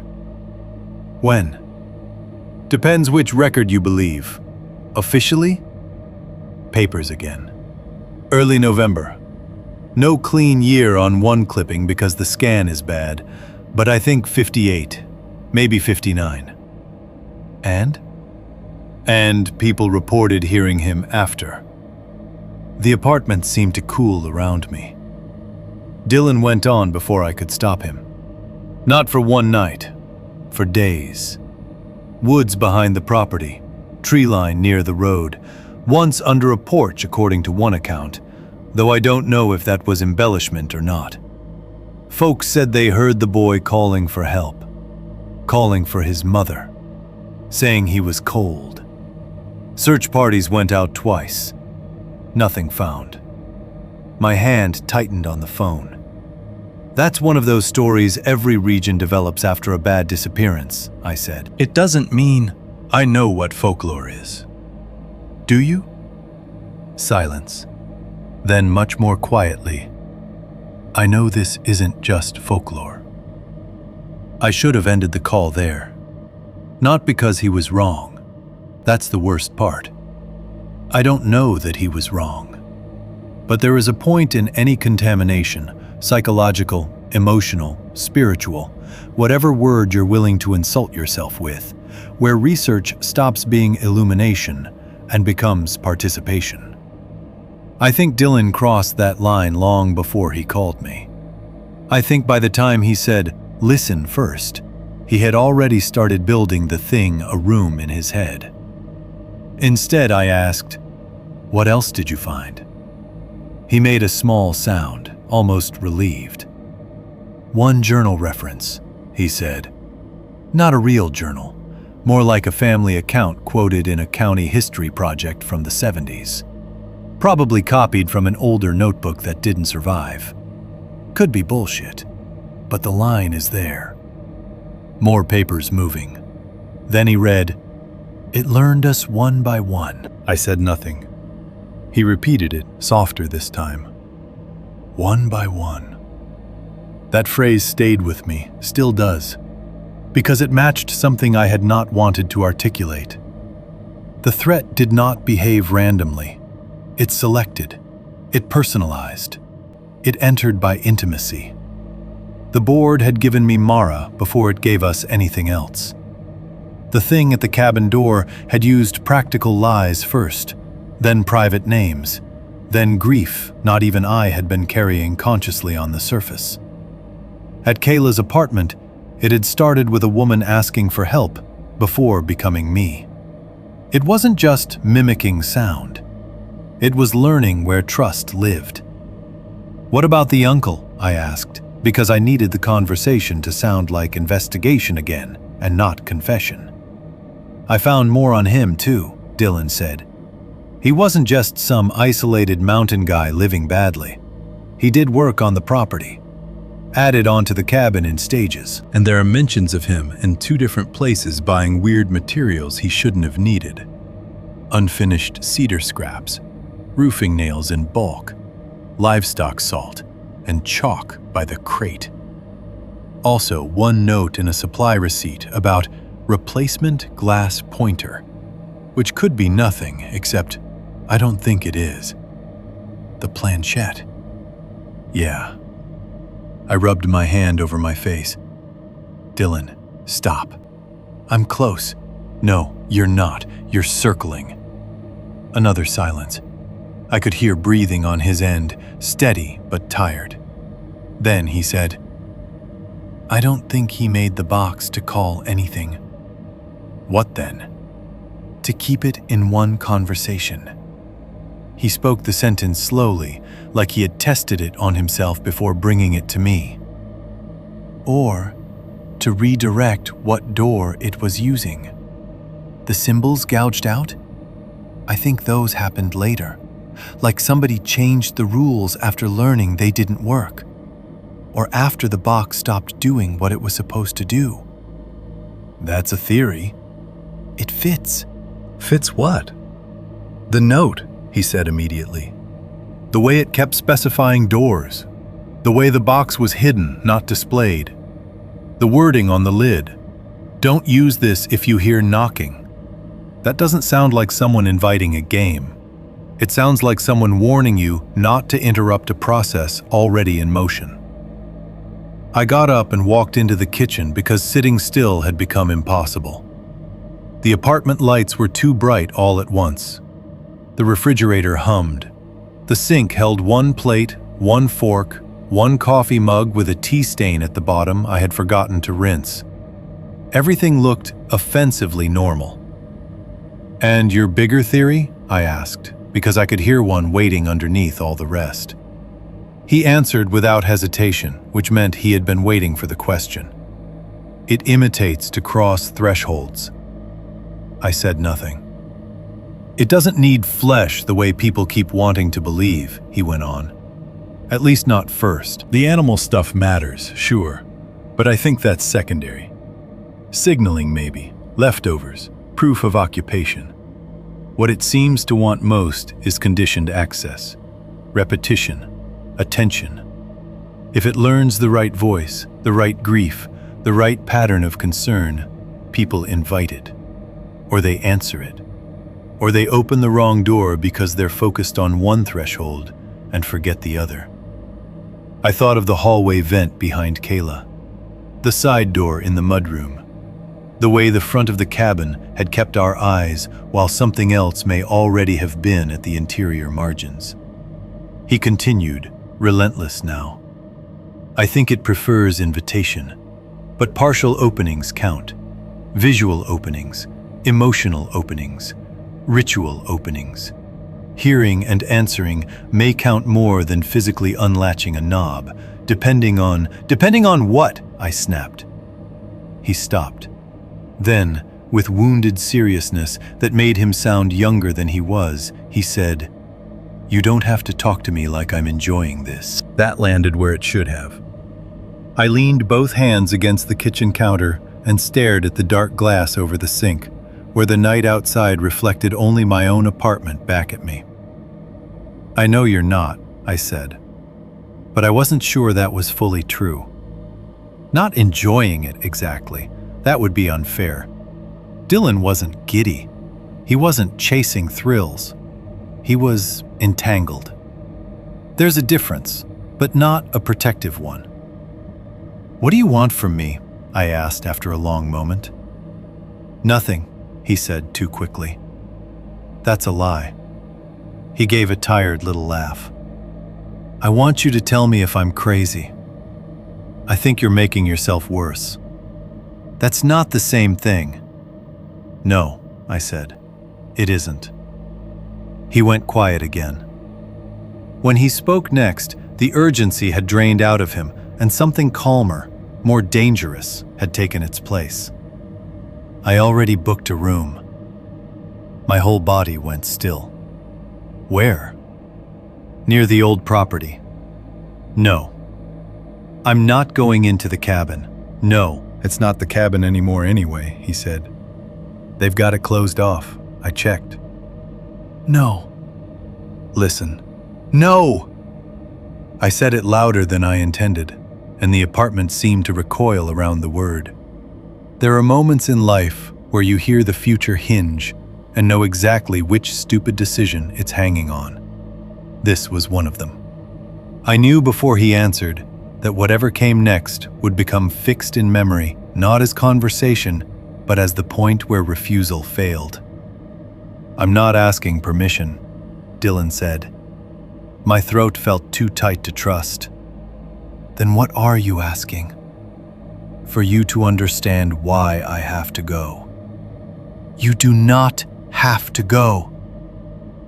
When? Depends which record you believe. Officially? Papers again. Early November. No clean year on one clipping because the scan is bad, but I think 58, maybe 59. And? And people reported hearing him after. The apartment seemed to cool around me. Dylan went on before I could stop him. Not for one night, for days. Woods behind the property, tree line near the road, once under a porch according to one account, though I don't know if that was embellishment or not. Folks said they heard the boy calling for help, calling for his mother, saying he was cold. Search parties went out twice. Nothing found. My hand tightened on the phone. That's one of those stories every region develops after a bad disappearance, I said. It doesn't mean I know what folklore is. Do you? Silence. Then much more quietly, I know this isn't just folklore. I should have ended the call there. Not because he was wrong. That's the worst part. I don't know that he was wrong. But there is a point in any contamination, psychological, emotional, spiritual, whatever word you're willing to insult yourself with, where research stops being illumination and becomes participation. I think Dylan crossed that line long before he called me. I think by the time he said, "Listen first," he had already started building the thing a room in his head. Instead, I asked, "What else did you find?" He made a small sound, almost relieved. "One journal reference," he said. "Not a real journal, more like a family account quoted in a county history project from the 70s. Probably copied from an older notebook that didn't survive. Could be bullshit, but the line is there. More papers moving. Then he read, "It learned us one by one." I said nothing. He repeated it, softer this time. One by one. That phrase stayed with me, still does, because it matched something I had not wanted to articulate. The threat did not behave randomly. It selected. It personalized. It entered by intimacy. The board had given me Mara before it gave us anything else. The thing at the cabin door had used practical lies first, then private names, then grief not even I had been carrying consciously on the surface. At Kayla's apartment, it had started with a woman asking for help before becoming me. It wasn't just mimicking sound. It was learning where trust lived. "What about the uncle?" I asked, because I needed the conversation to sound like investigation again and not confession. "I found more on him too," Dylan said. "He wasn't just some isolated mountain guy living badly. He did work on the property, added onto the cabin in stages." And there are mentions of him in 2 different places buying weird materials he shouldn't have needed. Unfinished cedar scraps, roofing nails in bulk, livestock salt, and chalk by the crate. Also, 1 note in a supply receipt about replacement glass pointer, which could be nothing except I don't think it is. The planchette. Yeah. I rubbed my hand over my face. "Dylan, stop. I'm close." "No, you're not. You're circling." Another silence. I could hear breathing on his end, steady but tired. Then he said, "I don't think he made the box to call anything." "What then?" "To keep it in one conversation." He spoke the sentence slowly, like he had tested it on himself before bringing it to me. "Or to redirect what door it was using. The symbols gouged out? I think those happened later. Like somebody changed the rules after learning they didn't work. Or after the box stopped doing what it was supposed to do." "That's a theory." "It fits." "Fits what?" "The note," he said immediately. "The way it kept specifying doors. The way the box was hidden, not displayed. The wording on the lid. Don't use this if you hear knocking. That doesn't sound like someone inviting a game. It sounds like someone warning you not to interrupt a process already in motion." I got up and walked into the kitchen because sitting still had become impossible. The apartment lights were too bright all at once. The refrigerator hummed. The sink held 1 plate, 1 fork, 1 coffee mug with a tea stain at the bottom I had forgotten to rinse. Everything looked offensively normal. "And your bigger theory?" I asked, because I could hear one waiting underneath all the rest. He answered without hesitation, which meant he had been waiting for the question. "It imitates to cross thresholds." I said nothing. "It doesn't need flesh the way people keep wanting to believe," he went on. "At least not first. The animal stuff matters, sure, but I think that's secondary. Signaling maybe, leftovers, proof of occupation. What it seems to want most is conditioned access, repetition, attention. If it learns the right voice, the right grief, the right pattern of concern, people invite it. Or they answer it. Or they open the wrong door because they're focused on one threshold and forget the other." I thought of the hallway vent behind Kayla, the side door in the mudroom, the way the front of the cabin had kept our eyes while something else may already have been at the interior margins. He continued, relentless now. "I think it prefers invitation, but partial openings count. Visual openings, emotional openings, ritual openings. Hearing and answering may count more than physically unlatching a knob, depending on what?" I snapped. He stopped. Then, with wounded seriousness that made him sound younger than he was, he said, You don't have to talk to me like I'm enjoying this. That landed where it should have. I leaned both hands against the kitchen counter and stared at the dark glass over the sink, where the night outside reflected only my own apartment back at me. I know you're not, I said, but I wasn't sure that was fully true. Not enjoying it exactly, that would be unfair. Dylan wasn't giddy. He wasn't chasing thrills. He was entangled. There's a difference, but not a protective one. What do you want from me? I asked after a long moment. Nothing, he said too quickly. That's a lie. He gave a tired little laugh. I want you to tell me if I'm crazy. I think you're making yourself worse. That's not the same thing. No, I said. It isn't. He went quiet again. When he spoke next, the urgency had drained out of him, and something calmer, more dangerous, had taken its place. I already booked a room. My whole body went still. Where? Near the old property. No. I'm not going into the cabin. No. It's not the cabin anymore anyway, he said. They've got it closed off. I checked. No. Listen. No! I said it louder than I intended, and the apartment seemed to recoil around the word. There are moments in life where you hear the future hinge and know exactly which stupid decision it's hanging on. This was one of them. I knew before he answered that whatever came next would become fixed in memory, not as conversation, but as the point where refusal failed. I'm not asking permission, Dylan said. My throat felt too tight to trust. Then what are you asking? For you to understand why I have to go. You do not have to go.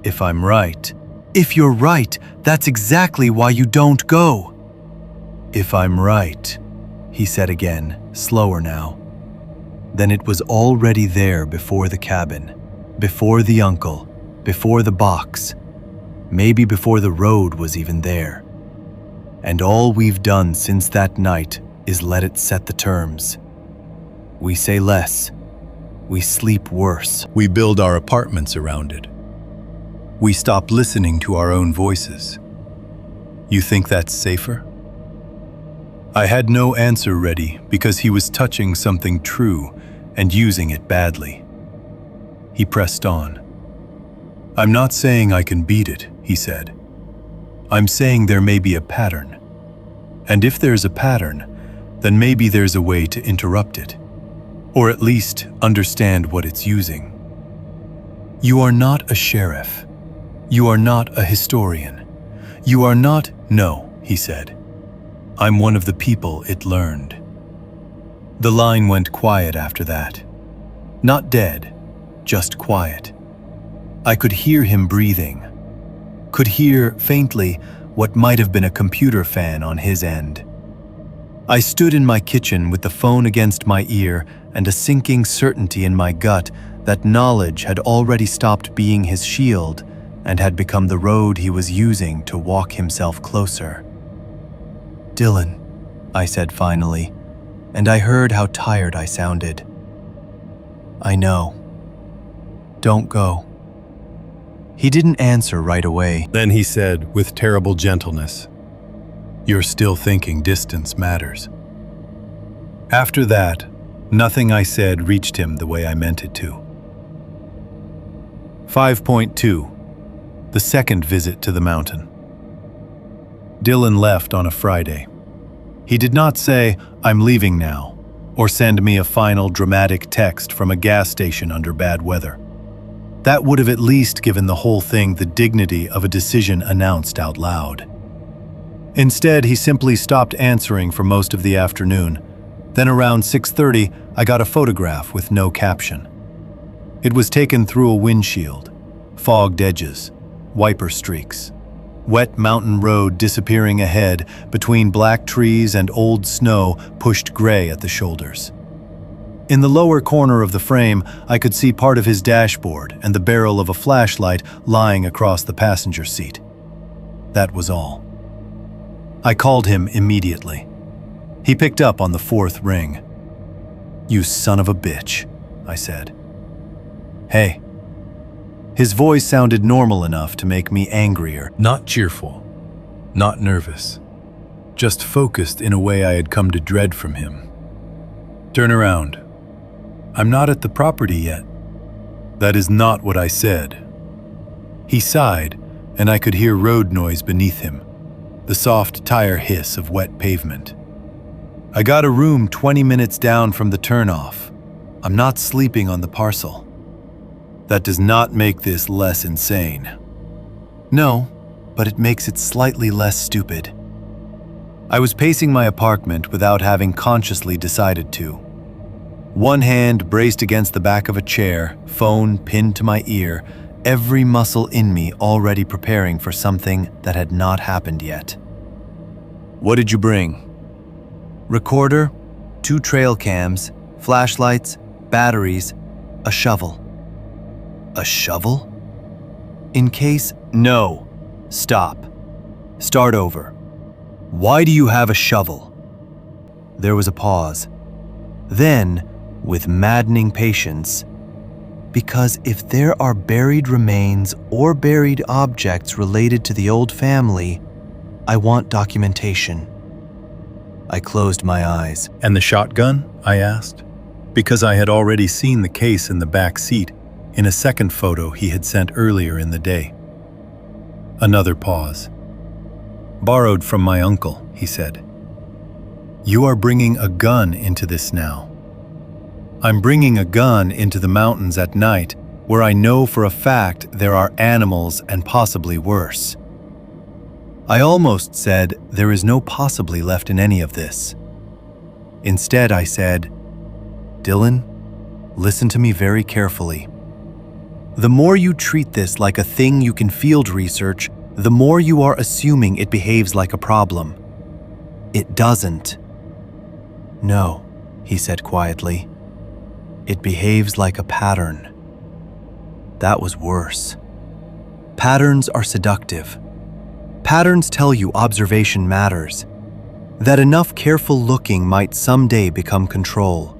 If I'm right. If you're right, that's exactly why you don't go. If I'm right, he said again, slower now. Then it was already there before the cabin, before the uncle, before the box, maybe before the road was even there. And all we've done since that night is let it set the terms. We say less. We sleep worse. We build our apartments around it. We stop listening to our own voices. You think that's safer? I had no answer ready because he was touching something true and using it badly. He pressed on. I'm not saying I can beat it, he said. I'm saying there may be a pattern. And if there's a pattern, then maybe there's a way to interrupt it, or at least understand what it's using. You are not a sheriff. You are not a historian. You are not, no, he said. I'm one of the people it learned. The line went quiet after that. Not dead, just quiet. I could hear him breathing. Could hear, faintly, what might have been a computer fan on his end. I stood in my kitchen with the phone against my ear and a sinking certainty in my gut that knowledge had already stopped being his shield and had become the road he was using to walk himself closer. Dylan, I said finally, and I heard how tired I sounded. I know. Don't go. He didn't answer right away. Then he said with terrible gentleness, You're still thinking distance matters. After that, nothing I said reached him the way I meant it to. 5.2. The second visit to the mountain. Dylan left on a Friday. He did not say, I'm leaving now, or send me a final dramatic text from a gas station under bad weather. That would have at least given the whole thing the dignity of a decision announced out loud. Instead, he simply stopped answering for most of the afternoon. Then around 6:30, I got a photograph with no caption. It was taken through a windshield, fogged edges, wiper streaks, wet mountain road disappearing ahead between black trees and old snow pushed gray at the shoulders. In the lower corner of the frame, I could see part of his dashboard and the barrel of a flashlight lying across the passenger seat. That was all. I called him immediately. He picked up on the fourth ring. "You son of a bitch," I said. "Hey." His voice sounded normal enough to make me angrier. Not cheerful, not nervous, just focused in a way I had come to dread from him. "Turn around. I'm not at the property yet." "That is not what I said." He sighed, and I could hear road noise beneath him, the soft tire hiss of wet pavement. "I got a room 20 minutes down from the turnoff. I'm not sleeping on the parcel." "That does not make this less insane." "No, but it makes it slightly less stupid." I was pacing my apartment without having consciously decided to. One hand braced against the back of a chair, phone pinned to my ear, every muscle in me already preparing for something that had not happened yet. "What did you bring?" "Recorder, 2 trail cams, flashlights, batteries, a shovel." "A shovel?" "In case—" "No. Stop. Start over. Why do you have a shovel?" There was a pause. Then, with maddening patience, "Because if there are buried remains or buried objects related to the old family, I want documentation." I closed my eyes. "And the shotgun?" I asked, because I had already seen the case in the back seat in a second photo he had sent earlier in the day. Another pause. "Borrowed from my uncle," he said. "You are bringing a gun into this now." "I'm bringing a gun into the mountains at night where I know for a fact there are animals and possibly worse." I almost said there is no possibly left in any of this. Instead, I said, "Dylan, listen to me very carefully. The more you treat this like a thing you can field research, the more you are assuming it behaves like a problem. It doesn't." "No," he said quietly. "It behaves like a pattern." That was worse. Patterns are seductive. Patterns tell you observation matters, that enough careful looking might someday become control.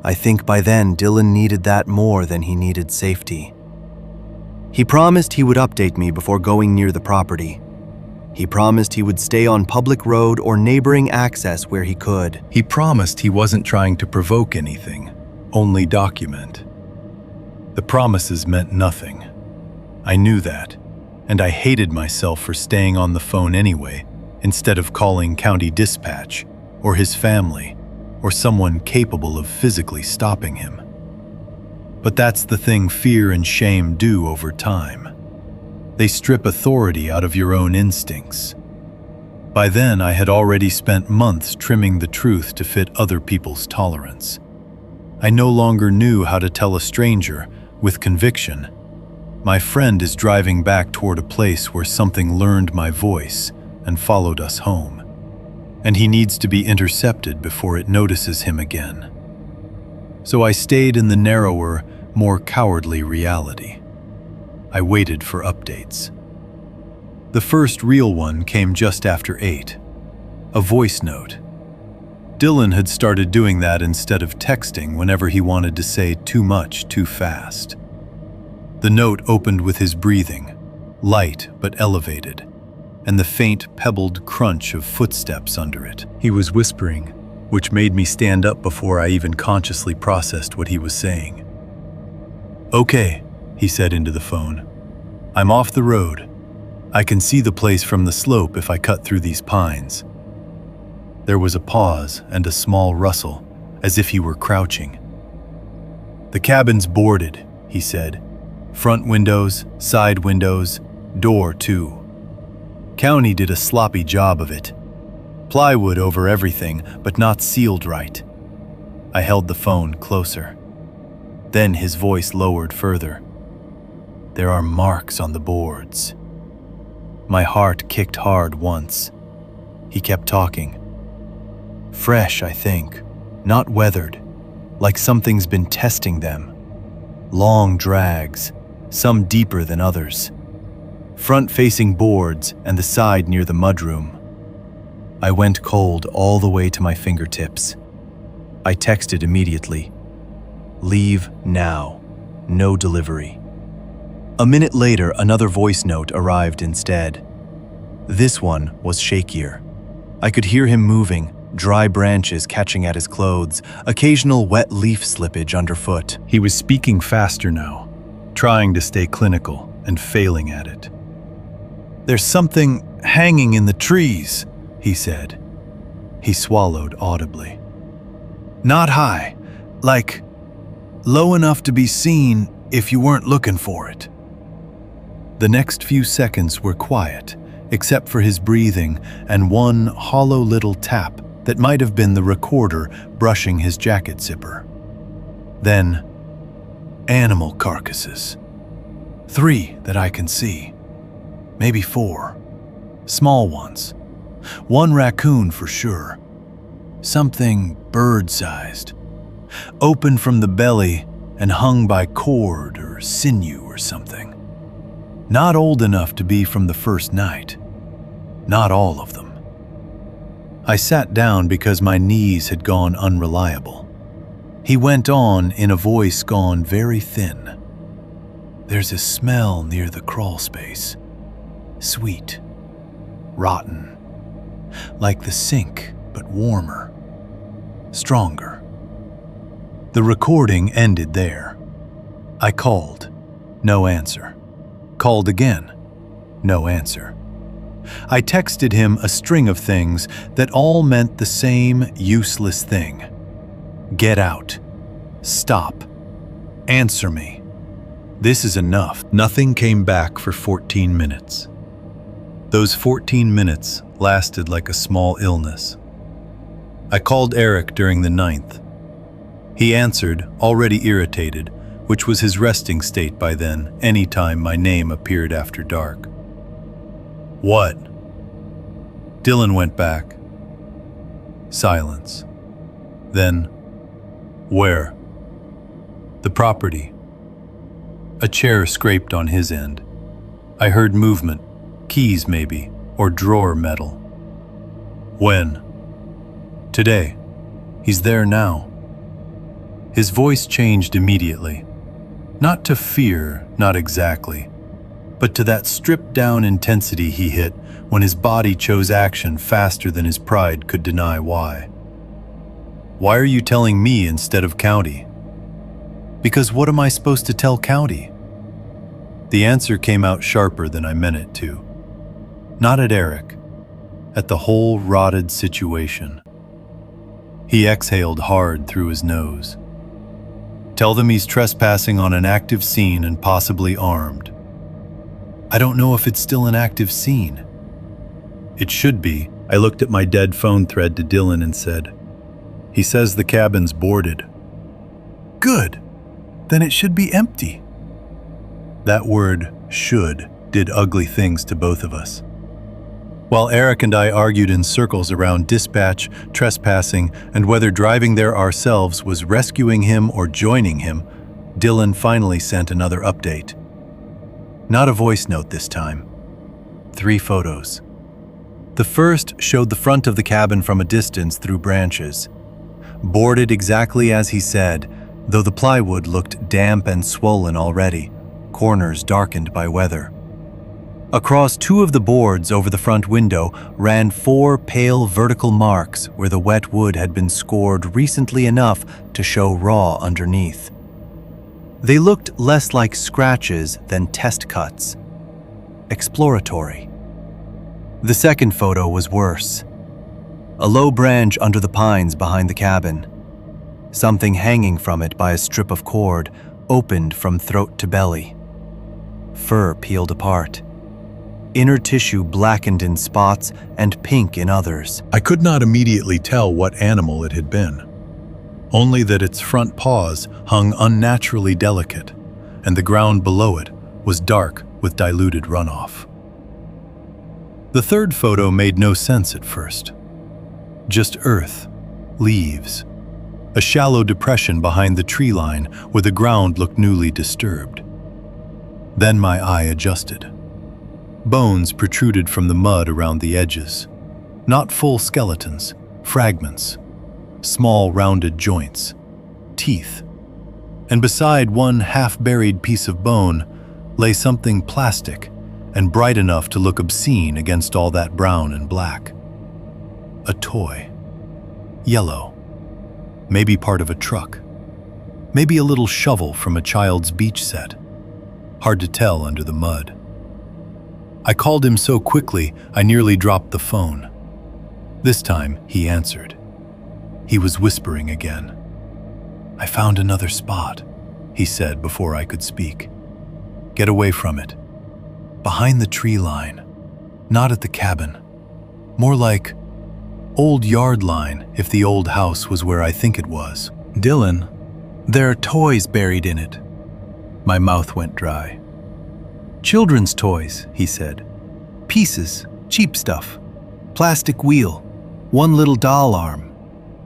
I think by then Dylan needed that more than he needed safety. He promised he would update me before going near the property. He promised he would stay on public road or neighboring access where he could. He promised he wasn't trying to provoke anything, only document. The promises meant nothing. I knew that, and I hated myself for staying on the phone anyway, instead of calling county dispatch, or his family, or someone capable of physically stopping him. But that's the thing fear and shame do over time. They strip authority out of your own instincts. By then, I had already spent months trimming the truth to fit other people's tolerance. I no longer knew how to tell a stranger, with conviction, "My friend is driving back toward a place where something learned my voice and followed us home, and he needs to be intercepted before it notices him again." So I stayed in the narrower, more cowardly reality. I waited for updates. The first real one came just after 8. A voice note. Dylan had started doing that instead of texting whenever he wanted to say too much too fast. The note opened with his breathing, light but elevated, and the faint pebbled crunch of footsteps under it. He was whispering, which made me stand up before I even consciously processed what he was saying. "Okay," he said into the phone. "I'm off the road. I can see the place from the slope if I cut through these pines." There was a pause and a small rustle, as if he were crouching. "The cabin's boarded," he said. "Front windows, side windows, door too. County did a sloppy job of it. Plywood over everything, but not sealed right." I held the phone closer. Then his voice lowered further. "There are marks on the boards." My heart kicked hard once. He kept talking. "Fresh, I think, not weathered, like something's been testing them. Long drags, some deeper than others. front-facing boards and the side near the mudroom. I went cold all the way to my fingertips. I texted immediately. Leave now. No delivery. A minute later, another voice note arrived instead. This one was shakier. I could hear him moving, dry branches catching at his clothes, occasional wet leaf slippage underfoot. He was speaking faster now, trying to stay clinical and failing at it. "There's something hanging in the trees," he said. He swallowed audibly. "Not high, like low enough to be seen if you weren't looking for it." The next few seconds were quiet, except for his breathing and one hollow little tap that might have been the recorder brushing his jacket zipper. Then, animal carcasses. 3 that I can see. Maybe 4. Small ones. 1 raccoon for sure. Something bird-sized. Open from the belly and hung by cord or sinew or something. Not old enough to be from the first night. Not all of them. I sat down because my knees had gone unreliable. He went on in a voice gone very thin. "There's a smell near the crawl space. Sweet. Rotten. Like the sink, but warmer. Stronger." The recording ended there. I called. No answer. Called again. No answer. I texted him a string of things that all meant the same useless thing. Get out. Stop. Answer me. This is enough. Nothing came back for 14 minutes. Those 14 minutes lasted like a small illness. I called Eric during the 9th. He answered, already irritated, which was his resting state by then, any time my name appeared after dark. "What?" Dylan went back. Silence. Then, "Where?" "The property." A chair scraped on his end. I heard movement, keys maybe, or drawer metal. "When?" "Today. He's there now." His voice changed immediately. Not to fear, not exactly, but to that stripped-down intensity he hit when his body chose action faster than his pride could deny why. "Why are you telling me instead of County?" "Because what am I supposed to tell County?" The answer came out sharper than I meant it to. Not at Eric, at the whole rotted situation. He exhaled hard through his nose. "Tell them he's trespassing on an active scene and possibly armed." "I don't know if it's still an active scene." "It should be." I looked at my dead phone thread to Dylan and said, "He says the cabin's boarded." "Good. Then it should be empty." That word, should, did ugly things to both of us. While Eric and I argued in circles around dispatch, trespassing, and whether driving there ourselves was rescuing him or joining him, Dylan finally sent another update. Not a voice note this time. 3 photos. The first showed the front of the cabin from a distance through branches. Boarded exactly as he said, though the plywood looked damp and swollen already, corners darkened by weather. Across 2 of the boards over the front window ran 4 pale vertical marks where the wet wood had been scored recently enough to show raw underneath. They looked less like scratches than test cuts. Exploratory. The second photo was worse. A low branch under the pines behind the cabin. Something hanging from it by a strip of cord, opened from throat to belly. Fur peeled apart. Inner tissue blackened in spots and pink in others. I could not immediately tell what animal it had been. Only that its front paws hung unnaturally delicate, and the ground below it was dark with diluted runoff. The third photo made no sense at first. Just earth, leaves, a shallow depression behind the tree line where the ground looked newly disturbed. Then my eye adjusted. Bones protruded from the mud around the edges. Not full skeletons, fragments. Small rounded joints. Teeth. And beside one half-buried piece of bone lay something plastic and bright enough to look obscene against all that brown and black. A toy. Yellow. Maybe part of a truck. Maybe a little shovel from a child's beach set. Hard to tell under the mud. I called him so quickly I nearly dropped the phone. This time he answered. He was whispering again. "I found another spot," he said before I could speak. "Get away from it. Behind the tree line. Not at the cabin. More like old yard line if the old house was where I think it was." Dylan, there are toys buried in it. My mouth went dry. Children's toys, he said. Pieces, cheap stuff. Plastic wheel, one little doll arm.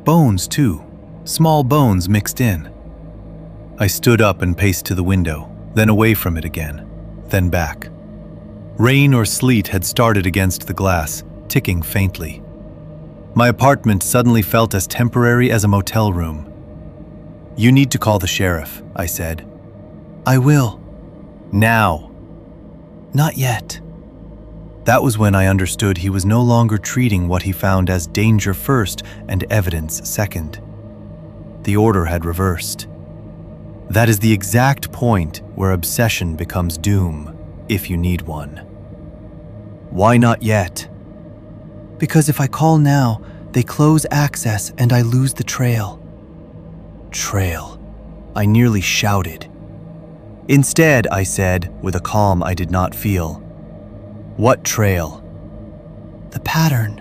Bones too, small bones mixed in. I stood up and paced to the window, then away from it again, then back. Rain or sleet had started against the glass, ticking faintly. My apartment suddenly felt as temporary as a motel room. "You need to call the sheriff," I said. "I will." "Now." "Not yet." That was when I understood he was no longer treating what he found as danger first and evidence second. The order had reversed. That is the exact point where obsession becomes doom, if you need one. "Why not yet?" "Because if I call now, they close access and I lose the trail." "Trail," I nearly shouted. "Instead," I said, with a calm I did not feel. "What trail?" "The pattern."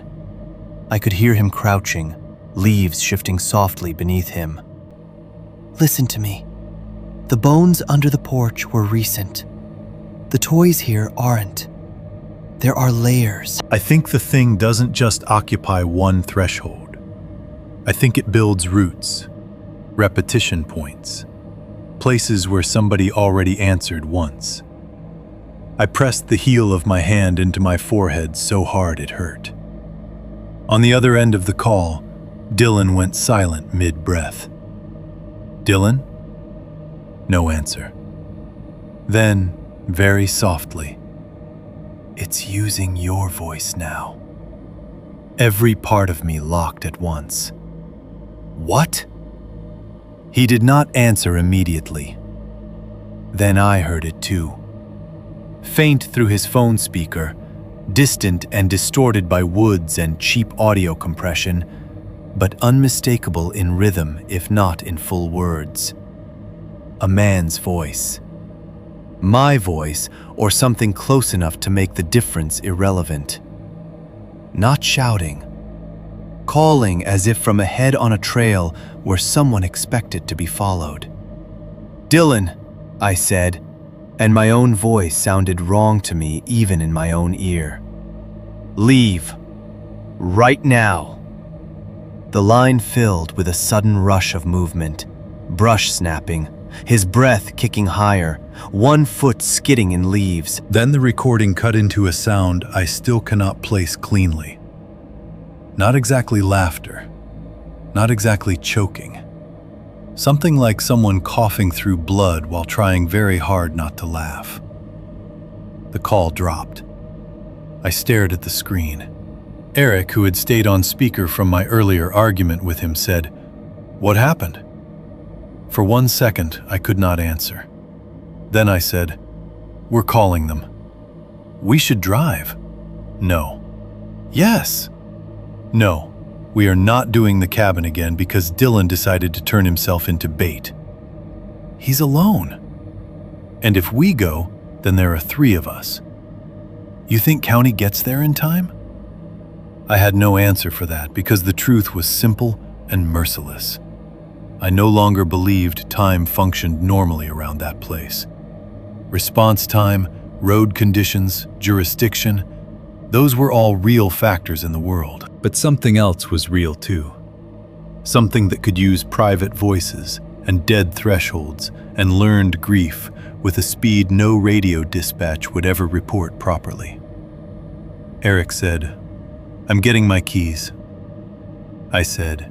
I could hear him crouching, leaves shifting softly beneath him. "Listen to me. The bones under the porch were recent. The toys here aren't. There are layers." I think the thing doesn't just occupy one threshold. I think it builds roots, repetition points, places where somebody already answered once. I pressed the heel of my hand into my forehead so hard it hurt. On the other end of the call, Dylan went silent mid-breath. "Dylan?" No answer. Then, very softly, "It's using your voice now." Every part of me locked at once. "What?" He did not answer immediately. Then I heard it too. Faint through his phone speaker, distant and distorted by woods and cheap audio compression, but unmistakable in rhythm if not in full words. A man's voice. My voice, or something close enough to make the difference irrelevant. Not shouting. Calling as if from ahead on a trail where someone expected to be followed. "Dylan," I said, and my own voice sounded wrong to me even in my own ear. "Leave. Right now." The line filled with a sudden rush of movement, brush snapping, his breath kicking higher, one foot skidding in leaves. Then the recording cut into a sound I still cannot place cleanly. Not exactly laughter, not exactly choking. Something like someone coughing through blood while trying very hard not to laugh. The call dropped. I stared at the screen. Eric, who had stayed on speaker from my earlier argument with him, said, "What happened?" For 1 second, I could not answer. Then I said, "We're calling them." "We should drive." "No." "Yes." "No. We are not doing the cabin again because Dylan decided to turn himself into bait. He's alone. And if we go, then there are 3 of us. You think County gets there in time?" I had no answer for that because the truth was simple and merciless. I no longer believed time functioned normally around that place. Response time, road conditions, jurisdiction, those were all real factors in the world. But something else was real too. Something that could use private voices and dead thresholds and learned grief with a speed no radio dispatch would ever report properly. Eric said, "I'm getting my keys." I said,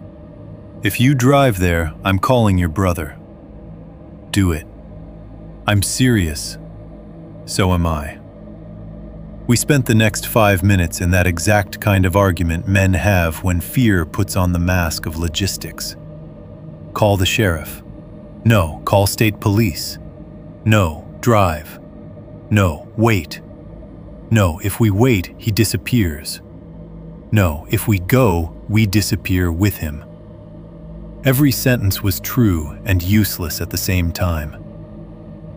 "If you drive there, I'm calling your brother." "Do it." "I'm serious." "So am I." We spent the next 5 minutes in that exact kind of argument men have when fear puts on the mask of logistics. Call the sheriff. No, call state police. No, drive. No, wait. No, if we wait, he disappears. No, if we go, we disappear with him. Every sentence was true and useless at the same time.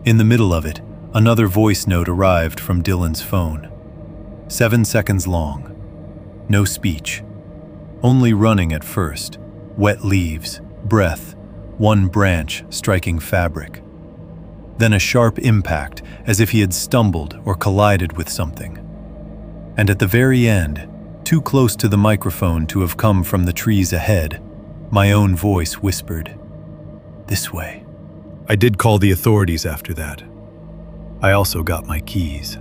In the middle of it, another voice note arrived from Dylan's phone. 7 seconds long. No speech. Only running at first. Wet leaves, breath, one branch striking fabric. Then a sharp impact, as if he had stumbled or collided with something. And at the very end, too close to the microphone to have come from the trees ahead, my own voice whispered, "This way." I did call the authorities after that. I also got my keys.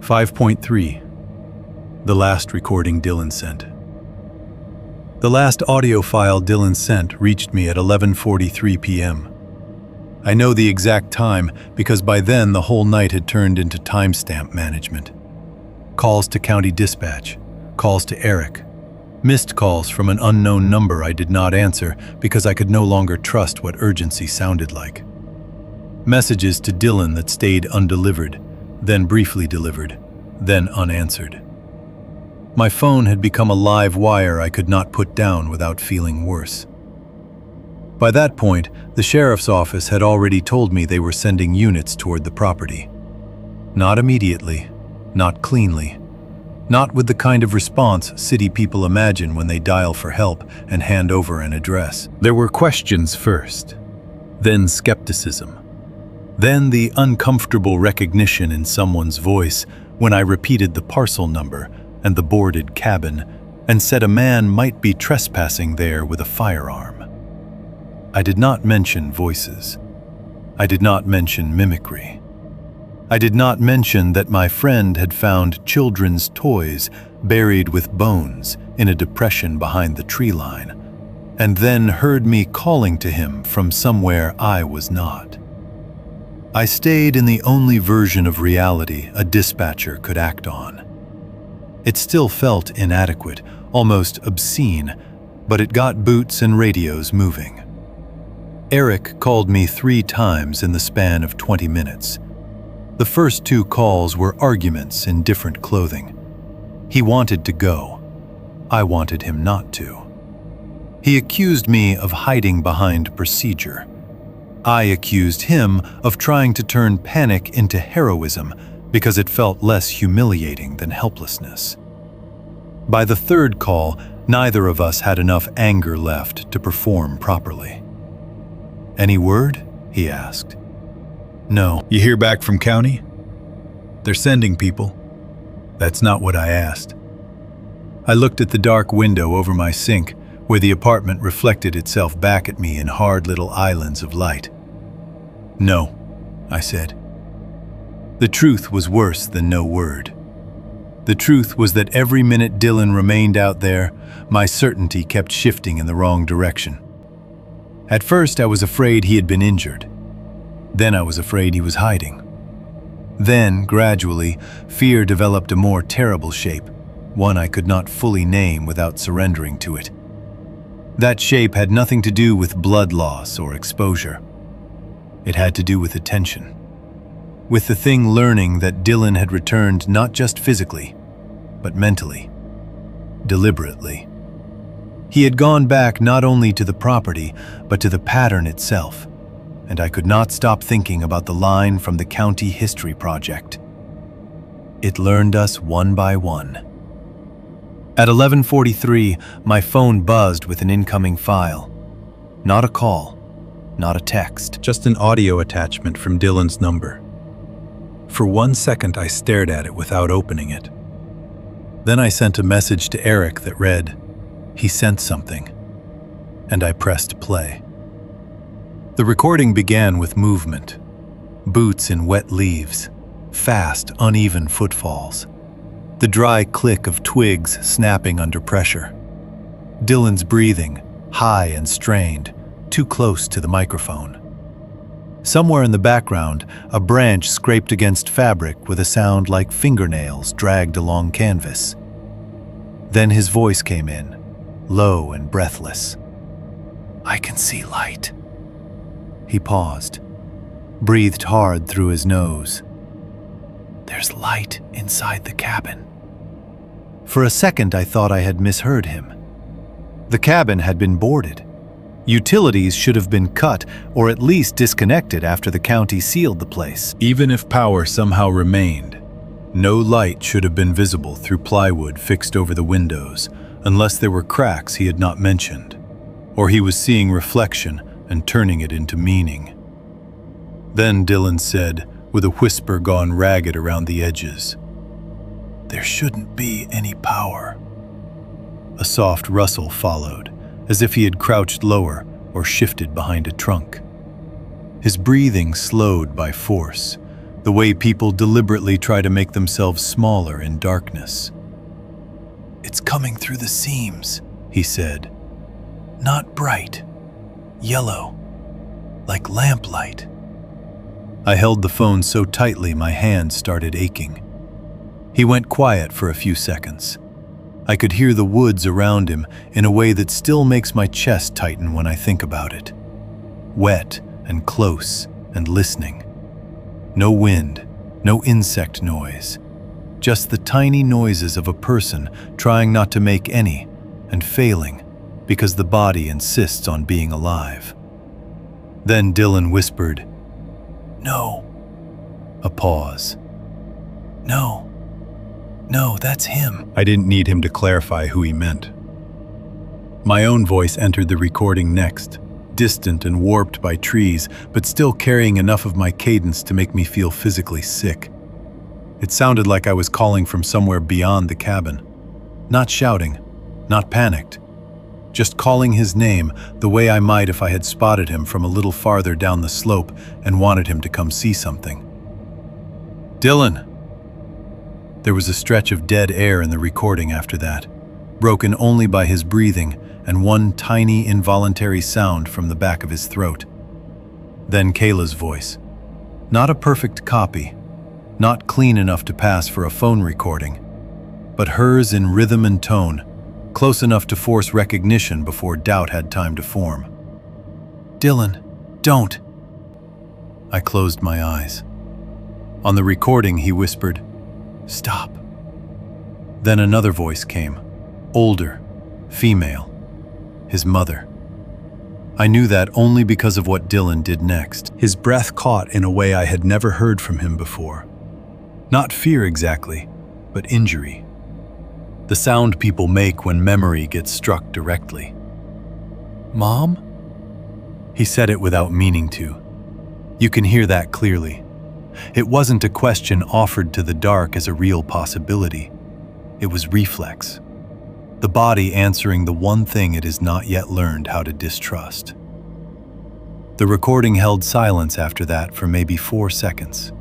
5.3. The last recording Dylan sent. The last audio file Dylan sent reached me at 11:43 p.m. I know the exact time because by then the whole night had turned into timestamp management. Calls to county dispatch, calls to Eric, missed calls from an unknown number I did not answer because I could no longer trust what urgency sounded like. Messages to Dylan that stayed undelivered, then briefly delivered, then unanswered. My phone had become a live wire I could not put down without feeling worse. By that point, the sheriff's office had already told me they were sending units toward the property. Not immediately, not cleanly, not with the kind of response city people imagine when they dial for help and hand over an address. There were questions first, then skepticism, then the uncomfortable recognition in someone's voice when I repeated the parcel number and the boarded cabin and said a man might be trespassing there with a firearm. I did not mention voices. I did not mention mimicry. I did not mention that my friend had found children's toys buried with bones in a depression behind the tree line, and then heard me calling to him from somewhere I was not. I stayed in the only version of reality a dispatcher could act on. It still felt inadequate, almost obscene, but it got boots and radios moving. Eric called me 3 times in the span of 20 minutes. The first 2 calls were arguments in different clothing. He wanted to go. I wanted him not to. He accused me of hiding behind procedure. I accused him of trying to turn panic into heroism because it felt less humiliating than helplessness. By the 3rd call, neither of us had enough anger left to perform properly. "Any word?" he asked. "No." You hear back from county? They're sending people. That's not what I asked. I looked at the dark window over my sink, where the apartment reflected itself back at me in hard little islands of light. "No," I said. The truth was worse than no word. The truth was that every minute Dylan remained out there, my certainty kept shifting in the wrong direction. At first, I was afraid he had been injured. Then I was afraid he was hiding. Then, gradually, fear developed a more terrible shape, one I could not fully name without surrendering to it. That shape had nothing to do with blood loss or exposure. It had to do with attention. With the thing learning that Dylan had returned not just physically, but mentally, deliberately. He had gone back not only to the property, but to the pattern itself, and I could not stop thinking about the line from the County History Project. It learned us one by one. At 11:43, my phone buzzed with an incoming file. Not a call, not a text. Just an audio attachment from Dylan's number. For 1 second, I stared at it without opening it. Then I sent a message to Eric that read, "He sent something," and I pressed play. The recording began with movement, boots in wet leaves, fast, uneven footfalls. the dry click of twigs snapping under pressure. Dylan's breathing, high and strained, too close to the microphone. Somewhere in the background, a branch scraped against fabric with a sound like fingernails dragged along canvas. Then his voice came in, low and breathless. "I can see light." He paused, breathed hard through his nose. "There's light inside the cabin." For a second, I thought I had misheard him. The cabin had been boarded. Utilities should have been cut or at least disconnected after the county sealed the place. Even if power somehow remained, no light should have been visible through plywood fixed over the windows, unless there were cracks he had not mentioned, or he was seeing reflection and turning it into meaning. Then Dylan said, with a whisper gone ragged around the edges, "There shouldn't be any power." A soft rustle followed, as if he had crouched lower or shifted behind a trunk. His breathing slowed by force, the way people deliberately try to make themselves smaller in darkness. "It's coming through the seams," he said. "Not bright. Yellow. Like lamplight." I held the phone so tightly my hands started aching. He went quiet for a few seconds. I could hear the woods around him in a way that still makes my chest tighten when I think about it. Wet and close and listening. No wind, no insect noise. Just the tiny noises of a person trying not to make any and failing because the body insists on being alive. Then Dylan whispered, "No." A pause. "No. No, that's him." I didn't need him to clarify who he meant. My own voice entered the recording next, distant and warped by trees, but still carrying enough of my cadence to make me feel physically sick. It sounded like I was calling from somewhere beyond the cabin. Not shouting, not panicked. Just calling his name the way I might if I had spotted him from a little farther down the slope and wanted him to come see something. "Dylan!" There was a stretch of dead air in the recording after that, broken only by his breathing and one tiny involuntary sound from the back of his throat. Then Kayla's voice. Not a perfect copy, not clean enough to pass for a phone recording, but hers in rhythm and tone, close enough to force recognition before doubt had time to form. "Dylan, don't." I closed my eyes. On the recording, he whispered, "Stop." Then another voice came, older, female, his mother. I knew that only because of what Dylan did next. His breath caught in a way I had never heard from him before. Not fear exactly, but injury. The sound people make when memory gets struck directly. "Mom?" He said it without meaning to. You can hear that clearly. It wasn't a question offered to the dark as a real possibility. It was reflex. The body answering the one thing it has not yet learned how to distrust. The recording held silence after that for maybe 4 seconds.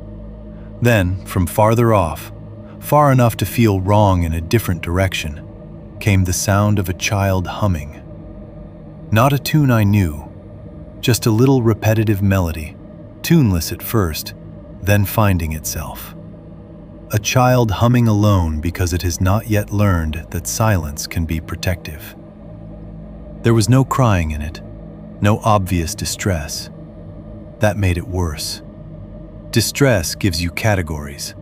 Then, from farther off, far enough to feel wrong in a different direction, came the sound of a child humming. Not a tune I knew, just a little repetitive melody, tuneless at first, then finding itself. A child humming alone because it has not yet learned that silence can be protective. There was no crying in it, no obvious distress. That made it worse. Distress gives you categories.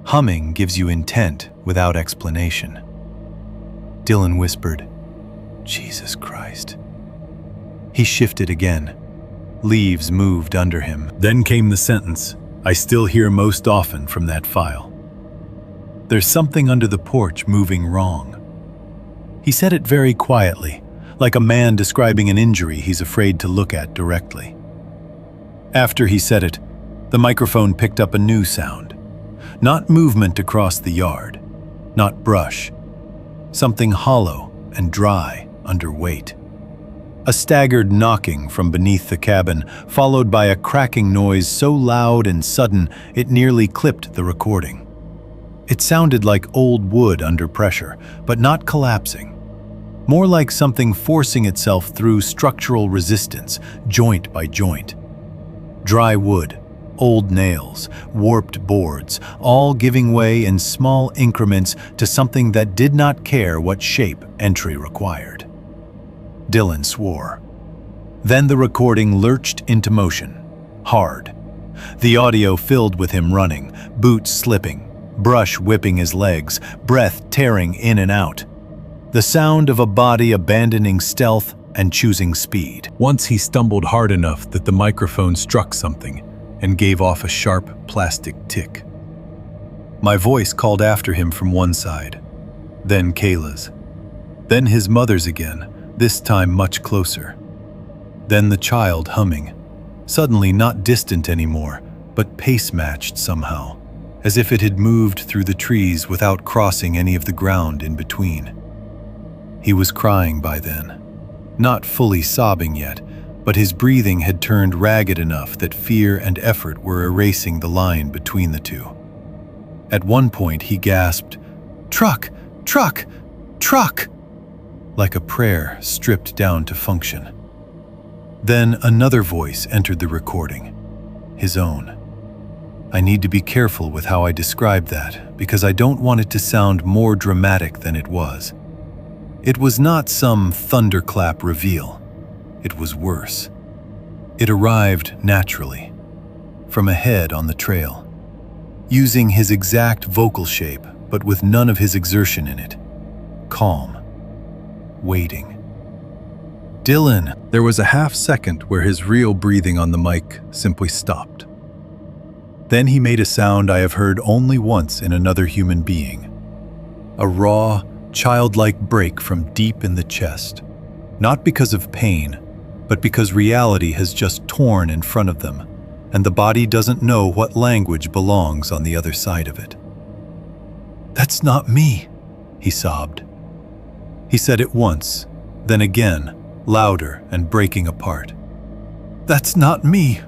Humming gives you intent without explanation. Dylan whispered, "Jesus Christ." He shifted again. Leaves moved under him. Then came the sentence I still hear most often from that file. "There's something under the porch moving wrong." He said it very quietly, like a man describing an injury he's afraid to look at directly. After he said it, the microphone picked up a new sound. Not movement across the yard, not brush. Something hollow and dry under weight. A staggered knocking from beneath the cabin, followed by a cracking noise so loud and sudden it nearly clipped the recording. It sounded like old wood under pressure, but not collapsing. More like something forcing itself through structural resistance, joint by joint. Dry wood, old nails, warped boards, all giving way in small increments to something that did not care what shape entry required. Dylan swore. Then the recording lurched into motion, hard. The audio filled with him running, boots slipping, brush whipping his legs, breath tearing in and out. The sound of a body abandoning stealth and choosing speed. Once he stumbled hard enough that the microphone struck something and gave off a sharp plastic tick. My voice called after him from one side, then Kayla's, then his mother's again, this time much closer. Then the child humming, suddenly not distant anymore, but pace-matched somehow, as if it had moved through the trees without crossing any of the ground in between. He was crying by then, not fully sobbing yet, but his breathing had turned ragged enough that fear and effort were erasing the line between the two. At one point he gasped, "Truck! Truck! Truck!" like a prayer stripped down to function. Then another voice entered the recording, his own. I need to be careful with how I describe that, because I don't want it to sound more dramatic than it was. It was not some thunderclap reveal. It was worse. It arrived naturally, from ahead on the trail, using his exact vocal shape, but with none of his exertion in it. Calm. Waiting. "Dylan!" There was a half second where his real breathing on the mic simply stopped. Then he made a sound I have heard only once in another human being. A raw, childlike break from deep in the chest. Not because of pain, but because reality has just torn in front of them, and the body doesn't know what language belongs on the other side of it. "That's not me," he sobbed. He said it once, then again, louder and breaking apart. "That's not me!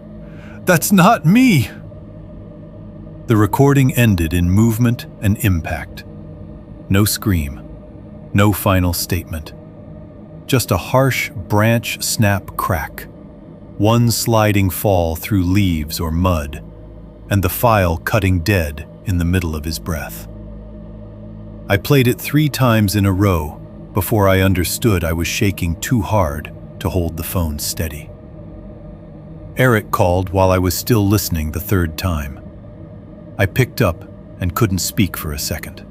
That's not me!" The recording ended in movement and impact. No scream, no final statement. Just a harsh branch snap crack, one sliding fall through leaves or mud, and the file cutting dead in the middle of his breath. I played it 3 times in a row before I understood I was shaking too hard to hold the phone steady. Eric called while I was still listening the 3rd time. I picked up and couldn't speak for a second.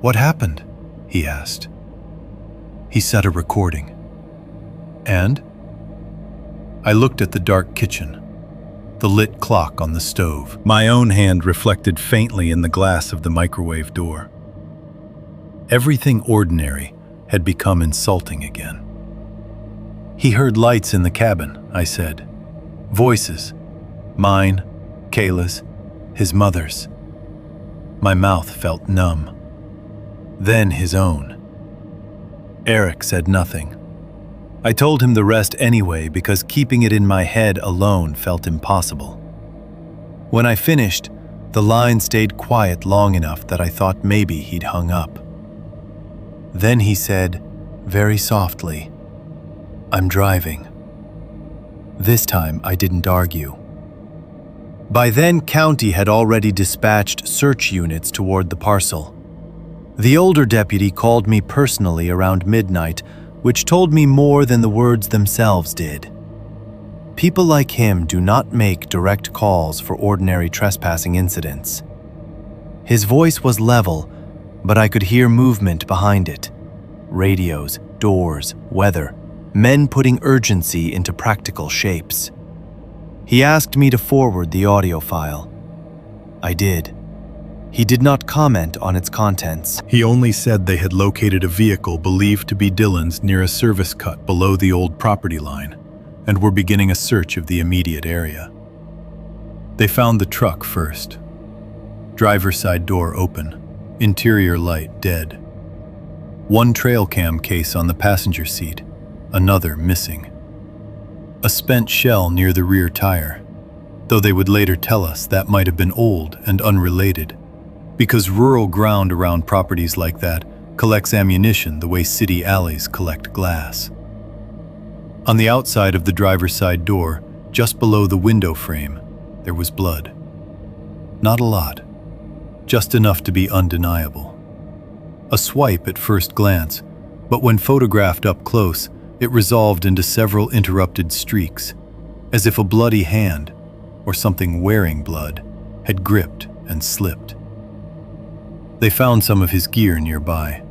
"What happened?" he asked. He said a recording. "And?" I looked at the dark kitchen, the lit clock on the stove. My own hand reflected faintly in the glass of the microwave door. Everything ordinary had become insulting again. "He heard lights in the cabin," I said. "Voices. Mine, Kayla's, his mother's." My mouth felt numb. Then his own. Eric said nothing. I told him the rest anyway because keeping it in my head alone felt impossible. When I finished, the line stayed quiet long enough that I thought maybe he'd hung up. Then he said, very softly, "I'm driving." This time I didn't argue. By then, County had already dispatched search units toward the parcel. The older deputy called me personally around midnight, which told me more than the words themselves did. People like him do not make direct calls for ordinary trespassing incidents. His voice was level, but I could hear movement behind it. Radios, doors, weather, men putting urgency into practical shapes. He asked me to forward the audio file. I did. He did not comment on its contents. He only said they had located a vehicle believed to be Dylan's near a service cut below the old property line, and were beginning a search of the immediate area. They found the truck first. Driver's side door open, interior light dead. One trail cam case on the passenger seat, another missing. A spent shell near the rear tire, though they would later tell us that might have been old and unrelated. because rural ground around properties like that collects ammunition the way city alleys collect glass. On the outside of the driver's side door, just below the window frame, there was blood. Not a lot, just enough to be undeniable. A swipe at first glance, but when photographed up close, it resolved into several interrupted streaks, as if a bloody hand, or something wearing blood, had gripped and slipped. They found some of his gear nearby.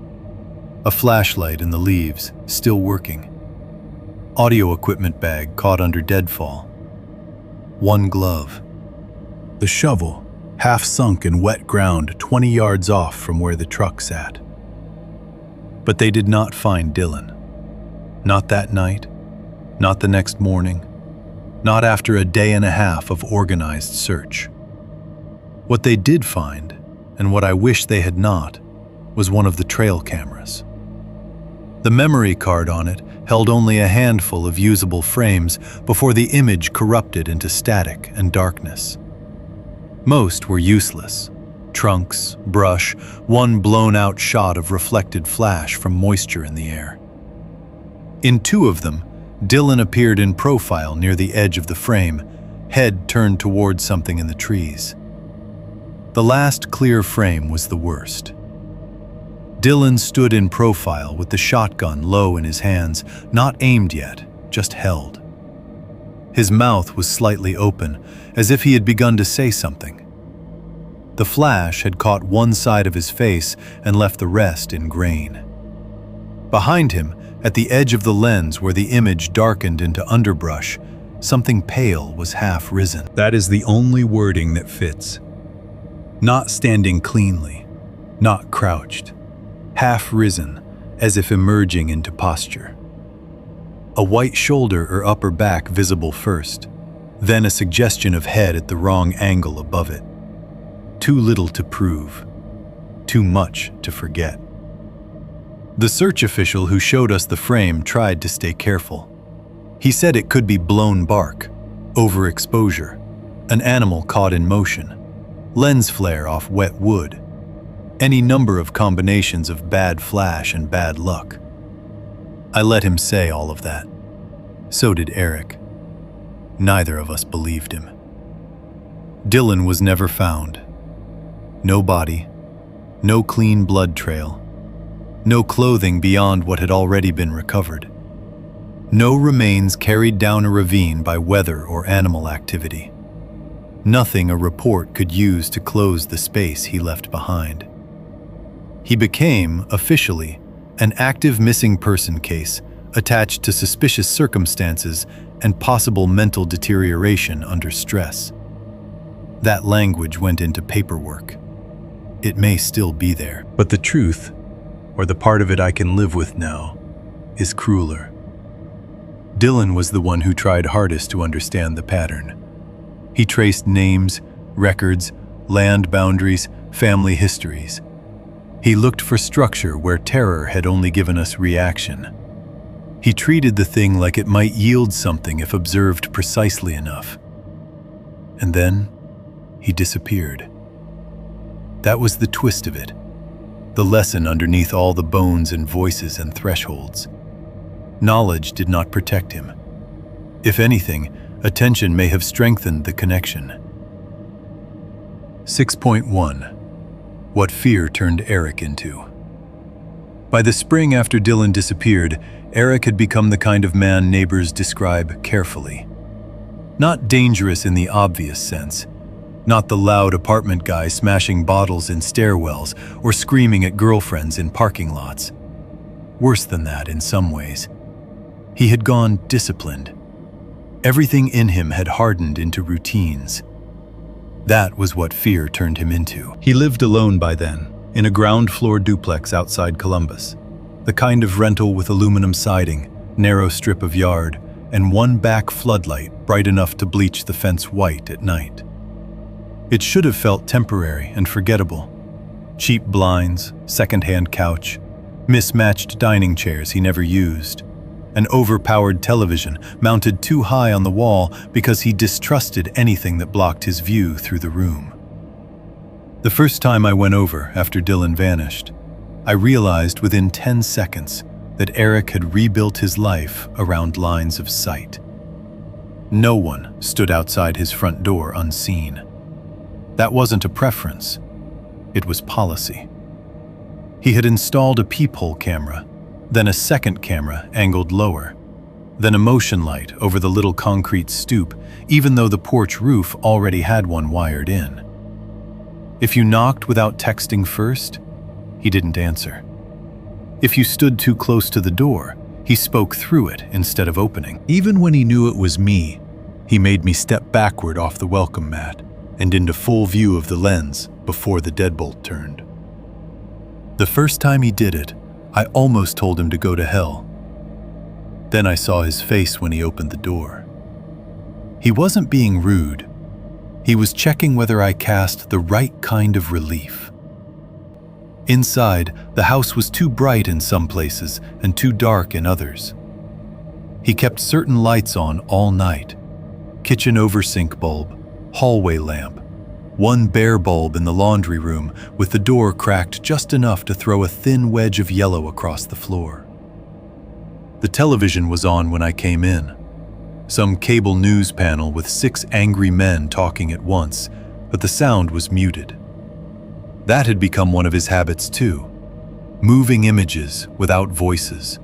A flashlight in the leaves, still working. Audio equipment bag caught under deadfall. One glove. The shovel, half sunk in wet ground 20 yards off from where the truck sat. But they did not find Dylan. Not that night, not the next morning, not after a day and a half of organized search. What they did find, and what I wish they had not, was one of the trail cameras. The memory card on it held only a handful of usable frames before the image corrupted into static and darkness. Most were useless. Trunks, brush, one blown-out shot of reflected flash from moisture in the air. In two of them, Dylan appeared in profile near the edge of the frame, head turned towards something in the trees. The last clear frame was the worst. Dylan stood in profile with the shotgun low in his hands, not aimed yet, just held. His mouth was slightly open, as if he had begun to say something. The flash had caught one side of his face and left the rest in grain. Behind him, at the edge of the lens where the image darkened into underbrush, something pale was half risen. That is the only wording that fits. Not standing cleanly, not crouched, half risen, as if emerging into posture. A white shoulder or upper back visible first, then a suggestion of head at the wrong angle above it. Too little to prove, too much to forget. The search official who showed us the frame tried to stay careful. He said it could be blown bark, overexposure, an animal caught in motion, lens flare off wet wood, any number of combinations of bad flash and bad luck. I let him say all of that. So did Eric. Neither of us believed him. Dylan was never found. No body, no clean blood trail, no clothing beyond what had already been recovered. No remains carried down a ravine by weather or animal activity. Nothing a report could use to close the space he left behind. He became, officially, an active missing person case attached to suspicious circumstances and possible mental deterioration under stress. That language went into paperwork. It may still be there. But the truth, or the part of it I can live with now, is crueler. Dylan was the one who tried hardest to understand the pattern. He traced names, records, land boundaries, family histories. He looked for structure where terror had only given us reaction. He treated the thing like it might yield something if observed precisely enough. And then, he disappeared. That was the twist of it, the lesson underneath all the bones and voices and thresholds. Knowledge did not protect him. If anything, attention may have strengthened the connection. 6.1. What fear turned Eric into. By the spring after Dylan disappeared, Eric had become the kind of man neighbors describe carefully. Not dangerous in the obvious sense. Not the loud apartment guy smashing bottles in stairwells or screaming at girlfriends in parking lots. Worse than that in some ways. He had gone disciplined. Everything in him had hardened into routines. That was what fear turned him into. He lived alone by then, in a ground-floor duplex outside Columbus. The kind of rental with aluminum siding, narrow strip of yard, and one back floodlight bright enough to bleach the fence white at night. It should have felt temporary and forgettable. Cheap blinds, second-hand couch, mismatched dining chairs he never used, an overpowered television mounted too high on the wall because he distrusted anything that blocked his view through the room. The first time I went over after Dylan vanished, I realized within 10 seconds that Eric had rebuilt his life around lines of sight. No one stood outside his front door unseen. That wasn't a preference. It was policy. He had installed a peephole camera, then a second camera angled lower, then a motion light over the little concrete stoop, even though the porch roof already had one wired in. If you knocked without texting first, he didn't answer. If you stood too close to the door, he spoke through it instead of opening. Even when he knew it was me, he made me step backward off the welcome mat and into full view of the lens before the deadbolt turned. The first time he did it, I almost told him to go to hell. Then I saw his face when he opened the door. He wasn't being rude. He was checking whether I cast the right kind of relief. Inside, the house was too bright in some places and too dark in others. He kept certain lights on all night. Kitchen oversing bulb, hallway lamp, one bare bulb in the laundry room with the door cracked just enough to throw a thin wedge of yellow across the floor. The television was on when I came in. Some cable news panel with 6 angry men talking at once, but the sound was muted. That had become one of his habits too. Moving images without voices.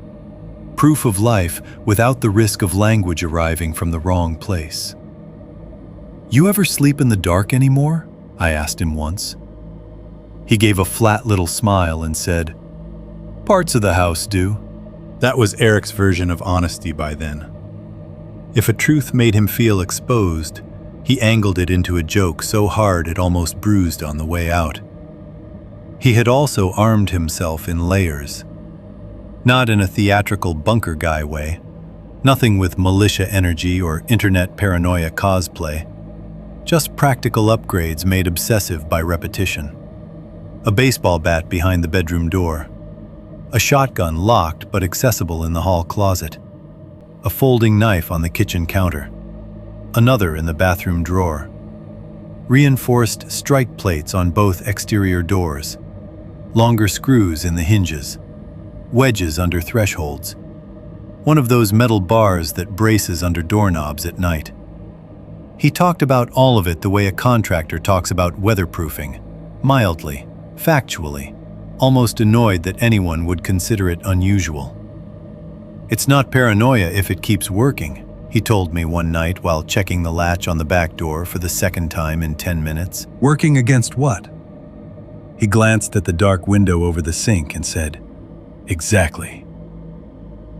Proof of life without the risk of language arriving from the wrong place. "You ever sleep in the dark anymore?" I asked him once. He gave a flat little smile and said, "Parts of the house do." That was Eric's version of honesty by then. If a truth made him feel exposed, he angled it into a joke so hard it almost bruised on the way out. He had also armed himself in layers. Not in a theatrical bunker guy way, nothing with militia energy or internet paranoia cosplay, just practical upgrades made obsessive by repetition. A baseball bat behind the bedroom door, a shotgun locked but accessible in the hall closet, a folding knife on the kitchen counter, another in the bathroom drawer, reinforced strike plates on both exterior doors, longer screws in the hinges, wedges under thresholds, one of those metal bars that braces under doorknobs at night. He talked about all of it the way a contractor talks about weatherproofing, mildly, factually, almost annoyed that anyone would consider it unusual. "It's not paranoia if it keeps working," he told me one night while checking the latch on the back door for the second time in 10 minutes. "Working against what?" He glanced at the dark window over the sink and said, "Exactly."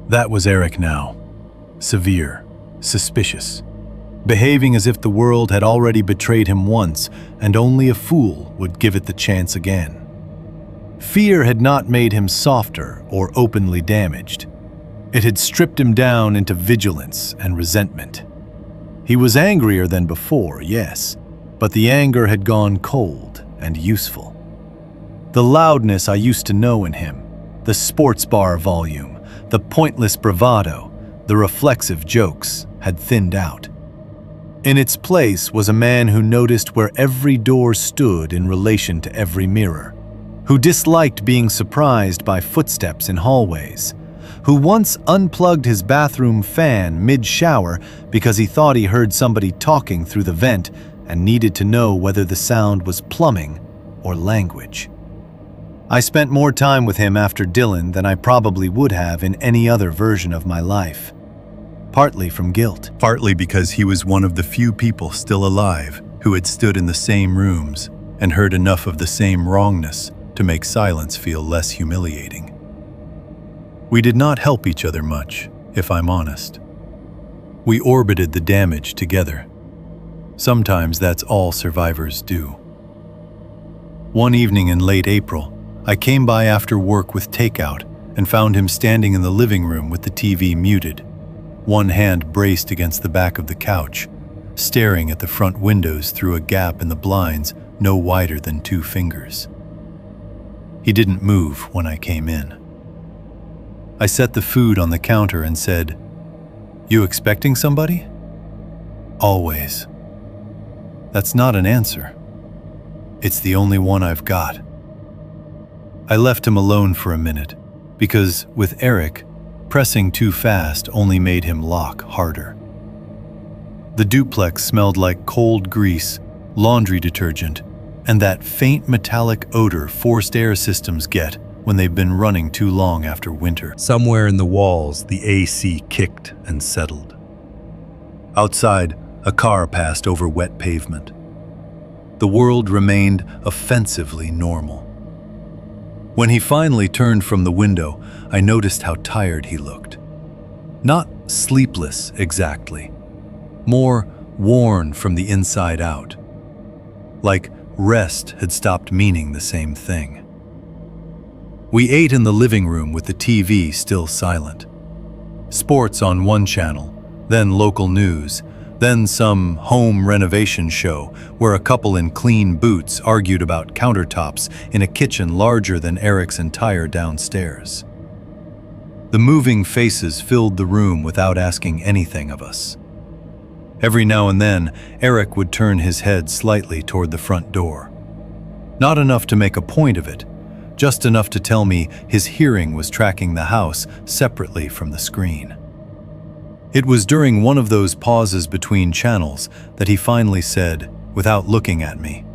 That was Eric now. Severe, suspicious, behaving as if the world had already betrayed him once and only a fool would give it the chance again. Fear had not made him softer or openly damaged. It had stripped him down into vigilance and resentment. He was angrier than before, yes, but the anger had gone cold and useful. The loudness I used to know in him, the sports bar volume, the pointless bravado, the reflexive jokes, had thinned out. In its place was a man who noticed where every door stood in relation to every mirror, who disliked being surprised by footsteps in hallways, who once unplugged his bathroom fan mid-shower because he thought he heard somebody talking through the vent and needed to know whether the sound was plumbing or language. I spent more time with him after Dylan than I probably would have in any other version of my life. Partly from guilt. Partly because he was one of the few people still alive who had stood in the same rooms and heard enough of the same wrongness to make silence feel less humiliating. We did not help each other much, if I'm honest. We orbited the damage together. Sometimes that's all survivors do. One evening in late April, I came by after work with takeout and found him standing in the living room with the TV muted, one hand braced against the back of the couch, staring at the front windows through a gap in the blinds no wider than 2 fingers. He didn't move when I came in. I set the food on the counter and said, "You expecting somebody?" "Always." That's not an answer. It's the only one I've got. I left him alone for a minute, because with Eric, pressing too fast only made him lock harder. The duplex smelled like cold grease, laundry detergent, and that faint metallic odor forced air systems get when they've been running too long after winter. Somewhere in the walls, the AC kicked and settled. Outside, a car passed over wet pavement. The world remained offensively normal. When he finally turned from the window, I noticed how tired he looked. Not sleepless exactly, more worn from the inside out. Like rest had stopped meaning the same thing. We ate in the living room with the TV still silent. Sports on one channel, then local news, then some home renovation show where a couple in clean boots argued about countertops in a kitchen larger than Eric's entire downstairs. The moving faces filled the room without asking anything of us. Every now and then, Eric would turn his head slightly toward the front door. Not enough to make a point of it, just enough to tell me his hearing was tracking the house separately from the screen. It was during one of those pauses between channels that he finally said, without looking at me,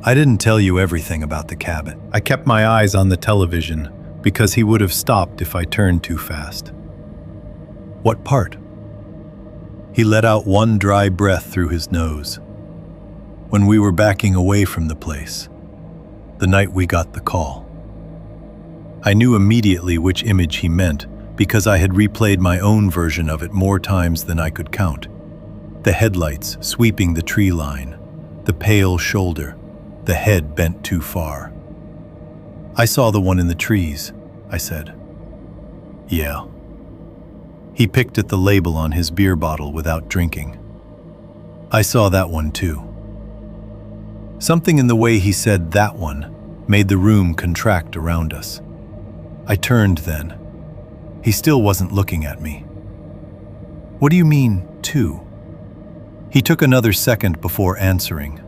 "I didn't tell you everything about the cabin." I kept my eyes on the television because he would have stopped if I turned too fast. "What part?" He let out one dry breath through his nose. "When we were backing away from the place, the night we got the call." I knew immediately which image he meant because I had replayed my own version of it more times than I could count. The headlights sweeping the tree line, the pale shoulder, the head bent too far. "I saw the one in the trees," I said. "Yeah." He picked at the label on his beer bottle without drinking. "I saw that one too." Something in the way he said "that one" made the room contract around us. I turned then. He still wasn't looking at me. "What do you mean, two?" He took another second before answering,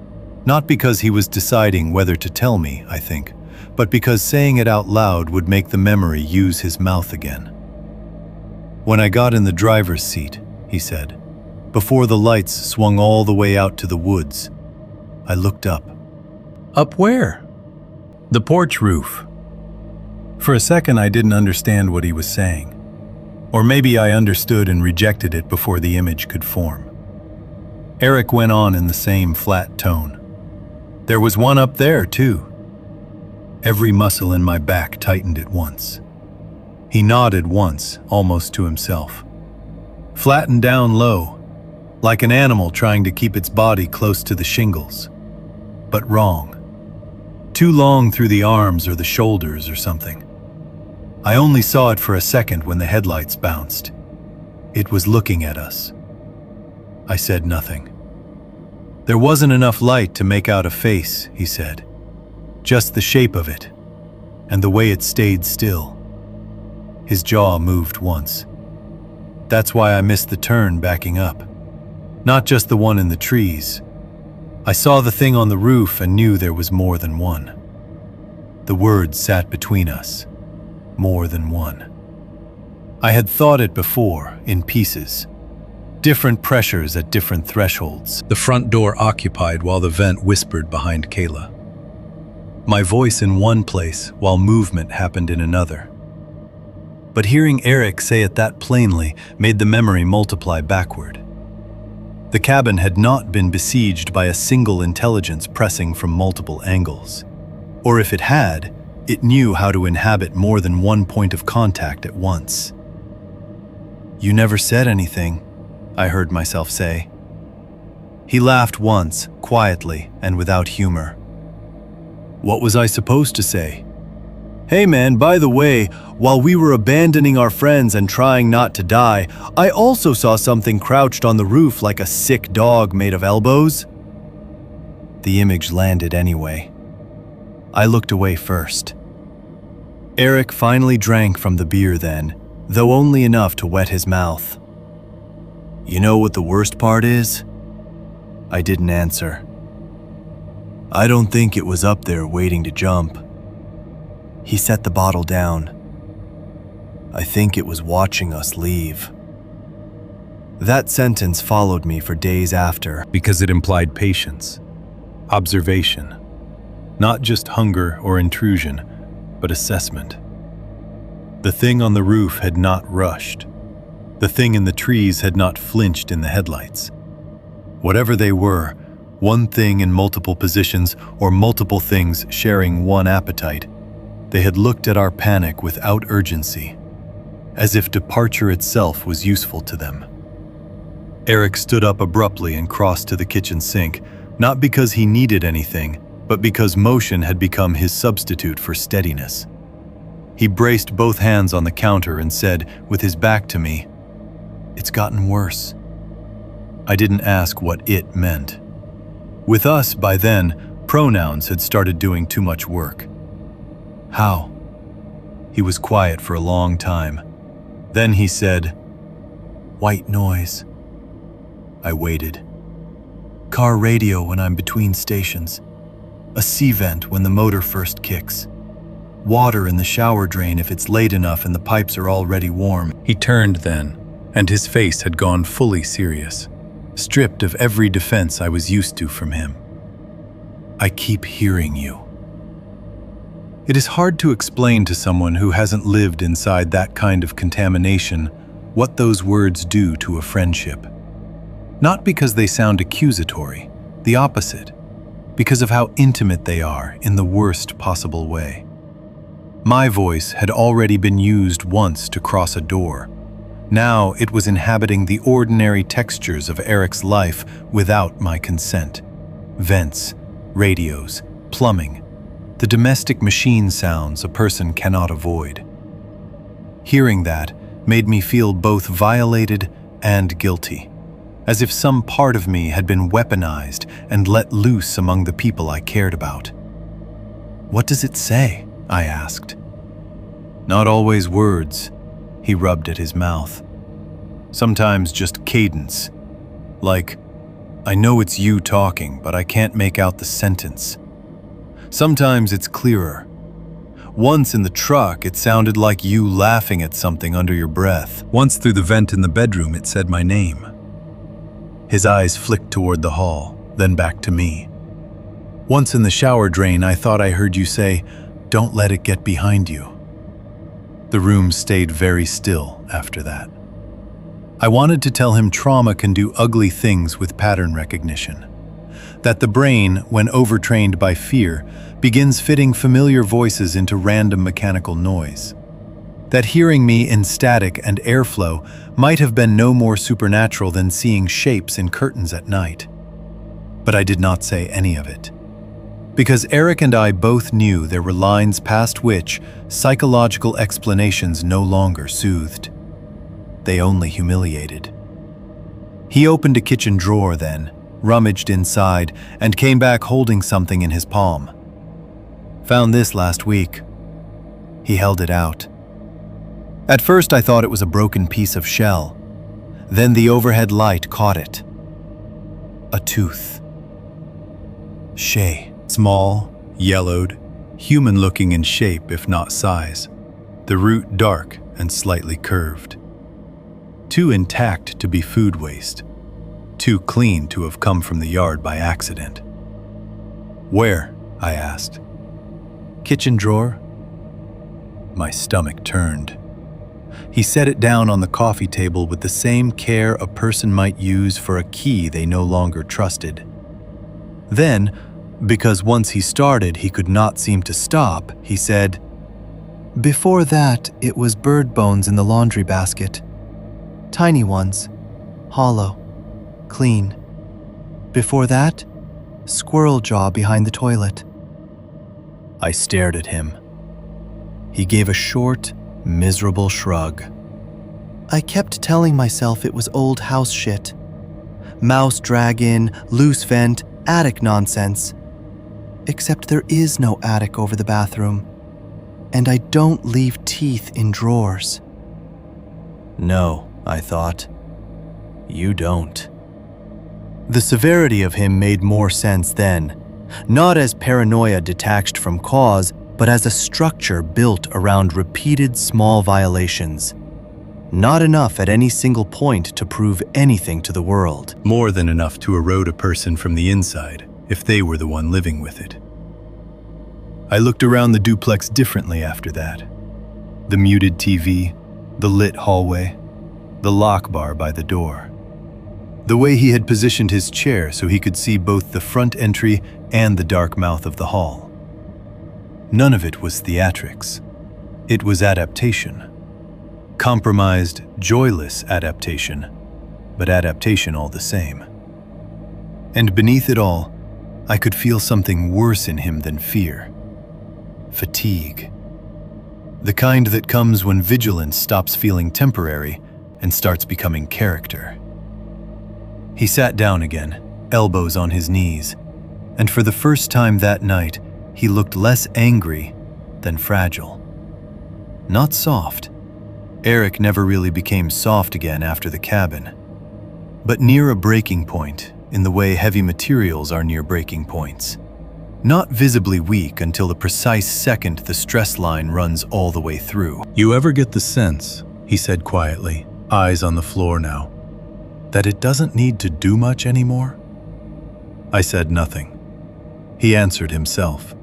not because he was deciding whether to tell me, I think, but because saying it out loud would make the memory use his mouth again. "When I got in the driver's seat," he said, "before the lights swung all the way out to the woods, I looked up." "Up where?" "The porch roof." For a second, I didn't understand what he was saying. Or maybe I understood and rejected it before the image could form. Eric went on in the same flat tone. "There was one up there, too." Every muscle in my back tightened at once. He nodded once, almost to himself. "Flattened down low, like an animal trying to keep its body close to the shingles. But wrong. Too long through the arms or the shoulders or something. I only saw it for a second when the headlights bounced. It was looking at us." I said nothing. "There wasn't enough light to make out a face," he said. "Just the shape of it, and the way it stayed still." His jaw moved once. "That's why I missed the turn backing up. Not just the one in the trees. I saw the thing on the roof and knew there was more than one." The words sat between us. More than one. I had thought it before, in pieces. Different pressures at different thresholds. The front door occupied while the vent whispered behind Kayla. My voice in one place while movement happened in another. But hearing Eric say it that plainly made the memory multiply backward. The cabin had not been besieged by a single intelligence pressing from multiple angles. Or if it had, it knew how to inhabit more than one point of contact at once. "You never said anything," I heard myself say. He laughed once, quietly and without humor. "What was I supposed to say? Hey man, by the way, while we were abandoning our friends and trying not to die, I also saw something crouched on the roof like a sick dog made of elbows." The image landed anyway. I looked away first. Eric finally drank from the beer then, though only enough to wet his mouth. "You know what the worst part is?" I didn't answer. I don't think it was up there waiting to jump. He set the bottle down. I think it was watching us leave. That sentence followed me for days after. Because it implied patience, observation, not just hunger or intrusion, but assessment. The thing on the roof had not rushed. The thing in the trees had not flinched in the headlights. Whatever they were, one thing in multiple positions or multiple things sharing one appetite, they had looked at our panic without urgency, as if departure itself was useful to them. Eric stood up abruptly and crossed to the kitchen sink, not because he needed anything, but because motion had become his substitute for steadiness. He braced both hands on the counter and said, with his back to me, "It's gotten worse." I didn't ask what it meant. With us, by then, pronouns had started doing too much work. How? He was quiet for a long time. Then he said, "White noise." I waited. Car radio when I'm between stations. A C-vent when the motor first kicks. Water in the shower drain if it's late enough and the pipes are already warm. He turned then, and his face had gone fully serious, stripped of every defense I was used to from him. "I keep hearing you." It is hard to explain to someone who hasn't lived inside that kind of contamination what those words do to a friendship. Not because they sound accusatory, the opposite, because of how intimate they are in the worst possible way. My voice had already been used once to cross a door. Now it was inhabiting the ordinary textures of Eric's life without my consent. Vents, radios, plumbing, the domestic machine sounds a person cannot avoid. Hearing that made me feel both violated and guilty, as if some part of me had been weaponized and let loose among the people I cared about. "What does it say?" I asked. "Not always words," he rubbed at his mouth. "Sometimes just cadence. Like, I know it's you talking, but I can't make out the sentence. Sometimes it's clearer. Once in the truck, it sounded like you laughing at something under your breath. Once through the vent in the bedroom, it said my name." His eyes flicked toward the hall, then back to me. "Once in the shower drain, I thought I heard you say, 'Don't let it get behind you.'" The room stayed very still after that. I wanted to tell him trauma can do ugly things with pattern recognition. That the brain, when overtrained by fear, begins fitting familiar voices into random mechanical noise. That hearing me in static and airflow might have been no more supernatural than seeing shapes in curtains at night. But I did not say any of it. Because Eric and I both knew there were lines past which psychological explanations no longer soothed. They only humiliated. He opened a kitchen drawer then, rummaged inside, and came back holding something in his palm. "Found this last week." He held it out. At first I thought it was a broken piece of shell. Then the overhead light caught it. A tooth. Shay. Small, yellowed, human-looking in shape if not size. The root dark and slightly curved. Too intact to be food waste. Too clean to have come from the yard by accident. "Where?" I asked. "Kitchen drawer." My stomach turned. He set it down on the coffee table with the same care a person might use for a key they no longer trusted. Then, because once he started he could not seem to stop, he said, "Before that, it was bird bones in the laundry basket. Tiny ones, hollow, clean. Before that, squirrel jaw behind the toilet." I stared at him. He gave a short, miserable shrug. "I kept telling myself it was old house shit. Mouse drag-in, loose vent, attic nonsense. Except there is no attic over the bathroom. And I don't leave teeth in drawers." No, I thought. You don't. The severity of him made more sense then, not as paranoia detached from cause, but as a structure built around repeated small violations. Not enough at any single point to prove anything to the world. More than enough to erode a person from the inside if they were the one living with it. I looked around the duplex differently after that. The muted TV, the lit hallway, the lock bar by the door. The way he had positioned his chair so he could see both the front entry and the dark mouth of the hall. None of it was theatrics. It was adaptation. Compromised, joyless adaptation, but adaptation all the same. And beneath it all, I could feel something worse in him than fear. Fatigue. The kind that comes when vigilance stops feeling temporary and starts becoming character. He sat down again, elbows on his knees, and for the first time that night, he looked less angry than fragile. Not soft. Eric never really became soft again after the cabin, but near a breaking point in the way heavy materials are near breaking points. Not visibly weak until the precise second the stress line runs all the way through. You ever get the sense, he said quietly, eyes on the floor now, that it doesn't need to do much anymore? I said nothing. He answered himself.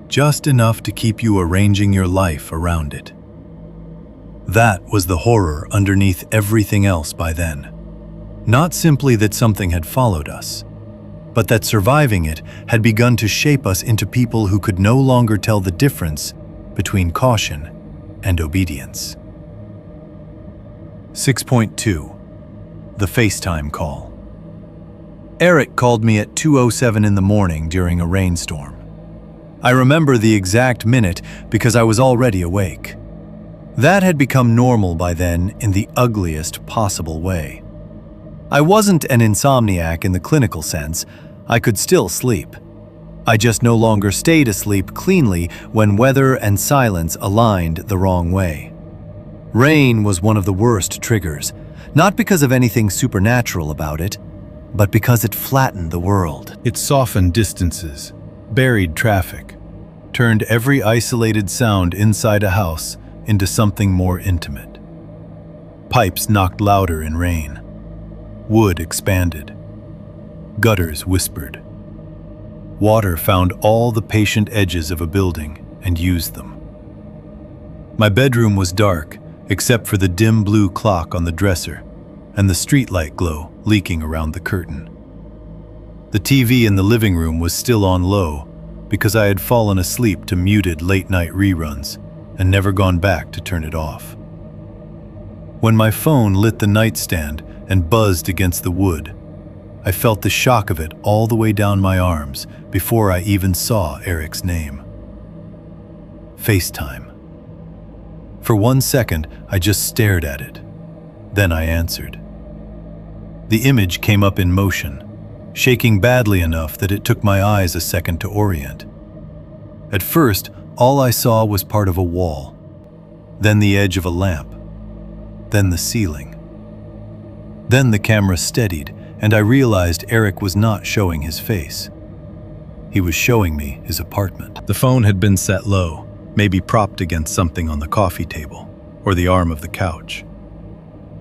Just enough to keep you arranging your life around it. That was the horror underneath everything else by then. Not simply that something had followed us, but that surviving it had begun to shape us into people who could no longer tell the difference between caution and obedience. 6.2. The FaceTime call. Eric called me at 2:07 in the morning during a rainstorm. I remember the exact minute because I was already awake. That had become normal by then in the ugliest possible way. I wasn't an insomniac in the clinical sense. I could still sleep. I just no longer stayed asleep cleanly when weather and silence aligned the wrong way. Rain was one of the worst triggers, not because of anything supernatural about it, but because it flattened the world. It softened distances, buried traffic, turned every isolated sound inside a house into something more intimate. Pipes knocked louder in rain. Wood expanded. Gutters whispered. Water found all the patient edges of a building and used them. My bedroom was dark, except for the dim blue clock on the dresser and the streetlight glow leaking around the curtain. The TV in the living room was still on low because I had fallen asleep to muted late-night reruns and never gone back to turn it off. When my phone lit the nightstand and buzzed against the wood, I felt the shock of it all the way down my arms before I even saw Eric's name. FaceTime. For 1 second, I just stared at it. Then I answered. The image came up in motion, shaking badly enough that it took my eyes a second to orient. At first, all I saw was part of a wall, then the edge of a lamp, then the ceiling. Then the camera steadied, and I realized Eric was not showing his face. He was showing me his apartment. The phone had been set low, maybe propped against something on the coffee table or the arm of the couch.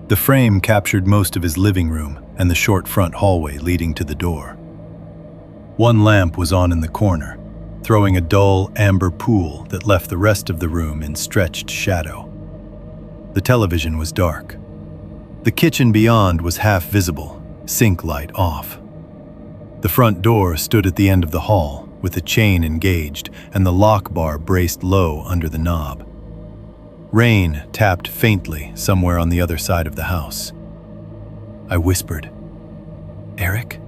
The frame captured most of his living room and the short front hallway leading to the door. One lamp was on in the corner, throwing a dull amber pool that left the rest of the room in stretched shadow. The television was dark. The kitchen beyond was half visible, sink light off. The front door stood at the end of the hall, with the chain engaged and the lock bar braced low under the knob. Rain tapped faintly somewhere on the other side of the house. I whispered, "Eric?"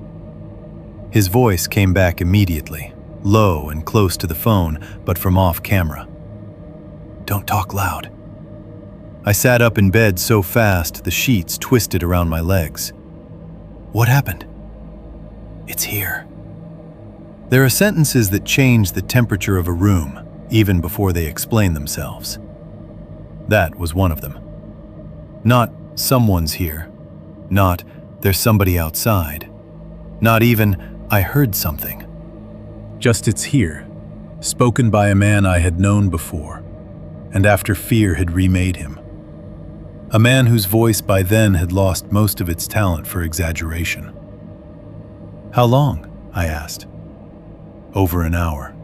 His voice came back immediately, low and close to the phone, but from off camera. "Don't talk loud." I sat up in bed so fast the sheets twisted around my legs. "What happened?" "It's here." There are sentences that change the temperature of a room, even before they explain themselves. That was one of them. Not "someone's here," not "there's somebody outside," not even "I heard something." Just it's here, spoken by a man I had known before, and after fear had remade him. A man whose voice by then had lost most of its talent for exaggeration. "How long?" I asked. "Over an hour."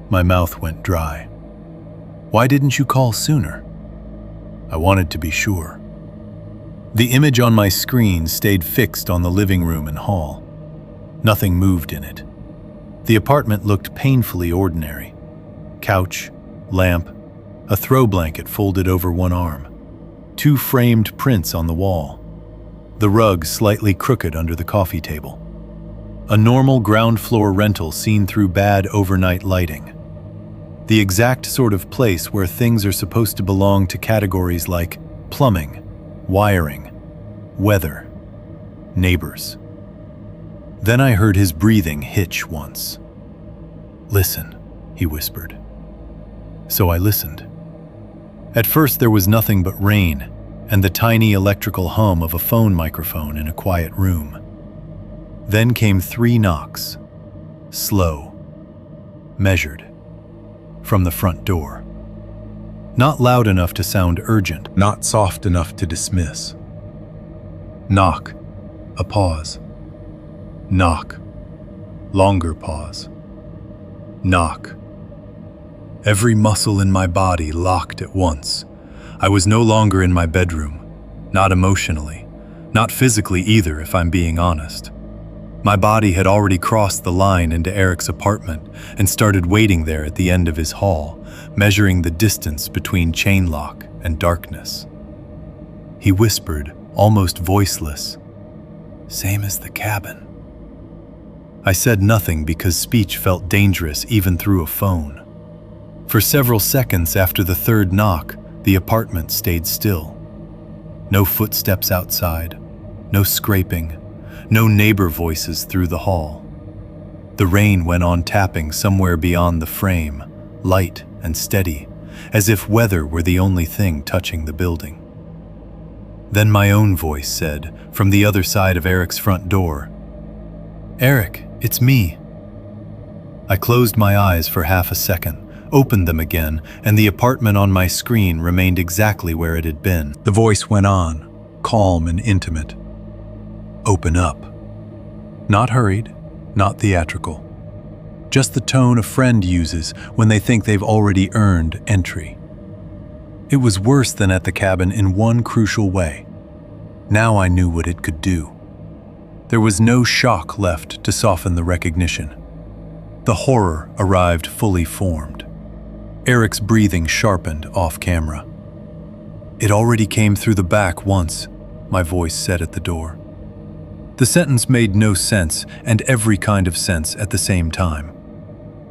My mouth went dry. "Why didn't you call sooner?" I wanted to be sure. The image on my screen stayed fixed on the living room and hall. Nothing moved in it. The apartment looked painfully ordinary. Couch, lamp, a throw blanket folded over one arm, 2 framed prints on the wall, the rug slightly crooked under the coffee table. A normal ground floor rental seen through bad overnight lighting. The exact sort of place where things are supposed to belong to categories like plumbing, wiring, weather, neighbors. Then I heard his breathing hitch once. "Listen," he whispered. So I listened. At first there was nothing but rain and the tiny electrical hum of a phone microphone in a quiet room. Then came 3 knocks, slow, measured, from the front door. Not loud enough to sound urgent, not soft enough to dismiss. Knock, a pause. Knock, longer pause. Knock. Every muscle in my body locked at once. I was no longer in my bedroom, not emotionally, not physically either, if I'm being honest. My body had already crossed the line into Eric's apartment and started waiting there at the end of his hall, measuring the distance between chain lock and darkness. He whispered, almost voiceless, "Same as the cabin." I said nothing because speech felt dangerous even through a phone. For several seconds after the 3rd knock, the apartment stayed still. No footsteps outside, no scraping, no neighbor voices through the hall. The rain went on tapping somewhere beyond the frame, light and steady, as if weather were the only thing touching the building. Then my own voice said, from the other side of Eric's front door, "Eric, it's me." I closed my eyes for half a second, opened them again, and the apartment on my screen remained exactly where it had been. The voice went on, calm and intimate. "Open up." Not hurried, not theatrical. Just the tone a friend uses when they think they've already earned entry. It was worse than at the cabin in one crucial way. Now I knew what it could do. There was no shock left to soften the recognition. The horror arrived fully formed. Eric's breathing sharpened off camera. "It already came through the back once," my voice said at the door. The sentence made no sense, and every kind of sense at the same time.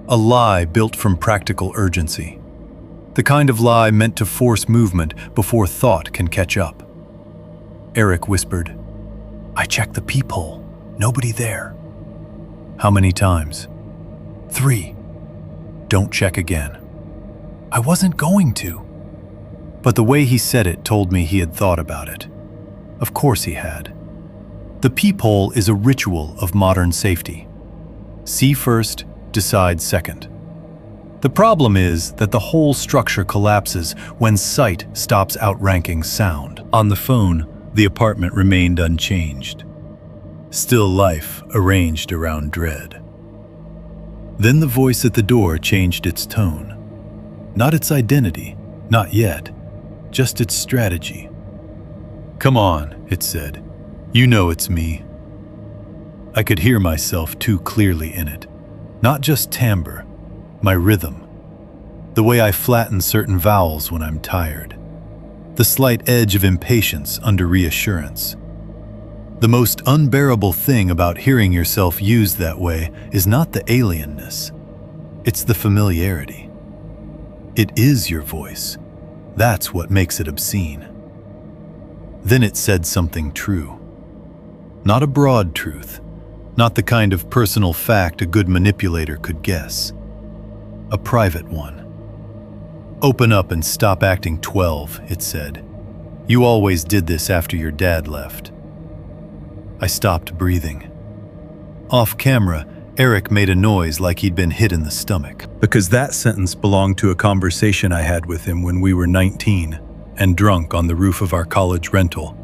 A lie built from practical urgency. The kind of lie meant to force movement before thought can catch up. Eric whispered, "I checked the peephole. Nobody there." "How many times?" "3. "Don't check again." "I wasn't going to." But the way he said it told me he had thought about it. Of course he had. The peephole is a ritual of modern safety. See first, decide second. The problem is that the whole structure collapses when sight stops outranking sound. On the phone, the apartment remained unchanged. Still life arranged around dread. Then the voice at the door changed its tone. Not its identity, not yet, just its strategy. "Come on," it said. "You know it's me." I could hear myself too clearly in it. Not just timbre, my rhythm. The way I flatten certain vowels when I'm tired. The slight edge of impatience under reassurance. The most unbearable thing about hearing yourself used that way is not the alienness. It's the familiarity. It is your voice. That's what makes it obscene. Then it said something true. Not a broad truth, not the kind of personal fact a good manipulator could guess. A private one. "Open up and stop acting 12, it said. "You always did this after your dad left." I stopped breathing. Off camera, Eric made a noise like he'd been hit in the stomach, because that sentence belonged to a conversation I had with him when we were 19 and drunk on the roof of our college rental,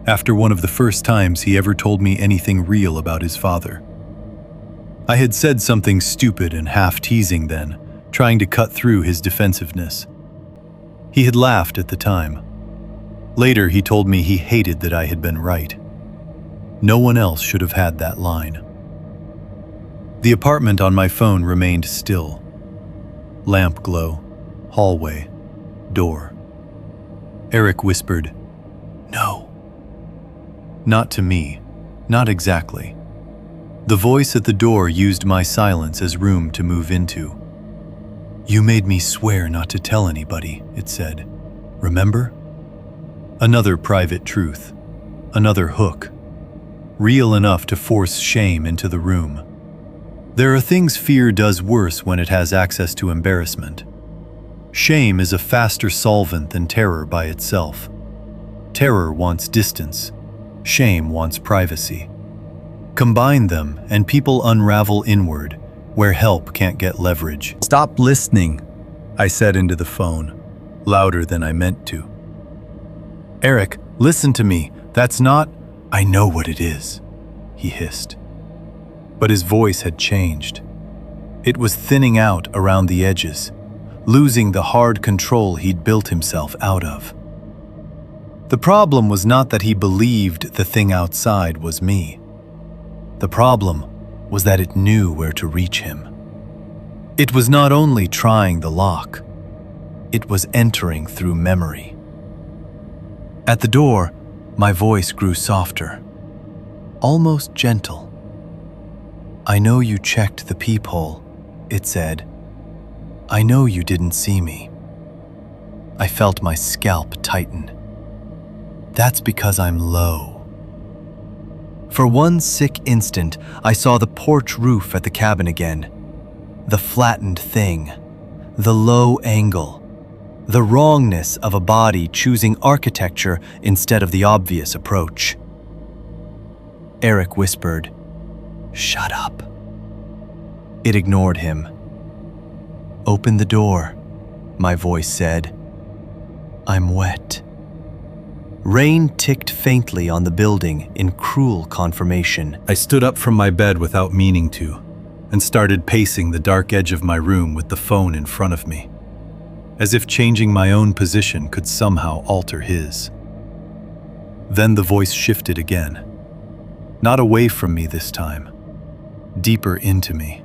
after one of the first times he ever told me anything real about his father. I had said something stupid and half-teasing then, trying to cut through his defensiveness. He had laughed at the time. Later, he told me he hated that I had been right. No one else should have had that line. The apartment on my phone remained still. Lamp glow, hallway, door. Eric whispered, "No." Not to me, not exactly. The voice at the door used my silence as room to move into. "You made me swear not to tell anybody," it said. "Remember?" Another private truth, another hook, real enough to force shame into the room. There are things fear does worse when it has access to embarrassment. Shame is a faster solvent than terror by itself. Terror wants distance. Shame wants privacy. Combine them and people unravel inward, where help can't get leverage. "Stop listening," I said into the phone, louder than I meant to. "Eric, listen to me. That's not—" "I know what it is," he hissed. But his voice had changed. It was thinning out around the edges, losing the hard control he'd built himself out of. The problem was not that he believed the thing outside was me. The problem was that it knew where to reach him. It was not only trying the lock, it was entering through memory. At the door, my voice grew softer, almost gentle. "I know you checked the peephole," it said. "I know you didn't see me." I felt my scalp tighten. "That's because I'm low." For one sick instant, I saw the porch roof at the cabin again. The flattened thing, the low angle, the wrongness of a body choosing architecture instead of the obvious approach. Eric whispered, "Shut up." It ignored him. "Open the door," my voice said. "I'm wet." Rain ticked faintly on the building in cruel confirmation. I stood up from my bed without meaning to, and started pacing the dark edge of my room with the phone in front of me, as if changing my own position could somehow alter his. Then the voice shifted again. Not away from me this time, deeper into me.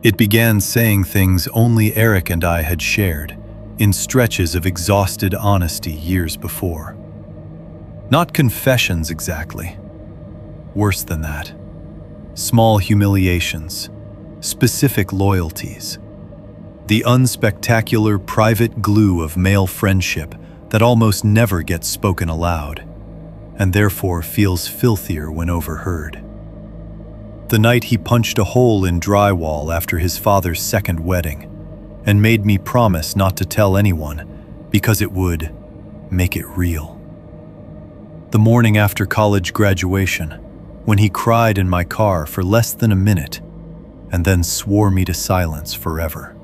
It began saying things only Eric and I had shared, in stretches of exhausted honesty years before. Not confessions exactly. Worse than that. Small humiliations, specific loyalties. The unspectacular private glue of male friendship that almost never gets spoken aloud, and therefore feels filthier when overheard. The night he punched a hole in drywall after his father's second wedding, and made me promise not to tell anyone because it would make it real. The morning after college graduation, when he cried in my car for less than a minute and then swore me to silence forever.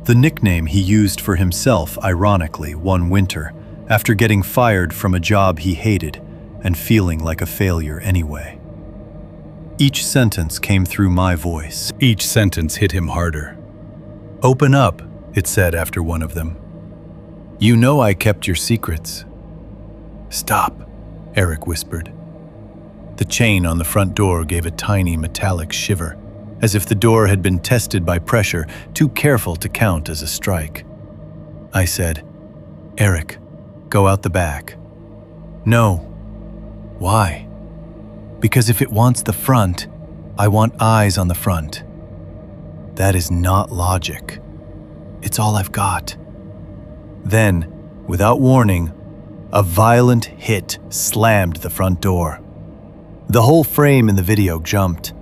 The nickname he used for himself, ironically, one winter after getting fired from a job he hated and feeling like a failure anyway. Each sentence came through my voice. Each sentence hit him harder. "Open up," it said after one of them. "You know I kept your secrets." "Stop," Eric whispered. The chain on the front door gave a tiny metallic shiver, as if the door had been tested by pressure too careful to count as a strike. I said, "Eric, go out the back." "No." "Why?" "Because if it wants the front, I want eyes on the front." "That is not logic. It's all I've got." Then, without warning, a violent hit slammed the front door. The whole frame in the video jumped.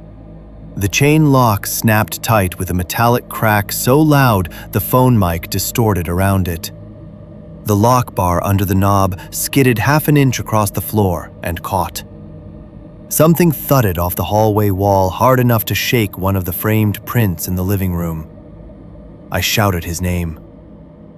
The chain lock snapped tight with a metallic crack so loud the phone mic distorted around it. The lock bar under the knob skidded half an inch across the floor and caught. Something thudded off the hallway wall hard enough to shake one of the framed prints in the living room. I shouted his name.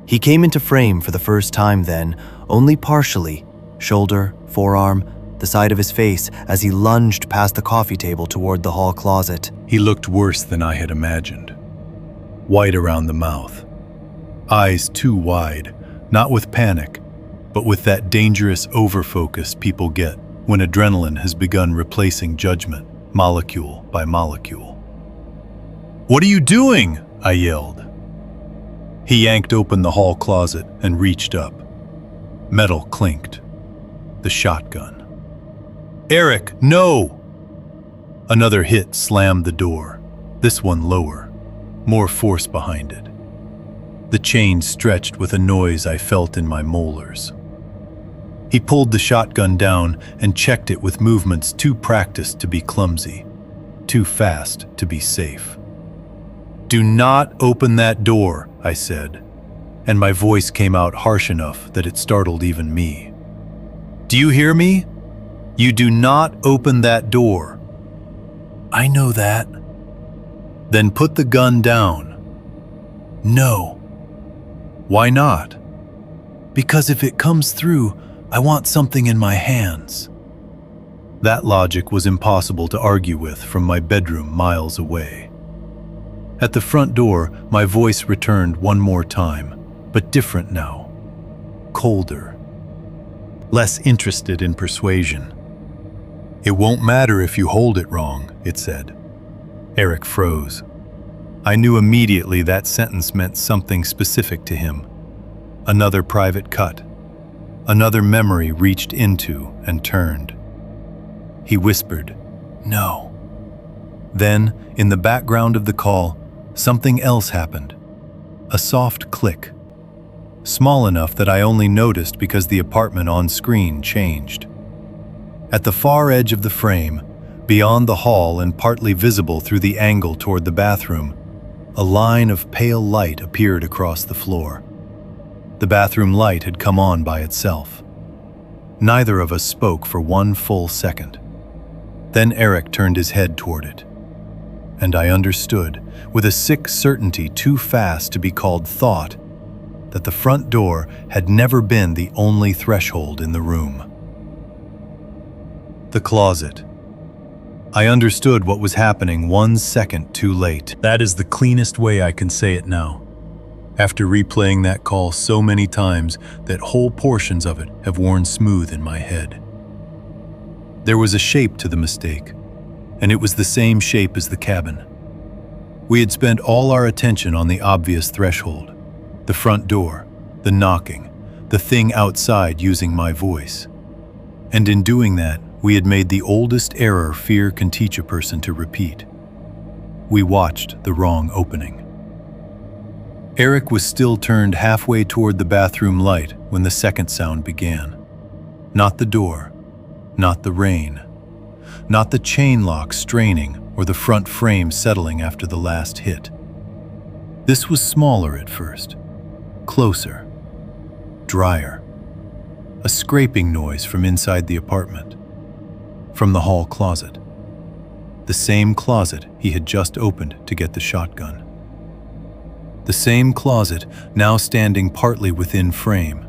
He came into frame for the first time then, only partially, shoulder, forearm, the side of his face as he lunged past the coffee table toward the hall closet. He looked worse than I had imagined. White around the mouth. Eyes too wide, not with panic, but with that dangerous overfocus people get when adrenaline has begun replacing judgment, molecule by molecule. "What are you doing?" I yelled. He yanked open the hall closet and reached up. Metal clinked. The shotgun. "Eric, no!" Another hit slammed the door, this one lower, more force behind it. The chain stretched with a noise I felt in my molars. He pulled the shotgun down and checked it with movements too practiced to be clumsy, too fast to be safe. "Do not open that door," I said, and my voice came out harsh enough that it startled even me. "Do you hear me? You do not open that door." "I know that." "Then put the gun down." "No." "Why not?" "Because if it comes through, I want something in my hands." That logic was impossible to argue with from my bedroom miles away. At the front door, my voice returned one more time, but different now. Colder. Less interested in persuasion. "It won't matter if you hold it wrong," it said. Eric froze. I knew immediately that sentence meant something specific to him. Another private cut. Another memory reached into and turned. He whispered, "No." Then, in the background of the call, something else happened. A soft click. Small enough that I only noticed because the apartment on screen changed. At the far edge of the frame, beyond the hall and partly visible through the angle toward the bathroom, a line of pale light appeared across the floor. The bathroom light had come on by itself. Neither of us spoke for one full second. Then Eric turned his head toward it. And I understood, with a sick certainty too fast to be called thought, that the front door had never been the only threshold in the room. The closet. I understood what was happening 1 second too late. That is the cleanest way I can say it now, after replaying that call so many times that whole portions of it have worn smooth in my head. There was a shape to the mistake, and it was the same shape as the cabin. We had spent all our attention on the obvious threshold, the front door, the knocking, the thing outside using my voice. And in doing that, we had made the oldest error fear can teach a person to repeat. We watched the wrong opening. Eric was still turned halfway toward the bathroom light when the second sound began. Not the door, not the rain, not the chain lock straining or the front frame settling after the last hit. This was smaller at first, closer, drier. A scraping noise from inside the apartment, from the hall closet. The same closet he had just opened to get the shotgun. The same closet now standing partly within frame,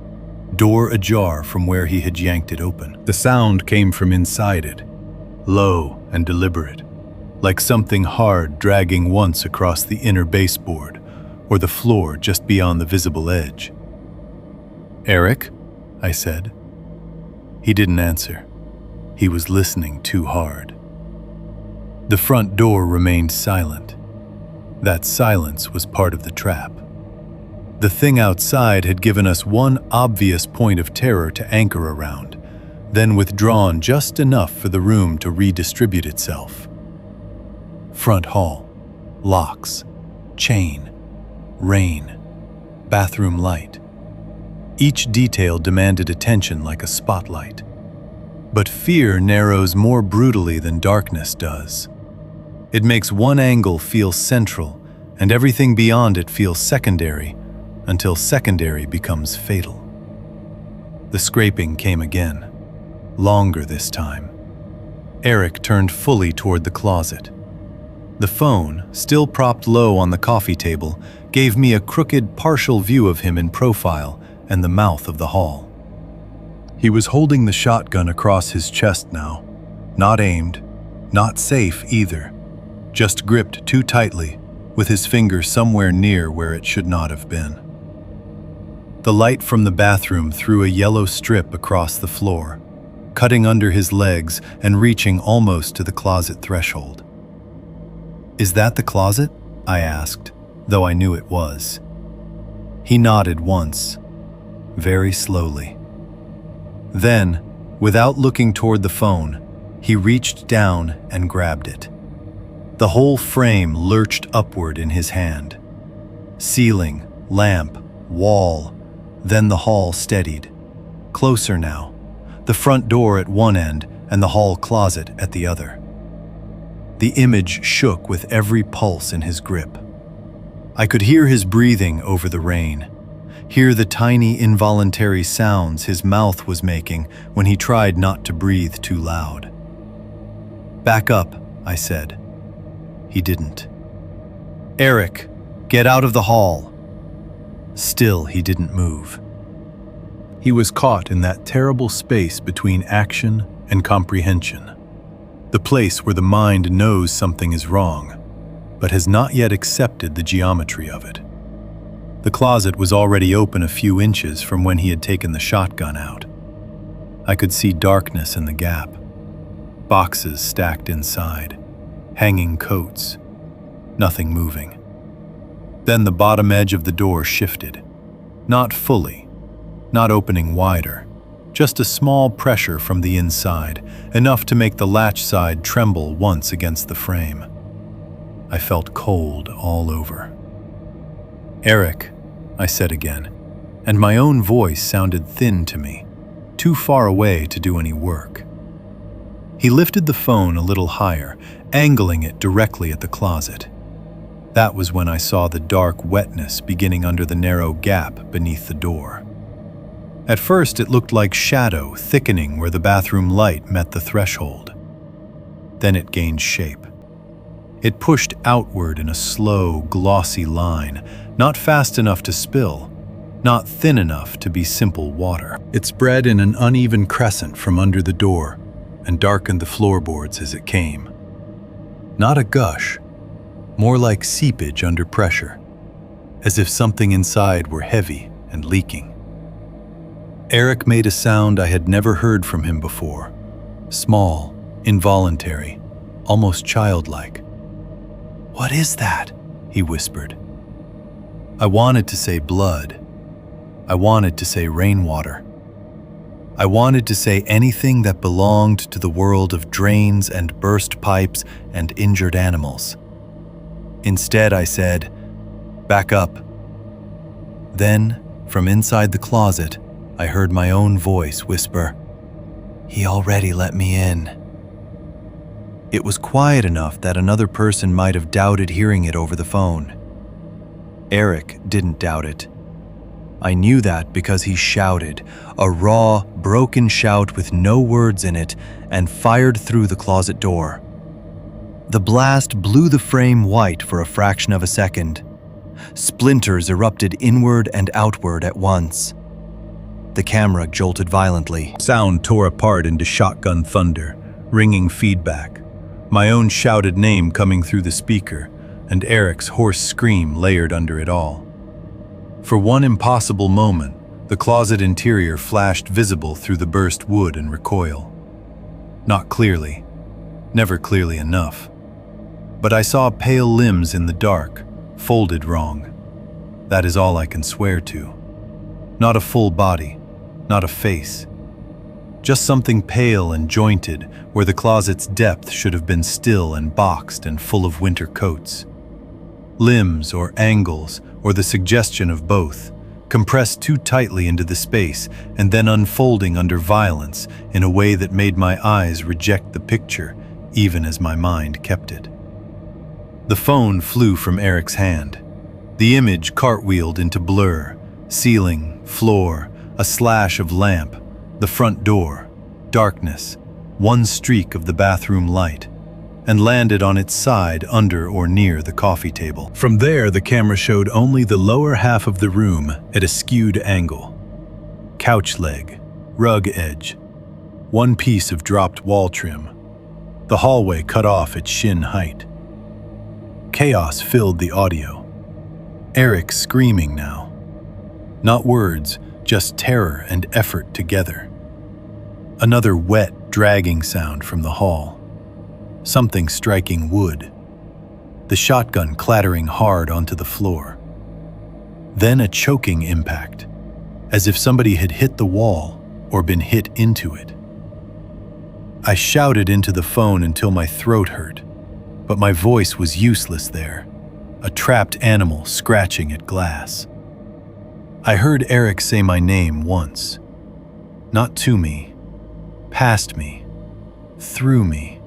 door ajar from where he had yanked it open. The sound came from inside it, low and deliberate, like something hard dragging once across the inner baseboard or the floor just beyond the visible edge. "Eric?" I said. He didn't answer. He was listening too hard. The front door remained silent. That silence was part of the trap. The thing outside had given us one obvious point of terror to anchor around, then withdrawn just enough for the room to redistribute itself. Front hall, locks, chain, rain, bathroom light. Each detail demanded attention like a spotlight. But fear narrows more brutally than darkness does. It makes one angle feel central, and everything beyond it feel secondary, until secondary becomes fatal. The scraping came again, longer this time. Eric turned fully toward the closet. The phone, still propped low on the coffee table, gave me a crooked, partial view of him in profile and the mouth of the hall. He was holding the shotgun across his chest now, not aimed, not safe either, just gripped too tightly, with his finger somewhere near where it should not have been. The light from the bathroom threw a yellow strip across the floor, cutting under his legs and reaching almost to the closet threshold. "Is that the closet?" I asked, though I knew it was. He nodded once, very slowly. Then, without looking toward the phone, he reached down and grabbed it. The whole frame lurched upward in his hand. Ceiling, lamp, wall, then the hall steadied. Closer now, the front door at one end and the hall closet at the other. The image shook with every pulse in his grip. I could hear his breathing over the rain, hear the tiny involuntary sounds his mouth was making when he tried not to breathe too loud. "Back up," I said. He didn't. "Eric, get out of the hall." Still, he didn't move. He was caught in that terrible space between action and comprehension. The place where the mind knows something is wrong, but has not yet accepted the geometry of it. The closet was already open a few inches from when he had taken the shotgun out. I could see darkness in the gap, boxes stacked inside, hanging coats, nothing moving. Then the bottom edge of the door shifted, not fully, not opening wider, just a small pressure from the inside, enough to make the latch side tremble once against the frame. I felt cold all over. "Eric," I said again, and my own voice sounded thin to me, too far away to do any work. He lifted the phone a little higher, angling it directly at the closet. That was when I saw the dark wetness beginning under the narrow gap beneath the door. At first, it looked like shadow thickening where the bathroom light met the threshold. Then it gained shape. It pushed outward in a slow, glossy line, not fast enough to spill, not thin enough to be simple water. It spread in an uneven crescent from under the door and darkened the floorboards as it came. Not a gush, more like seepage under pressure, as if something inside were heavy and leaking. Eric made a sound I had never heard from him before, small, involuntary, almost childlike. "What is that?" he whispered. I wanted to say blood. I wanted to say rainwater. I wanted to say anything that belonged to the world of drains and burst pipes and injured animals. Instead, I said, "Back up." Then, from inside the closet, I heard my own voice whisper, "He already let me in." It was quiet enough that another person might have doubted hearing it over the phone. Eric didn't doubt it. I knew that because he shouted, a raw, broken shout with no words in it, and fired through the closet door. The blast blew the frame white for a fraction of a second. Splinters erupted inward and outward at once. The camera jolted violently. Sound tore apart into shotgun thunder, ringing feedback. My own shouted name coming through the speaker, and Eric's hoarse scream layered under it all. For one impossible moment, the closet interior flashed visible through the burst wood and recoil. Not clearly, never clearly enough. But I saw pale limbs in the dark, folded wrong. That is all I can swear to. Not a full body, not a face. Just something pale and jointed where the closet's depth should have been still and boxed and full of winter coats. Limbs or angles or the suggestion of both, compressed too tightly into the space and then unfolding under violence in a way that made my eyes reject the picture, even as my mind kept it. The phone flew from Eric's hand. The image cartwheeled into blur, ceiling, floor, a slash of lamp, the front door, darkness, one streak of the bathroom light, and landed on its side under or near the coffee table. From there, the camera showed only the lower half of the room at a skewed angle. Couch leg, rug edge, one piece of dropped wall trim, the hallway cut off at shin height. Chaos filled the audio. Eric screaming now. Not words, just terror and effort together. Another wet, dragging sound from the hall. Something striking wood. The shotgun clattering hard onto the floor. Then a choking impact, as if somebody had hit the wall or been hit into it. I shouted into the phone until my throat hurt, but my voice was useless there, a trapped animal scratching at glass. I heard Eric say my name once, not to me, past me, through me,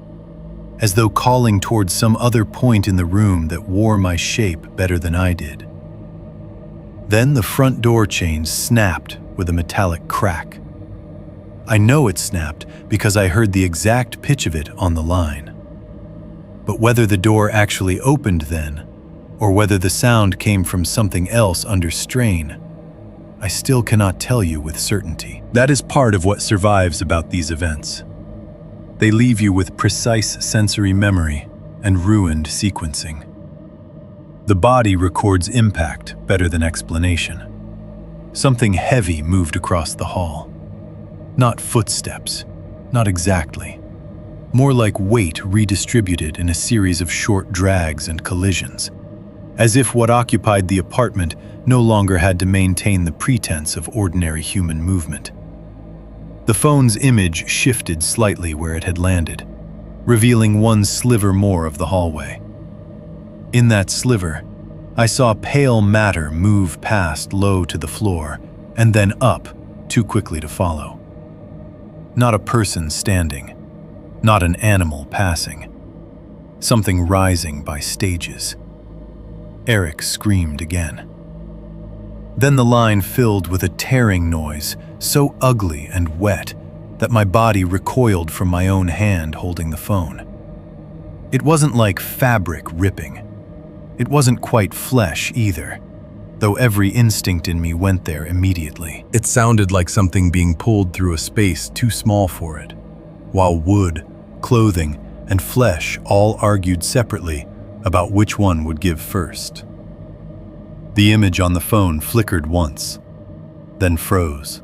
as though calling towards some other point in the room that wore my shape better than I did. Then the front door chain snapped with a metallic crack. I know it snapped because I heard the exact pitch of it on the line. But whether the door actually opened then, or whether the sound came from something else under strain, I still cannot tell you with certainty. That is part of what survives about these events. They leave you with precise sensory memory and ruined sequencing. The body records impact better than explanation. Something heavy moved across the hall. Not footsteps, not exactly. More like weight redistributed in a series of short drags and collisions, as if what occupied the apartment no longer had to maintain the pretense of ordinary human movement. The phone's image shifted slightly where it had landed, revealing one sliver more of the hallway. In that sliver, I saw pale matter move past low to the floor and then up, too quickly to follow. Not a person standing, not an animal passing. Something rising by stages. Eric screamed again. Then the line filled with a tearing noise, so ugly and wet that my body recoiled from my own hand holding the phone. It wasn't like fabric ripping. It wasn't quite flesh either, though every instinct in me went there immediately. It sounded like something being pulled through a space too small for it, while wood, clothing, and flesh all argued separately about which one would give first. The image on the phone flickered once, then froze.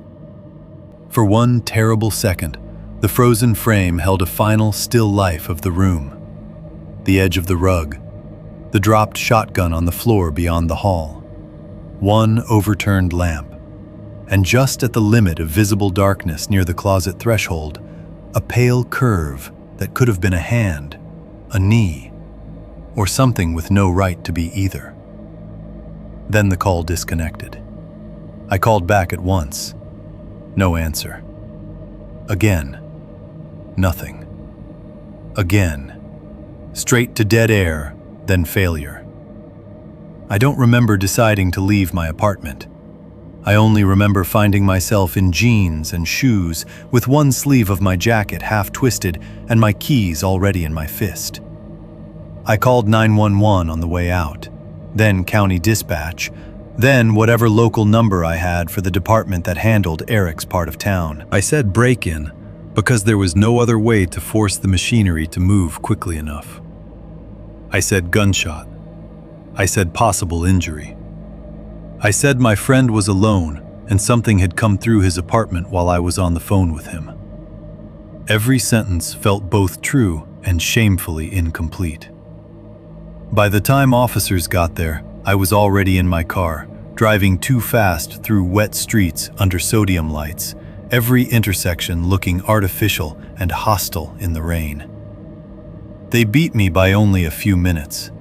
For one terrible second, the frozen frame held a final still life of the room. The edge of the rug, the dropped shotgun on the floor beyond the hall, one overturned lamp, and just at the limit of visible darkness near the closet threshold, a pale curve that could have been a hand, a knee, or something with no right to be either. Then the call disconnected. I called back at once. No answer. Again. Nothing. Again. Straight to dead air, then failure. I don't remember deciding to leave my apartment. I only remember finding myself in jeans and shoes with one sleeve of my jacket half twisted and my keys already in my fist. I called 911 on the way out, then county dispatch, then whatever local number I had for the department that handled Eric's part of town. I said break-in because there was no other way to force the machinery to move quickly enough. I said gunshot. I said possible injury. I said my friend was alone and something had come through his apartment while I was on the phone with him. Every sentence felt both true and shamefully incomplete. By the time officers got there, I was already in my car, driving too fast through wet streets under sodium lights, every intersection looking artificial and hostile in the rain. They beat me by only a few minutes.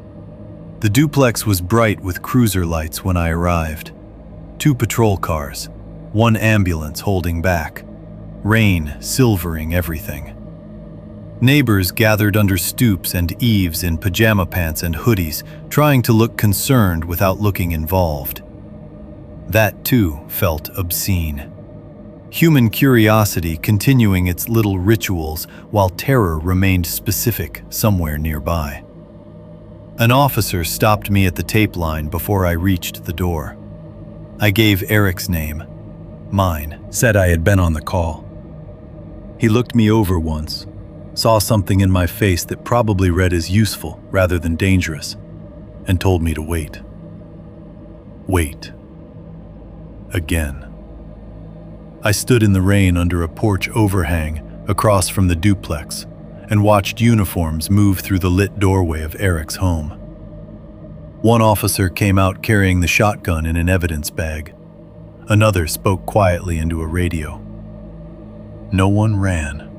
The duplex was bright with cruiser lights when I arrived. 2 patrol cars, 1 ambulance holding back, rain silvering everything. Neighbors gathered under stoops and eaves in pajama pants and hoodies, trying to look concerned without looking involved. That too felt obscene. Human curiosity continuing its little rituals while terror remained specific somewhere nearby. An officer stopped me at the tape line before I reached the door. I gave Eric's name. Mine. Said I had been on the call. He looked me over once, saw something in my face that probably read as useful rather than dangerous, and told me to wait. Wait. Again. I stood in the rain under a porch overhang across from the duplex and watched uniforms move through the lit doorway of Eric's home. One officer came out carrying the shotgun in an evidence bag. Another spoke quietly into a radio. No one ran.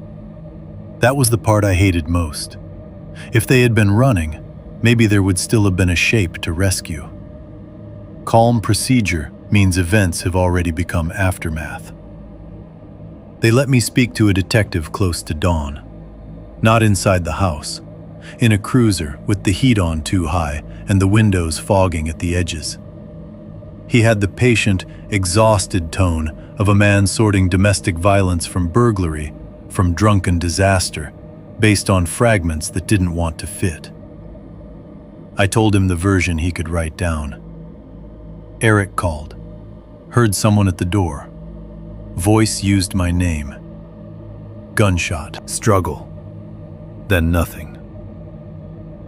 That was the part I hated most. If they had been running, maybe there would still have been a shape to rescue. Calm procedure means events have already become aftermath. They let me speak to a detective close to dawn. Not inside the house. In a cruiser with the heat on too high and the windows fogging at the edges. He had the patient, exhausted tone of a man sorting domestic violence from burglary, from drunken disaster, based on fragments that didn't want to fit. I told him the version he could write down. Eric called. Heard someone at the door. Voice used my name. Gunshot. Struggle. Then nothing.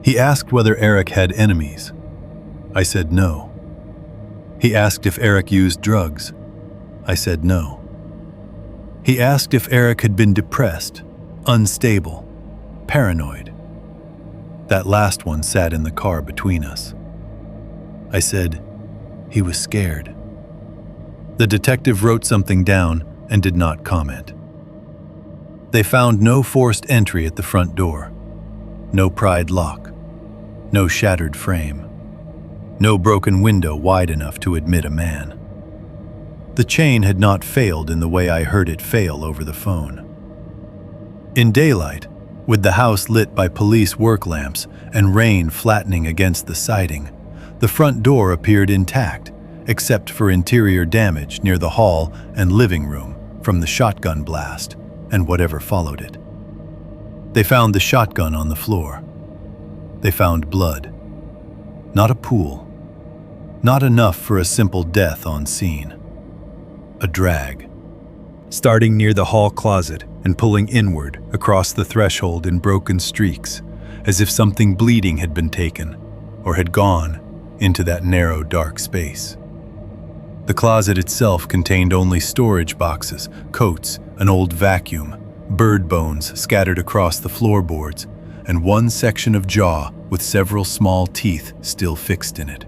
He asked whether Eric had enemies. I said no. He asked if Eric used drugs. I said no. He asked if Eric had been depressed, unstable, paranoid. That last one sat in the car between us. I said he was scared. The detective wrote something down and did not comment. They found no forced entry at the front door, no pried lock, no shattered frame, no broken window wide enough to admit a man. The chain had not failed in the way I heard it fail over the phone. In daylight, with the house lit by police work lamps and rain flattening against the siding, the front door appeared intact, except for interior damage near the hall and living room from the shotgun blast and whatever followed it. They found the shotgun on the floor. They found blood. Not a pool. Not enough for a simple death on scene. A drag. Starting near the hall closet and pulling inward across the threshold in broken streaks, as if something bleeding had been taken or had gone into that narrow, dark space. The closet itself contained only storage boxes, coats, an old vacuum, bird bones scattered across the floorboards, and one section of jaw with several small teeth still fixed in it.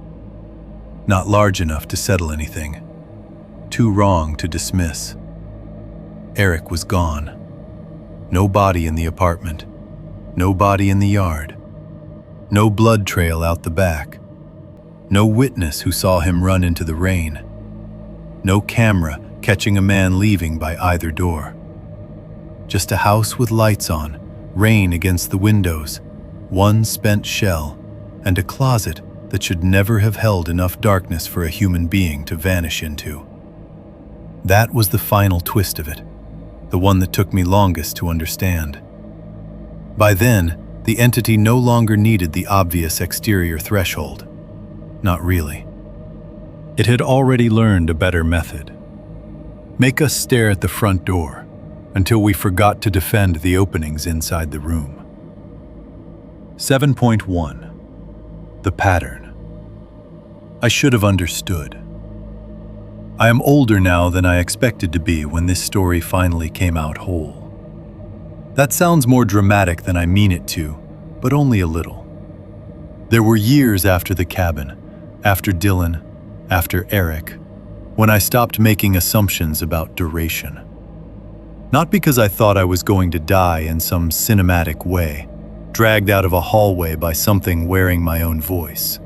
Not large enough to settle anything. Too wrong to dismiss. Eric was gone. No body in the apartment. No body in the yard. No blood trail out the back. No witness who saw him run into the rain. No camera catching a man leaving by either door. Just a house with lights on, rain against the windows, one spent shell, and a closet that should never have held enough darkness for a human being to vanish into. That was the final twist of it, the one that took me longest to understand. By then, the entity no longer needed the obvious exterior threshold. Not really. It had already learned a better method. Make us stare at the front door until we forgot to defend the openings inside the room. 7.1. The pattern. I should have understood. I am older now than I expected to be when this story finally came out whole. That sounds more dramatic than I mean it to, but only a little. There were years after the cabin, after Dylan, after Eric, when I stopped making assumptions about duration. Not because I thought I was going to die in some cinematic way, dragged out of a hallway by something wearing my own voice.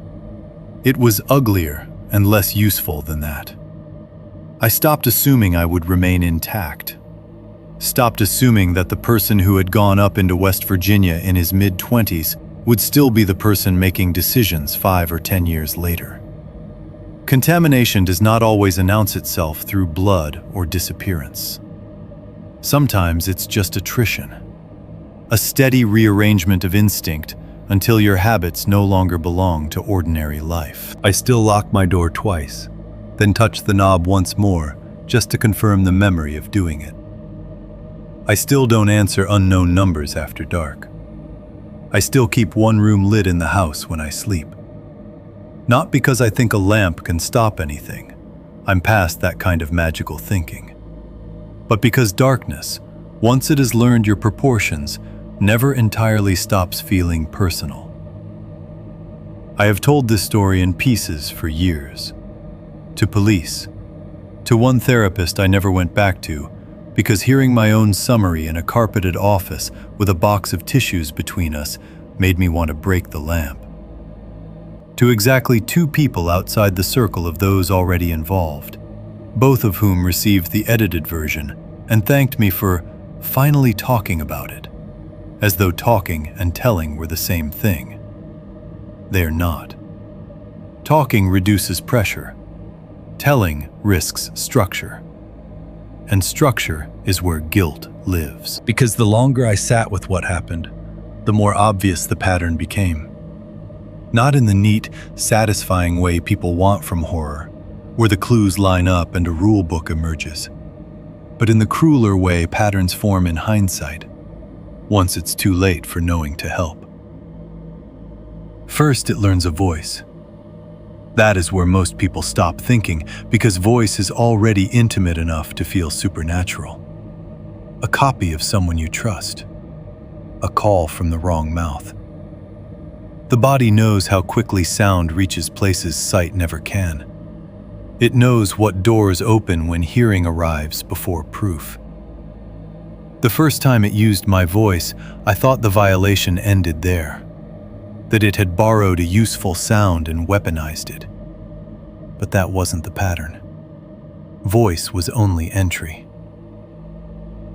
It was uglier and less useful than that. I stopped assuming I would remain intact. Stopped assuming that the person who had gone up into West Virginia in his mid-20s would still be the person making decisions 5 or 10 years later. Contamination does not always announce itself through blood or disappearance. Sometimes it's just attrition. A steady rearrangement of instinct until your habits no longer belong to ordinary life. I still lock my door twice, then touch the knob once more just to confirm the memory of doing it. I still don't answer unknown numbers after dark. I still keep one room lit in the house when I sleep. Not because I think a lamp can stop anything. I'm past that kind of magical thinking. But because darkness, once it has learned your proportions, never entirely stops feeling personal. I have told this story in pieces for years. To police. To one therapist I never went back to, because hearing my own summary in a carpeted office with a box of tissues between us made me want to break the lamp. To exactly 2 people outside the circle of those already involved, both of whom received the edited version and thanked me for finally talking about it, as though talking and telling were the same thing. They are not. Talking reduces pressure. Telling risks structure. And structure is where guilt lives. Because the longer I sat with what happened, the more obvious the pattern became. Not in the neat, satisfying way people want from horror, where the clues line up and a rule book emerges, but in the crueler way patterns form in hindsight, once it's too late for knowing to help. First, it learns a voice. That is where most people stop thinking, because voice is already intimate enough to feel supernatural. A copy of someone you trust. A call from the wrong mouth. The body knows how quickly sound reaches places sight never can. It knows what doors open when hearing arrives before proof. The first time it used my voice, I thought the violation ended there. That it had borrowed a useful sound and weaponized it. But that wasn't the pattern. Voice was only entry.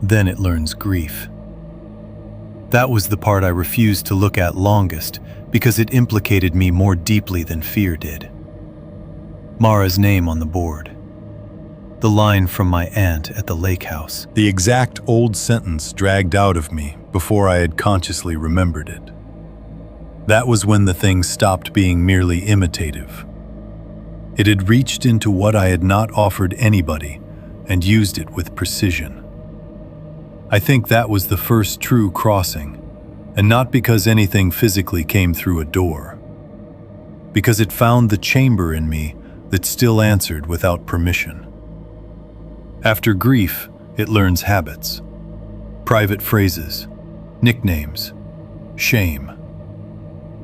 Then it learns grief. That was the part I refused to look at longest because it implicated me more deeply than fear did. Mara's name on the board. The line from my aunt at the lake house. The exact old sentence dragged out of me before I had consciously remembered it. That was when the thing stopped being merely imitative. It had reached into what I had not offered anybody and used it with precision. I think that was the first true crossing, and not because anything physically came through a door. Because it found the chamber in me that still answered without permission. After grief, it learns habits. Private phrases, nicknames, shame.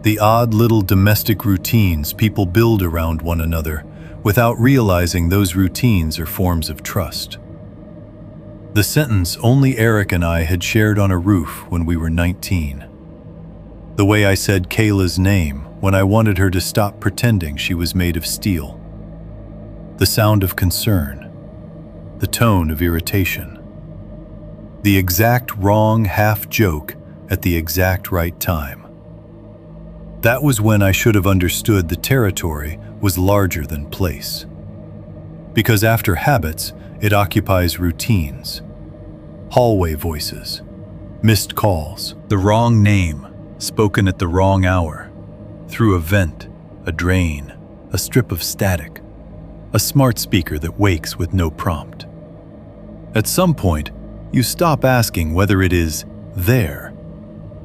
The odd little domestic routines people build around one another without realizing those routines are forms of trust. The sentence only Eric and I had shared on a roof when we were 19. The way I said Kayla's name when I wanted her to stop pretending she was made of steel. The sound of concern. The tone of irritation. The exact wrong half joke at the exact right time. That was when I should have understood the territory was larger than place. Because after habits, it occupies routines. Hallway voices, missed calls, the wrong name, spoken at the wrong hour, through a vent, a drain, a strip of static, a smart speaker that wakes with no prompt. At some point, you stop asking whether it is there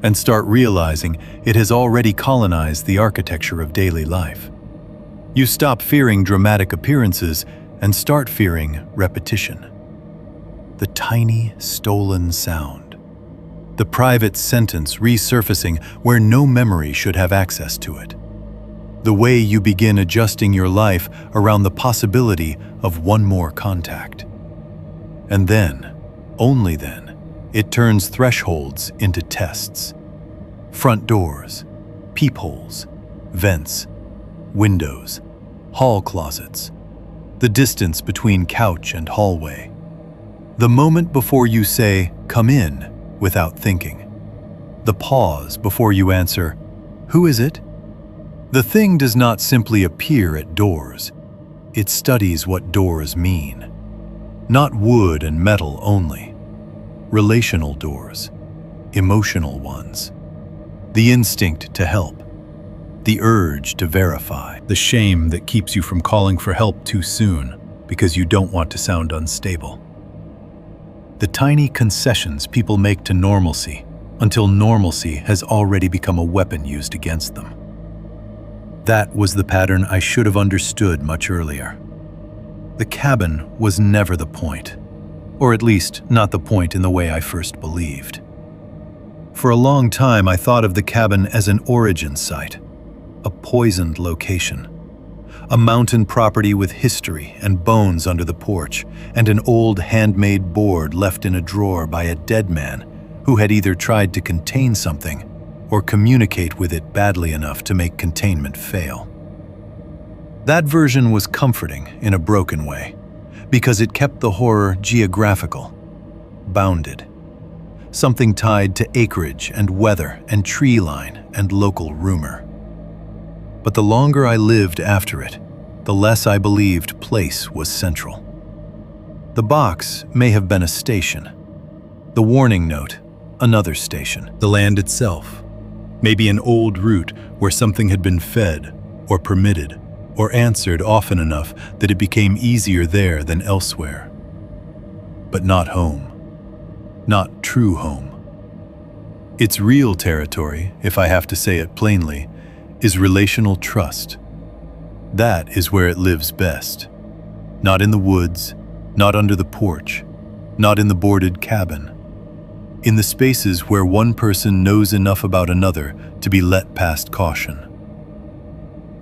and start realizing it has already colonized the architecture of daily life. You stop fearing dramatic appearances and start fearing repetition. The tiny, stolen sound. The private sentence resurfacing where no memory should have access to it. The way you begin adjusting your life around the possibility of one more contact. And then, only then, it turns thresholds into tests. Front doors, peepholes, vents, windows, hall closets, the distance between couch and hallway. The moment before you say, "Come in," without thinking. The pause before you answer, "Who is it?" The thing does not simply appear at doors. It studies what doors mean. Not wood and metal only. relational doors, emotional ones. The instinct to help, the urge to verify, the shame that keeps you from calling for help too soon because you don't want to sound unstable. The tiny concessions people make to normalcy until normalcy has already become a weapon used against them. That was the pattern I should have understood much earlier. The cabin was never the point, or at least not the point in the way I first believed. For a long time, I thought of the cabin as an origin site, a poisoned location, a mountain property with history and bones under the porch, and an old handmade board left in a drawer by a dead man who had either tried to contain something or communicate with it badly enough to make containment fail. That version was comforting in a broken way, because it kept the horror geographical, bounded, something tied to acreage and weather and tree line and local rumor. But the longer I lived after it, the less I believed place was central. The box may have been a station, the warning note another station, the land itself, maybe an old route where something had been fed or permitted or answered often enough that it became easier there than elsewhere. But not home, not true home. Its real territory, if I have to say it plainly, is relational trust. That is where it lives best. Not in the woods, not under the porch, not in the boarded cabin. In the spaces where one person knows enough about another to be let past caution.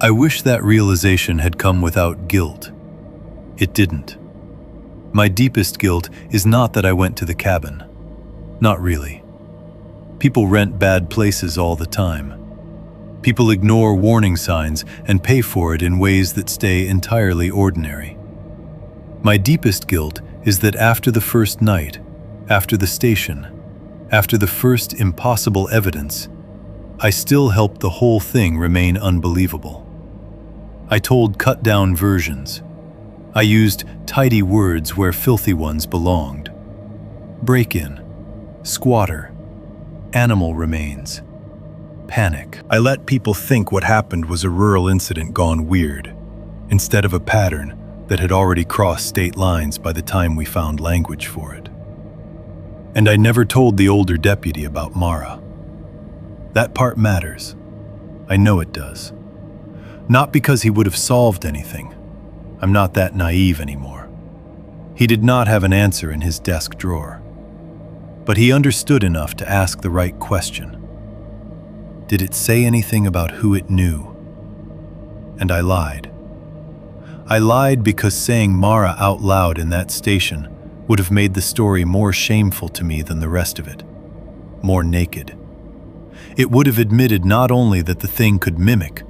I wish that realization had come without guilt. It didn't. My deepest guilt is not that I went to the cabin. Not really. People rent bad places all the time. People ignore warning signs and pay for it in ways that stay entirely ordinary. My deepest guilt is that after the first night, after the station, after the first impossible evidence, I still helped the whole thing remain unbelievable. I told cut-down versions. I used tidy words where filthy ones belonged. Break-in, squatter, animal remains, panic. I let people think what happened was a rural incident gone weird, instead of a pattern that had already crossed state lines by the time we found language for it. And I never told the older deputy about Mara. That part matters. I know it does. Not because he would have solved anything. I'm not that naive anymore. He did not have an answer in his desk drawer. But he understood enough to ask the right question. Did it say anything about who it knew? And I lied. I lied because saying Mara out loud in that station would have made the story more shameful to me than the rest of it, more naked. It would have admitted not only that the thing could mimic,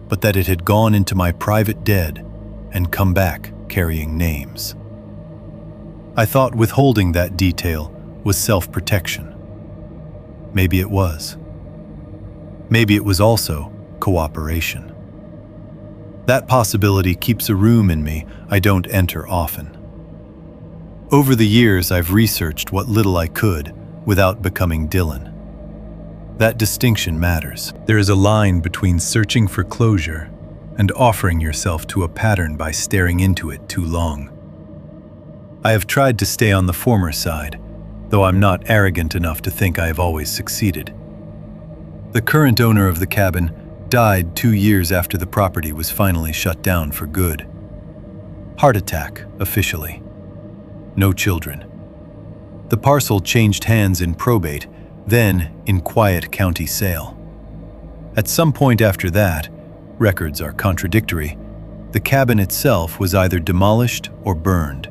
but that it had gone into my private dead and come back carrying names. I thought withholding that detail was self-protection. Maybe it was. Maybe it was also cooperation. That possibility keeps a room in me I don't enter often. Over the years, I've researched what little I could without becoming Dylan. That distinction matters. There is a line between searching for closure and offering yourself to a pattern by staring into it too long. I have tried to stay on the former side, though I'm not arrogant enough to think I have always succeeded. The current owner of the cabin died 2 years after the property was finally shut down for good. Heart attack, officially. No children. The parcel changed hands in probate, then in quiet county sale. At some point after that, records are contradictory, the cabin itself was either demolished or burned.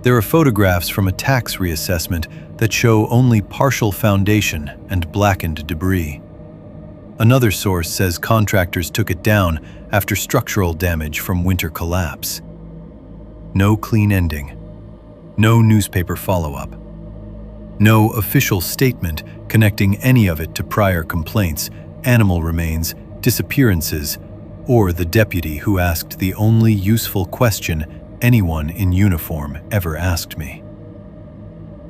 There are photographs from a tax reassessment that show only partial foundation and blackened debris. Another source says contractors took it down after structural damage from winter collapse. No clean ending. No newspaper follow-up. No official statement connecting any of it to prior complaints, animal remains, disappearances, or the deputy who asked the only useful question anyone in uniform ever asked me.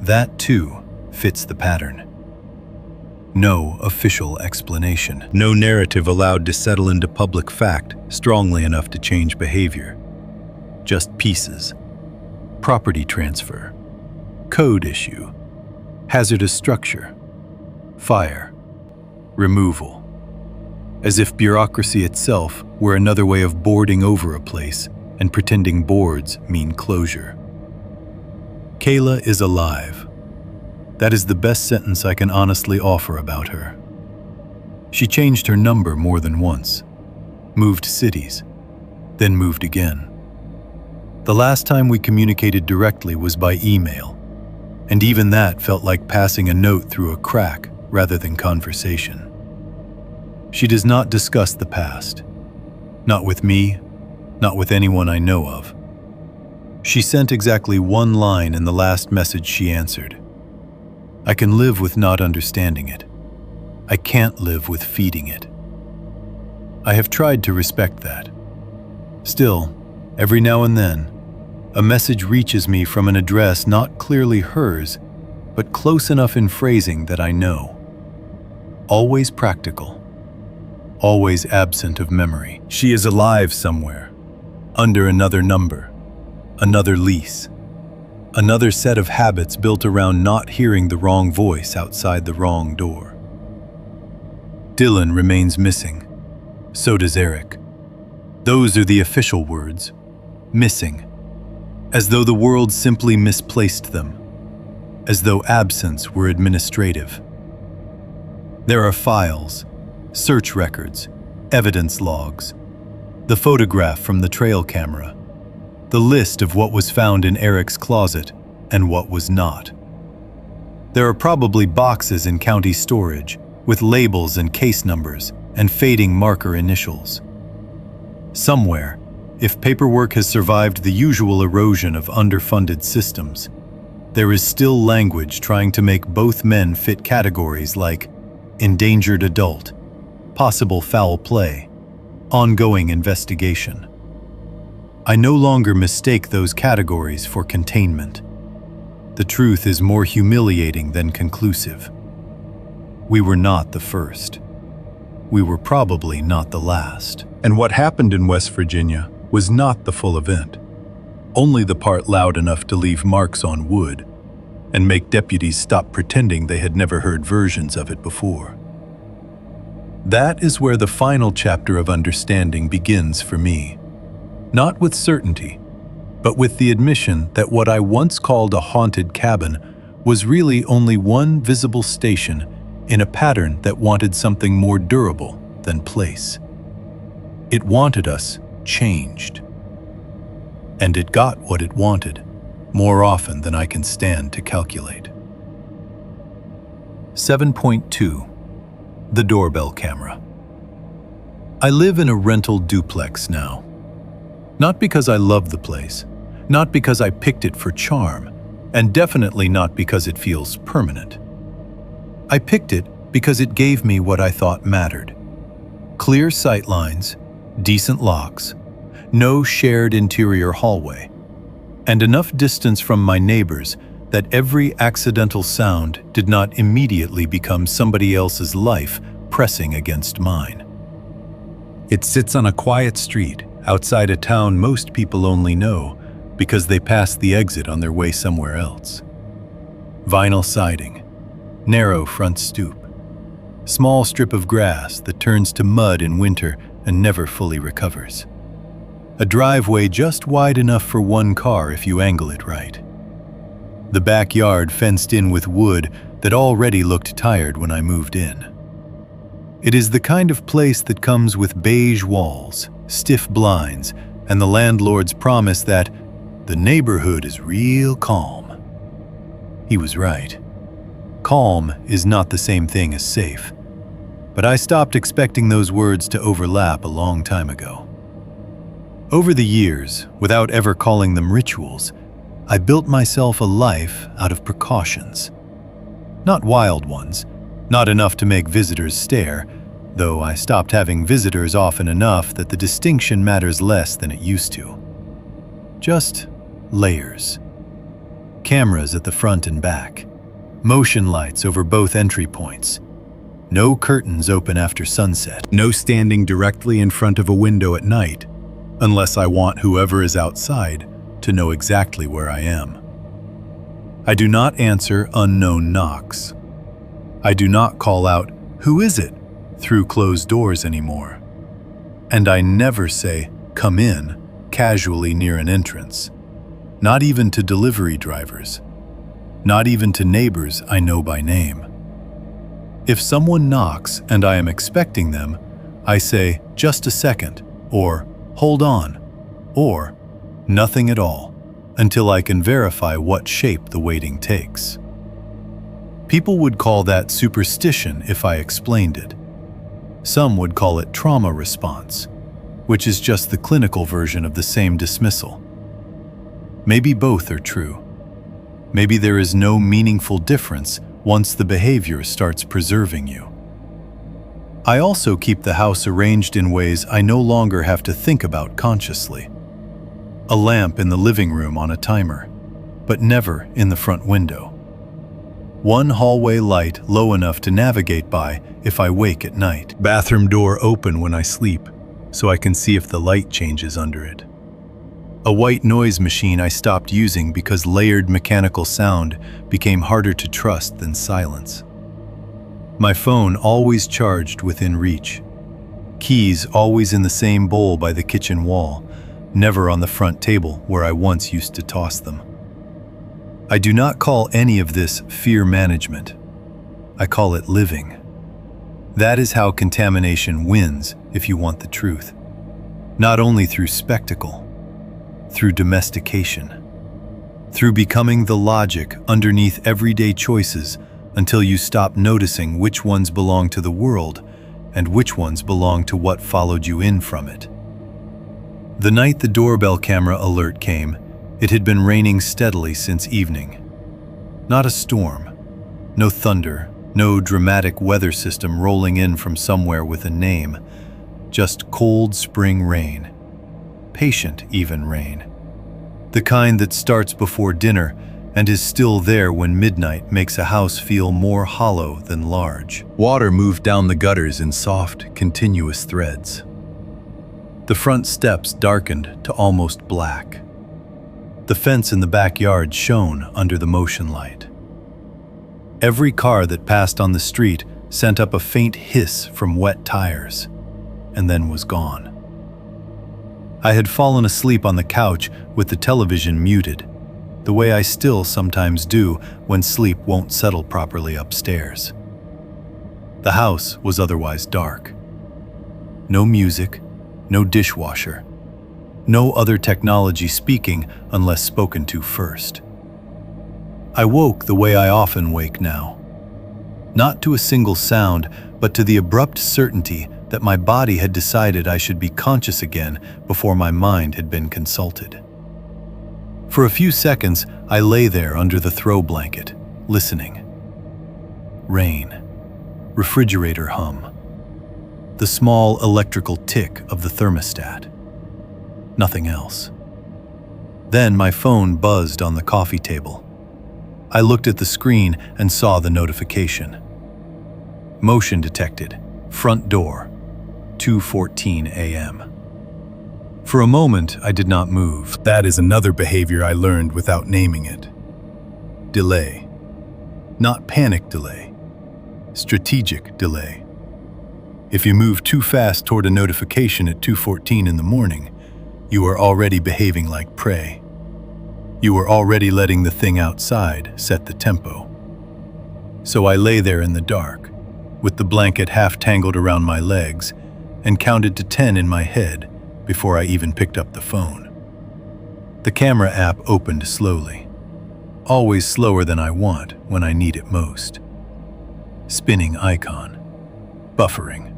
That too fits the pattern. No official explanation, no narrative allowed to settle into public fact strongly enough to change behavior. Just pieces. Property transfer, code issue, hazardous structure, fire, removal. As if bureaucracy itself were another way of boarding over a place and pretending boards mean closure. Kayla is alive. That is the best sentence I can honestly offer about her. She changed her number more than once, moved cities, then moved again. The last time we communicated directly was by email, and even that felt like passing a note through a crack rather than conversation. She does not discuss the past. Not with me, not with anyone I know of. She sent exactly one line in the last message she answered. I can live with not understanding it. I can't live with feeding it. I have tried to respect that. Still, every now and then, a message reaches me from an address not clearly hers, but close enough in phrasing that I know. Always practical. Always absent of memory. She is alive somewhere, under another number, another lease, another set of habits built around not hearing the wrong voice outside the wrong door. Dylan remains missing. So does Eric. Those are the official words. Missing. As though the world simply misplaced them. As though absence were administrative. There are files, search records, evidence logs, the photograph from the trail camera, the list of what was found in Eric's closet and what was not. There are probably boxes in county storage with labels and case numbers and fading marker initials. Somewhere, if paperwork has survived the usual erosion of underfunded systems, there is still language trying to make both men fit categories like endangered adult, possible foul play, ongoing investigation. I no longer mistake those categories for containment. The truth is more humiliating than conclusive. We were not the first. We were probably not the last. And what happened in West Virginia was not the full event. Only the part loud enough to leave marks on wood and make deputies stop pretending they had never heard versions of it before. That is where the final chapter of understanding begins for me. Not with certainty, but with the admission that what I once called a haunted cabin was really only one visible station in a pattern that wanted something more durable than place. It wanted us changed. And it got what it wanted, more often than I can stand to calculate. 7.2. The doorbell camera. I live in a rental duplex now. Not because I love the place, not because I picked it for charm, and definitely not because it feels permanent. I picked it because it gave me what I thought mattered. Clear sight lines, decent locks, no shared interior hallway, and enough distance from my neighbors that every accidental sound did not immediately become somebody else's life pressing against mine. It sits on a quiet street outside a town most people only know because they passed the exit on their way somewhere else. Vinyl siding, narrow front stoop, small strip of grass that turns to mud in winter and never fully recovers. A driveway just wide enough for one car if you angle it right. The backyard fenced in with wood that already looked tired when I moved in. It is the kind of place that comes with beige walls, stiff blinds, and the landlord's promise that the neighborhood is real calm. He was right. Calm is not the same thing as safe, but I stopped expecting those words to overlap a long time ago. Over the years, without ever calling them rituals, I built myself a life out of precautions. Not wild ones, not enough to make visitors stare, though I stopped having visitors often enough that the distinction matters less than it used to. Just layers. cameras at the front and back, motion lights over both entry points, no curtains open after sunset, no standing directly in front of a window at night, unless I want whoever is outside to know exactly where I am. I do not answer unknown knocks. I do not call out, "Who is it?" through closed doors anymore. And I never say, "Come in," casually near an entrance. Not even to delivery drivers. Not even to neighbors I know by name. If someone knocks and I am expecting them, I say, "Just a second," or "Hold on," or "Nothing at all," until I can verify what shape the waiting takes. People would call that superstition if I explained it. Some would call it trauma response, which is just the clinical version of the same dismissal. Maybe both are true. Maybe there is no meaningful difference once the behavior starts preserving you. I also keep the house arranged in ways I no longer have to think about consciously. A lamp in the living room on a timer, but never in the front window. One hallway light low enough to navigate by if I wake at night. Bathroom door open when I sleep, so I can see if the light changes under it. A white noise machine I stopped using because layered mechanical sound became harder to trust than silence. My phone always charged within reach. Keys always in the same bowl by the kitchen wall, never on the front table where I once used to toss them. I do not call any of this fear management. I call it living. That is how contamination wins, if you want the truth. Not only through spectacle, through domestication, through becoming the logic underneath everyday choices until you stop noticing which ones belong to the world and which ones belong to what followed you in from it. The night the doorbell camera alert came, it had been raining steadily since evening. Not a storm, no thunder, no dramatic weather system rolling in from somewhere with a name, just cold spring rain. Patient even rain. The kind that starts before dinner and is still there when midnight makes a house feel more hollow than large. Water moved down the gutters in soft, continuous threads. The front steps darkened to almost black. The fence in the backyard shone under the motion light. Every car that passed on the street sent up a faint hiss from wet tires, and then was gone. I had fallen asleep on the couch with the television muted, the way I still sometimes do when sleep won't settle properly upstairs. The house was otherwise dark. No music, no dishwasher, no other technology speaking unless spoken to first. I woke the way I often wake now. Not to a single sound, but to the abrupt certainty that my body had decided I should be conscious again before my mind had been consulted. For a few seconds, I lay there under the throw blanket, listening. Rain, refrigerator hum, the small electrical tick of the thermostat. Nothing else. Then my phone buzzed on the coffee table. I looked at the screen and saw the notification. Motion detected. Front door. 2:14 a.m. For a moment, I did not move. That is another behavior I learned without naming it. Delay. Not panic delay. Strategic delay. If you move too fast toward a notification at 2:14 in the morning, you are already behaving like prey. You are already letting the thing outside set the tempo. So I lay there in the dark, with the blanket half tangled around my legs, and counted to 10 in my head before I even picked up the phone. The camera app opened slowly, always slower than I want when I need it most. Spinning icon, buffering,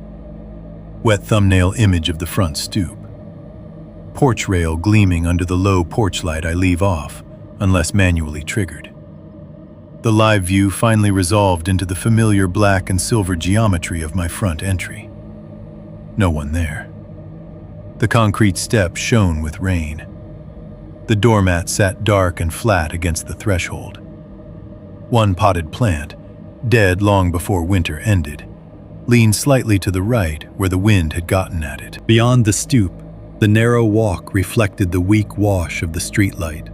wet thumbnail image of the front stoop, porch rail gleaming under the low porch light I leave off unless manually triggered. The live view finally resolved into the familiar black and silver geometry of my front entry. No one there. The concrete steps shone with rain. The doormat sat dark and flat against the threshold. One potted plant, dead long before winter ended, leaned slightly to the right where the wind had gotten at it. Beyond the stoop, the narrow walk reflected the weak wash of the streetlight.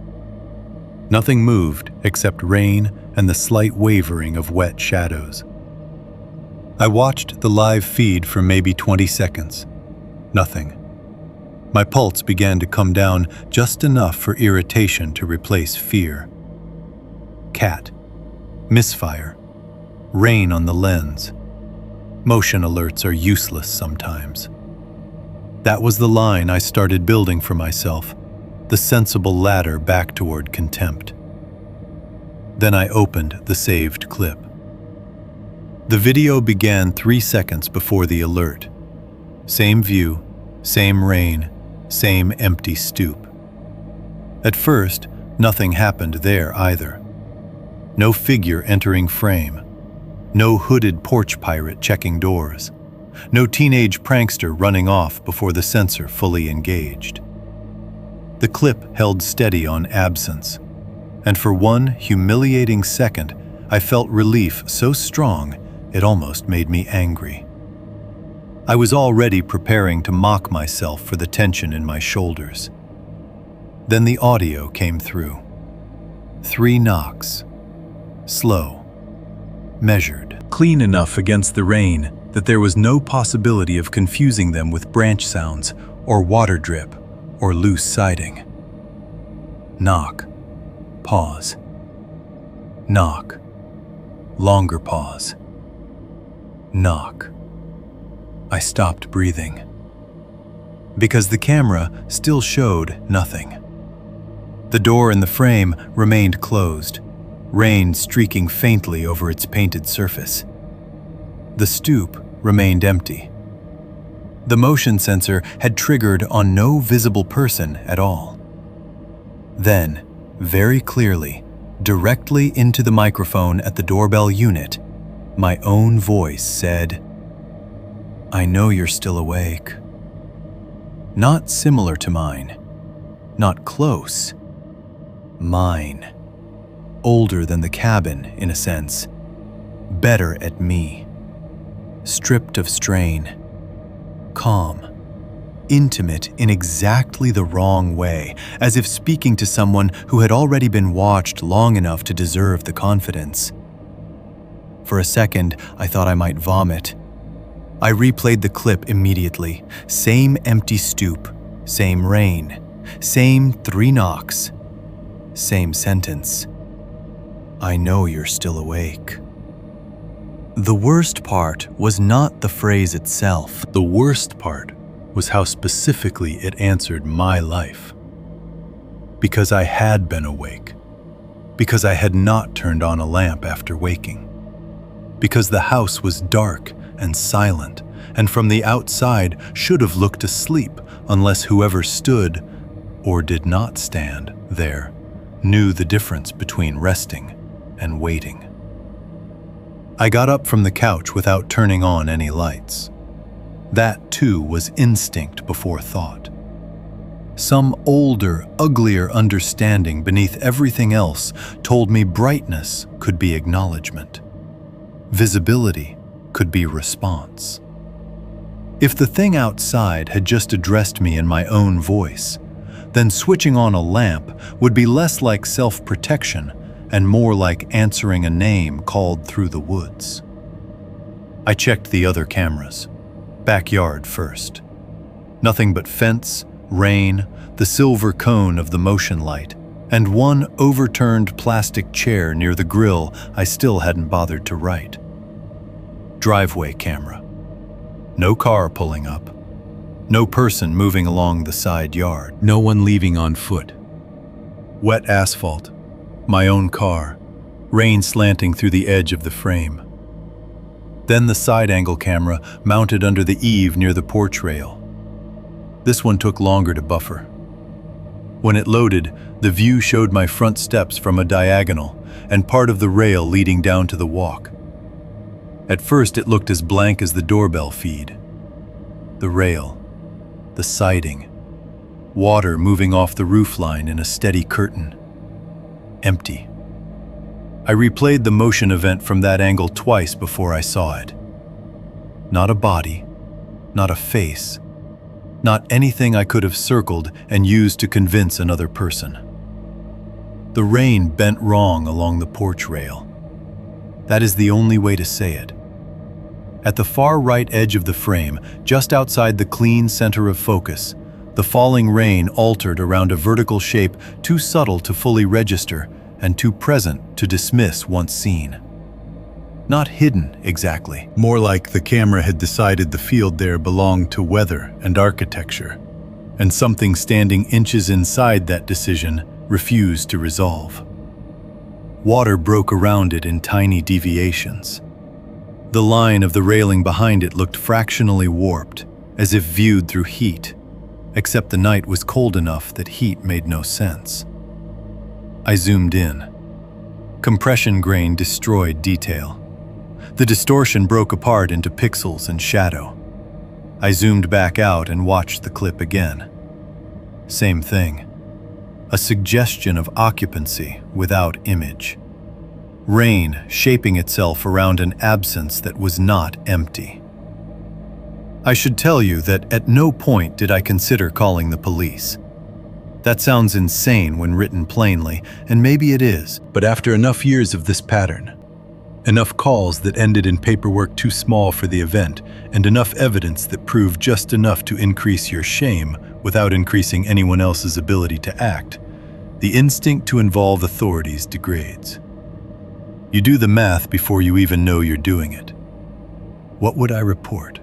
Nothing moved except rain and the slight wavering of wet shadows. I watched the live feed for maybe 20 seconds. Nothing. My pulse began to come down just enough for irritation to replace fear. Cat. Misfire. Rain on the lens. Motion alerts are useless sometimes. That was the line I started building for myself, the sensible ladder back toward contempt. Then I opened the saved clip. The video began 3 seconds before the alert. Same view, same rain, same empty stoop. At first, nothing happened there either. No figure entering frame. No hooded porch pirate checking doors. No teenage prankster running off before the sensor fully engaged. The clip held steady on absence, and for one humiliating second, I felt relief so strong it almost made me angry. I was already preparing to mock myself for the tension in my shoulders. Then the audio came through. 3 knocks. Slow. Measured. Clean enough against the rain that there was no possibility of confusing them with branch sounds or water drip or loose siding. Knock. Pause. Knock. Longer pause. Knock. I stopped breathing. Because the camera still showed nothing. The door in the frame remained closed, rain streaking faintly over its painted surface. The stoop remained empty. The motion sensor had triggered on no visible person at all. Then, very clearly, directly into the microphone at the doorbell unit, my own voice said, "I know you're still awake." Not similar to mine. Not close. Mine. Older than the cabin, in a sense. Better at me. Stripped of strain. Calm. Intimate in exactly the wrong way, as if speaking to someone who had already been watched long enough to deserve the confidence. For a second, I thought I might vomit. I replayed the clip immediately. Same empty stoop, same rain, same 3 knocks, same sentence. "I know you're still awake." The worst part was not the phrase itself. The worst part was how specifically it answered my life. Because I had been awake. Because I had not turned on a lamp after waking. Because the house was dark and silent, and from the outside should have looked asleep unless whoever stood, or did not stand, there knew the difference between resting and waiting. I got up from the couch without turning on any lights. That too was instinct before thought. Some older, uglier understanding beneath everything else told me brightness could be acknowledgement. Visibility could be response. If the thing outside had just addressed me in my own voice, then switching on a lamp would be less like self-protection and more like answering a name called through the woods. I checked the other cameras. Backyard first. Nothing but fence, rain, the silver cone of the motion light, and one overturned plastic chair near the grill I still hadn't bothered to write. Driveway camera. No car pulling up. No person moving along the side yard. No one leaving on foot. Wet asphalt. My own car. Rain slanting through the edge of the frame. Then the side-angle camera mounted under the eave near the porch rail. This one took longer to buffer. When it loaded, the view showed my front steps from a diagonal and part of the rail leading down to the walk. At first, it looked as blank as the doorbell feed. The rail, the siding, water moving off the roofline in a steady curtain. Empty. I replayed the motion event from that angle twice before I saw it. Not a body, not a face, not anything I could have circled and used to convince another person. The rain bent wrong along the porch rail. That is the only way to say it. At the far right edge of the frame, just outside the clean center of focus, the falling rain altered around a vertical shape too subtle to fully register and too present to dismiss once seen. Not hidden, exactly. More like the camera had decided the field there belonged to weather and architecture, and something standing inches inside that decision refused to resolve. Water broke around it in tiny deviations. The line of the railing behind it looked fractionally warped, as if viewed through heat, except the night was cold enough that heat made no sense. I zoomed in. Compression grain destroyed detail. The distortion broke apart into pixels and shadow. I zoomed back out and watched the clip again. Same thing. A suggestion of occupancy without image. Rain shaping itself around an absence that was not empty. I should tell you that at no point did I consider calling the police. That sounds insane when written plainly, and maybe it is. But after enough years of this pattern, enough calls that ended in paperwork too small for the event, and enough evidence that proved just enough to increase your shame without increasing anyone else's ability to act, the instinct to involve authorities degrades. You do the math before you even know you're doing it. What would I report?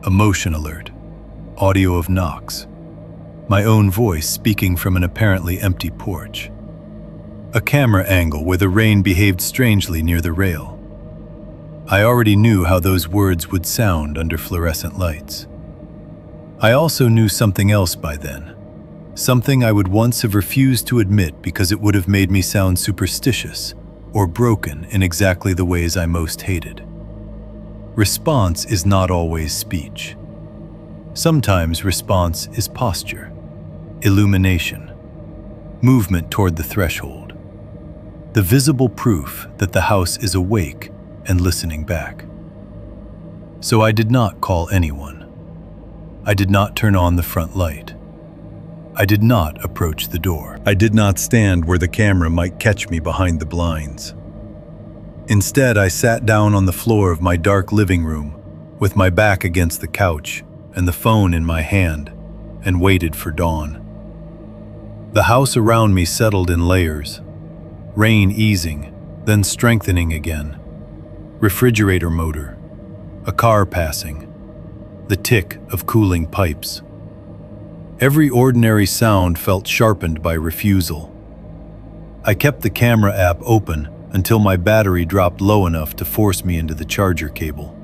A motion alert, audio of knocks, my own voice speaking from an apparently empty porch, a camera angle where the rain behaved strangely near the rail. I already knew how those words would sound under fluorescent lights. I also knew something else by then, something I would once have refused to admit because it would have made me sound superstitious or broken in exactly the ways I most hated. Response is not always speech. Sometimes response is posture, illumination, movement toward the threshold, the visible proof that the house is awake and listening back. So I did not call anyone. I did not turn on the front light. I did not approach the door. I did not stand where the camera might catch me behind the blinds. Instead, I sat down on the floor of my dark living room with my back against the couch and the phone in my hand and waited for dawn. The house around me settled in layers, rain easing, then strengthening again, refrigerator motor, a car passing, the tick of cooling pipes. Every ordinary sound felt sharpened by refusal. I kept the camera app open until my battery dropped low enough to force me into the charger cable.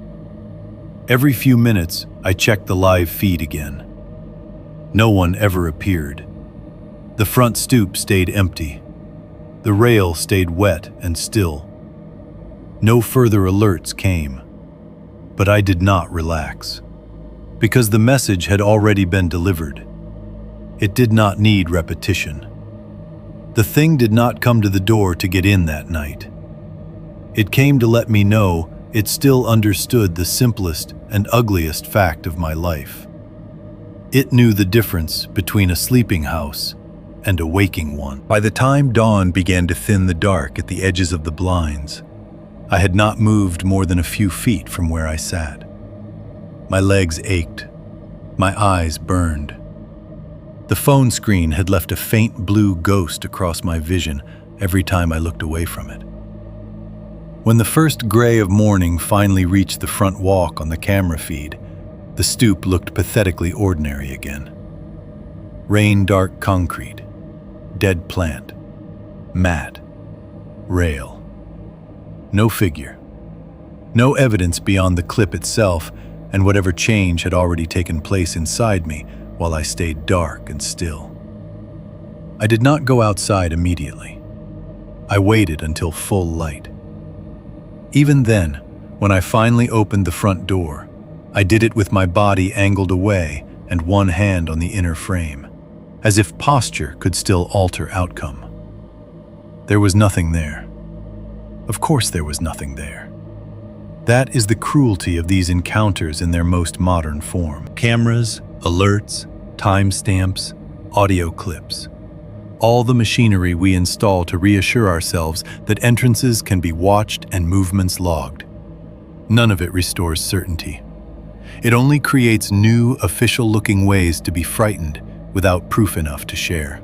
Every few minutes, I checked the live feed again. No one ever appeared. The front stoop stayed empty. The rail stayed wet and still. No further alerts came. But I did not relax, because the message had already been delivered. It did not need repetition. The thing did not come to the door to get in that night. It came to let me know it still understood the simplest and ugliest fact of my life. It knew the difference between a sleeping house and a waking one. By the time dawn began to thin the dark at the edges of the blinds, I had not moved more than a few feet from where I sat. My legs ached. My eyes burned. The phone screen had left a faint blue ghost across my vision every time I looked away from it. When the first gray of morning finally reached the front walk on the camera feed, the stoop looked pathetically ordinary again. Rain-dark concrete, dead plant, mat, rail. No figure. No evidence beyond the clip itself and whatever change had already taken place inside me while I stayed dark and still. I did not go outside immediately. I waited until full light. Even then, when I finally opened the front door, I did it with my body angled away and one hand on the inner frame. as if posture could still alter outcome. There was nothing there. Of course there was nothing there. That is the cruelty of these encounters in their most modern form. Cameras, alerts, timestamps, audio clips. All the machinery we install to reassure ourselves that entrances can be watched and movements logged. None of it restores certainty. It only creates new, official-looking ways to be frightened without proof enough to share.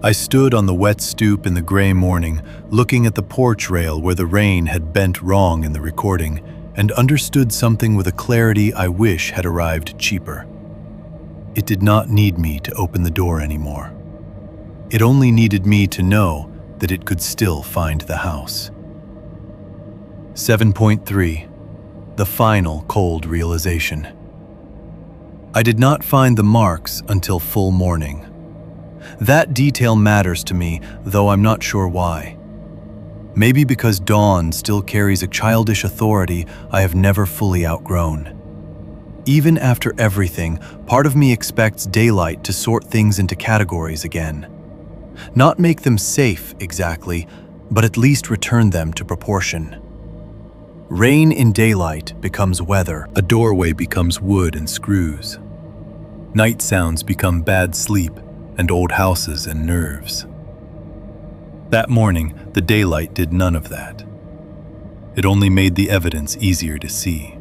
I stood on the wet stoop in the gray morning, looking at the porch rail where the rain had bent wrong in the recording, and understood something with a clarity I wish had arrived cheaper. It did not need me to open the door anymore. It only needed me to know that it could still find the house. 7.3. The final cold realization. I did not find the marks until full morning. That detail matters to me, though I'm not sure why. Maybe because dawn still carries a childish authority I have never fully outgrown. Even after everything, part of me expects daylight to sort things into categories again. Not make them safe, exactly, but at least return them to proportion. Rain in daylight becomes weather. A doorway becomes wood and screws. Night sounds become bad sleep and old houses and nerves. That morning, the daylight did none of that. It only made the evidence easier to see.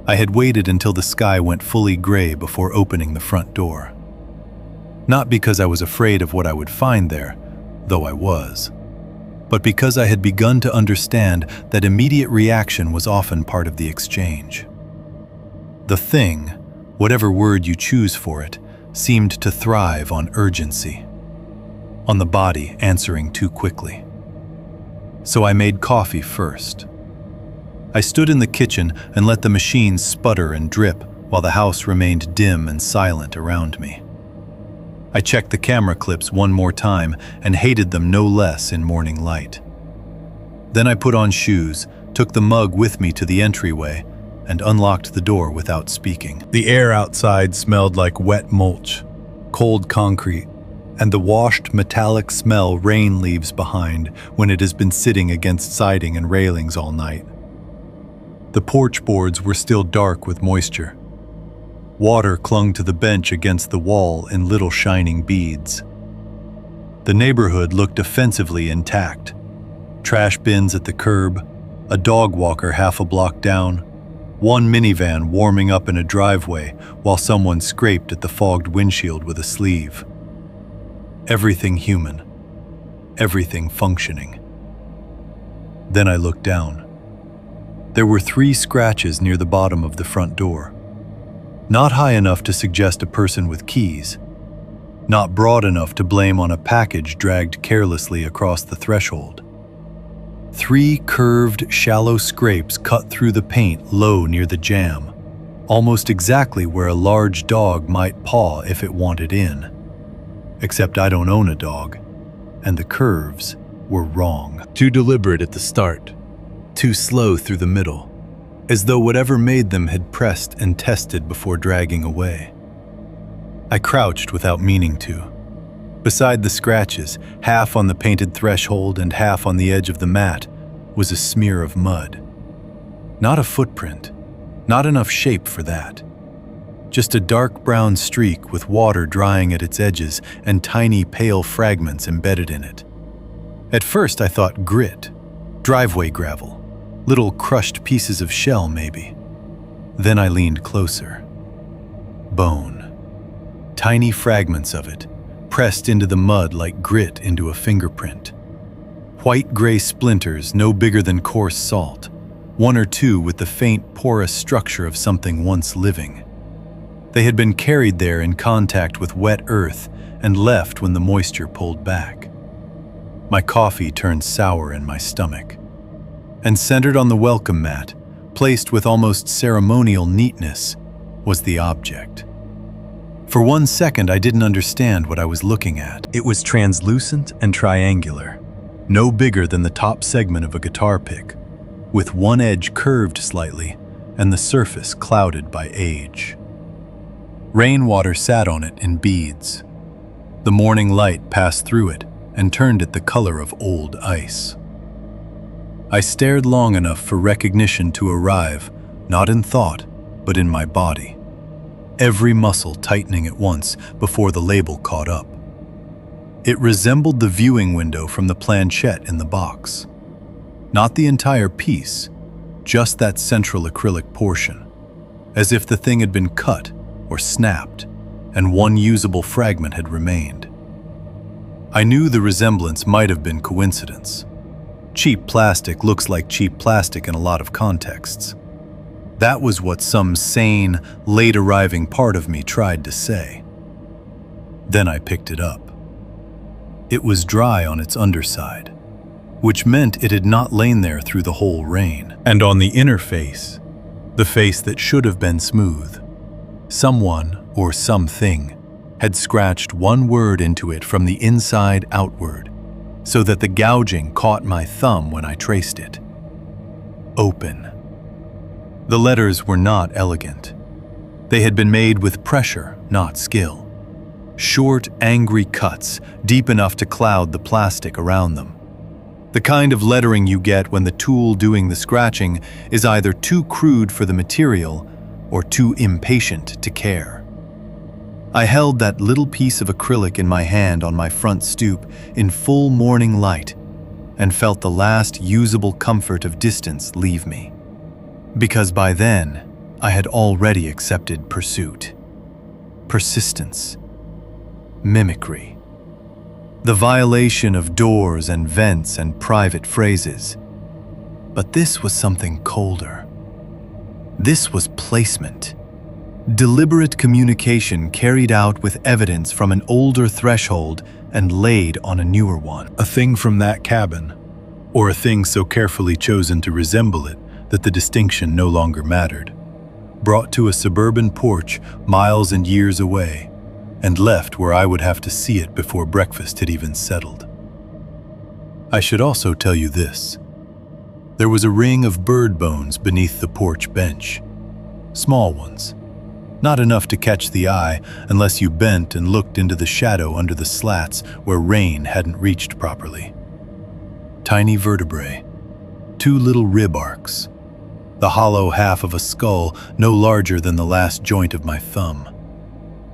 I had waited until the sky went fully gray before opening the front door. Not because I was afraid of what I would find there, though I was, but because I had begun to understand that immediate reaction was often part of the exchange. The thing, whatever word you choose for it, seemed to thrive on urgency, on the body answering too quickly. So I made coffee first. I stood in the kitchen and let the machine sputter and drip while the house remained dim and silent around me. I checked the camera clips one more time and hated them no less in morning light. Then I put on shoes, took the mug with me to the entryway, and unlocked the door without speaking. The air outside smelled like wet mulch, cold concrete, and the washed metallic smell rain leaves behind when it has been sitting against siding and railings all night. The porch boards were still dark with moisture. Water clung to the bench against the wall in little shining beads. The neighborhood looked offensively intact. Trash bins at the curb, a dog walker half a block down, one minivan warming up in a driveway while someone scraped at the fogged windshield with a sleeve. Everything human, everything functioning. Then I looked down. There were 3 scratches near the bottom of the front door. Not high enough to suggest a person with keys, not broad enough to blame on a package dragged carelessly across the threshold. 3 curved, shallow scrapes cut through the paint low near the jamb, almost exactly where a large dog might paw if it wanted in. Except I don't own a dog, and the curves were wrong. Too deliberate at the start, too slow through the middle, as though whatever made them had pressed and tested before dragging away. I crouched without meaning to. Beside the scratches, half on the painted threshold and half on the edge of the mat, was a smear of mud. Not a footprint, not enough shape for that. Just a dark brown streak with water drying at its edges and tiny pale fragments embedded in it. At first I thought grit, driveway gravel, little crushed pieces of shell maybe. Then I leaned closer. Bone. Tiny fragments of it, pressed into the mud like grit into a fingerprint. White-gray splinters no bigger than coarse salt, 1 or 2 with the faint porous structure of something once living. They had been carried there in contact with wet earth and left when the moisture pulled back. My coffee turned sour in my stomach. And centered on the welcome mat, placed with almost ceremonial neatness, was the object. For 1 second, I didn't understand what I was looking at. It was translucent and triangular, no bigger than the top segment of a guitar pick, with one edge curved slightly and the surface clouded by age. Rainwater sat on it in beads. The morning light passed through it and turned it the color of old ice. I stared long enough for recognition to arrive, not in thought, but in my body. Every muscle tightening at once before the label caught up. It resembled the viewing window from the planchette in the box. Not the entire piece, just that central acrylic portion, as if the thing had been cut or snapped, and one usable fragment had remained. I knew the resemblance might have been coincidence. Cheap plastic looks like cheap plastic in a lot of contexts. That was what some sane, late-arriving part of me tried to say. Then I picked it up. It was dry on its underside, which meant it had not lain there through the whole rain. And on the inner face, the face that should have been smooth, someone or something had scratched one word into it from the inside outward, so that the gouging caught my thumb when I traced it. Open. The letters were not elegant. They had been made with pressure, not skill. Short, angry cuts, deep enough to cloud the plastic around them. The kind of lettering you get when the tool doing the scratching is either too crude for the material or too impatient to care. I held that little piece of acrylic in my hand on my front stoop in full morning light and felt the last usable comfort of distance leave me. Because by then, I had already accepted pursuit, persistence, mimicry, the violation of doors and vents and private phrases. But this was something colder. This was placement. Deliberate communication carried out with evidence from an older threshold and laid on a newer one. A thing from that cabin, or a thing so carefully chosen to resemble it that the distinction no longer mattered, brought to a suburban porch miles and years away, and left where I would have to see it before breakfast had even settled. I should also tell you this. There was a ring of bird bones beneath the porch bench. Small ones. Not enough to catch the eye unless you bent and looked into the shadow under the slats where rain hadn't reached properly. Tiny vertebrae. 2 little rib arcs. The hollow half of a skull no larger than the last joint of my thumb.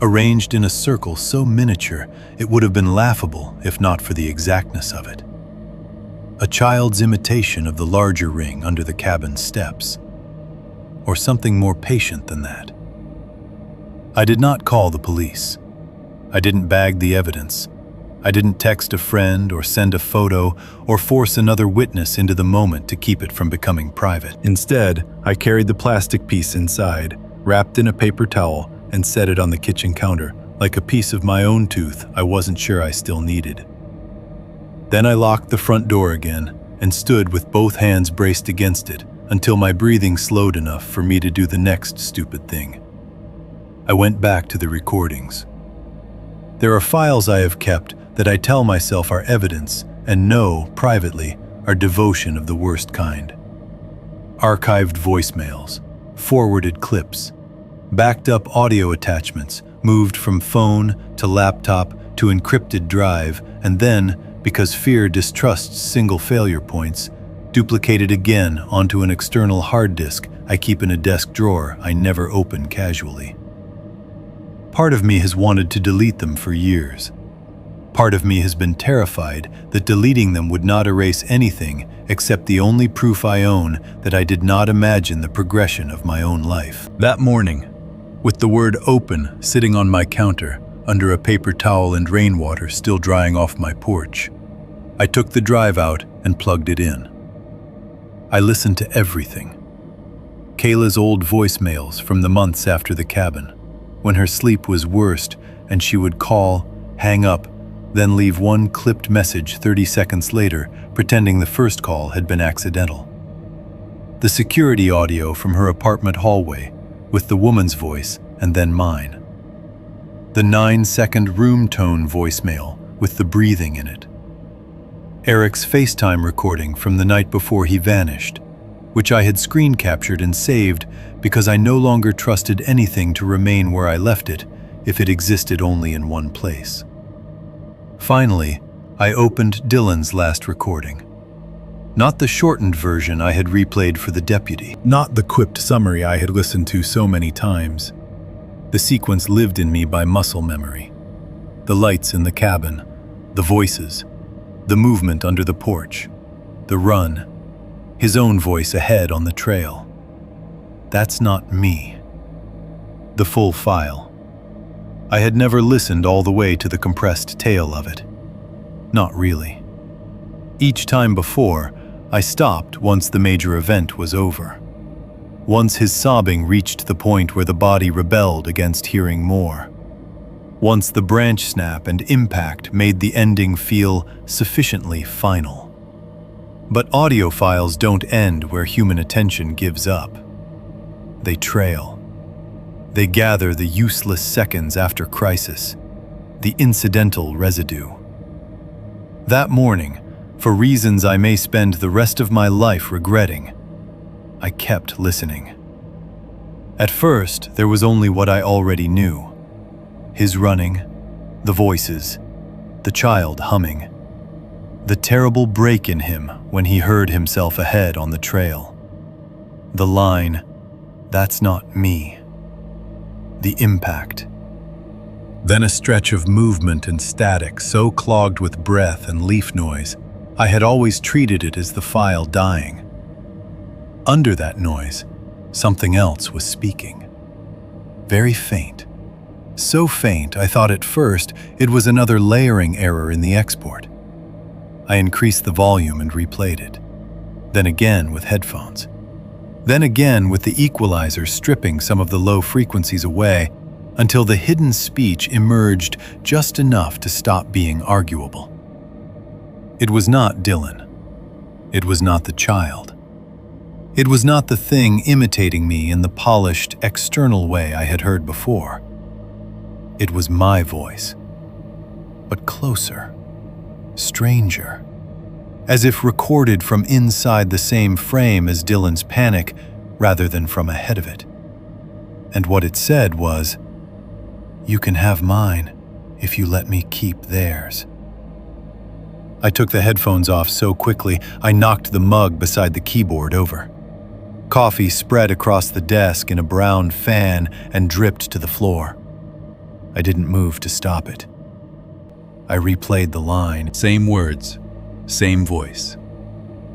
Arranged in a circle so miniature it would have been laughable if not for the exactness of it. A child's imitation of the larger ring under the cabin steps. Or something more patient than that. I did not call the police. I didn't bag the evidence. I didn't text a friend or send a photo or force another witness into the moment to keep it from becoming private. Instead, I carried the plastic piece inside, wrapped in a paper towel, and set it on the kitchen counter, like a piece of my own tooth I wasn't sure I still needed. Then I locked the front door again and stood with both hands braced against it until my breathing slowed enough for me to do the next stupid thing. I went back to the recordings. There are files I have kept that I tell myself are evidence and know, privately, are devotion of the worst kind. Archived voicemails, forwarded clips, backed up audio attachments moved from phone to laptop to encrypted drive, and then, because fear distrusts single failure points, duplicated again onto an external hard disk I keep in a desk drawer I never open casually. Part of me has wanted to delete them for years. Part of me has been terrified that deleting them would not erase anything except the only proof I own that I did not imagine the progression of my own life. That morning, with the word open sitting on my counter under a paper towel and rainwater still drying off my porch, I took the drive out and plugged it in. I listened to everything. Kayla's old voicemails from the months after the cabin, when her sleep was worst and she would call, hang up, then leave one clipped message 30 seconds later, pretending the first call had been accidental. The security audio from her apartment hallway, with the woman's voice and then mine. The 9-second room tone voicemail with the breathing in it. Eric's FaceTime recording from the night before he vanished, which I had screen captured and saved because I no longer trusted anything to remain where I left it if it existed only in one place. Finally, I opened Dylan's last recording. Not the shortened version I had replayed for the deputy, not the quipped summary I had listened to so many times. The sequence lived in me by muscle memory. The lights in the cabin, the voices, the movement under the porch, the run, his own voice ahead on the trail. That's not me. The full file. I had never listened all the way to the compressed tale of it. Not really. Each time before, I stopped once the major event was over. Once his sobbing reached the point where the body rebelled against hearing more. Once the branch snap and impact made the ending feel sufficiently final. But audio files don't end where human attention gives up. They trail. They gather the useless seconds after crisis, the incidental residue. That morning, for reasons I may spend the rest of my life regretting, I kept listening. At first, there was only what I already knew. His running, the voices, the child humming, the terrible break in him when he heard himself ahead on the trail. The line, "That's not me." The impact. Then a stretch of movement and static so clogged with breath and leaf noise, I had always treated it as the file dying. Under that noise, something else was speaking. Very faint. So faint I thought at first it was another layering error in the export. I increased the volume and replayed it. Then again with headphones. Then again with the equalizer stripping some of the low frequencies away until the hidden speech emerged just enough to stop being arguable. It was not Dylan. It was not the child. It was not the thing imitating me in the polished, external way I had heard before. It was my voice, but closer, stranger, as if recorded from inside the same frame as Dylan's panic rather than from ahead of it. And what it said was, "You can have mine if you let me keep theirs." I took the headphones off so quickly I knocked the mug beside the keyboard over. Coffee spread across the desk in a brown fan and dripped to the floor. I didn't move to stop it. I replayed the line. Same words, same voice.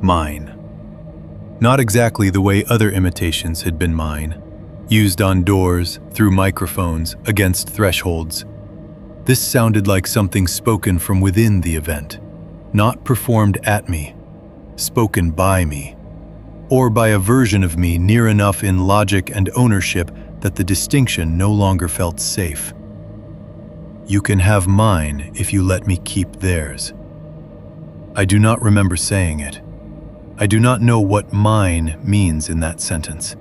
Mine. Not exactly the way other imitations had been mine, used on doors, through microphones, against thresholds. This sounded like something spoken from within the event, not performed at me, spoken by me, or by a version of me near enough in logic and ownership that the distinction no longer felt safe. You can have mine if you let me keep theirs. I do not remember saying it. I do not know what mine means in that sentence.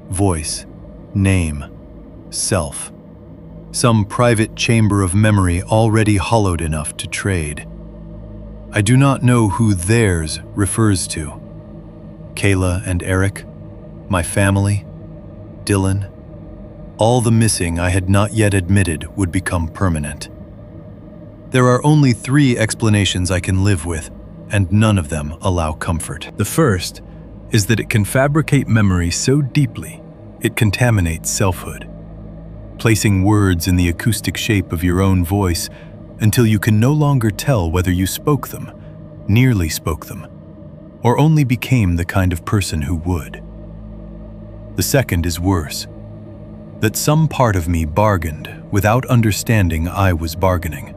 Voice, name, self. Some private chamber of memory already hollowed enough to trade. I do not know who theirs refers to. Kayla and Eric, my family, Dylan. All the missing I had not yet admitted would become permanent. There are only 3 explanations I can live with, and none of them allow comfort. The first is that it can fabricate memory so deeply it contaminates selfhood, placing words in the acoustic shape of your own voice until you can no longer tell whether you spoke them, nearly spoke them, or only became the kind of person who would. The second is worse, that some part of me bargained without understanding I was bargaining.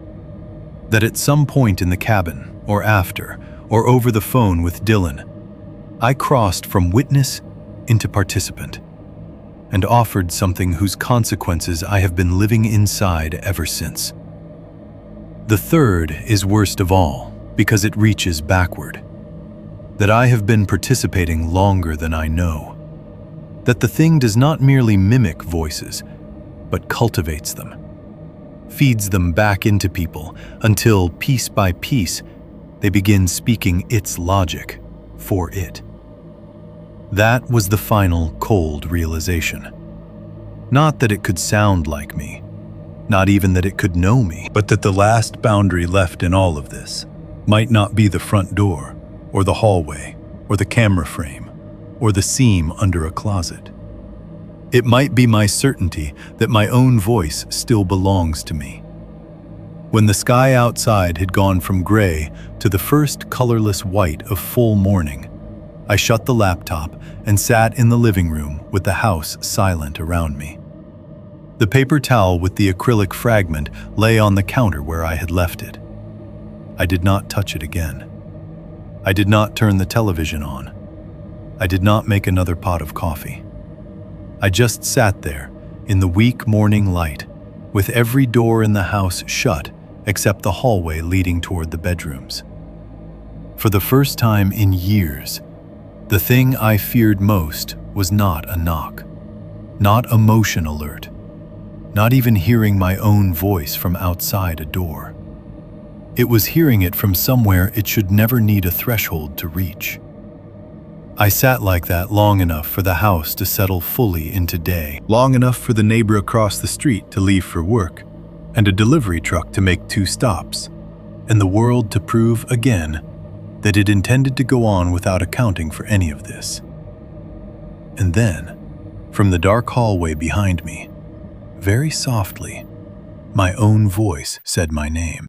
That at some point in the cabin, or after, or over the phone with Dylan, I crossed from witness into participant, and offered something whose consequences I have been living inside ever since. The third is worst of all, because it reaches backward. That I have been participating longer than I know. That the thing does not merely mimic voices, but cultivates them. Feeds them back into people until, piece by piece, they begin speaking its logic for it. That was the final cold realization. Not that it could sound like me, not even that it could know me, but that the last boundary left in all of this might not be the front door, or the hallway, or the camera frame, or the seam under a closet. It might be my certainty that my own voice still belongs to me. When the sky outside had gone from gray to the first colorless white of full morning, I shut the laptop and sat in the living room with the house silent around me. The paper towel with the acrylic fragment lay on the counter where I had left it. I did not touch it again. I did not turn the television on. I did not make another pot of coffee. I just sat there in the weak morning light, with every door in the house shut except the hallway leading toward the bedrooms. For the first time in years, the thing I feared most was not a knock, not a motion alert, not even hearing my own voice from outside a door. It was hearing it from somewhere it should never need a threshold to reach. I sat like that long enough for the house to settle fully into day, long enough for the neighbor across the street to leave for work, and a delivery truck to make 2 stops, and the world to prove again that it intended to go on without accounting for any of this. And then, from the dark hallway behind me, very softly, my own voice said my name.